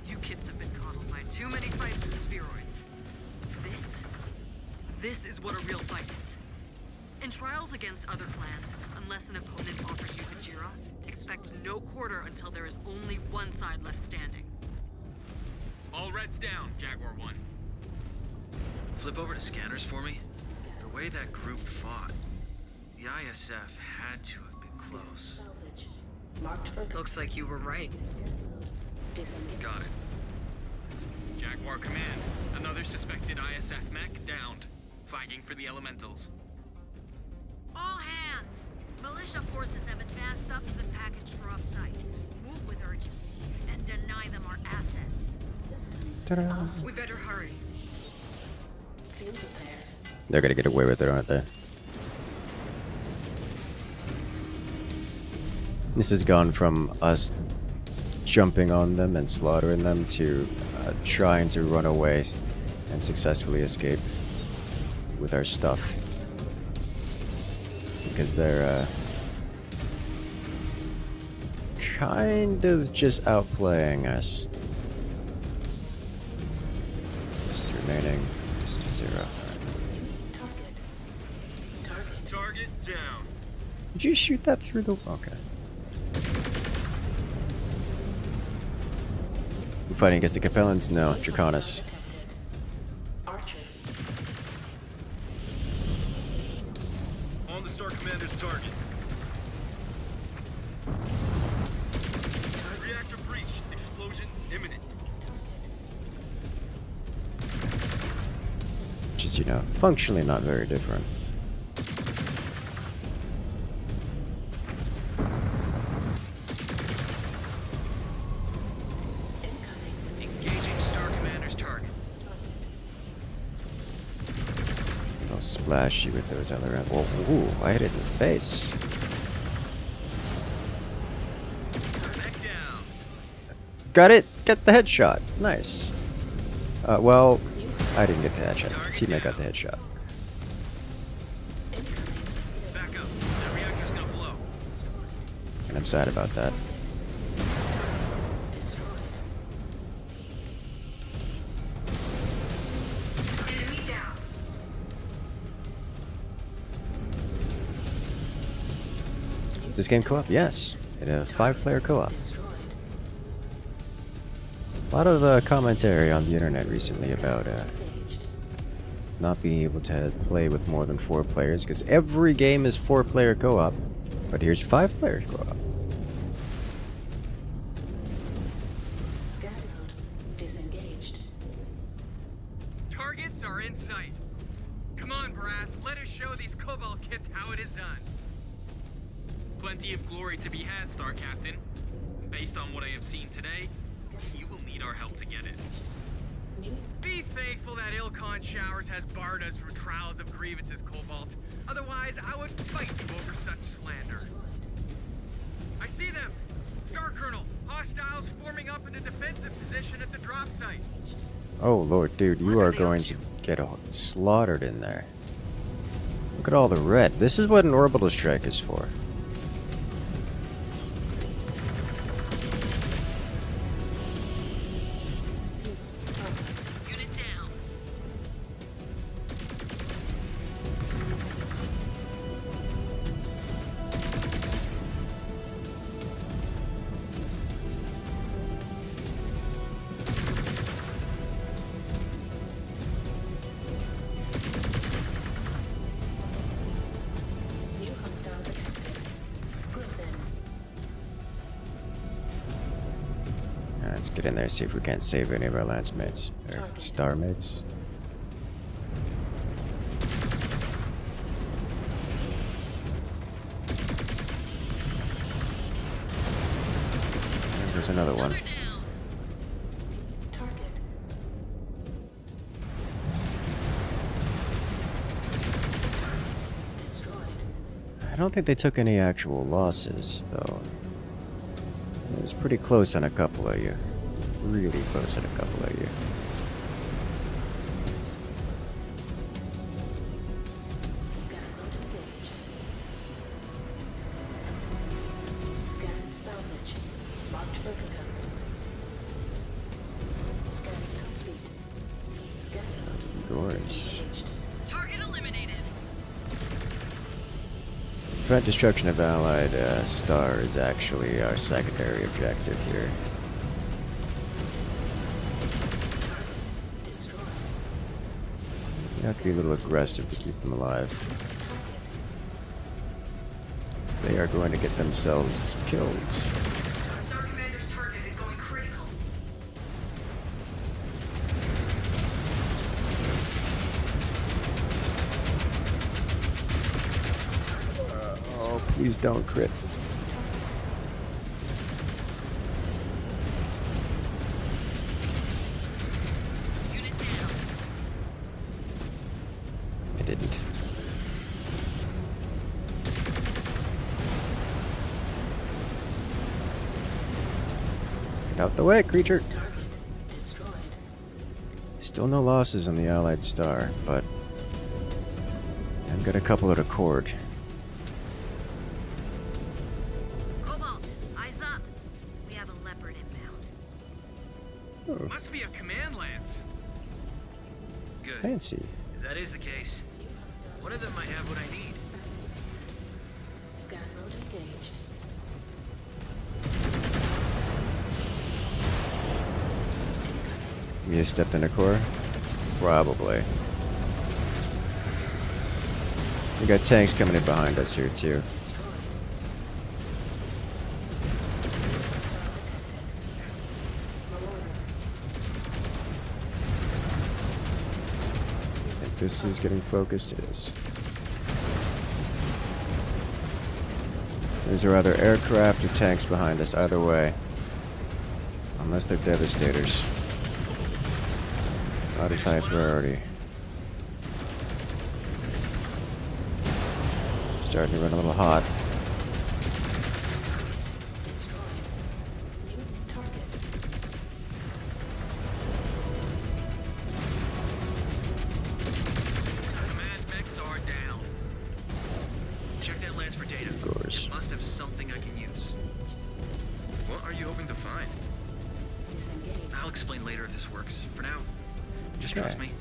You kids have been coddled by too many fights with spheroids. This is what a real fight is. In trials against other clans, unless an opponent offers you Hajira, expect no quarter until there is only one side left standing. All Reds down, Jaguar 1. Flip over to scanners for me. The way that group fought, the ISF had to have been close. Looks like you were right. Got it. Jaguar Command, another suspected ISF mech downed. Flagging for the elementals. All hands! Militia forces have advanced up to the package drop site. Move with urgency and deny them our assets. Ta-da! We better hurry. They're gonna get away with it, aren't they? This has gone from us jumping on them and slaughtering them to trying to run away and successfully escape with our stuff. Because they're kind of just outplaying us. This is remaining. This is 0. Target down. Did you shoot that through the... Okay. We're fighting against the Capellans? No, Draconis. On the Star Commander's target. Reactor breach. Explosion imminent. Which is, you know, functionally not very different. splash you with those other... Whoa, ooh, I hit it in the face. Got it! Get the headshot! Nice. Well, I didn't get the headshot. Teammate got the headshot. And I'm sad about that. Is this game co-op? Yes. It a 5-player co-op. A lot of commentary on the internet recently about not being able to play with more than 4 players, because every game is 4-player co-op, but here's 5-player co-op. Scan mode disengaged. Targets are in sight. Come on, Brass, let us show these Cobalt kids how it is done. Plenty of glory to be had, Star Captain. Based on what I have seen today, you will need our help to get it. Be thankful that Ilkon Showers has barred us from trials of grievances, Cobalt. Otherwise, I would fight you over such slander. I see them! Star Colonel, hostiles forming up in a defensive position at the drop site. Oh lord, dude, you are going to get slaughtered in there. Look at all the red. This is what an orbital strike is for. Let's get in there, see if we can't save any of our lance mates. Or star mates. And there's another one. I don't think they took any actual losses, though. It was pretty close on a couple of you. Really close on a couple of you. Scan mode engaged. Scan salvage. Marked Vertical. Scanning complete. Scan mode disengaged. Target eliminated. Prevent destruction of allied star is actually our secondary objective here. You have to be a little aggressive to keep them alive. So they are going to get themselves killed. Star Commander's target is going critical. Oh, please don't crit. I didn't. Get out the way, creature. Still no losses on the allied star, but I've got a couple at Accord. Cobalt, eyes up. We have a leopard inbound. Must be a command lance. Good. Fancy. If that is the case, one of them might have what I need. Scan mode engaged. You just stepped in a core? Probably. We got tanks coming in behind us here too. If this is getting focused, it is. These are either aircraft or tanks behind us, either way. Unless they're devastators. Not as high priority. Starting to run a little hot. Destroyed. New target. Command mechs are down. Check that lens for data. Of course. It must have something I can use. What are you hoping to find? Disengage. I'll explain later if this works. For now, just Okay. trust me.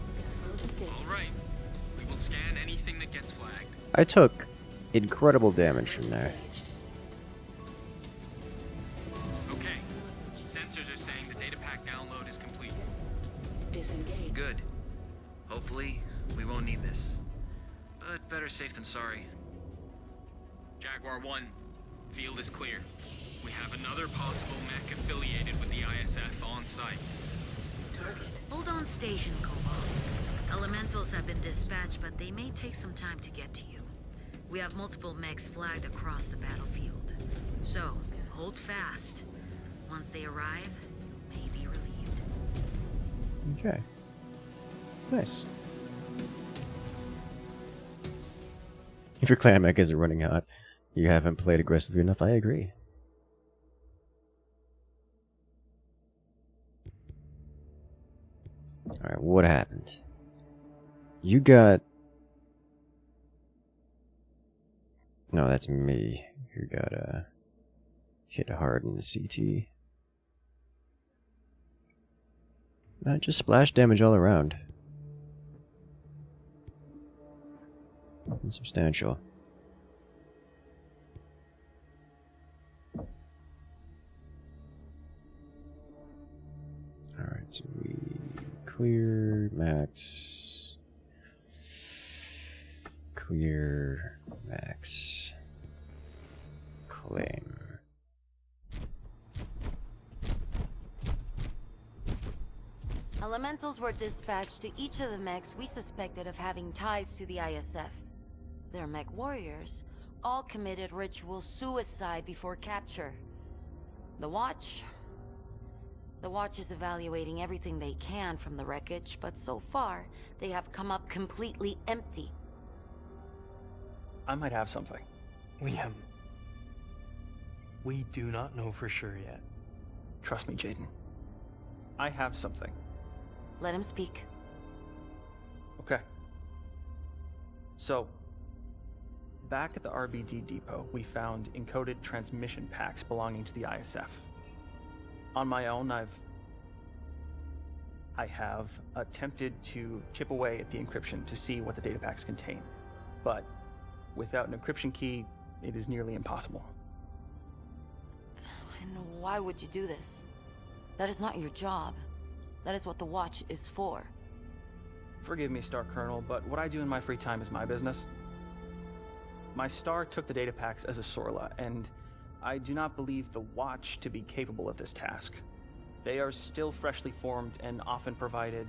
Scan mode engaged. All right. We will scan anything that gets flagged. I took incredible damage from there. Okay. Sensors are saying the data pack download is complete. Disengage. Good. Hopefully, we won't need this. But better safe than sorry. Jaguar 1, field is clear. We have another possible mech affiliated with the ISF on site. Target. Hold on station, Cobalt. Elementals have been dispatched, but they may take some time to get to you. We have multiple mechs flagged across the battlefield. So, hold fast. Once they arrive, you may be relieved. Okay. Nice. If your clan mech isn't running hot, you haven't played aggressively enough, I agree. Alright, what happened? You got... No, that's me who got hit hard in the CT. Not just splash damage all around. Nothing substantial. Alright, so we clear max. Clear max. Claim. Elementals were dispatched to each of the mechs we suspected of having ties to the ISF. Their Mechwarriors all committed ritual suicide before capture. The Watch is evaluating everything they can from the wreckage, but so far, they have come up completely empty. I might have something. We do not know for sure yet. Trust me, Jaden. I have something. Let him speak. Okay. So, back at the RBD depot, we found encoded transmission packs belonging to the ISF. On my own, I have attempted to chip away at the encryption to see what the data packs contain. But without an encryption key, it is nearly impossible. And why would you do this? That is not your job. That is what the Watch is for. Forgive me, Star Colonel, but what I do in my free time is my business. My star took the data packs as a Sorla, and I do not believe the Watch to be capable of this task. They are still freshly formed and often provided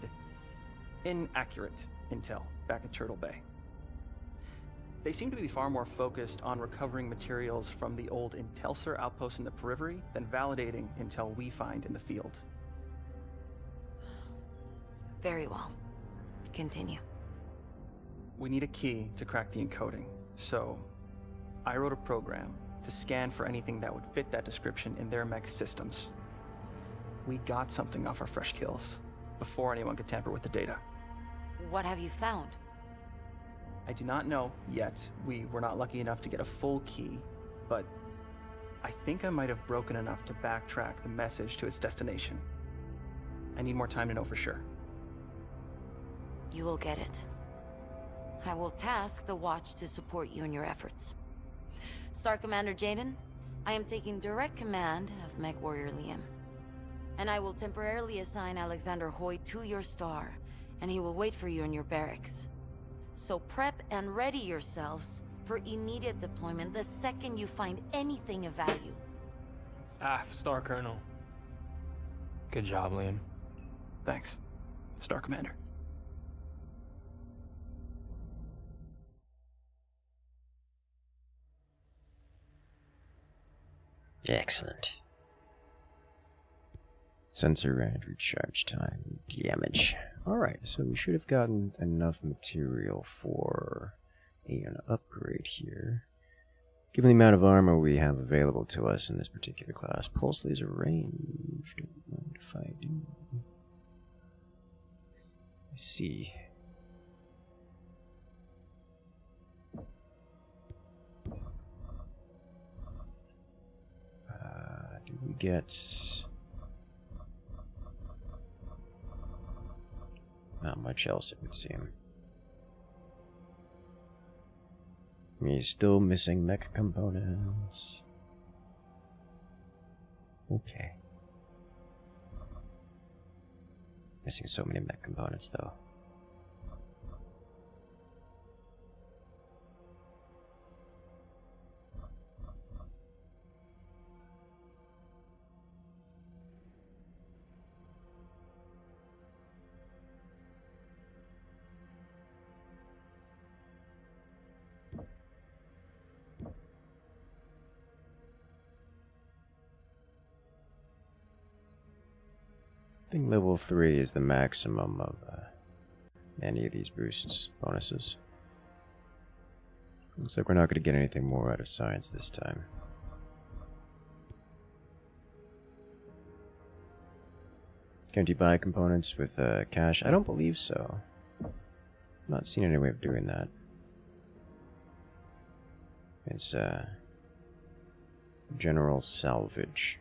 inaccurate intel back at Turtle Bay. They seem to be far more focused on recovering materials from the old Intelser outpost in the periphery than validating intel we find in the field. Very well. Continue. We need a key to crack the encoding, so I wrote a program to scan for anything that would fit that description in their mech systems. We got something off our fresh kills before anyone could tamper with the data. What have you found? I do not know yet. We were not lucky enough to get a full key, but I think I might have broken enough to backtrack the message to its destination. I need more time to know for sure. You will get it. I will task the Watch to support you in your efforts. Star Commander Jaden, I am taking direct command of Mechwarrior Liam. And I will temporarily assign Alexander Hoy to your star, and he will wait for you in your barracks. So prep and ready yourselves for immediate deployment the second you find anything of value. Star Colonel. Good job, Liam. Thanks, Star Commander. Excellent. Sensor and recharge time damage. Alright, so we should have gotten enough material for an upgrade here. Given the amount of armor we have available to us in this particular class, pulse laser ranged. What if I do? Let's see. Do we get not much else, it would seem. He's still missing mech components. Okay. Missing so many mech components, though. I think level 3 is the maximum of any of these boosts, bonuses. Looks like we're not going to get anything more out of science this time. Can't you buy components with cash? I don't believe so. I've not seen any way of doing that. It's general salvage.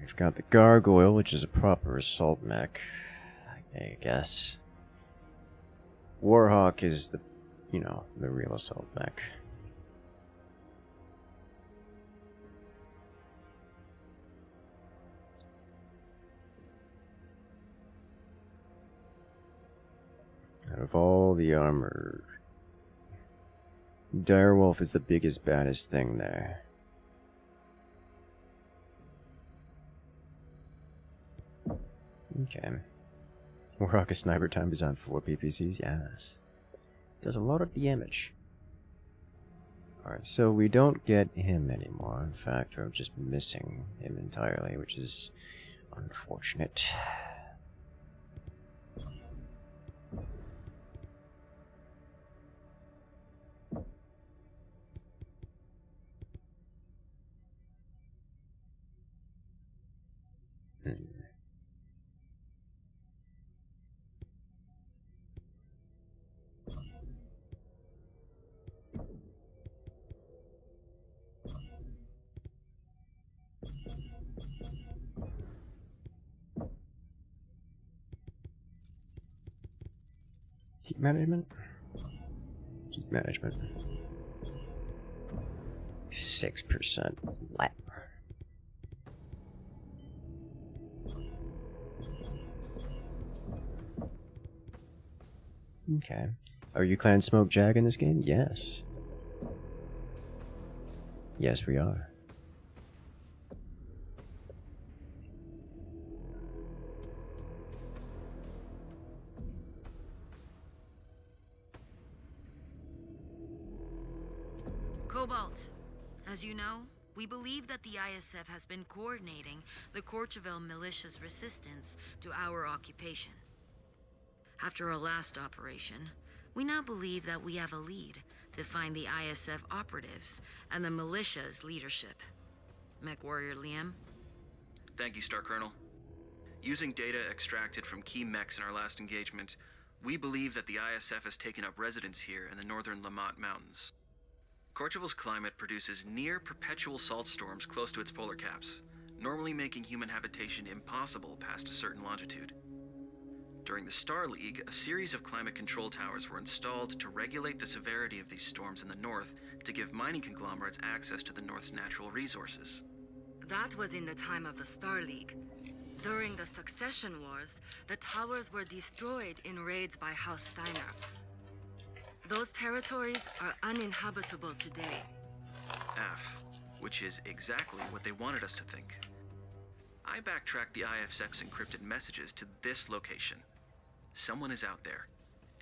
We've got the Gargoyle, which is a proper assault mech, I guess. Warhawk is the, you know, the real assault mech. Out of all the armor, Direwolf is the biggest, baddest thing there. Okay. Warhawk is sniper time designed for PPCs? Yes. Does a lot of damage. Alright, so we don't get him anymore. In fact, we're just missing him entirely, which is unfortunate. Heat management? Heat management. 6% lap. Okay. Are you Clan Smoke Jag in this game? Yes. Yes, we are. Cobalt, as you know, we believe that the ISF has been coordinating the Courchevel militia's resistance to our occupation. After our last operation, we now believe that we have a lead to find the ISF operatives and the militia's leadership. Mechwarrior Liam? Thank you, Star Colonel. Using data extracted from key mechs in our last engagement, we believe that the ISF has taken up residence here in the northern Lamont Mountains. Courchevel's climate produces near-perpetual salt storms close to its polar caps, normally making human habitation impossible past a certain longitude. During the Star League, a series of climate control towers were installed to regulate the severity of these storms in the north to give mining conglomerates access to the north's natural resources. That was in the time of the Star League. During the Succession Wars, the towers were destroyed in raids by House Steiner. Those territories are uninhabitable today. Which is exactly what they wanted us to think. I backtracked the ISF's encrypted messages to this location. Someone is out there,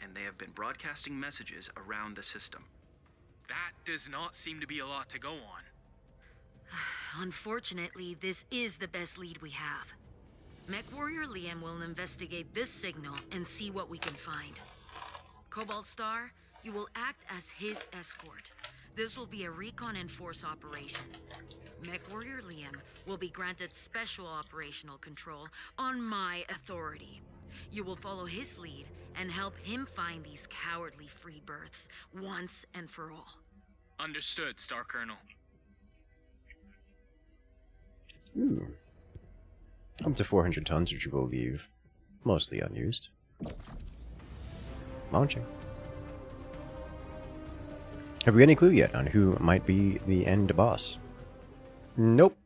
and they have been broadcasting messages around the system. That does not seem to be a lot to go on. Unfortunately, this is the best lead we have. Mechwarrior Liam will investigate this signal and see what we can find. Cobalt Star, you will act as his escort. This will be a recon and force operation. Mechwarrior Liam will be granted special operational control on my authority. You will follow his lead and help him find these cowardly free births once and for all. Understood, Star Colonel. Ooh. Up to 400 tons, which you will leave mostly unused. Launching. Have we any clue yet on who might be the end boss? Nope.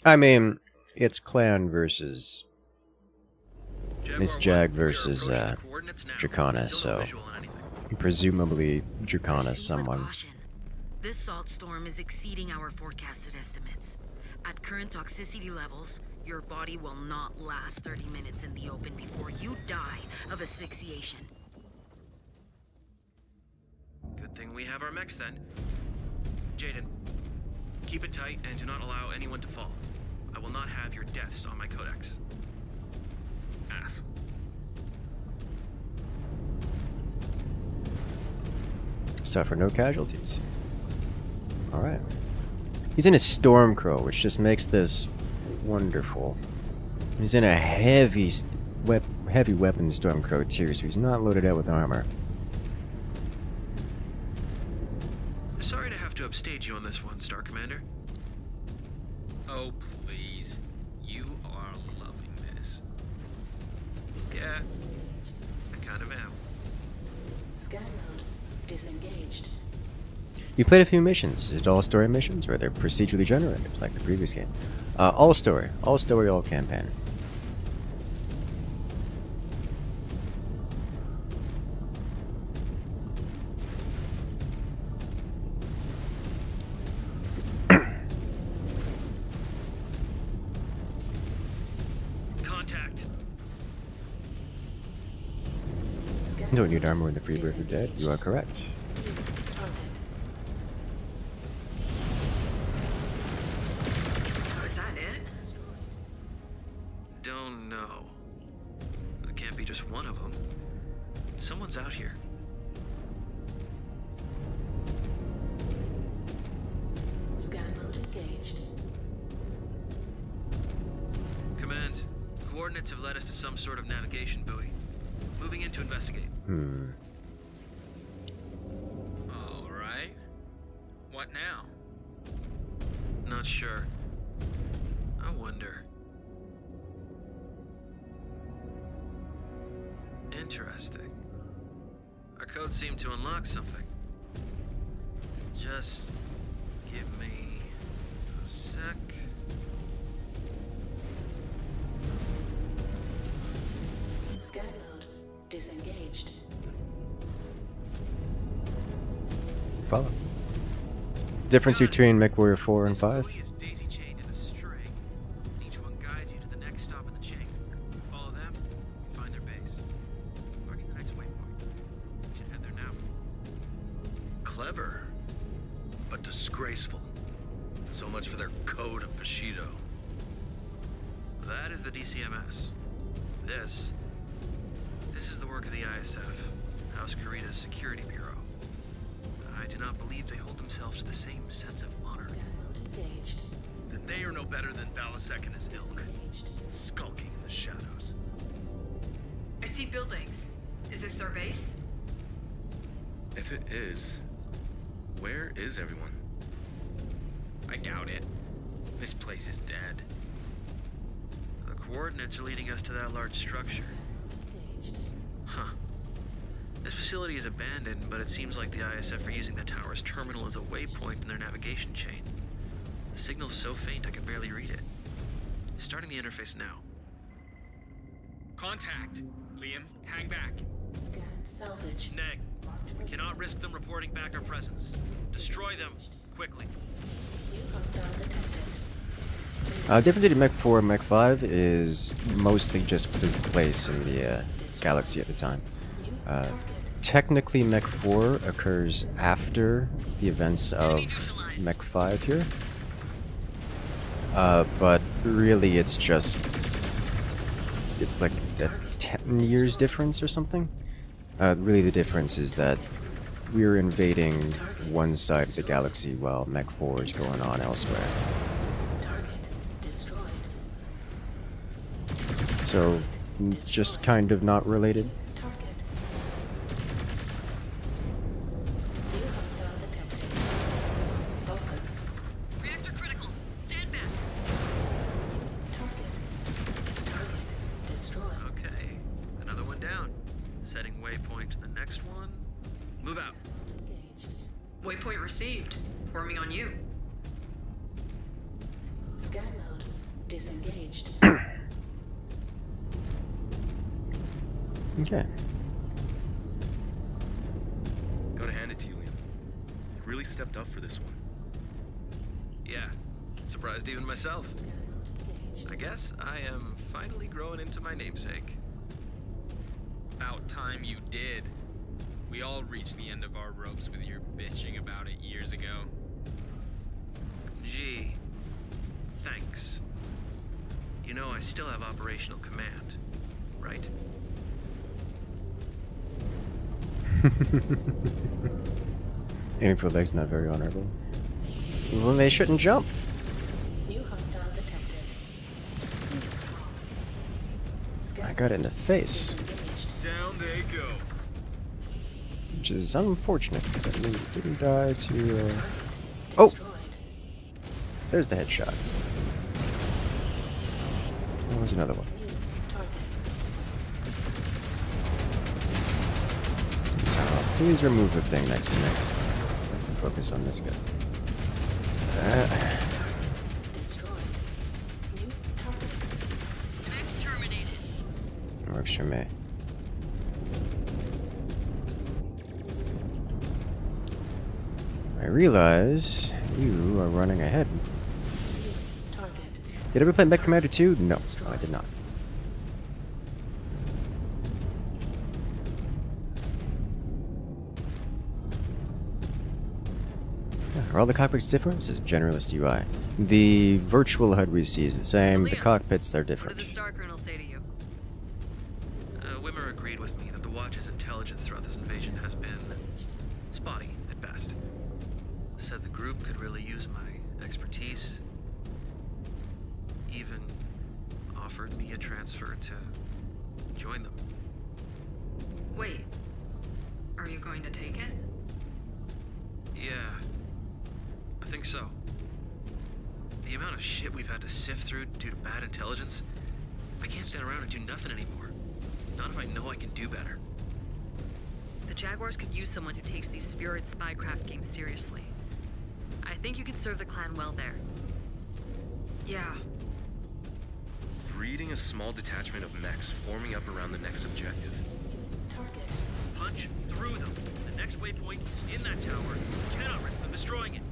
I mean, it's Clan versus Miss Jag versus Draconis, so presumably Draconis someone. This salt storm is exceeding our forecasted estimates. At current toxicity levels, your body will not last 30 minutes in the open before you die of asphyxiation. Good thing we have our mechs then. Jaden, keep it tight and do not allow anyone to fall. I will not have your deaths on my codex. Af. Suffer no casualties. Alright. He's in a Stormcrow, which just makes this wonderful. He's in a heavy weapon Stormcrow too, so he's not loaded out with armor. Sorry to have to upstage you on this one, Star Commander. Oh, please. You are loving this. Yeah, I kind of am. Scan mode disengaged. You played a few missions. Is it all story missions, or are they procedurally generated, like the previous game? All story, all campaign. Contact. Don't need armor when the free birth are dead. You are correct. Don't know. It can't be just one of them. Someone's out here. Scan mode engaged. Command, coordinates have led us to some sort of navigation buoy. Moving in to investigate. Alright. What now? Not sure. I wonder. Interesting. Our codes seem to unlock something. Just give me a sec. Scan mode disengaged. Follow. Difference between Mechwarrior 4 and 5? Clever, but disgraceful. So much for their code of Bushido. That is the DCMS. This is the work of the ISF, House Kurita's Security Bureau. I do not believe they hold themselves to the same sense of honor. Then they are no better than Balasek and his ilk, skulking in the shadows. I see buildings. Is this their base? If it is, where is everyone? I doubt it. This place is dead. The coordinates are leading us to that large structure. Huh. This facility is abandoned, but it seems like the ISF are using the tower's terminal as a waypoint in their navigation chain. The signal's so faint I can barely read it. Starting the interface now. Contact. Liam, hang back. Scan salvage. Neg, we cannot risk them reporting back our presence. Destroy them, quickly. New hostile detected. Difference between Mech 4 and Mech 5 is mostly just place in the galaxy at the time. Technically, Mech 4 occurs after the events of Mech 5 here. But really, it's just it's like a 10 years difference or something. Really the difference is that we're invading one side of the galaxy while Mech 4 is going on elsewhere. So, just kind of not related. Reactor critical. Stand back. Okay, another one down. Setting waypoint to the next one. Move out. Waypoint received. Forming on you. Scan mode disengaged. Okay. Gotta hand it to you, Liam. You really stepped up for this one. Yeah, surprised even myself. I guess I am finally growing into my namesake. About time you did. We all reached the end of our ropes with your bitching about it years ago. Gee, thanks. You know I still have operational command, right? Aiming for legs not very honorable. Well, they shouldn't jump. New hostile detected. I got it in the face. Down they go. Which is unfortunate. That means it didn't die to... Oh! There's the headshot. There was another one. Please remove the thing next to me. I can focus on this guy. Works for me. I realize you are running ahead. Did I ever play Mech Commander 2? No, I did not. Are all the cockpits different? This is generalist UI. The virtual HUD we see is the same. The cockpits, they're different. What did the Star Colonel say to you? Wimmer agreed with me that the Watch's intelligence throughout this invasion has been spotty at best. Said the group could really use my expertise. Even offered me a transfer to join them. Wait. Are you going to take it? Yeah. I think so. The amount of shit we've had to sift through due to bad intelligence, I can't stand around and do nothing anymore. Not if I know I can do better. The Jaguars could use someone who takes these spirit spycraft games seriously. I think you could serve the clan well there. Yeah. Breeding a small detachment of mechs forming up around the next objective. Punch through them. The next waypoint is in that tower. You cannot risk them destroying it.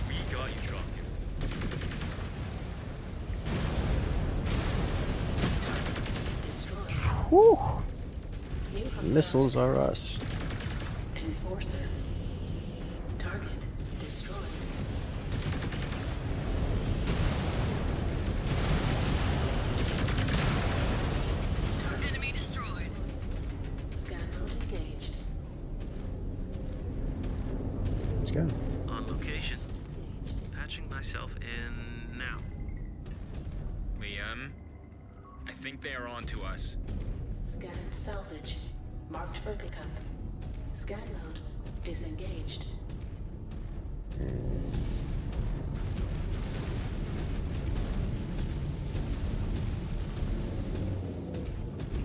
We got you, Chopkin. Whew. Missiles are us. Enforcer. Target destroyed. Enemy destroyed. Scan mode engaged. Let's go. On location. Patching myself in now. Liam, I think they are on to us. Scan salvage. Marked for pickup. Scan mode disengaged.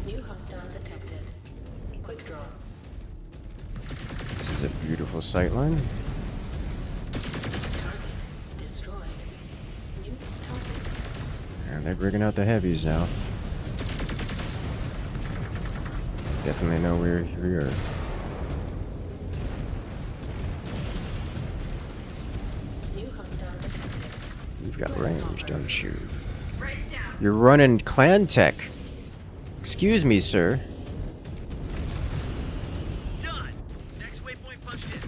New hostile detected. Quick draw. This is a beautiful sightline. Destroyed. New target. And they're bringing out the heavies now. Definitely know we're here. New hostile detected. You've got range, don't you? You're running clan tech. Excuse me, sir. Done! Next waypoint punched in.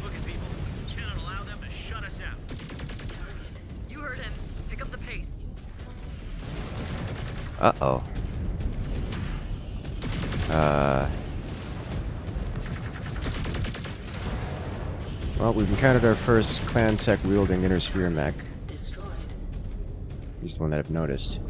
Look at people. Cannot allow them to shut us out. You heard him. Pick up the pace. Uh-oh. Well, we've encountered our first clan tech wielding inner sphere mech. Destroyed. He's the one that I've noticed.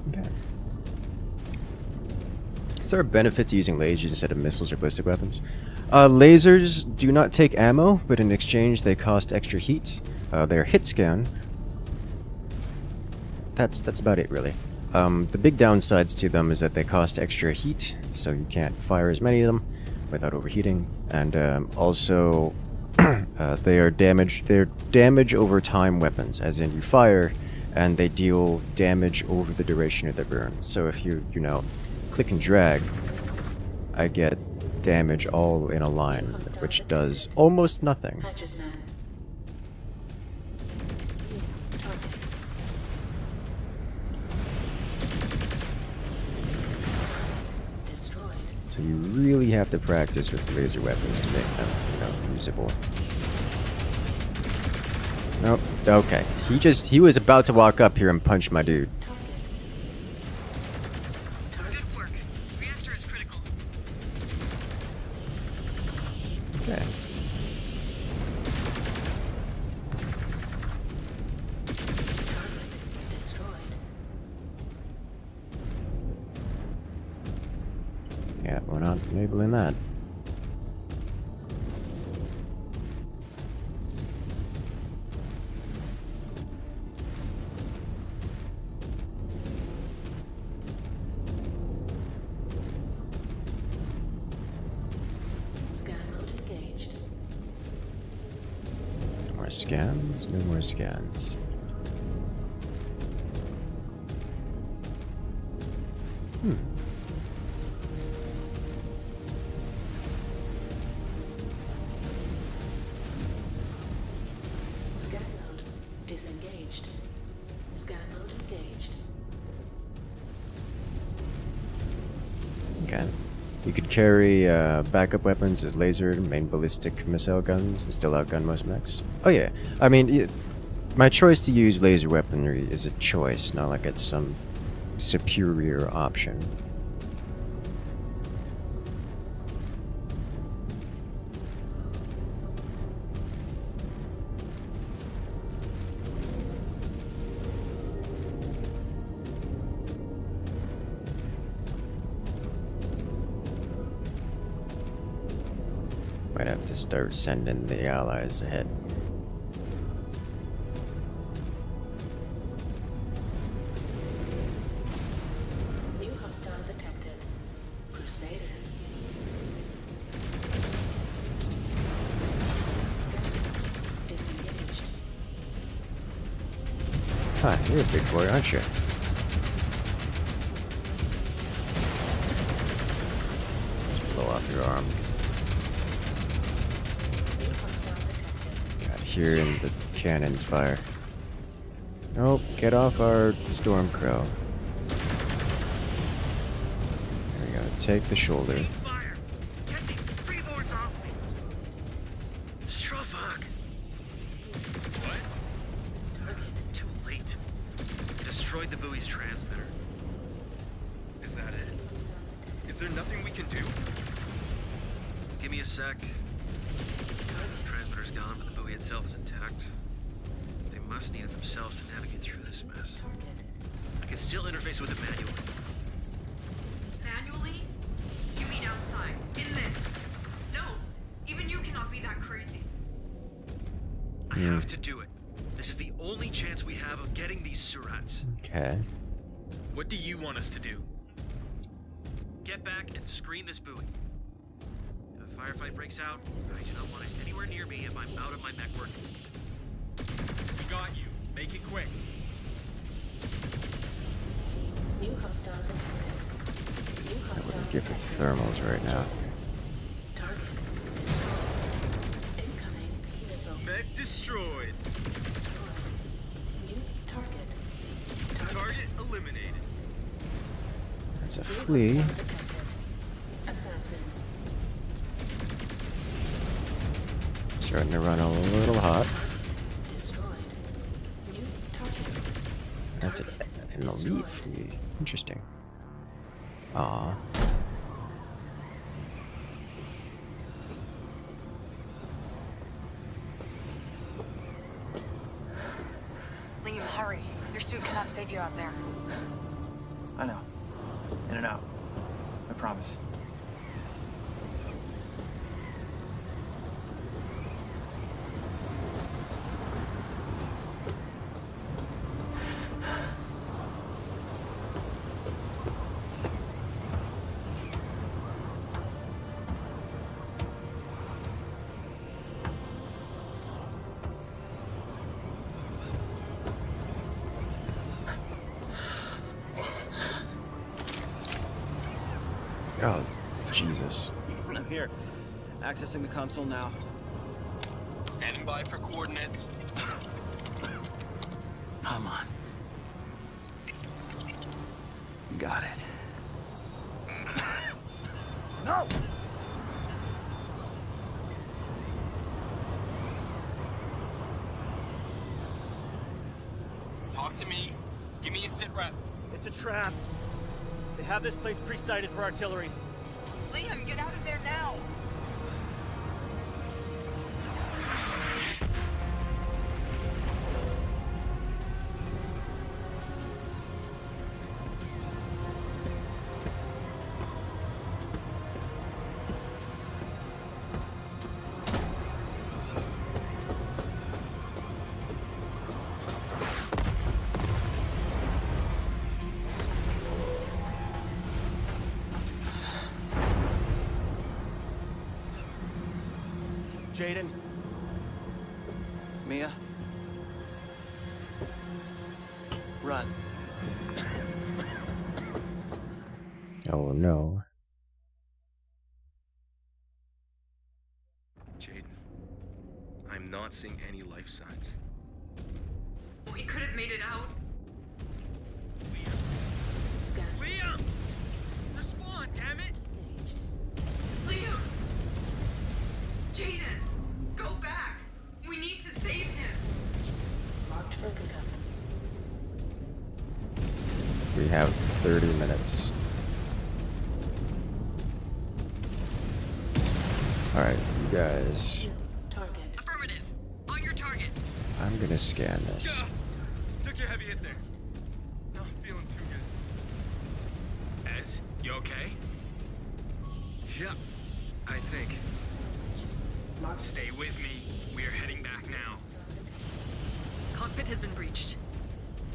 Okay. Is there a benefit to using lasers instead of missiles or ballistic weapons? Lasers do not take ammo, but in exchange they cost extra heat. They're hit scan. That's about it, really. The big downsides to them is that they cost extra heat, so you can't fire as many of them without overheating. And also, they're damage over time weapons, as in you fire and they deal damage over the duration of their burn. So if you know, click and drag, I get damage all in a line, which does almost nothing. So you really have to practice with laser weapons to make them, you know, usable. Nope. Okay. He was about to walk up here and punch my dude. Good work. This reactor is critical. Okay. Yeah, we're not enabling that. Scan mode engaged. More scans, no more scans. Scan mode disengaged. Scan mode engaged. Okay. You could carry backup weapons as laser, main ballistic missile guns that still outgun most mechs. Oh yeah, I mean, my choice to use laser weaponry is a choice, not like it's some superior option. Might have to start sending the allies ahead. New hostile detected. Crusader. Scan mode disengaged. Huh, you're a big boy, aren't you? Just blow off your arm. Here in the cannon's fire. Nope, get off our storm crow. There we go, take the shoulder. Strafag! What? Too late. Destroyed the buoy's transmitter. Is that it? Is there nothing we can do? Give me a sec. Transmitter's gone, but the buoy itself is intact. They must need it themselves to navigate through this mess. I can still interface with it manually. Manually? You mean outside? In this? No. Even you cannot be that crazy. I have to do it. This is the only chance we have of getting these surats. Okay. What do you want us to do? Get back and screen this buoy. If a firefight breaks out, I do not want it anywhere near me if I'm out of my mech work. We got you. Make it quick. New hostile detected. New I hostile wouldn't give it detected. thermals right now. Target destroyed. Incoming missile. Mech destroyed. Destroyed. New target. Target eliminated. That's a New flea. hostile detected. Assassin. Starting to run a little hot. Destroyed. New target. That's an elite. Interesting. Aw. Liam, hurry. Your suit cannot save you out there. I know. In and out. I promise. Oh, Jesus. I'm here. Accessing the console now. Standing by for coordinates. Come on. Got it. No! Talk to me. Give me a sit rep. It's a trap. They have this place pre-sighted for artillery. Liam, get out of there now! Jaden. Mia. Run. Oh no. Jaden, I'm not seeing any life signs. We could have made it out. Scan. Liam! Respond, damn it! Liam! Jaden! Go back! We need to save him! Marked for pickup. We have 30 minutes. Alright, you guys. Target. Affirmative. On your target. I'm gonna scan this. Took your heavy hit there. Not feeling too good. Ez, you okay? Yeah, I think. Stay with me. We are heading back now. Cockpit has been breached.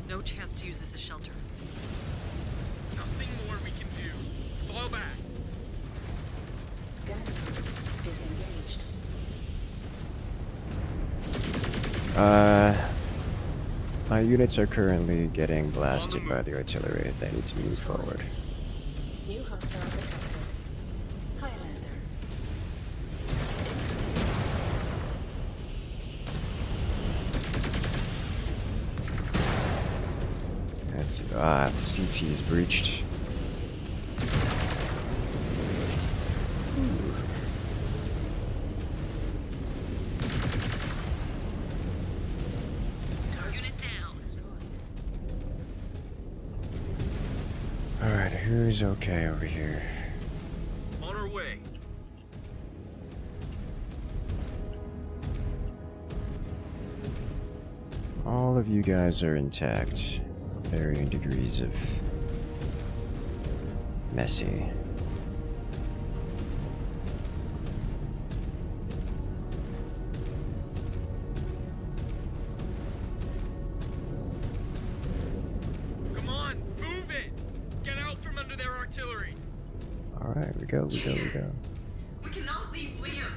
No chance to use this as shelter. Nothing more we can do. Fall back. Scan. Disengaged. My units are currently getting blasted by the artillery. They need to move forward. New hostile detected. Highlander. That's CT is breached. Unit down. Alright, who's okay over here? On our way. All of you guys are intact. Varying degrees of messy. Come on, move it! Get out from under their artillery. Alright, we go. We cannot leave Liam.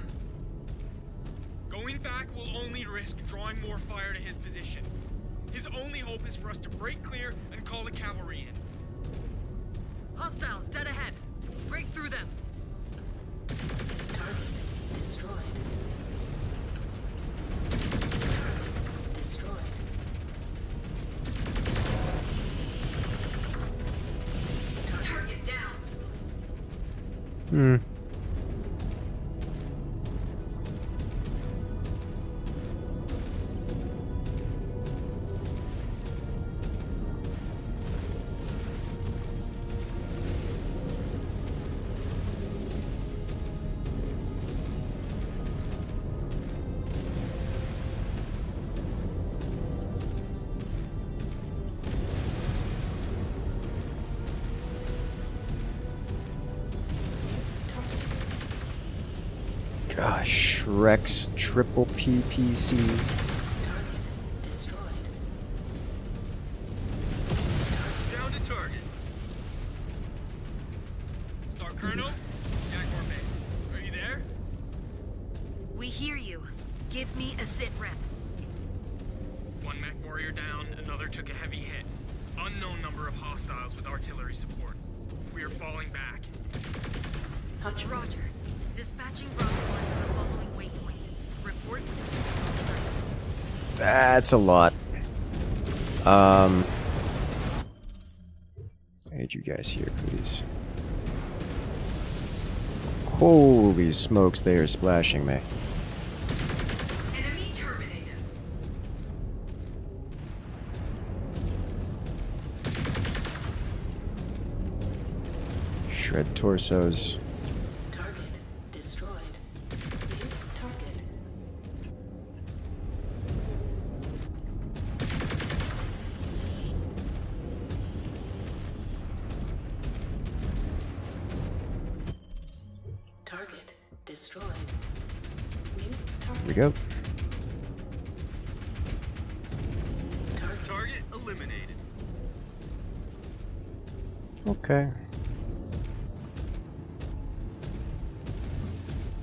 Going back will only risk drawing more fire to his position. His only hope is for us to break clear and call the cavalry in. Hostiles dead ahead. Break through them. Target destroyed. Target destroyed. Target down. Shrek's triple PPC. Target destroyed. Down to target. Star Colonel, Jaguar base. Are you there? We hear you. Give me a sit rep. One Mechwarrior down, another took a heavy hit. Unknown number of hostiles with artillery support. We are falling back. Roger. Dispatching broadswords to the following waypoint. Report. That's a lot. Aid you guys here, please. Holy smokes, they are splashing me. Enemy terminated. Shred torsos. Target destroyed. New target. Target destroyed. New target. Here we go. Target eliminated. Okay.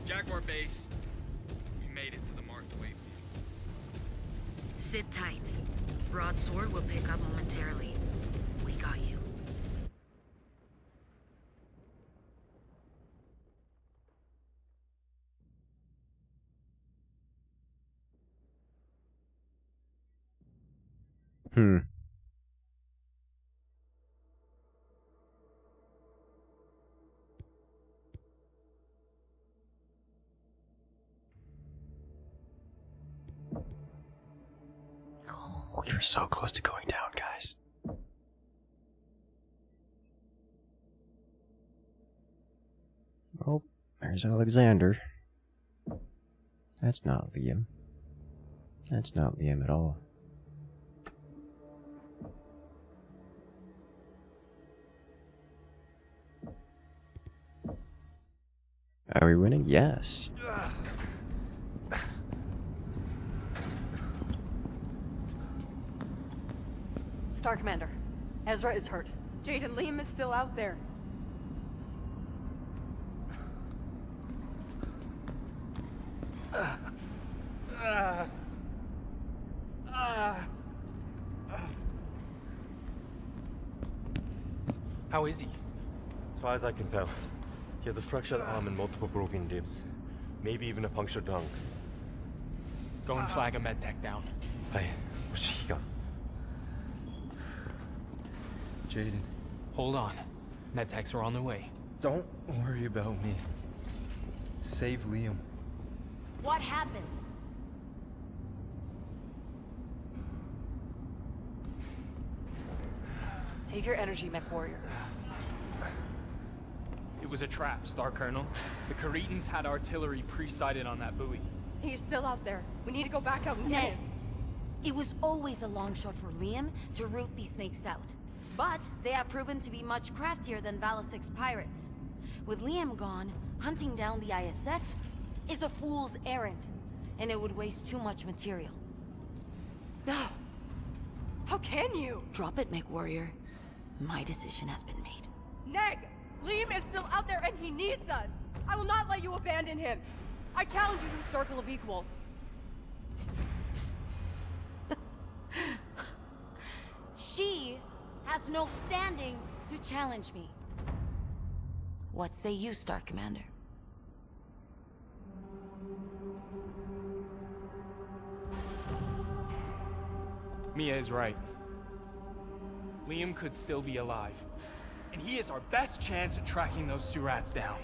Jaguar base. We made it to the marked waypoint. Sit tight. Broadsword will pick up momentarily. We got you. Oh, you're so close to going down, guys. Oh, there's Alexander. That's not Liam. That's not Liam at all. Are we winning? Yes. Star Commander, Ezra is hurt. Jade and Liam is still out there. How is he? As far as I can tell, he has a fractured arm and multiple broken ribs. Maybe even a punctured lung. Go and flag a med tech down. Hey, Shiga. Jaden. Hold on. Med techs are on their way. Don't worry about me. Save Liam. What happened? Save your energy, Mechwarrior. It was a trap, Star Colonel. The Caretans had artillery pre-sighted on that buoy. He's still out there. We need to go back out and get him. It was always a long shot for Liam to root these snakes out. But they have proven to be much craftier than Valasic's pirates. With Liam gone, hunting down the ISF is a fool's errand, and it would waste too much material. No. How can you? Drop it, Mechwarrior. My decision has been made. Neg! Liam is still out there and he needs us! I will not let you abandon him! I challenge you to a circle of equals. She has no standing to challenge me. What say you, Star Commander? Mia is right. Liam could still be alive. And he is our best chance at tracking those two rats down.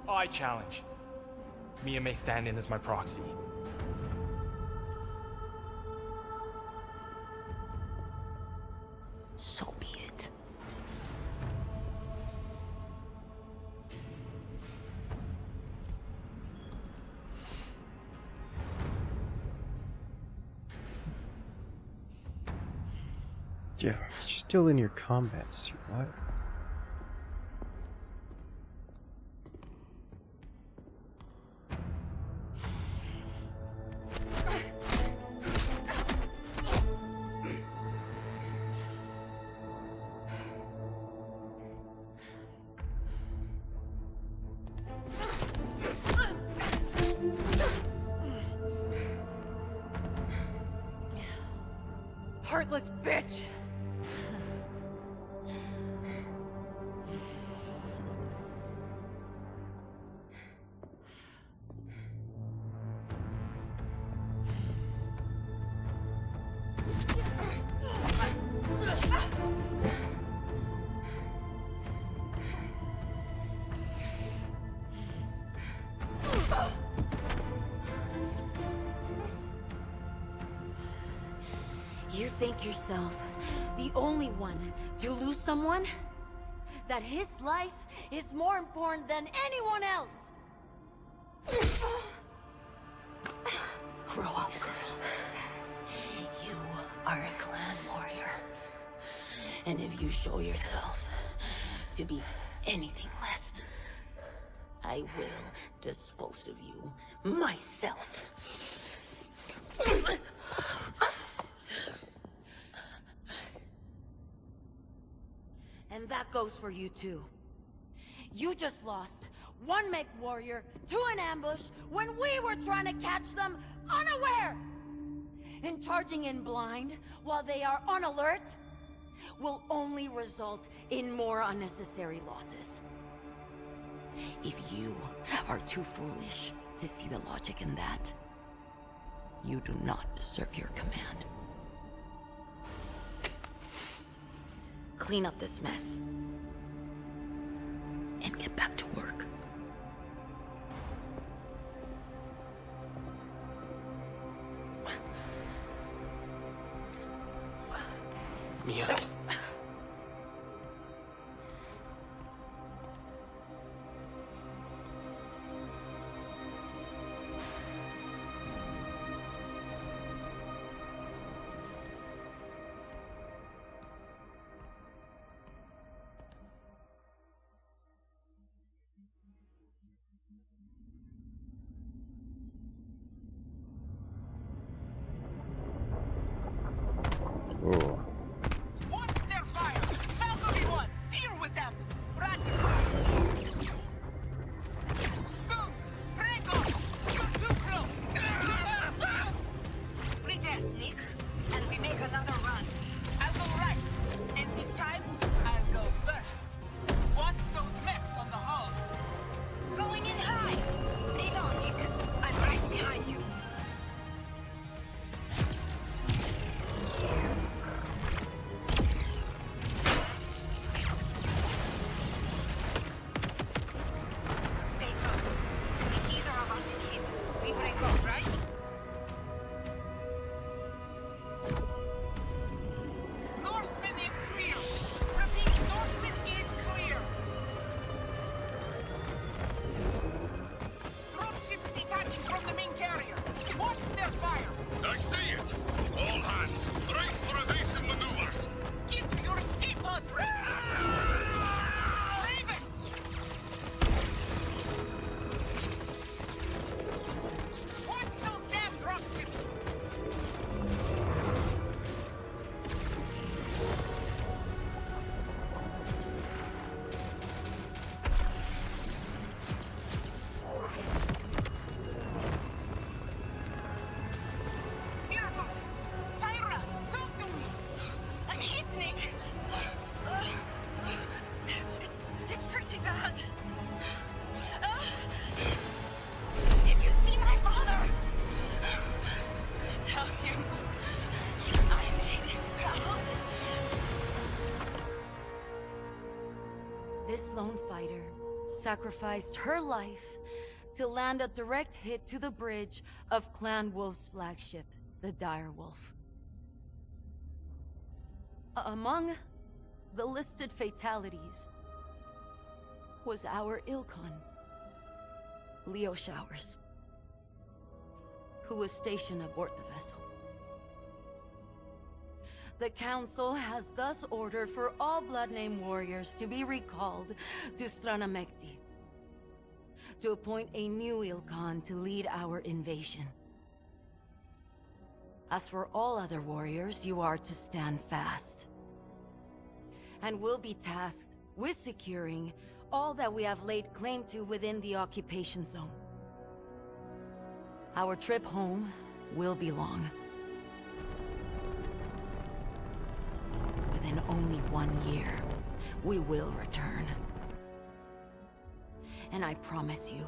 I challenge. Mia may stand in as my proxy. So be it. Yeah, you're still in your combat suit. What? Heartless bitch! You think yourself the only one to lose someone? That his life is more important than anyone else? Grow up, girl. You are a clan warrior. And if you show yourself to be anything less, I will dispose of you myself. And that goes for you too. You just lost one Mechwarrior to an ambush when we were trying to catch them unaware! And charging in blind while they are on alert will only result in more unnecessary losses. If you are too foolish to see the logic in that, you do not deserve your command. Clean up this mess. And get back to work. Mia. Oh. Watch their fire! Falcon 1, deal with them! Roger! Stu! Draco! You're too close! Split ass, Nick, and we make another run. I'll go right, and this time, I'll go first. Watch those mechs on the hull. Going in high! Lead on, Nick. I'm right behind you. Stay close. If either of us is hit, we break off, right? Norseman is clear! Repeat, Norseman is clear! Dropships detaching from the main carrier. Watch their fire! I see it! All hands, brace for evasive maneuvers! Get to your escape pods! Raven! Watch those damn dropships! Miracle! Tyra, talk to me! I'm hit, Nick. It's pretty bad. If you see my father, tell him I made him proud. This lone fighter sacrificed her life to land a direct hit to the bridge of Clan Wolf's flagship, the Dire Wolf. Among the listed fatalities was our Ilkon, Leo Showers, who was stationed aboard the vessel. The Council has thus ordered for all Blood-Name warriors to be recalled to Stranamekti, to appoint a new Ilkon to lead our invasion. As for all other warriors, you are to stand fast, and will be tasked with securing all that we have laid claim to within the occupation zone. Our trip home will be long. within only 1 year, we will return. And I promise you,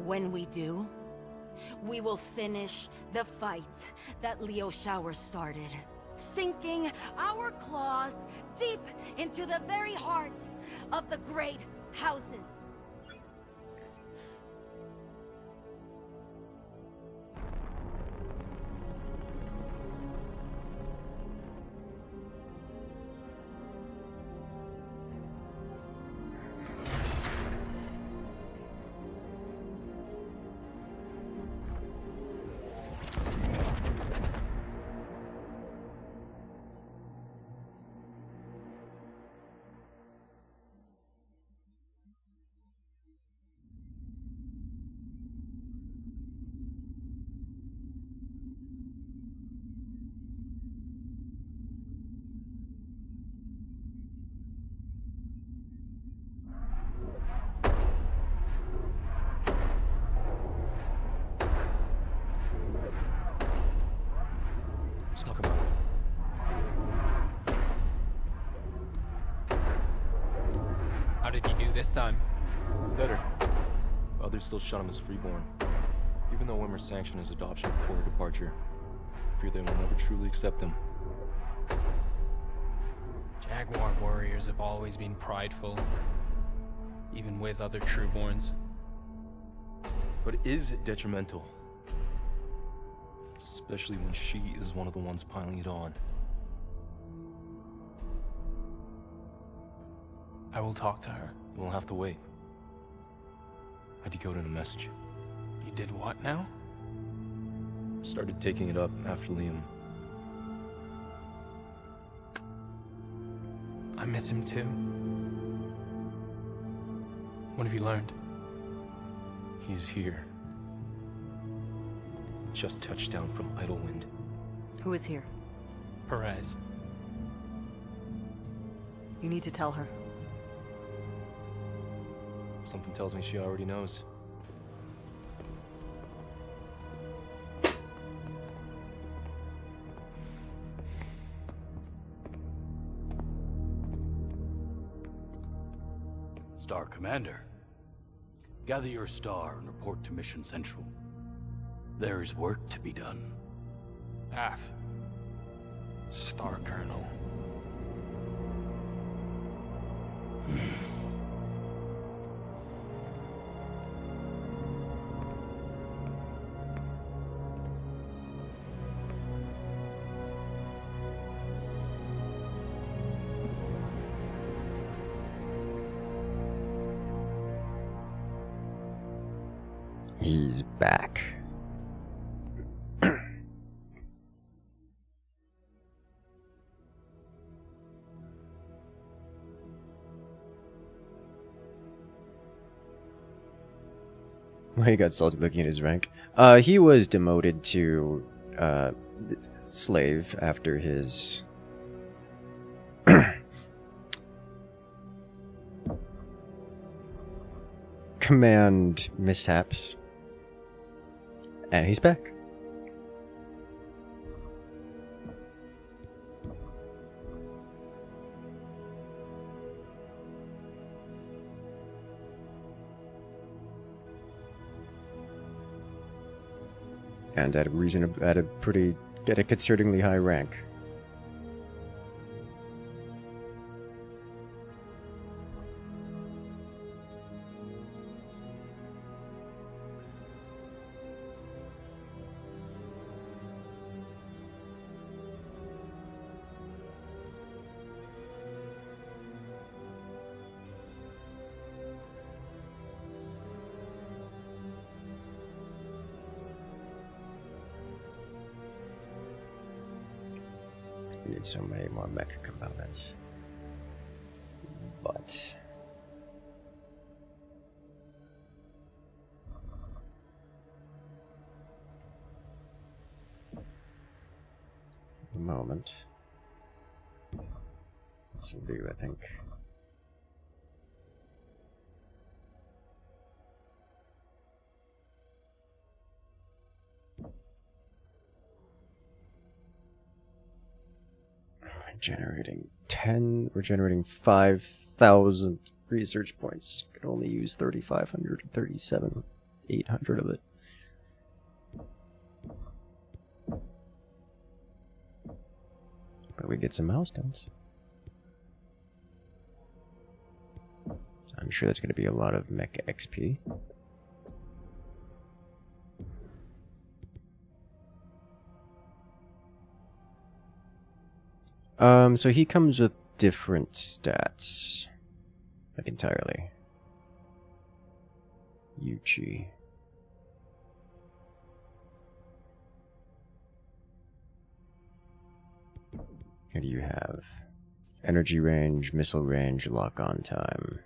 when we do, we will finish the fight that Leo Shower started. Sinking our claws deep into the very heart of the great houses. How did he do this time? Better. Others still shot him as freeborn. Even though Wimmer sanctioned his adoption before her departure, I fear they will never truly accept him. Jaguar warriors have always been prideful, even with other trueborns. But is it detrimental? Especially when she is one of the ones piling it on. I will talk to her. We'll have to wait. I decoded a message. You did what now? Started taking it up after Liam. I miss him too. What have you learned? He's here. Just touched down from Idlewind. Who is here? Perez. You need to tell her. Something tells me she already knows. Star Commander, gather your star and report to Mission Central. There is work to be done. Af. Star Colonel. He's back. Why he got salty looking at his rank? He was demoted to slave after his command mishaps. And he's back. And at a concertingly high rank. We need so many more mech components. But at the moment, this will do, I think. Generating 10. We're generating 5,000 research points. Could only use 3,500, 800 of it. But we get some milestones. I'm sure that's going to be a lot of mech XP. So he comes with different stats. Like entirely. Yuchi. What do you have? Energy range, missile range, lock-on time.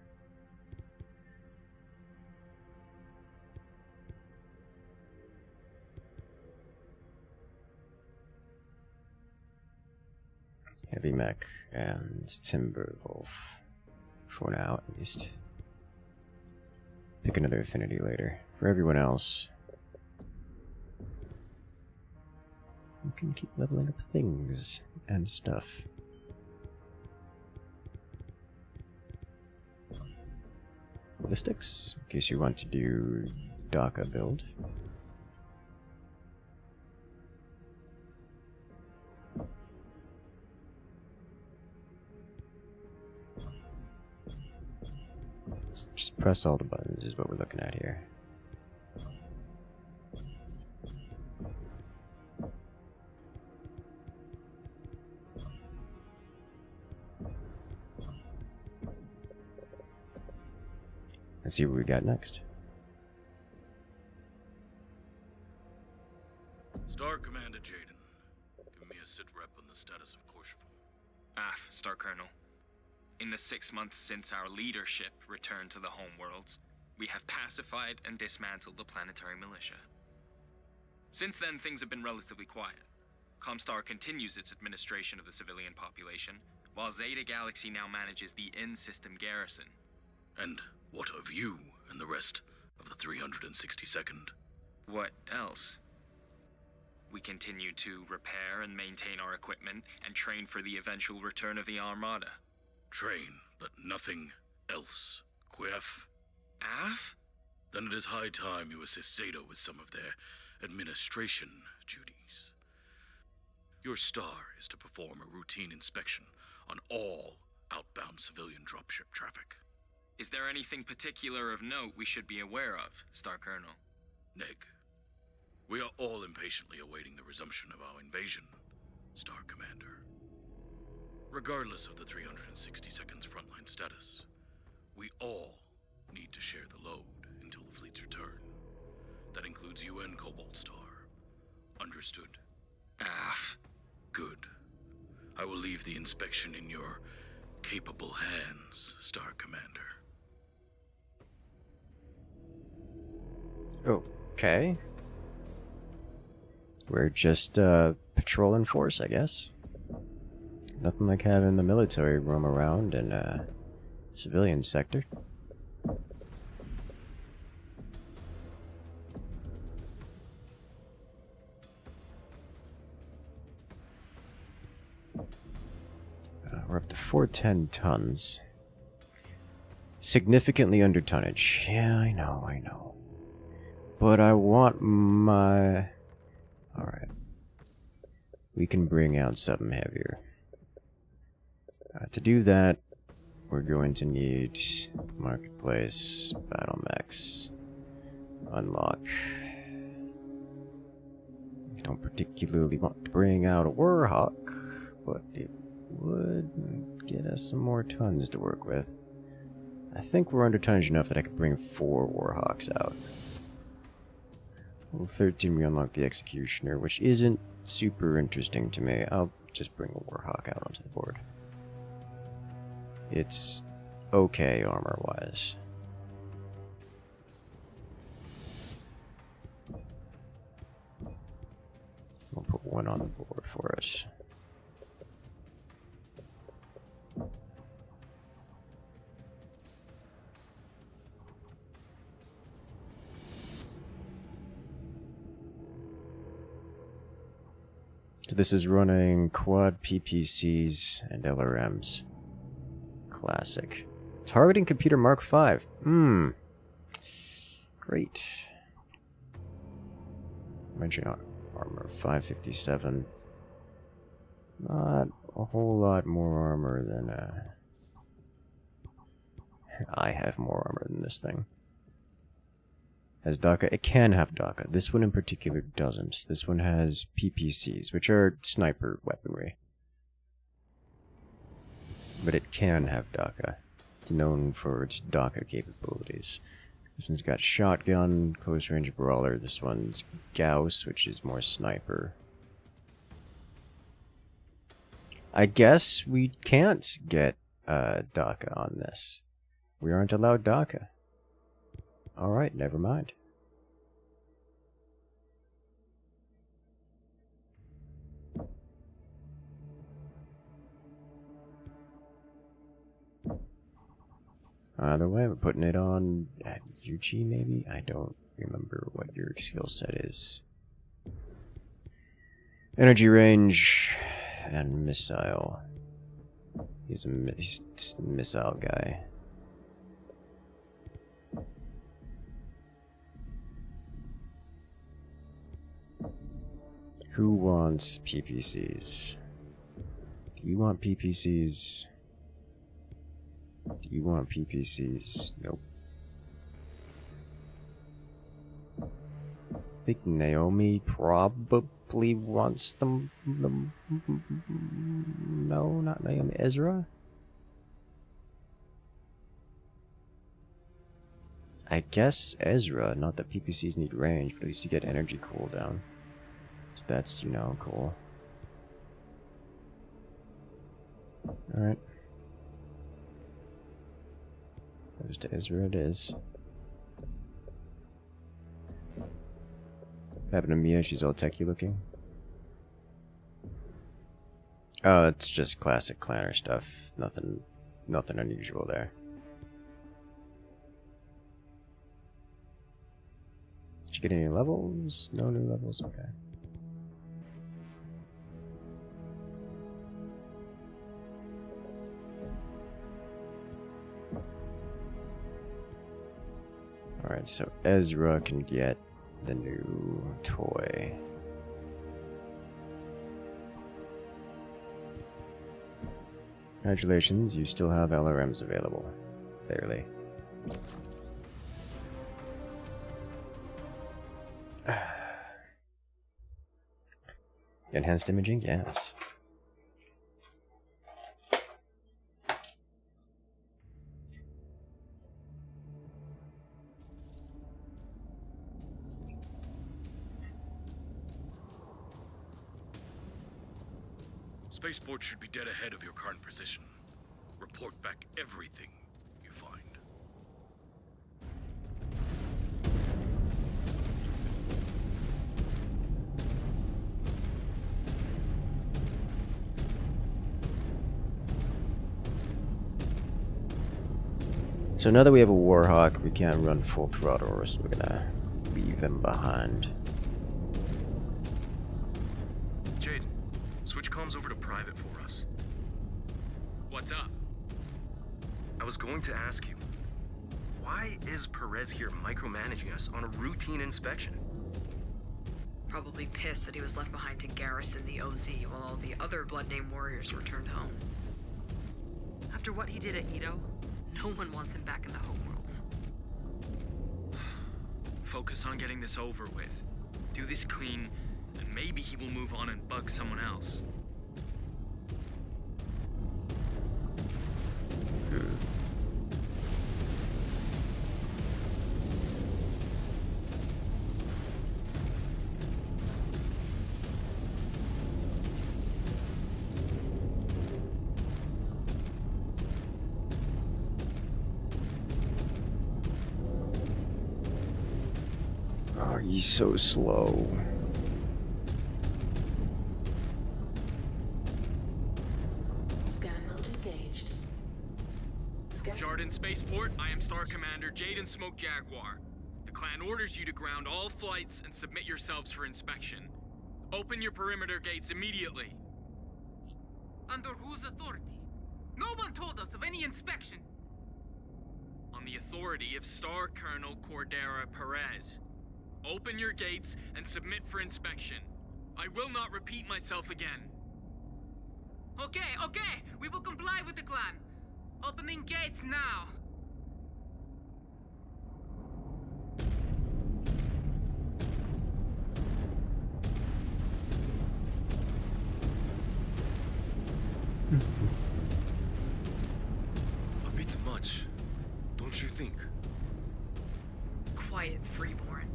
Heavy mech and Timberwolf. For now, at least. Pick another affinity later. For everyone else, you can keep leveling up things and stuff. Ballistics, in case you want to do DACA build. Just press all the buttons is what we're looking at here. Let's see what we got next. Star Commander Jaden, give me a sit rep on the status of Korshival. AF, Star Colonel. In the 6 months since our leadership returned to the homeworlds, we have pacified and dismantled the planetary militia. Since then, things have been relatively quiet. Comstar continues its administration of the civilian population, while Zeta Galaxy now manages the in-system garrison. And what of you and the rest of the 362nd? What else? We continue to repair and maintain our equipment and train for the eventual return of the Armada. Train, but nothing else. Quiff? AF? Then it is high time you assist Zeta with some of their administration duties. Your star is to perform a routine inspection on all outbound civilian dropship traffic. Is there anything particular of note we should be aware of, Star Colonel? Neg, we are all impatiently awaiting the resumption of our invasion, Star Commander. Regardless of the 362nd's frontline status, we all need to share the load until the fleet's return. That includes you and Cobalt Star. Understood? AF. Good. I will leave the inspection in your capable hands, Star Commander. Okay. We're just patrolling force, I guess. Nothing like having the military roam around in a civilian sector. We're up to 410 tons. Significantly under tonnage. Yeah, I know. But I want my... Alright. We can bring out something heavier. To do that, we're going to need Marketplace, BattleMechs, Unlock. I don't particularly want to bring out a Warhawk, but it would get us some more tons to work with. I think we're under tonnage enough that I could bring 4 Warhawks out. Level 13, we unlock the Executioner, which isn't super interesting to me. I'll just bring a Warhawk out onto the board. It's okay armor-wise. We'll put one on the board for us. So this is running quad PPCs and LRMs. Classic. Targeting computer Mark V. Great. Mention armor 557. Not a whole lot more armor than I have more armor than this thing. Has DACA? It can have DACA. This one in particular doesn't. This one has PPCs, which are sniper weaponry. But it can have DACA. It's known for its DACA capabilities. This one's got shotgun, close range brawler. This one's Gauss, which is more sniper. I guess we can't get DACA on this. We aren't allowed DACA. Alright, never mind. Either way, we're putting it on Yuchi, maybe? I don't remember what your skill set is. Energy range and missile. He's a missile guy. Who wants PPCs? Do you want PPCs? Do you want PPCs? Nope. I think Naomi probably wants them. No, not Naomi. Ezra? I guess Ezra. Not that PPCs need range, but at least you get energy cooldown. So that's, you know, cool. Alright. Goes to Ezra it is. What happened to Mia? She's all techie looking. Oh, it's just classic clanner stuff. Nothing unusual there. Did you get any levels? No new levels? Okay. Alright, so Ezra can get the new toy. Congratulations, you still have LRMs available. Barely. Enhanced imaging? Yes. Spaceport should be dead ahead of your current position. Report back everything you find. So now that we have a Warhawk, we can't run full throttle, so we're gonna leave them behind. Jade, switch comms over to private for us. What's up? I was going to ask you, why is Perez here micromanaging us on a routine inspection? Probably pissed that he was left behind to garrison the OZ while all the other blood-name warriors returned home. After what he did at Ito, no one wants him back in the homeworlds. Focus on getting this over with. Do this clean, and maybe he will move on and bug someone else. Oh, he's so slow. Scan mode engaged. Jordan Spaceport, I am Star Commander Jaden Smoke Jaguar. The clan orders you to ground all flights and submit yourselves for inspection. Open your perimeter gates immediately. Under whose authority? No one told us of any inspection. On the authority of Star Colonel Cordera Perez. Open your gates and submit for inspection. I will not repeat myself again. Okay, we will comply with the clan. Opening gates now. A bit much, don't you think? Quiet, Freeborn.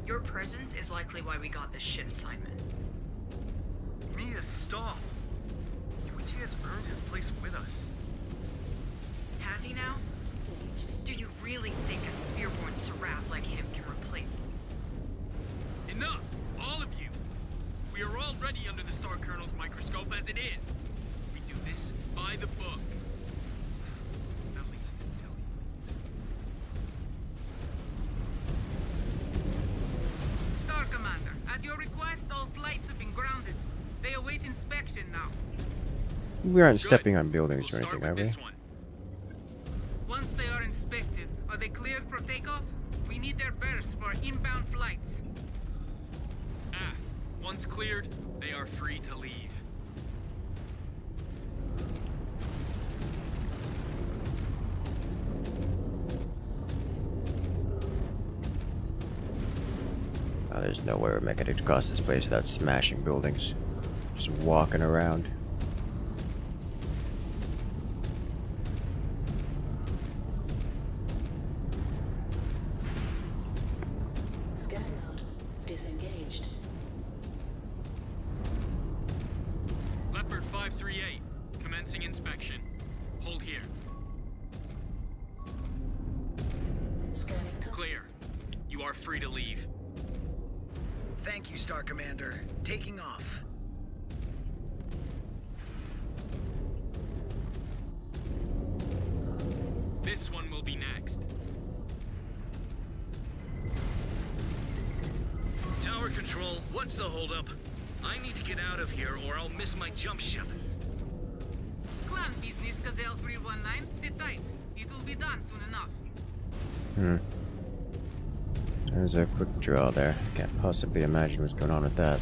Your presence is likely why we got this shit assignment. Mia, stop! Yuichi has earned his place with us. Has he now? Do you really think a Spearborn Seraph like him can replace him? Enough! All of you! We are already under the Star Colonel's microscope as it is. We do this by the book. At least until he leaves. Star Commander, at your request, all flights have been grounded. They await inspection now. We aren't stepping on buildings or anything, are we? Once they are inspected, are they cleared for takeoff? We need their berths for inbound flights. Aft, once cleared, they are free to leave. Oh, there's no way we're making it across this place without smashing buildings. Just walking around. Scan mode disengaged. Leopard 538, commencing inspection. Hold here. Scanning. Clear. You are free to leave. Thank you, Star Commander. Taking off. This one will be next. Tower control, what's the holdup? I need to get out of here or I'll miss my jump ship. Clan business, Gazelle 319. Sit tight. It will be done soon enough. There's a quick draw there. Can't possibly imagine what's going on with that.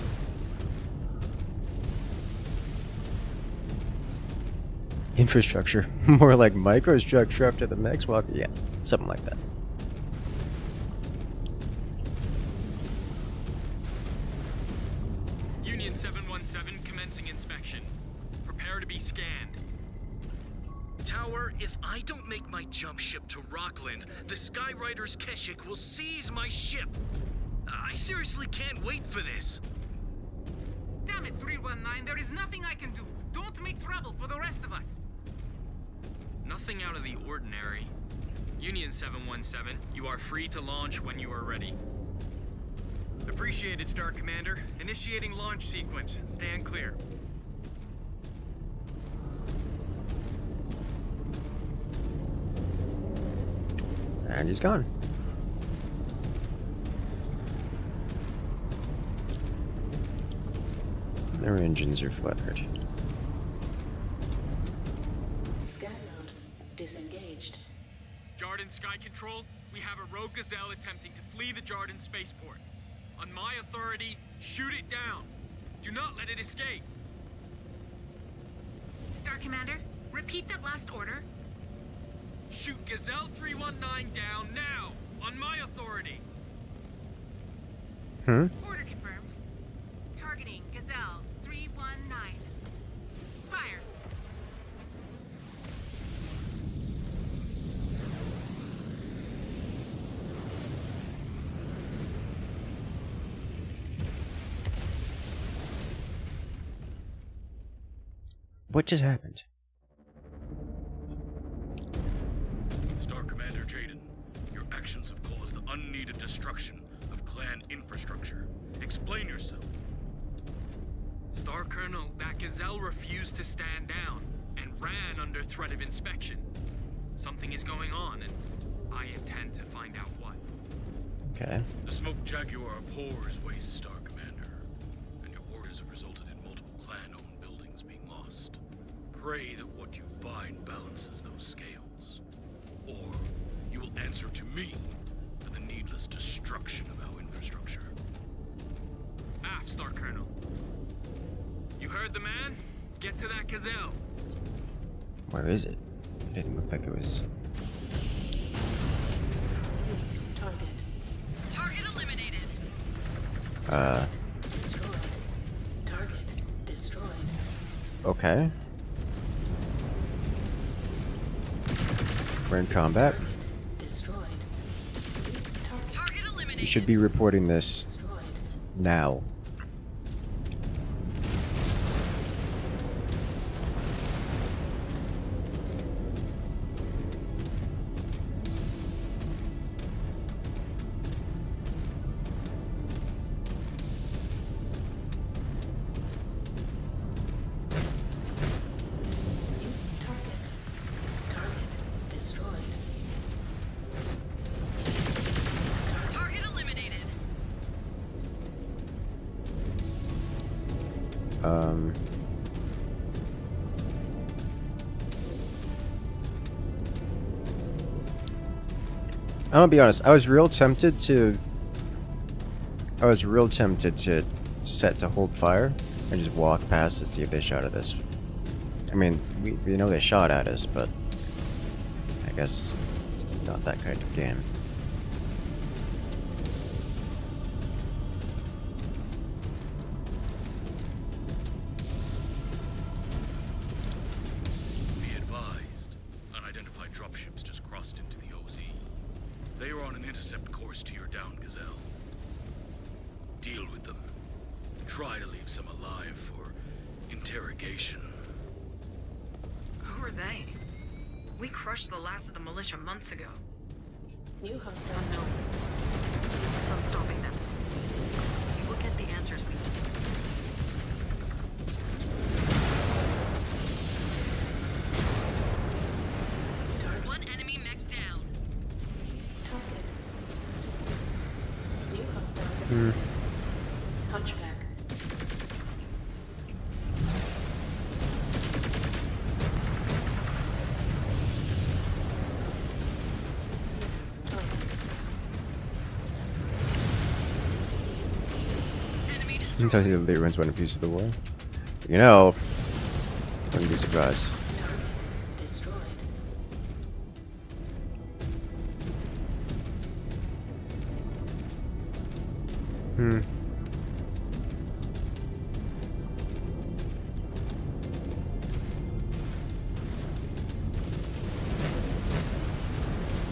Infrastructure. More like microstructure after the mechs walk. Yeah, something like that. Union 717 commencing inspection. Prepare to be scanned. Tower, if I don't make my jump ship to Rockland, the Skyriders Keshik will seize my ship. I seriously can't wait for this. Damn it, 319. There is nothing I can do. Don't make trouble for the rest of us. Nothing out of the ordinary. Union 717, you are free to launch when you are ready. Appreciated, Star Commander. Initiating launch sequence. Stand clear. And he's gone. Their engines are flattered. Scan mode disengaged. Jarden Sky Control, we have a rogue Gazelle attempting to flee the Jarden Spaceport. On my authority, shoot it down. Do not let it escape. Star Commander, repeat that last order. Shoot Gazelle 319 down now, on my authority. Order confirmed. Targeting Gazelle 319. Fire. What just happened? Star Commander Jaden, your actions have caused the unneeded destruction of clan infrastructure. Explain yourself. Star Colonel, that Gazelle refused to stand down and ran under threat of inspection. Something is going on, and I intend to find out what. Okay. The Smoke Jaguar abhors waste, Star Commander, and your orders have resulted in multiple clan-owned buildings being lost. Pray that what you find balances those scales. Or you will answer to me for the needless destruction of our infrastructure. Aft, Star Colonel. You heard the man? Get to that gazelle. Where is it? It didn't look like it was. Target. Target eliminated. Destroyed. Target destroyed. Okay. We're in combat. Destroyed. Target eliminated. You should be reporting this now. I'm gonna be honest, I was real tempted to set to hold fire and just walk past to see if they shot at us. I mean, we know they shot at us, but I guess it's not that kind of game. Be advised, unidentified dropships just crossed into the OZ. They are on an intercept course to your down gazelle. Deal with them. Try to leave some alive for interrogation. Who are they? We crushed the last of the militia months ago. New hostile. Unknown. Focus on stopping them. You will get the answers we need. One enemy mech down. Target. New hostile detected. Hunchback. You can tell you the ruins went a piece of the war. You know, wouldn't be surprised. Destroyed.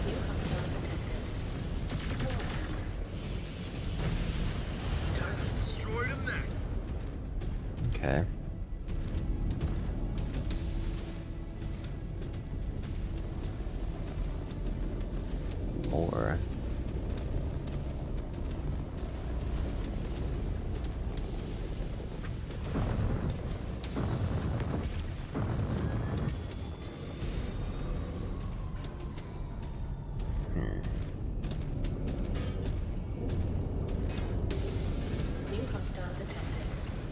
New hostile detected. Target. Destroyed him neck. Okay. More. New hostile detected.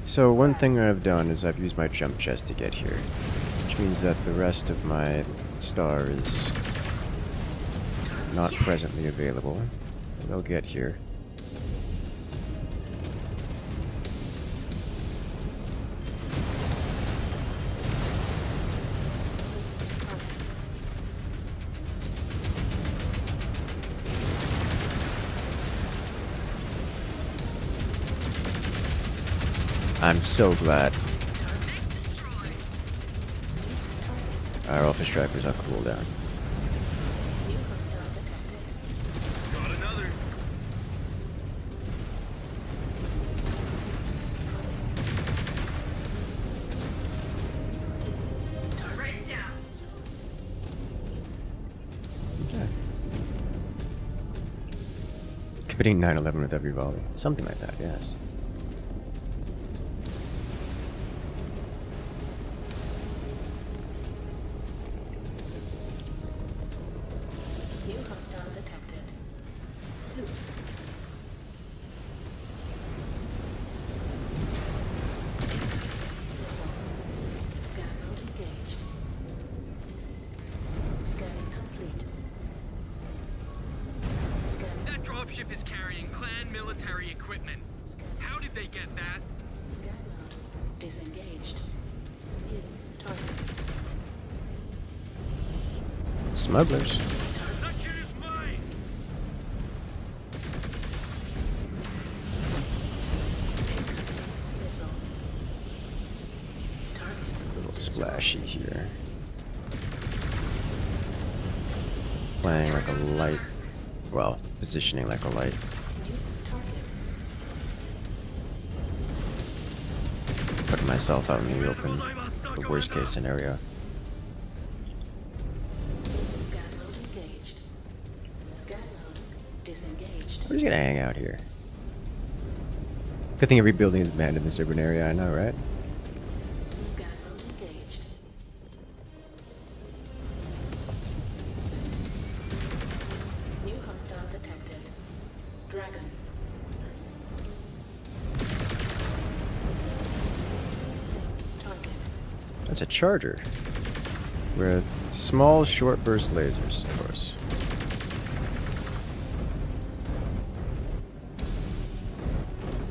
So one thing I've done is I've used my jump chest to get here, which means that the rest of my star is not presently available. They'll get here. I'm so glad our Alpha Strikers are cooldown. New hostile detected. Got another. Right down. Okay. Committing 9/11 with every volley. Something like that, yes. New hostile detected. Zeus. did they get that? Scan mode disengaged. New target. Smugglers. That kid is mine! Missile. Target. A little splashy here. Playing like a light. Well, positioning like a light. Putting myself out in the open. The worst case scenario. Scan mode engaged. Scan mode disengaged. We're just gonna hang out here. Good thing every building is banned in this urban area, I know, right? Scan mode engaged. New hostile detected. Dragon. Target. That's a charger. With small, short burst lasers, of course.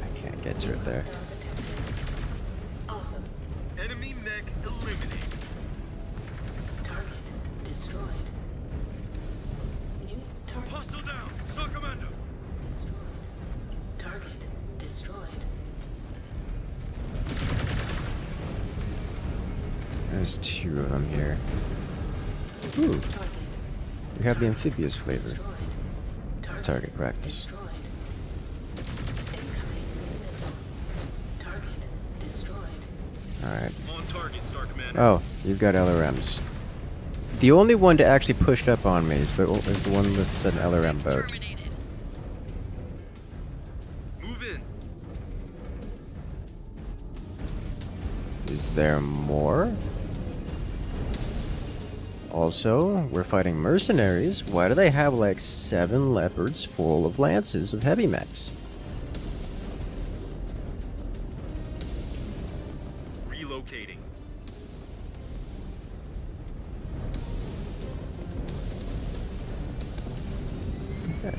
I can't get to it there. Awesome. Enemy mech eliminated. Target destroyed. New target Hostile down! Star Commander! destroyed. Target destroyed. There's two of them here. Ooh. We have the amphibious flavor. Target practice. Destroyed. Incoming missile. Target destroyed. Alright. On target, Star Commander. Oh, you've got LRMs. The only one to actually push up on me is the one that's an LRM boat. Move in. Is there more? Also, we're fighting mercenaries. Why do they have like 7 leopards full of lances of heavy mechs? Relocating. Okay.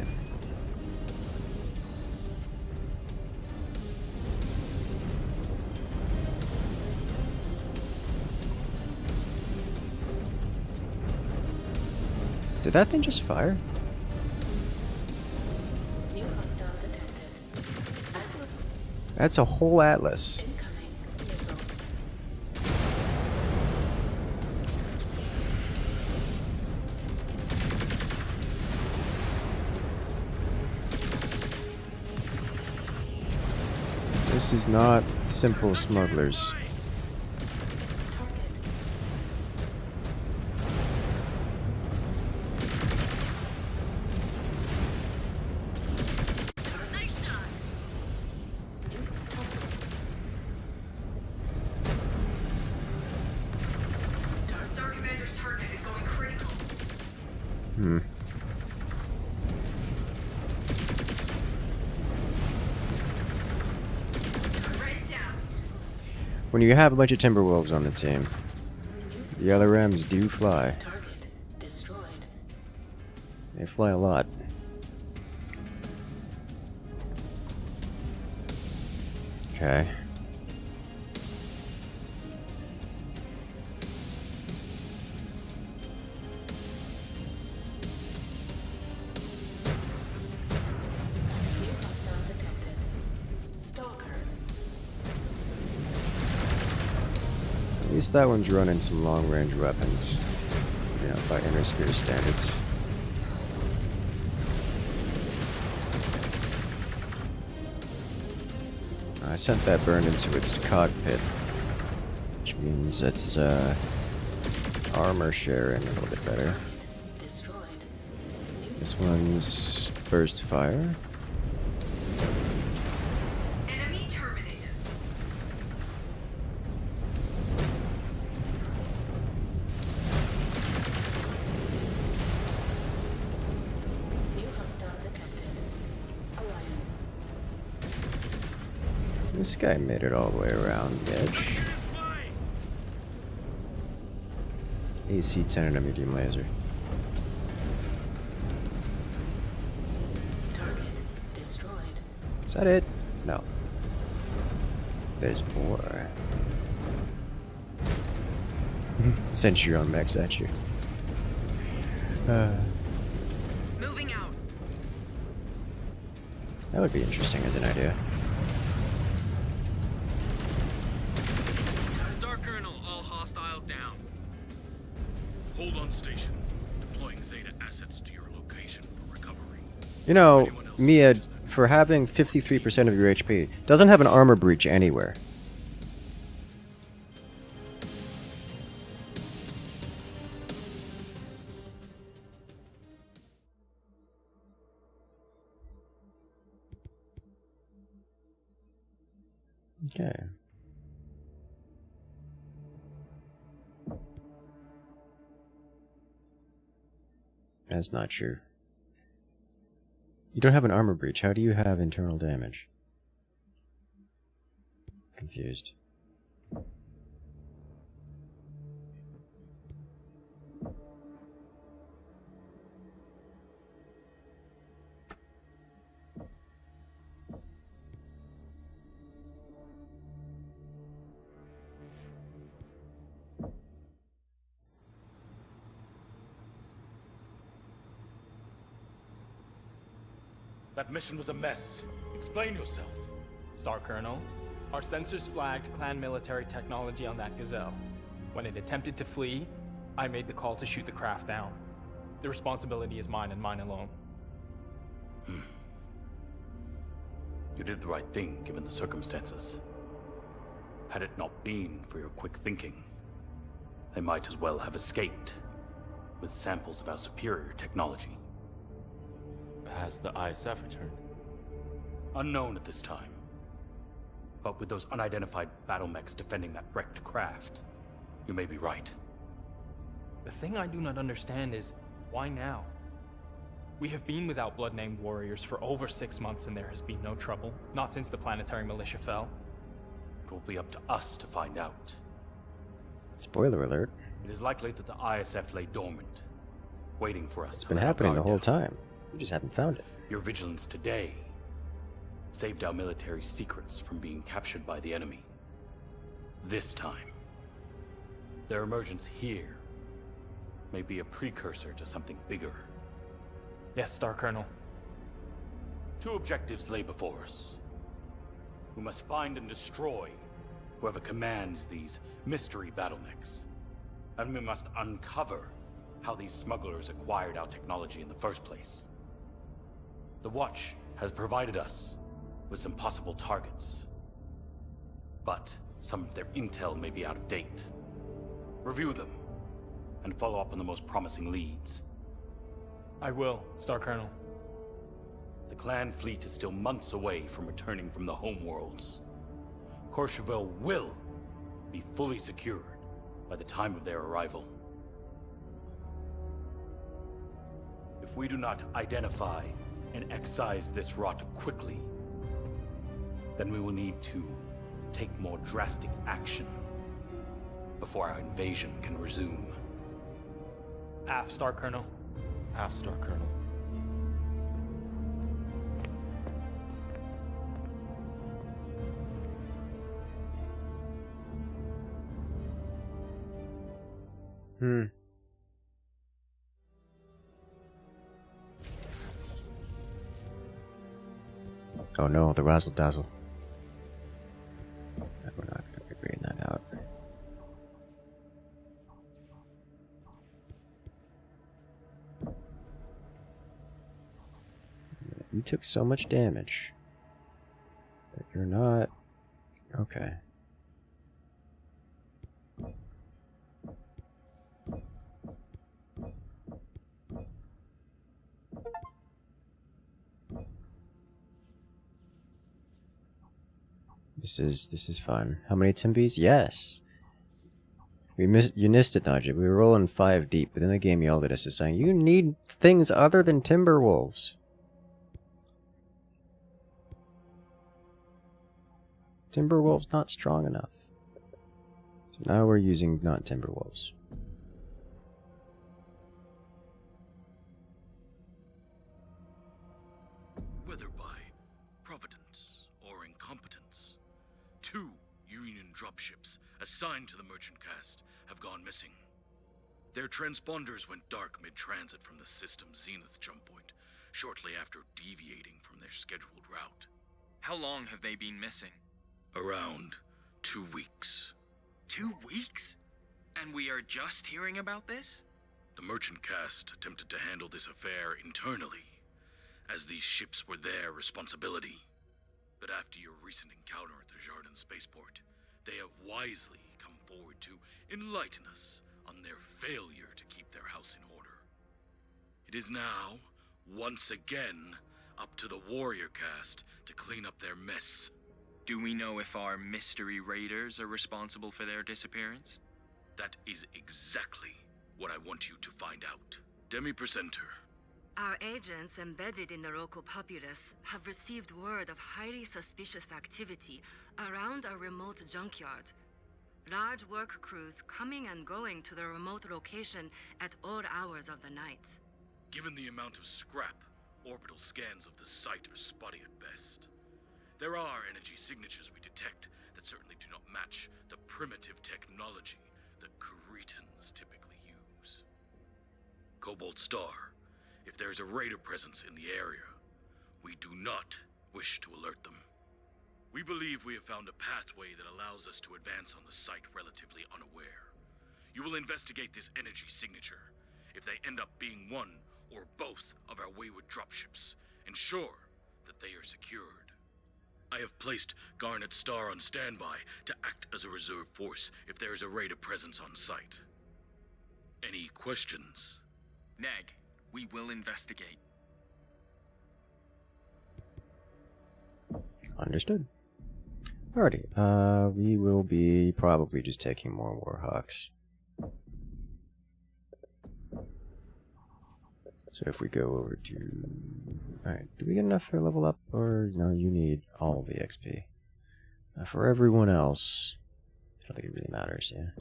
Did that thing just fire? New hostile detected. Atlas. That's a whole atlas. Incoming missile. This is not simple smugglers. Star Commander's target is going critical. When you have a bunch of Timberwolves on the team, the LRMs do fly. Target destroyed. They fly a lot. Okay. New hostile detected. Stalker. At least that one's running some long-range weapons, you know, by Intersphere standards. I sent that burn into its cockpit, which means it's armor sharing a little bit better. Destroyed. This one's burst fire. Enemy terminated. New hostile detected. Orion. This guy made it all the way around the edge. AC-10 and a medium laser. Target destroyed. Is that it? No. There's more. Sent your own mechs at you. Moving out. That would be interesting as an idea. Star Colonel, all hostiles down. Hold on station. Deploying Zeta assets to your location for recovery. You know, Mia, for having 53% of your HP, doesn't have an armor breach anywhere. Okay. That's not true. You don't have an armor breach. How do you have internal damage? Confused. That mission was a mess. Explain yourself. Star Colonel, our sensors flagged clan military technology on that Gazelle. When it attempted to flee, I made the call to shoot the craft down. The responsibility is mine and mine alone. You did the right thing, given the circumstances. Had it not been for your quick thinking, they might as well have escaped with samples of our superior technology. Has the ISF returned? Unknown at this time. But with those unidentified BattleMechs defending that wrecked craft, you may be right. The thing I do not understand is, why now? We have been without blood-named warriors for over 6 months and there has been no trouble, not since the planetary militia fell. It will be up to us to find out. Spoiler alert. It is likely that the ISF lay dormant, waiting for us. It's been happening the whole time. We just haven't found it. Your vigilance today saved our military secrets from being captured by the enemy. This time, their emergence here may be a precursor to something bigger. Yes, Star Colonel. 2 objectives lay before us. We must find and destroy whoever commands these mystery BattleMechs. And we must uncover how these smugglers acquired our technology in the first place. The Watch has provided us with some possible targets, but some of their intel may be out of date. Review them, and follow up on the most promising leads. I will, Star Colonel. The clan fleet is still months away from returning from the homeworlds. Courchevel will be fully secured by the time of their arrival. If we do not identify and excise this rot quickly, then we will need to take more drastic action before our invasion can resume. Aft, Star Colonel. Aft, Star Colonel. Oh no, the razzle dazzle. We're not going to be bringing that out. You took so much damage that you're not okay. This is fun. How many Timbies? Yes. You missed it, Najib. We were rolling 5 deep, but then the game yelled at us saying, you need things other than Timberwolves. Timberwolves not strong enough. So now we're using not Timberwolves. Whether by providence or incompetence, 2 dropships assigned to the merchant caste have gone missing. Their transponders went dark mid-transit from the system's zenith jump point, shortly after deviating from their scheduled route. How long have they been missing? Around 2 weeks. 2 weeks? And we are just hearing about this? The merchant caste attempted to handle this affair internally, as these ships were their responsibility. But after your recent encounter at the Jardin Spaceport, they have wisely come forward to enlighten us on their failure to keep their house in order. It is now, once again, up to the warrior caste to clean up their mess. Do we know if our mystery raiders are responsible for their disappearance? That is exactly what I want you to find out. Demi-Presenter. Our agents embedded in the local populace have received word of highly suspicious activity around a remote junkyard. Large work crews coming and going to the remote location at all hours of the night. Given the amount of scrap, orbital scans of the site are spotty at best. There are energy signatures we detect that certainly do not match the primitive technology that Cretans typically use. Cobalt Star, if there is a raider presence in the area, we do not wish to alert them. We believe we have found a pathway that allows us to advance on the site relatively unaware. You will investigate this energy signature. If they end up being one or both of our wayward dropships, ensure that they are secured. I have placed Garnet Star on standby to act as a reserve force if there is a raider presence on site. Any questions? Neg, we will investigate. Understood. Alrighty, we will be probably just taking more Warhawks. So if we go over to... Alright, do we get enough for level up? Or no, you need all the XP. For everyone else, I don't think it really matters, yeah.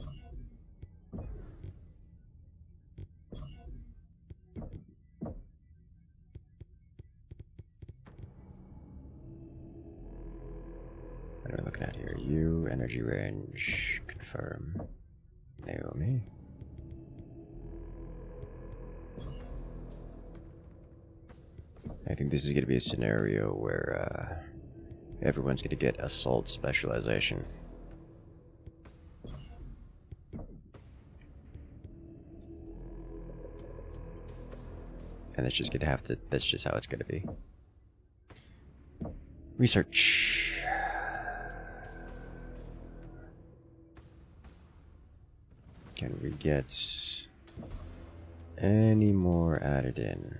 What are we looking at here? You, energy range, confirm. Naomi. I think this is going to be a scenario where everyone's going to get assault specialization. And it's just going to have to, that's just how it's going to be. Research. Can we get any more added in?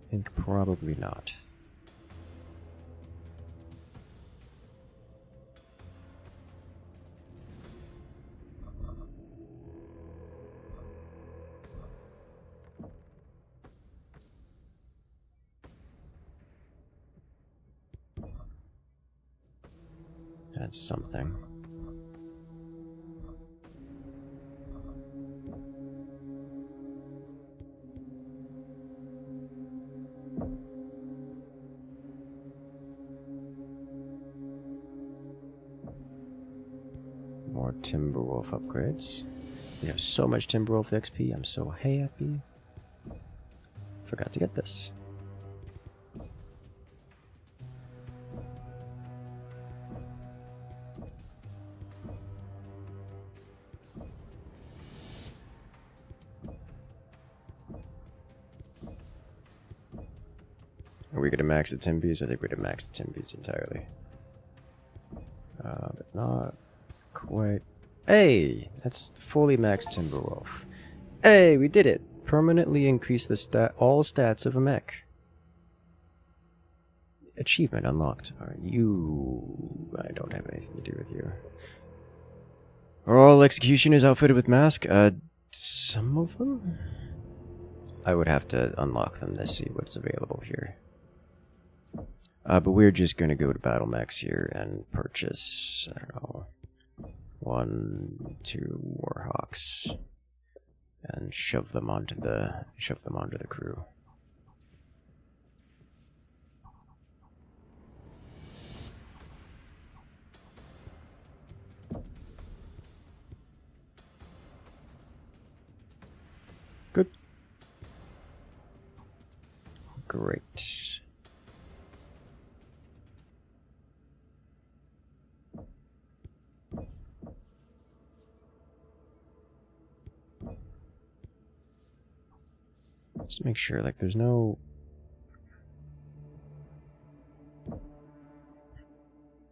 I think probably not. That's something. More Timberwolf upgrades. We have so much Timberwolf XP, I'm so happy. Forgot to get this. Are we going to max the Timbies? I think we're going to max the Timbies entirely. But not quite. Hey! That's fully maxed Timberwolf. Hey! We did it! Permanently increase the all stats of a mech. Achievement unlocked. Alright, you... I don't have anything to do with you. Are all executioners outfitted with mask? Some of them? I would have to unlock them to see what's available here. But we're just going to go to BattleMechs here and purchase, I don't know, 1, 2 Warhawks and shove them onto the crew. Just make sure, like, there's no...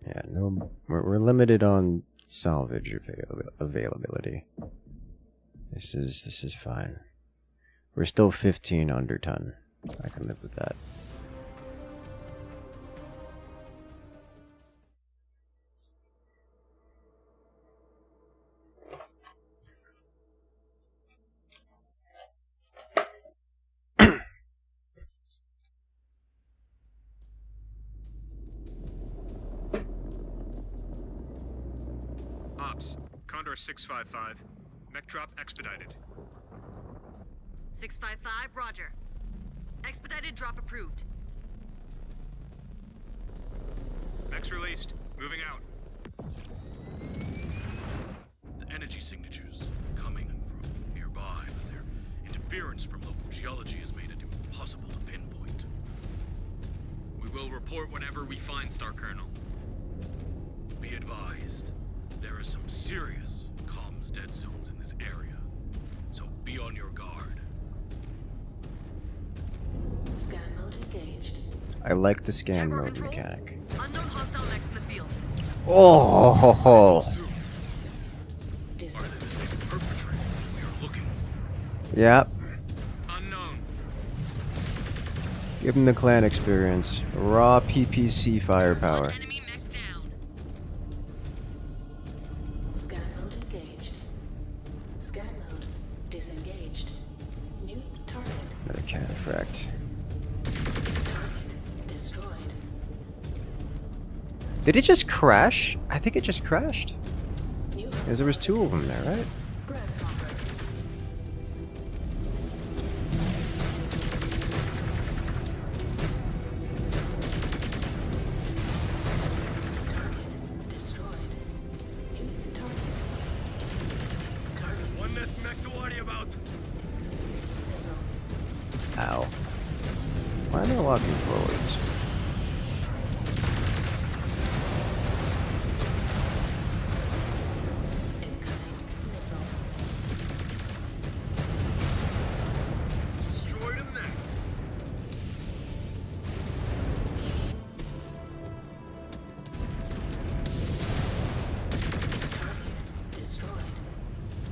Yeah, no... We're limited on salvage availability. This is fine. We're still 15 under ton. I can live with that. Ops, Condor 655. Mech drop expedited. 655, roger. Expedited drop approved. Mechs released. Moving out. The energy signatures coming from nearby, but their interference from local geology has made it impossible to pinpoint. We will report whatever we find, Star Colonel. Be advised, there is some serious comms dead zones in this area, so be on your guard. Scan mode engaged. I like the scan Jaguar mode control. mechanic. Unknown hostile mechs in the field. Oh! Ho, ho. Yep. Unknown. Give him the clan experience. Raw PPC firepower. Enemy mech down. Scan mode engaged. Scan mode disengaged. New target. Another cataphract. Target destroyed. Did it just crash? I think it just crashed. Because there was two of them there, right? Grasshopper. Target destroyed. New target. Target. One less mech to worry about. Missile. Ow. Why am I walking forwards? Incoming missile. Destroyed a mech. Target destroyed.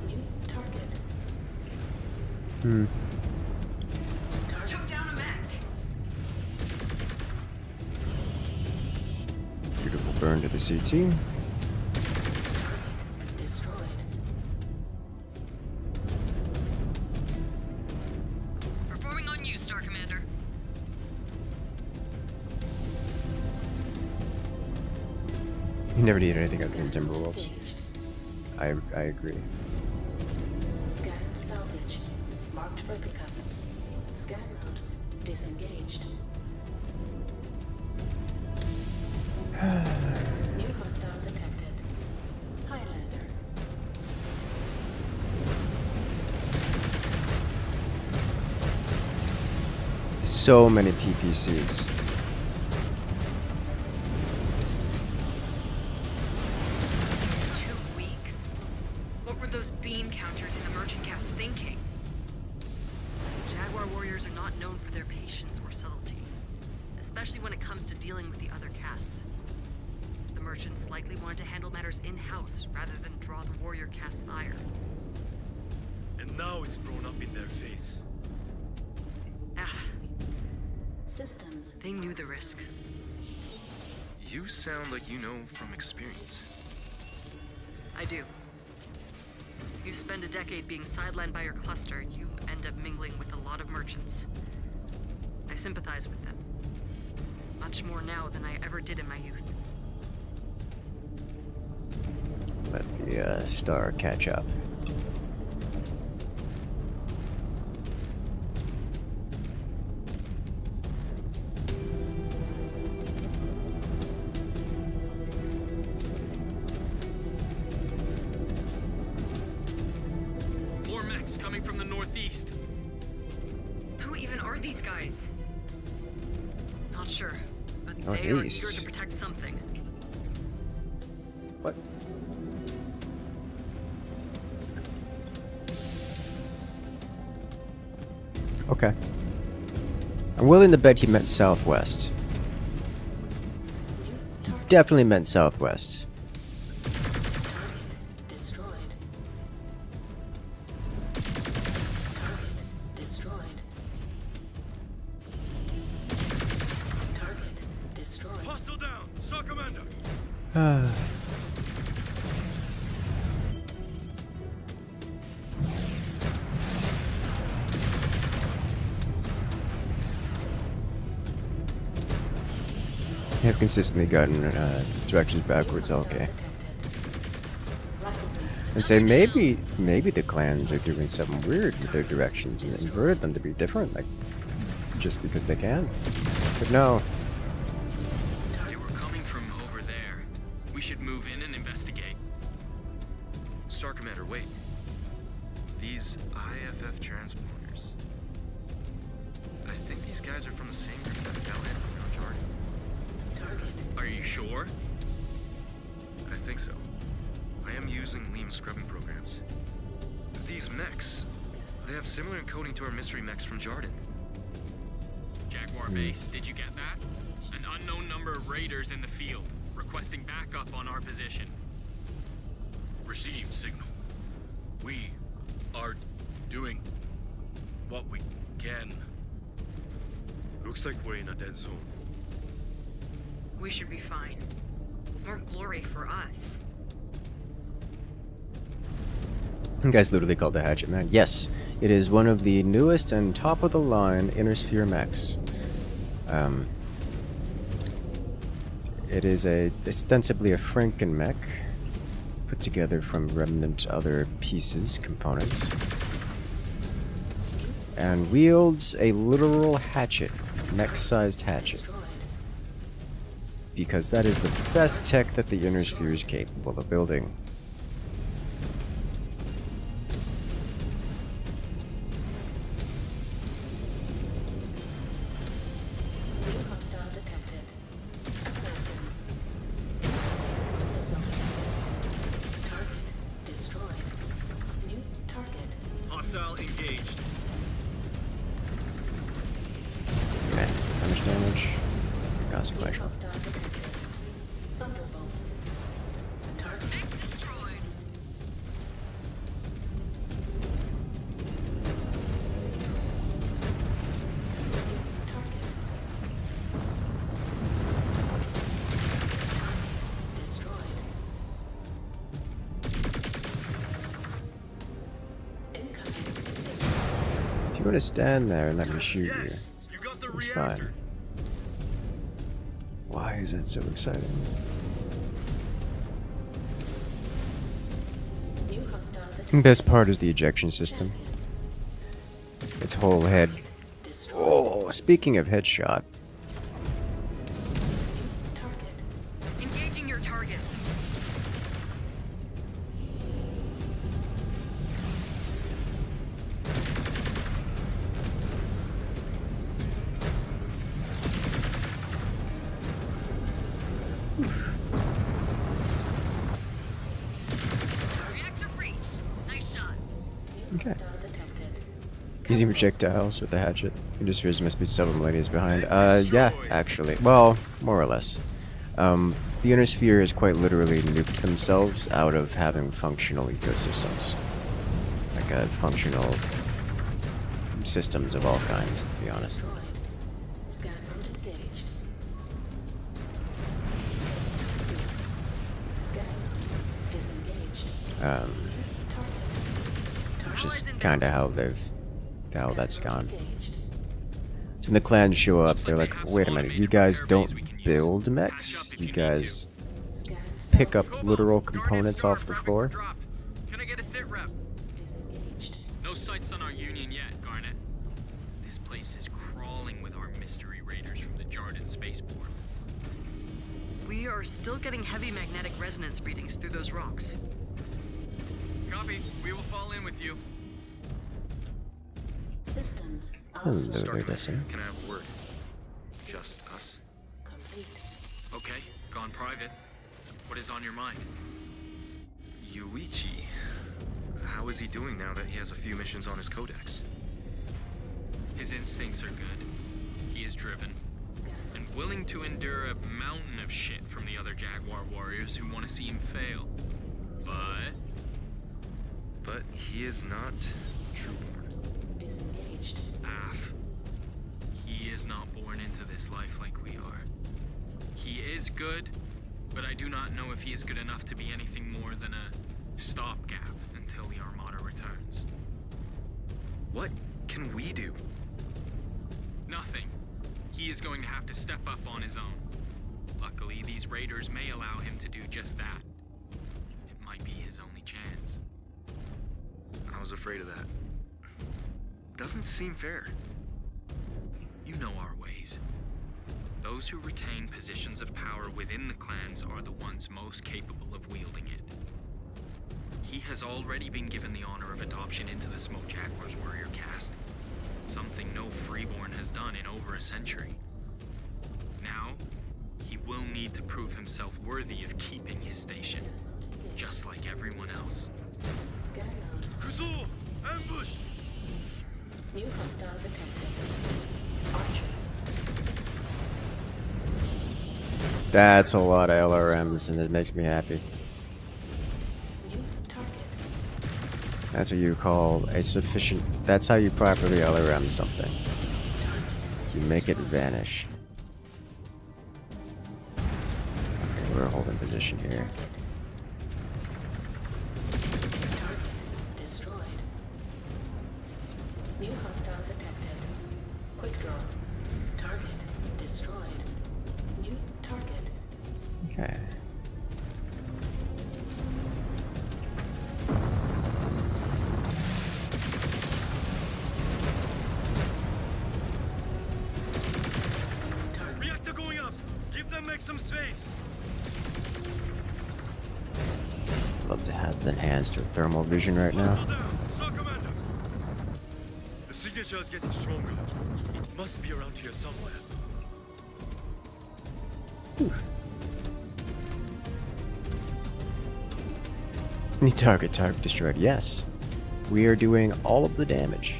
New target. Hmm. Took down a mech. Beautiful burn to the CT. Destroyed. Performing on you, Star Commander. You never need anything other than Timberwolves. I agree. Scan salvage. Marked for pickup. Scan mode disengaged. New hostile detected. Highlander. So many PPCs. 2 weeks? What were those bean counters in the merchant cast thinking? Jaguar warriors are not known for their patience or subtlety, especially when it comes to dealing with the other castes. The merchants likely wanted to handle matters in-house rather than draw the warrior cast's ire. And now it's blown up in their face. Ah, Systems. they knew the risk. You sound like you know from experience. I do. You spend a decade being sidelined by your cluster, you end up mingling with a lot of merchants. I sympathize with them. Much more now than I ever did in my youth. Let the star catch up. More mechs coming from the northeast. Who even are these guys? Not sure, but they are Northeast. eager to protect something. What? Okay. I'm willing to bet he meant southwest. He definitely meant southwest. Have consistently gotten directions backwards. Okay. And say maybe the clans are doing something weird with their directions and inverted them to be different, like just because they can. But no. They were coming from over there. We should move in and investigate. Star Commander, wait. These IFF transporters. I think these guys are from the same group that fell in from Jordan. Are you sure? I think so. I am using Lean scrubbing programs. These mechs, they have similar encoding to our mystery mechs from Jordan. Jaguar base, did you get that? An unknown number of raiders in the field, requesting backup on our position. Received signal. We are doing what we can. Looks like we're in a dead zone. We should be fine. More glory for us. You guys literally called the Hatchet Man. Yes, it is one of the newest and top of the line inner sphere mechs. It is ostensibly a Franken mech, put together from remnant other pieces, components, and wields a literal hatchet, mech-sized hatchet. Because that is the best tech that the inner sphere is capable of building. New hostile detected. Assassin. Missile. Target destroyed. New target. Hostile engaged. Okay, how much damage? Consequential. Hostile detected. Thunderbolt. Target destroyed. destroyed. Incoming missile. If you want to stand there and let me shoot you, it's fine. Why is that so exciting? New hostile detected. The best part is the ejection system. Its whole head. Oh, speaking of headshot. Engaging your target. Reactor breached. Nice shot. Okay. Using projectiles with the hatchet. Industries must be several millennia behind. Yeah, actually. Well, more or less. The inner sphere has quite literally nuked themselves out of having functional ecosystems. Like, functional systems of all kinds, to be honest. Scan mode engaged. Scan mode disengaged. Which is kind of how that's gone. So when the clans show up, they're like, wait a minute, you guys don't build mechs? You guys pick up literal components off the floor? Can I get a sit rep? No sights on our union yet, Garnet. This place is crawling with our mystery raiders from the Jordan Spaceport. We are still getting heavy magnetic resonance readings through those rocks. Copy. We will fall in with you. Systems. Hello, listen. Can I have a word? Just us? Complete. Okay, gone private. What is on your mind? Yuichi. How is he doing now that he has a few missions on his codex? His instincts are good. purpose-driven, and willing to endure a mountain of shit from the other Jaguar warriors who want to see him fail. But he is not trueborn. Disengaged. He is not born into this life like we are. He is good, but I do not know if he is good enough to be anything more than a stopgap until the Armada returns. What can we do? Nothing. He is going to have to step up on his own. Luckily, these raiders may allow him to do just that. It might be his only chance. I was afraid of that. Doesn't seem fair. You know our ways. Those who retain positions of power within the clans are the ones most capable of wielding it. He has already been given the honor of adoption into the Smoke Jaguar's warrior caste, something no freeborn has done in over a century. Now, he will need to prove himself worthy of keeping his station, just like everyone else. Scan mode. Kuzul! Ambush! New hostile detected. Archer. That's a lot of LRMs, and it makes me happy. New target. That's what you call a sufficient... That's how you properly LRM something. You make it vanish. Okay, we're holding position here. Target destroyed. New hostile detected. Quick draw. Target destroyed. New target. Okay. Reactor going up! Give them some space! Love to have enhanced or thermal vision right now. Star Commander! The signature is getting stronger. It must be around here somewhere. New target destroyed. Yes. We are doing all of the damage.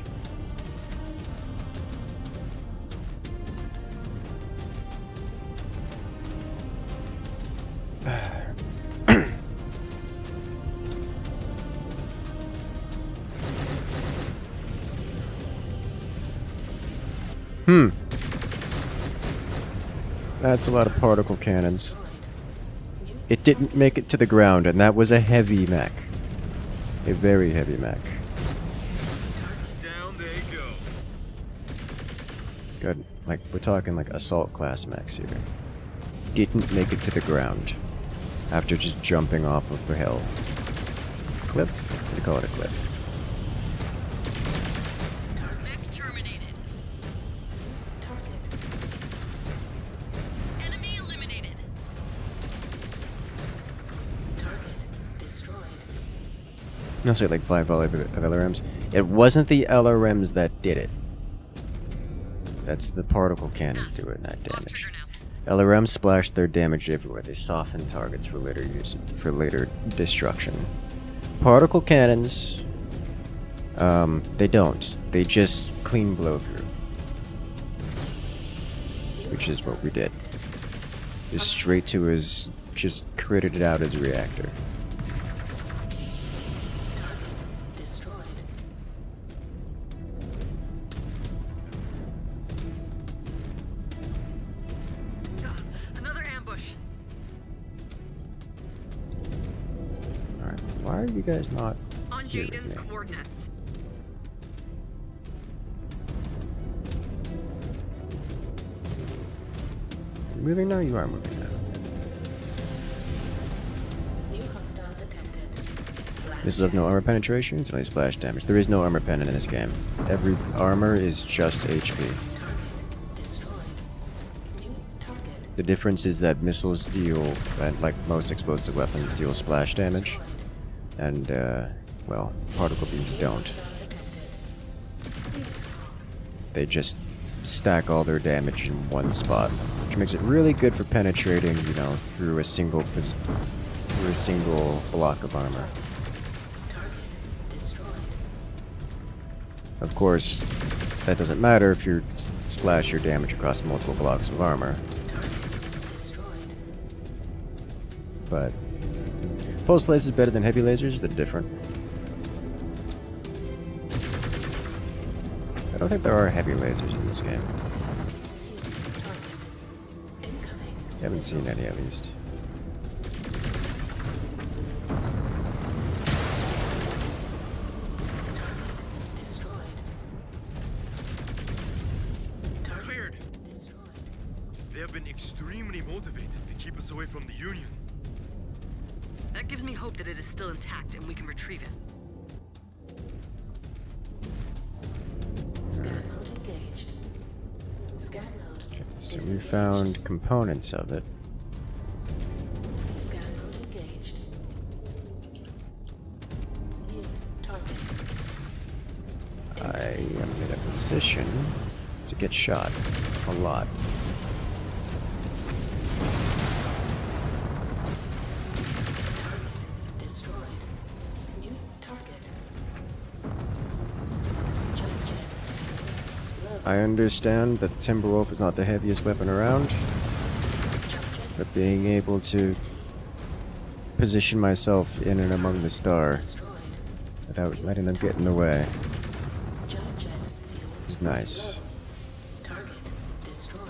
That's a lot of particle cannons. It didn't make it to the ground, and that was a heavy mech. A very heavy mech. Down they go. Good. Like, we're talking like assault class mechs here. Didn't make it to the ground. After just jumping off of the hill. Cliff? What do you call it, a cliff? Mech terminated. Target. Enemy eliminated. Target destroyed. No, say like 5 of LRMs. It wasn't the LRMs that did it. That's the particle cannons doing that damage. LRMs splash their damage everywhere. They soften targets for later use, for later destruction. Particle cannons, they don't. They just clean blow through. Which is what we did. Just straight to his, just critted it out as a reactor. Destroyed. Another ambush. Alright, why are you guys not On here with Jaden's me? coordinates. You moving now? You are moving now. New hostile detected. This is of no armor penetration, it's only splash damage. There is no armor pen in this game. Every armor is just HP. Destroyed. New target. The difference is that missiles deal, and like most explosive weapons, deal splash damage. And, well, particle beams don't. They just stack all their damage in one spot, which makes it really good for penetrating, you know, through a single block of armor. Destroyed. Of course, that doesn't matter if you splash your damage across multiple blocks of armor. But pulse laser is better than heavy lasers. They're different. I don't think there are heavy lasers in this game. Haven't seen any, at least. Cleared. They have been extremely motivated to keep us away from the Union. That gives me hope that it is still intact and we can retrieve it. Scan mode engaged. Scan mode. Okay, so we found components of it. Scan mode engaged. New target. I am in a position to get shot a lot. Destroyed. New target. I understand that Timberwolf is not the heaviest weapon around, but being able to position myself in and among the star without letting them get in the way is nice. Target destroyed.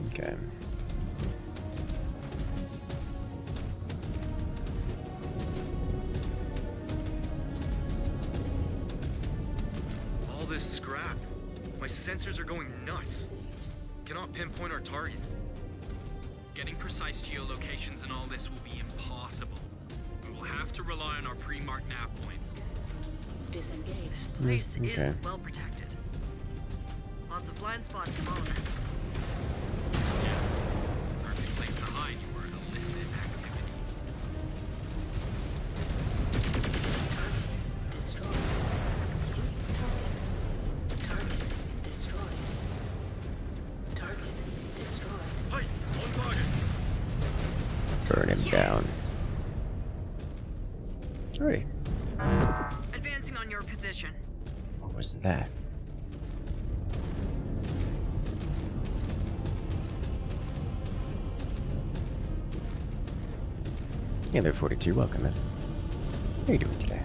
Okay. All this scrap. My sensors are going nuts. Cannot pinpoint our target. Getting precise geolocations and all this will be impossible. We will have to rely on our pre-marked nav points. Disengage. This place okay. is well protected. Lots of blind spots and bottlenecks. Yeah. Perfect place to hide your illicit activities. Target destroyed. New target. Target destroyed. Target destroyed. Hey, on target. Burn him down. Alrighty. Advancing on your position. What was that? Yeah, they're 42. Welcome in. How are you doing today?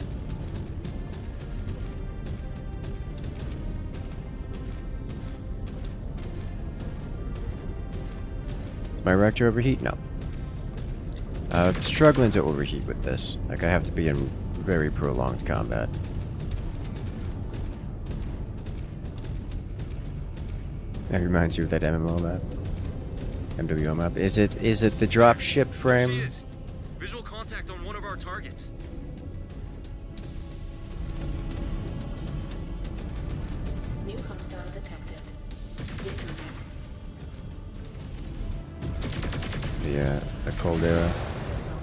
My reactor overheat? No. I'm struggling to overheat with this. Like, I have to be in very prolonged combat. That reminds you of that MMO map? MWO map? Is it the drop ship frame? She is. Visual contact on one of our targets. New hostile detected. Reconnect. The cold era. Missile.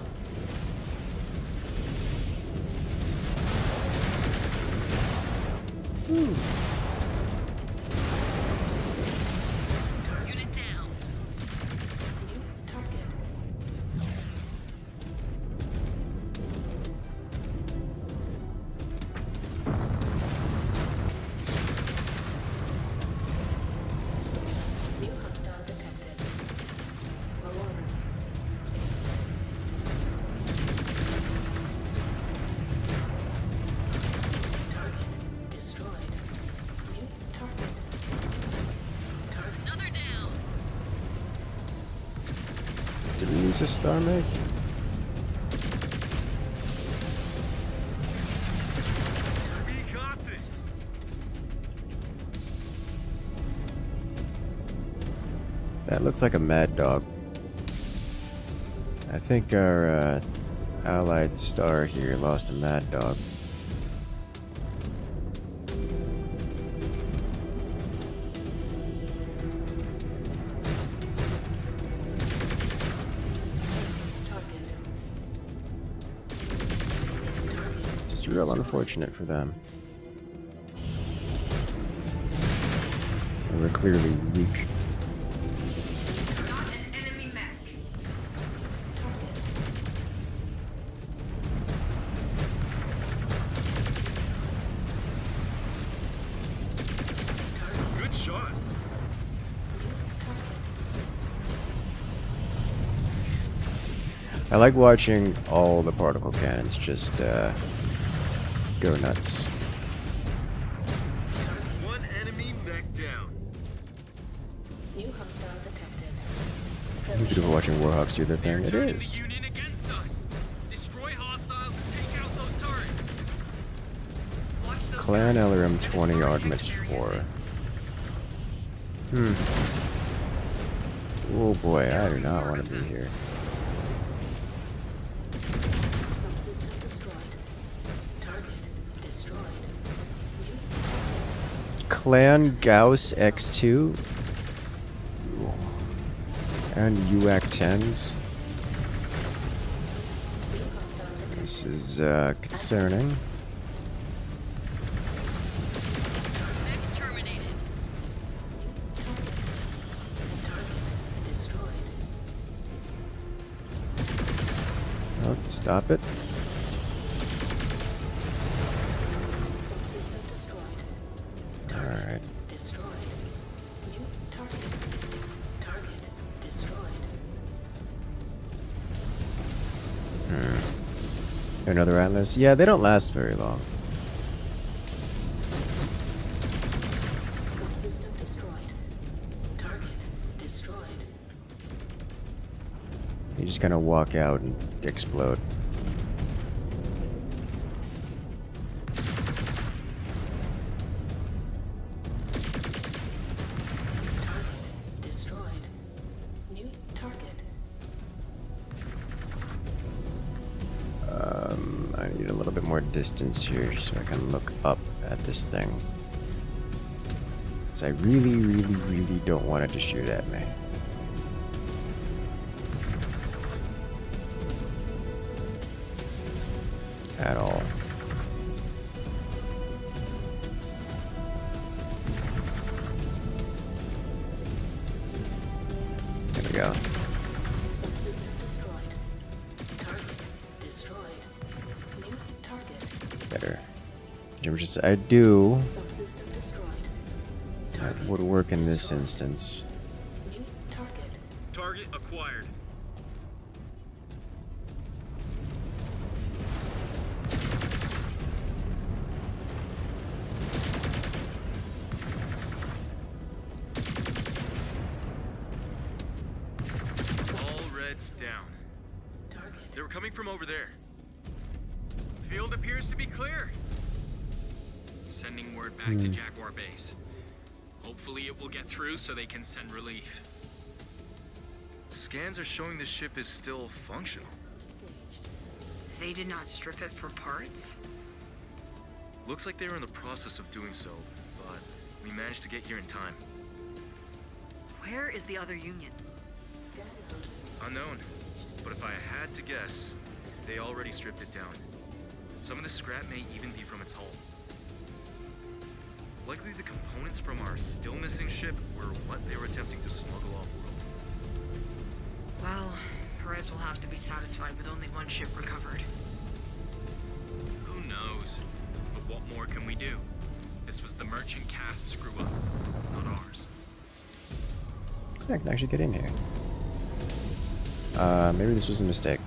Ooh. Unit down. New target. New hostile detected. Aurora. Target destroyed. New target. Target. Another down. Did we lose a star mate? We got this. That looks like a mad dog. I think our allied star here lost a mad dog. Just real unfortunate for them. They were clearly weak. I like watching all the particle cannons just go nuts. One enemy mech down. New hostile detected. It's beautiful watching Warhawks do their thing. It is. Union against us. Destroy hostiles and take out those turrets. Clan LRM 20 Artemis 4. Oh boy, I do not want to be here. Subsystem destroyed. Target destroyed. Clan Gauss X2 and UAC 10s. This is concerning. Oh, stop it. Subsystem destroyed. Alright. Destroyed. New target. Target destroyed. Another Atlas? Yeah, they don't last very long. Subsystem destroyed. Target destroyed. They just kind of walk out and explode. Target destroyed. New target. I need a little bit more distance here so I can look up at this thing. Because I really, really, really don't want it to shoot at me. At all. There we go. Subsystem destroyed. Target destroyed. New target. Better. I do. Subsystem destroyed. That would work in this instance. New target. Target acquired. All reds down. They were coming from over there. Field appears to be clear. Sending word back to Jaguar base. Hopefully it will get through so they can send relief. Scans are showing the ship is still functional. They did not strip it for parts? Looks like they were in the process of doing so, but we managed to get here in time. Where is the other Union? Unknown, but if I had to guess, they already stripped it down. Some of the scrap may even be from its hull. Likely the components from our still missing ship were what they were attempting to smuggle off-world. Well, Perez will have to be satisfied with only one ship recovered. Who knows? But what more can we do? This was the merchant cast screw-up, not ours. I can actually get in here. Maybe this was a mistake.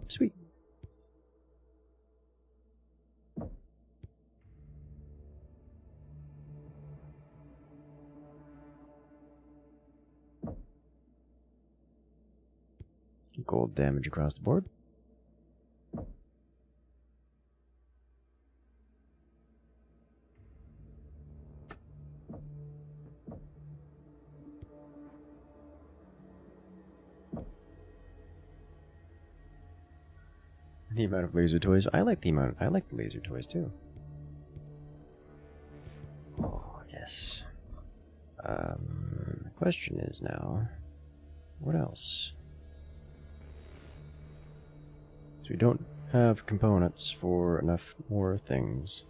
Sweet. Gold damage across the board. The amount of laser toys. I like the laser toys too. Oh yes. The question is now, what else? So we don't have components for enough more things.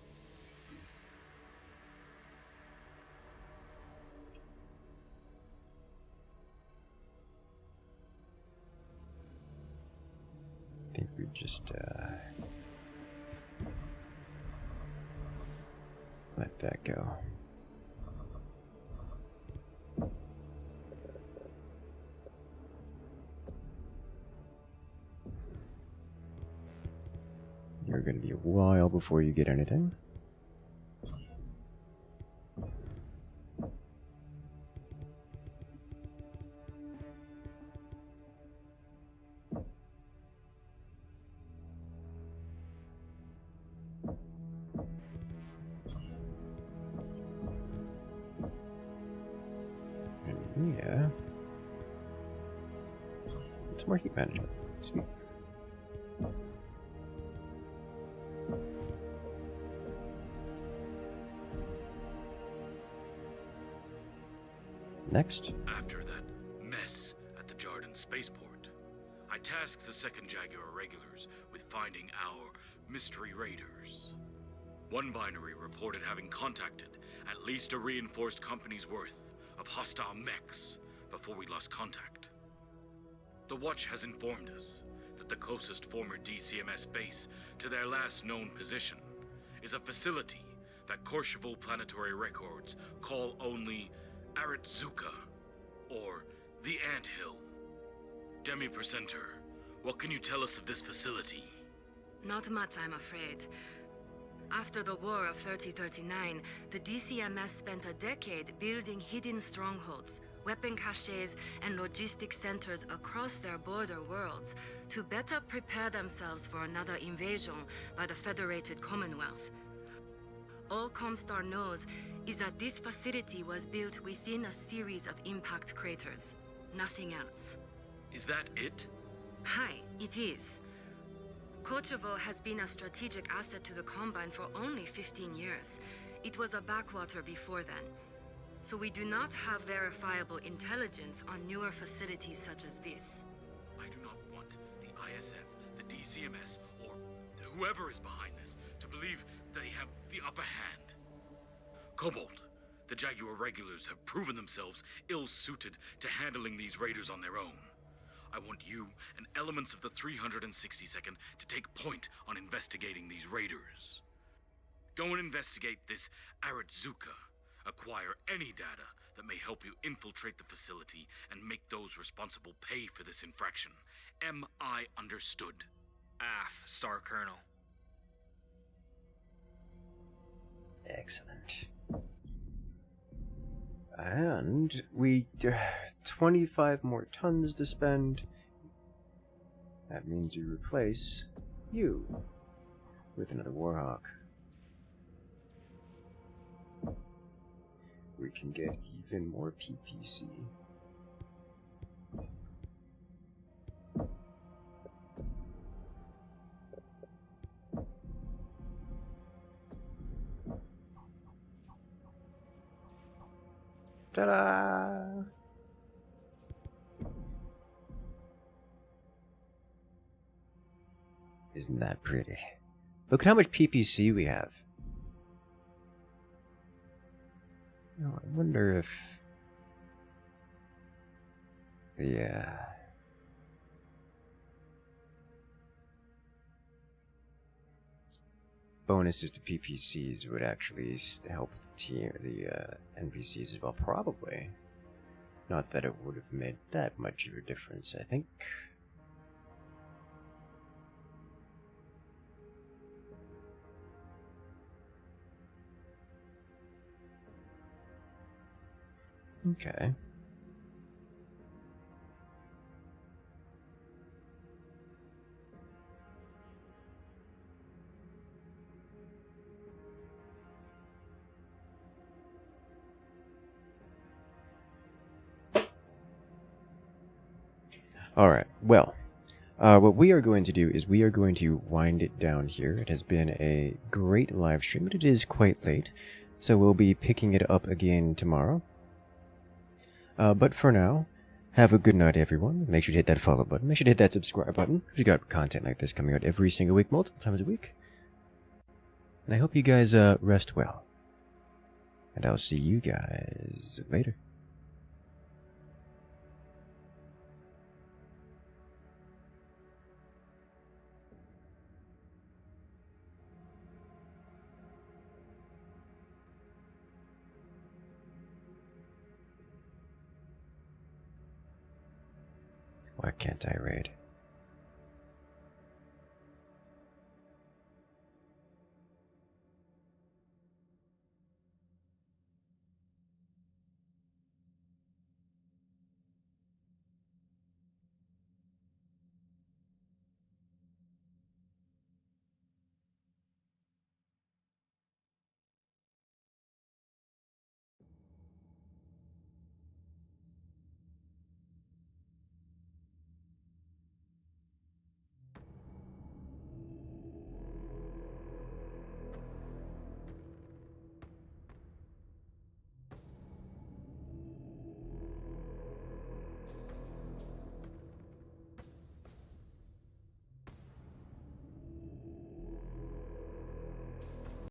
I think we just let that go. You're going to be a while before you get anything. And yeah. It's more heat management. Sweet. Next. After that mess at the Jarden Spaceport, I tasked the second Jaguar regulars with finding our mystery raiders. One binary reported having contacted at least a reinforced company's worth of hostile mechs before we lost contact. The Watch has informed us that the closest former DCMS base to their last known position is a facility that Courchevel planetary records call only Aratzuka, or the Anthill. Demi-Percenter, what can you tell us of this facility? Not much, I'm afraid. After the War of 3039, the DCMS spent a decade building hidden strongholds, weapon caches, and logistic centers across their border worlds to better prepare themselves for another invasion by the Federated Commonwealth. All Comstar knows is that this facility was built within a series of impact craters. Nothing else. Is that it? Hi, it is. Kochevo has been a strategic asset to the Combine for only 15 years. It was a backwater before then. So we do not have verifiable intelligence on newer facilities such as this. I do not want the ISF, the DCMS, or whoever is behind this to believe they have the upper hand. Cobalt, the Jaguar regulars have proven themselves ill-suited to handling these raiders on their own. I want you and elements of the 362nd to take point on investigating these raiders. Go and investigate this Aratzuka. Acquire any data that may help you infiltrate the facility and make those responsible pay for this infraction. Am I understood? AF, Star Colonel. Excellent. And we 25 more tons to spend. That means you replace you with another Warhawk. We can get even more PPC. Ta-da! Isn't that pretty? Look at how much PPC we have. Oh, I wonder if... Yeah. Bonuses to PPCs would actually help the NPCs as well, probably. Not that it would have made that much of a difference, I think. Okay. Alright, well, what we are going to do is we are going to wind it down here. It has been a great live stream, but it is quite late, so we'll be picking it up again tomorrow. But for now, have a good night, everyone. Make sure to hit that follow button. Make sure to hit that subscribe button. We got content like this coming out every single week, multiple times a week. And I hope you guys rest well. And I'll see you guys later. Why can't I raid?